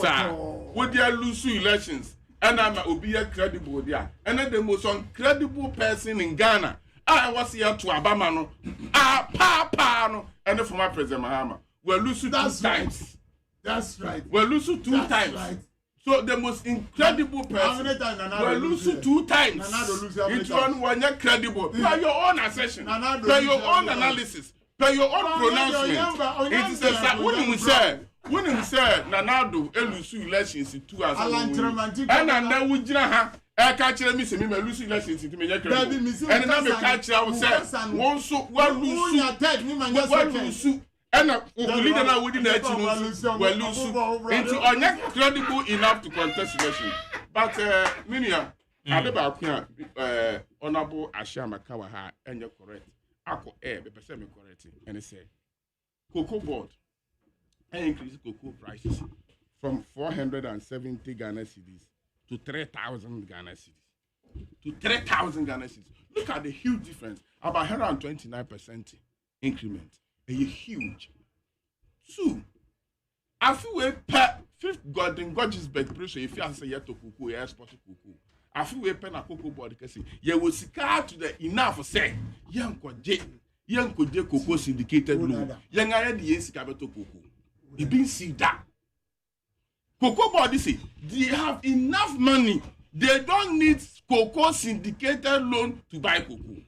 with their lose elections. And I'm obi a credible there. And the most incredible person in Ghana. I was here to Abama no. Pa no. And the former President Mahama. We lose 2 times. That's right. We lose 2 times. Right. So the most incredible person. We lose 2 times. Each one credible. By your own assertion. By your own analysis. By your own pronouncement. It is a when we say Nanado elusu elections in 2000. And then we jina I catch me say me lose elections in me credible. And then me catch I will say one so one lose. And leader now within the well lose into are credible enough to contest election. But Minia, I never can honorable Ashama Kawaha and you're correct. Ako be percent correct. And they say Cocoa Board and increase cocoa prices from 470 Ghana cedis to 3,000 Ghana cedis. To 3,000 Ghana cedis. Look at the huge difference. About 129% increment. A huge. 2. I feel we pay 5th Golden Gorgeous bed pressure if you answer yet to cocoa, export cocoa. I feel we pay na cocoa board because you will see to the enough for say young cocoa syndicated loan. Young I the yes capital cocoa. You been see that. Cocoa board say they have enough money. They don't need cocoa syndicated loan to buy cocoa.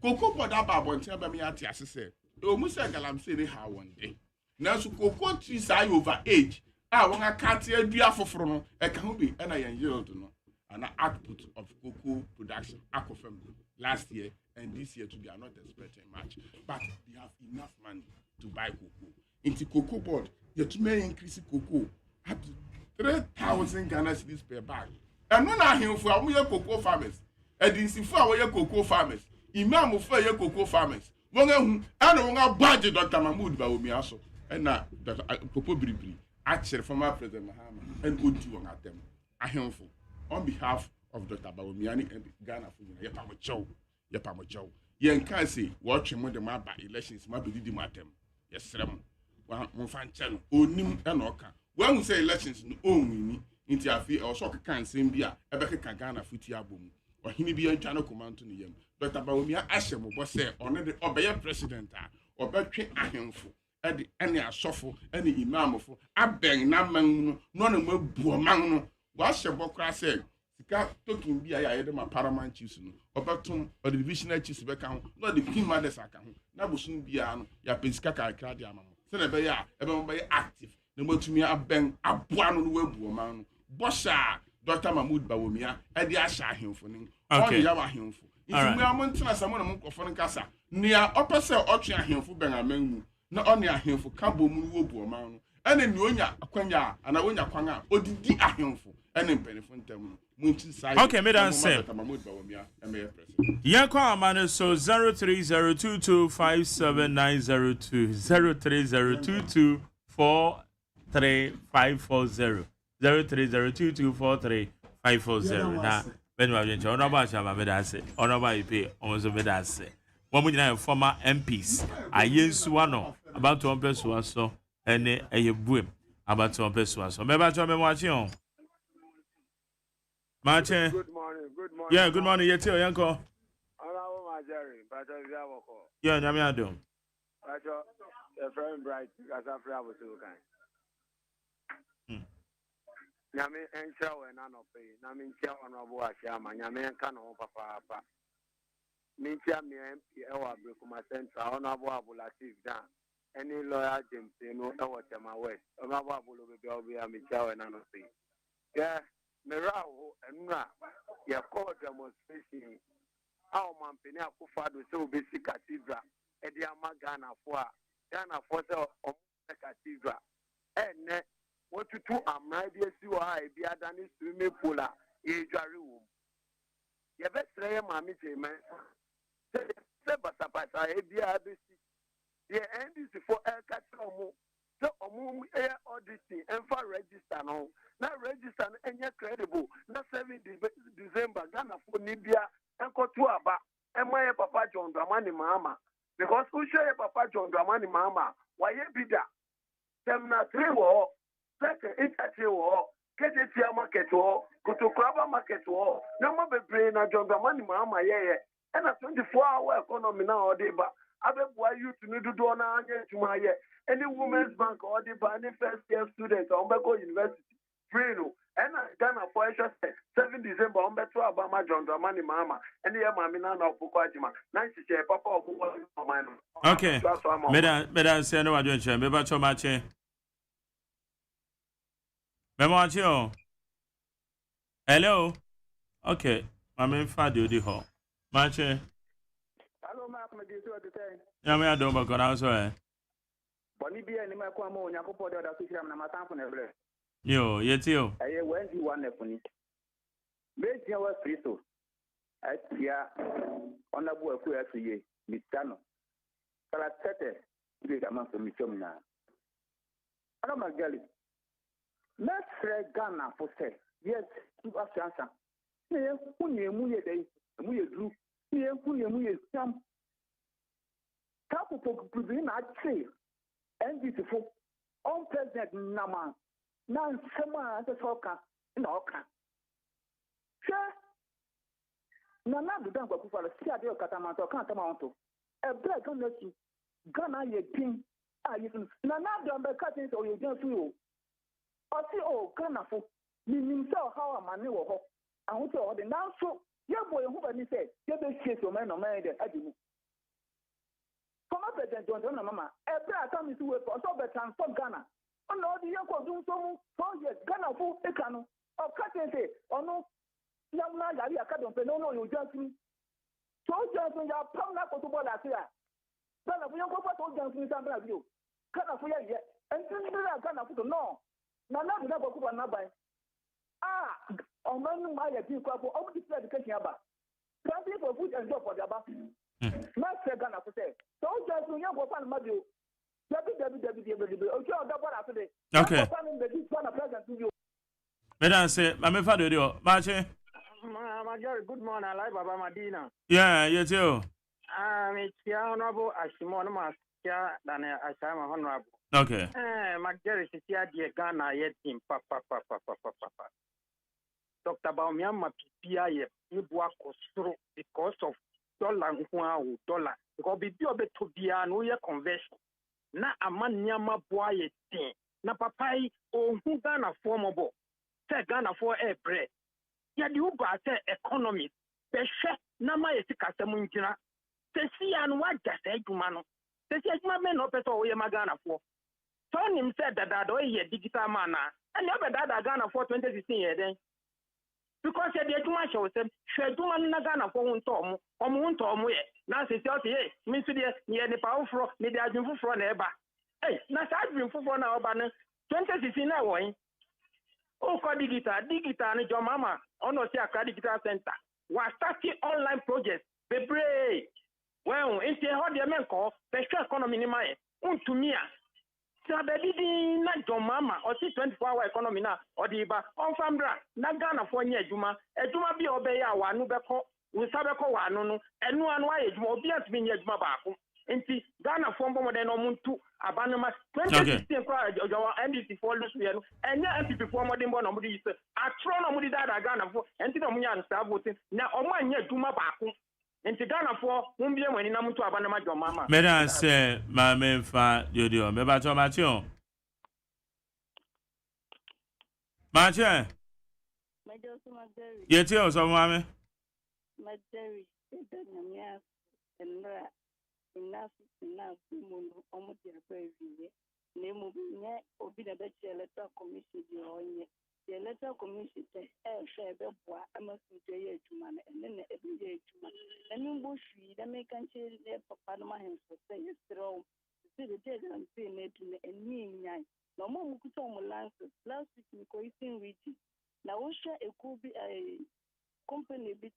Cocoa board about one time by me at say. Almost like I'm saying how one day. Now, so cocoa trees are over age. I want a cat here, be a for a can be and I enjoy to know an output of cocoa production aquafem last year and this year to be not expecting much. But they have enough money to buy cocoa. Into cocoa board, you may increase cocoa up to 3,000 Ghana cedis per bag. And when I hear for our cocoa farmers, and this is for our cocoa farmers, Imam of your cocoa farmers. One and budget Dr. Mahmoud Baomiaso and now Popo Bribri, actually from our President Mahama and good to at them. A handful on behalf of Dr. Baomiani and Ghana for Yapamacho. Yen can say, watching when the map by elections might be the matem. Yes, sir. One fan channel, Onim and Oka. When we say elections, no only into a fee or soccer can same beer, a better Ghana Futia boom, or he be a channel command to him. Dr. Baumia Ashem was say on the obey president or between a handful at the any asofo any imam of a bang naman none more buamano. Wash your bokra said, Sika talking be I had my paramount chiefs or Batum or the divisional chiefs account, not the king mother's account. Nabusun Biano, ya Piscaka Cradiam. Senabaya, everybody active. No more to me a bang a buano buamano. Bosha, Dr. Mahmoud Baumia, at the Asha him for him. Okay, Yama him for. If we are months, someone of foreign casa near upper cell option him for Bengamu, not only a him for Cabo Mubu Amount, and then Yonya, Aquanya, and I want Aquanga, or the D a him for any penny from them. Okay, madam, say, Yanko man, so 0302257902 0302243540 0302243540 now. When we are in Honorable Shama Medase, Honorable IP, almost a Medase. One with former MPs. I use one about 2 person so and a boom about 2 person. So, maybe I'm watching. Martin. Good morning. Good morning. Yeah, good morning. Yet, Yanko. Yeah, Namiado. A friend bright as a friend was so kind. Nyame encha we na no pe na me ntia ono bo ahia ma nyame enka no papa papa me ntia me MP e wa Brekuma Central ono bo abulative dan any lawyer James no e wa Tema West ono bo abulo be obi a me ntia we na no pe yeah me rawo enura ye call demonstration how man peni akufado se obesi cathedral e dia magana fo se o cathedral enne what to do? I'm right here. See why be a Danny swimming pool. A jari room. You best say, Mammy, man. Say, Basapasa, a be a BC. The end is for El Catromo. So, air auditing and for register now. Now, register and you're credible. Not 7 December, Ghana for Libya and Kotuaba. And Dramani Mama. Because who share Papa John Dramani Mama? Why ye be that? Semna 3 war, second Itachi war, Ketia market war, Kutukraba market war, no more be brain a John Dramani Mama, yeah, and a 24-hour economy now, Deba. I bet why you to do Dona to my any women's bank or the any first year student or Beko University. Free no. And Ghana for 7 December on Betro Obama John Dramani Mama and the Mamina of Bukwajima. Nice to share Papa of mine. Okay. Medan say no adventure. Meba cho mache. Memo hello. Okay. Mama fa de odi ho. Mache. Hello, Mark, me dey so at the time. Ya me adom ba kona so eh. Boni bia ni ma kwa mo Nyankopɔ de oda so hira na masanfo na ebre. Yo, yetio. Aye, when you want efuni. Betia wa Kristo. Atia onabu aku asuye mitano. Kala tete ndi kama so mitom na. Ana magali. Let's Ghana for say. Yes, you have to answer. Ne kunye muye dai, muye dru. Ne kunye muye sam. Tapo pokubiri na ache. NDC for on president nama. Na nsema ante soka na oka. Na na do dan kwaku fala si ade okata ma to kan ta ma onto. E break on nesu. Ghana ye pin. Ah yesu. Na do be katin so ye jansu o. O si o Ghana fo. Ni nimsa how amane wo ho. Aho to o de na so ye boy hu ba ni say ye be share so man no man de adimu. Former President John Mama, every time is way for so be transform Ghana. On all the young do so 4 years, Ghana full ekano. Of cutting say, or no, young man, I can't no, you just me. So just when you are pound up to board as here. Ghana for young people to just me some of you. Ghana for ye, and since Ghana for no. Now, not the number of number. Ah, on man, my people for all the education about. Planting for food and job for the above. Not say Ghana for say. So just when you go find Madio. Okay. Medan say, Mama fa do dio. Mache. Good morning, like Baba Madina. Yeah, you too. Me tia honorable Ashimon Maskia than Ashama honorable. Okay. Magari tia de Ghana yet in papa. Dr. Baumyama Pipia ye Ibwa Kostro because of dollar. Because be to be an oya conversion. Na amanyama boye tin na papai o hu Ghana formable say Ghana for air bread ya di uba say economy be hwe na ma yesi kasem ngina se si an wa jase adwuma no se si adwuma me no peso o ye ma Ghana for so nim say dada do ye digital man na and you be dada Ghana for 2016 ye den because the adwuma show say hwe adwuma na Ghana for hunto omo ye na se si o say me so de ye ne pa ofro ne de adwun foforo na eba na sa adwun foforo na oba no 2016 na won o ko digital ni jo mama ono si aka digital center wa start online project bebre well inte ho de men ko be hwe economy ni ma ye untumi a sa be di na jo mama o si 24-hour economy na o di ba on fambra na Ghana for nya adwuma bi obe ya wa nu be ko usabeko wa no enu anu aye dwuma obi atumi nya dwuma baako nti Ghana fo mbo modern no muntu abanoma 2016 kwa jowa NDC fo lusu ye no enya MPP fo modern bo no mudi yise atro no mudi dada Ghana fo nti no munya nsa voting na omo anya dwuma baako nti Ghana fo mumbie mwani na muntu abanoma jo mama meda se ma memfa yodio me ba to mache o mache yeti o so mama Madari, Danyamia, and enough women almost a very name of Nia or be the Electoral Commission. The Electoral Commission says, share Bebois, I must be to man, and then every day to man. And in Bush, the American chair there for Panama himself, say, yes, throw the dead and say, and me, no more Mukutomo Lances, last week, Nicoisin region. Now, Osha, it could be a company bit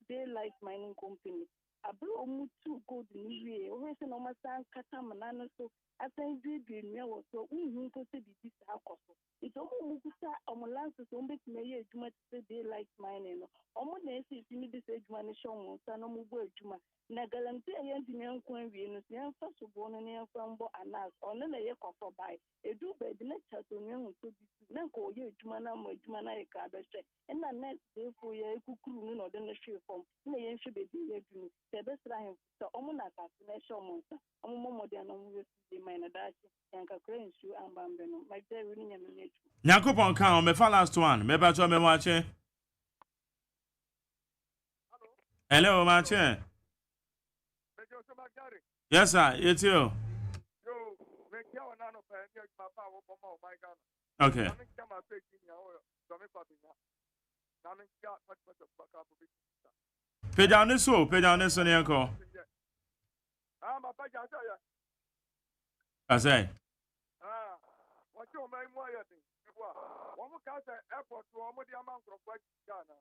daylight mining company. Abro mutu gold ni we. Always no masan kata manana so asan dwe nua wɔ so unhu ko se bi sa akɔso ito mo kusa omo lances o mbetime ye adwuma te dey like mine no omo na esi timi de se adwuma ne hwo mo sa no mo bo adwuma na galamti ye ntimi nko awie no se yɛmfa so bo no ne yɛmfa mbɔ anas ɔno na ye kɔfɔ bai edu ba bi na chato ne hu so bi na nko ye adwuma na mo adwuma na ye ka bɛhwɛ na next day fo ye kukuru no na ɔde no hwe fam na ye nhwe be bi ye dunu se be sra hen so omo na ka se na hwo mo sa omo mo de na mo we si mine dachi yanka kra nsu ambambe no my day we nya me Nyakopon kan on me fa last one me ba to me wache. Hello mache. Yes sir, it's you. Okay. Pay down this so ne enko. I say. One can say airport to Omodiaman from Ghana.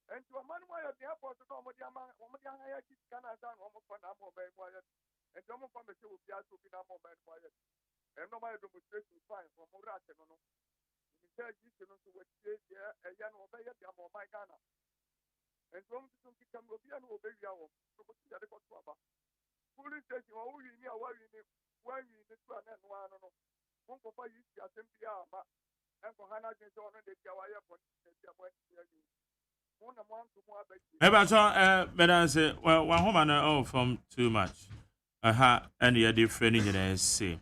And to a man why at the airport to Omodiaman, Canada, almost one mobile quiet. And some of them will be asked to be a mobile quiet. And no matter demonstration fine from Morata. No, in the you can also what a young obey at the mobile Ghana. And some can be an obey our police station, oh, you know, why you need to run and one. Madam say, well, one woman oh from too much. And you're different in the say.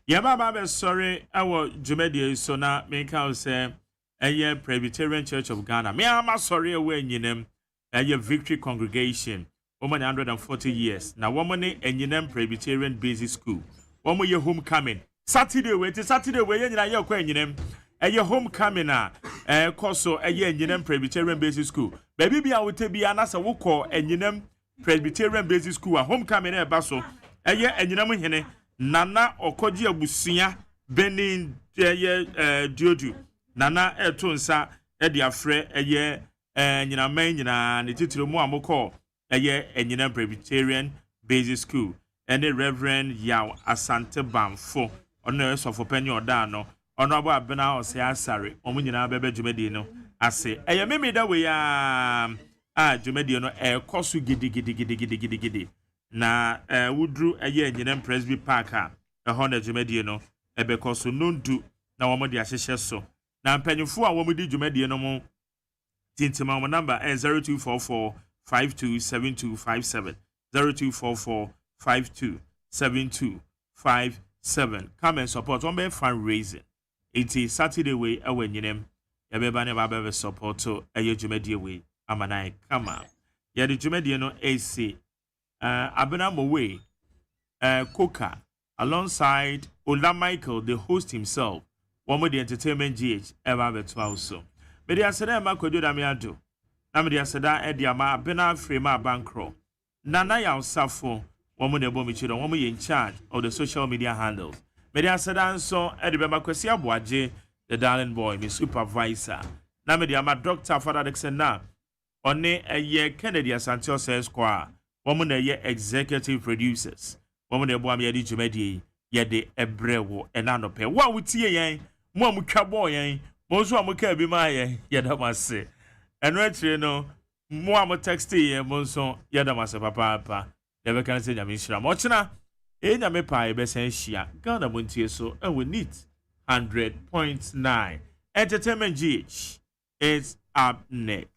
Yeah, Baba, sorry, our Jumedia so now make out say a year Presbyterian Church of Ghana. Me, I'm sorry away in them a year Victory Congregation, woman 140 years. Now, woman and you name Presbyterian Basic School. One more your homecoming. Saturday way, you know, you're quite in a your homecoming, Coso, a year in Presbyterian Basic School. Baby, be out to be an answer, we'll call and you know Presbyterian Basic School, a homecoming at Basso, a year and you know, Hene, Nana or Kodia Busia, Benin, Diodu, Nana Ertonsa, Edia Fre, a year, and you know, main, and the title more call, a year and you know Presbyterian Basic School, and the Reverend Yao Asante Bamfo. Ono so for penny or dano ono abo abena o se asare omo nyina bebe dwumedi no ase eye meme da we dwumedi no koso gidi na wudru eye nyina Presby Park a ho na dwumedi no ebe koso nondu na wo mo de ahyehye so na mpanyufo a wo mo di dwumedi no mo tintima mo number 0244 527257 0244 527257 come and support one by fundraising. It is Saturday way when you name everybody about support to a Jumedia way. Amanai come out. Yeah, the Jumedia no AC Abenamo way Coca alongside Ola Michael, the host himself, one with the entertainment GH ever also. But I said, Marco do Damiado. Namdia said, Ediama Bena Frema Bankro. Nana Yao Safo. Woman de Bomichiro, woman in charge of the social media handles. Media Sedan so Edibema Kwesia Boaje, the darling boy, my supervisor. Na media ma doctor Father Dexena. One a year Kennedy Asantio says qua. Woman a year executive producers. Woman de Boami Edi Jumedi, ye de Ebrewo and Anope. What would see ye? Momuka boy, Mosu Amuka Bimaye, Yadama say. And retro no, Moamo texty, Monson, Yadamasa Papa. Never can say Yamishra Mochina. Enyame pa ebesen hia Ghana Montie so and we need 100.9 Entertainment GH is up next.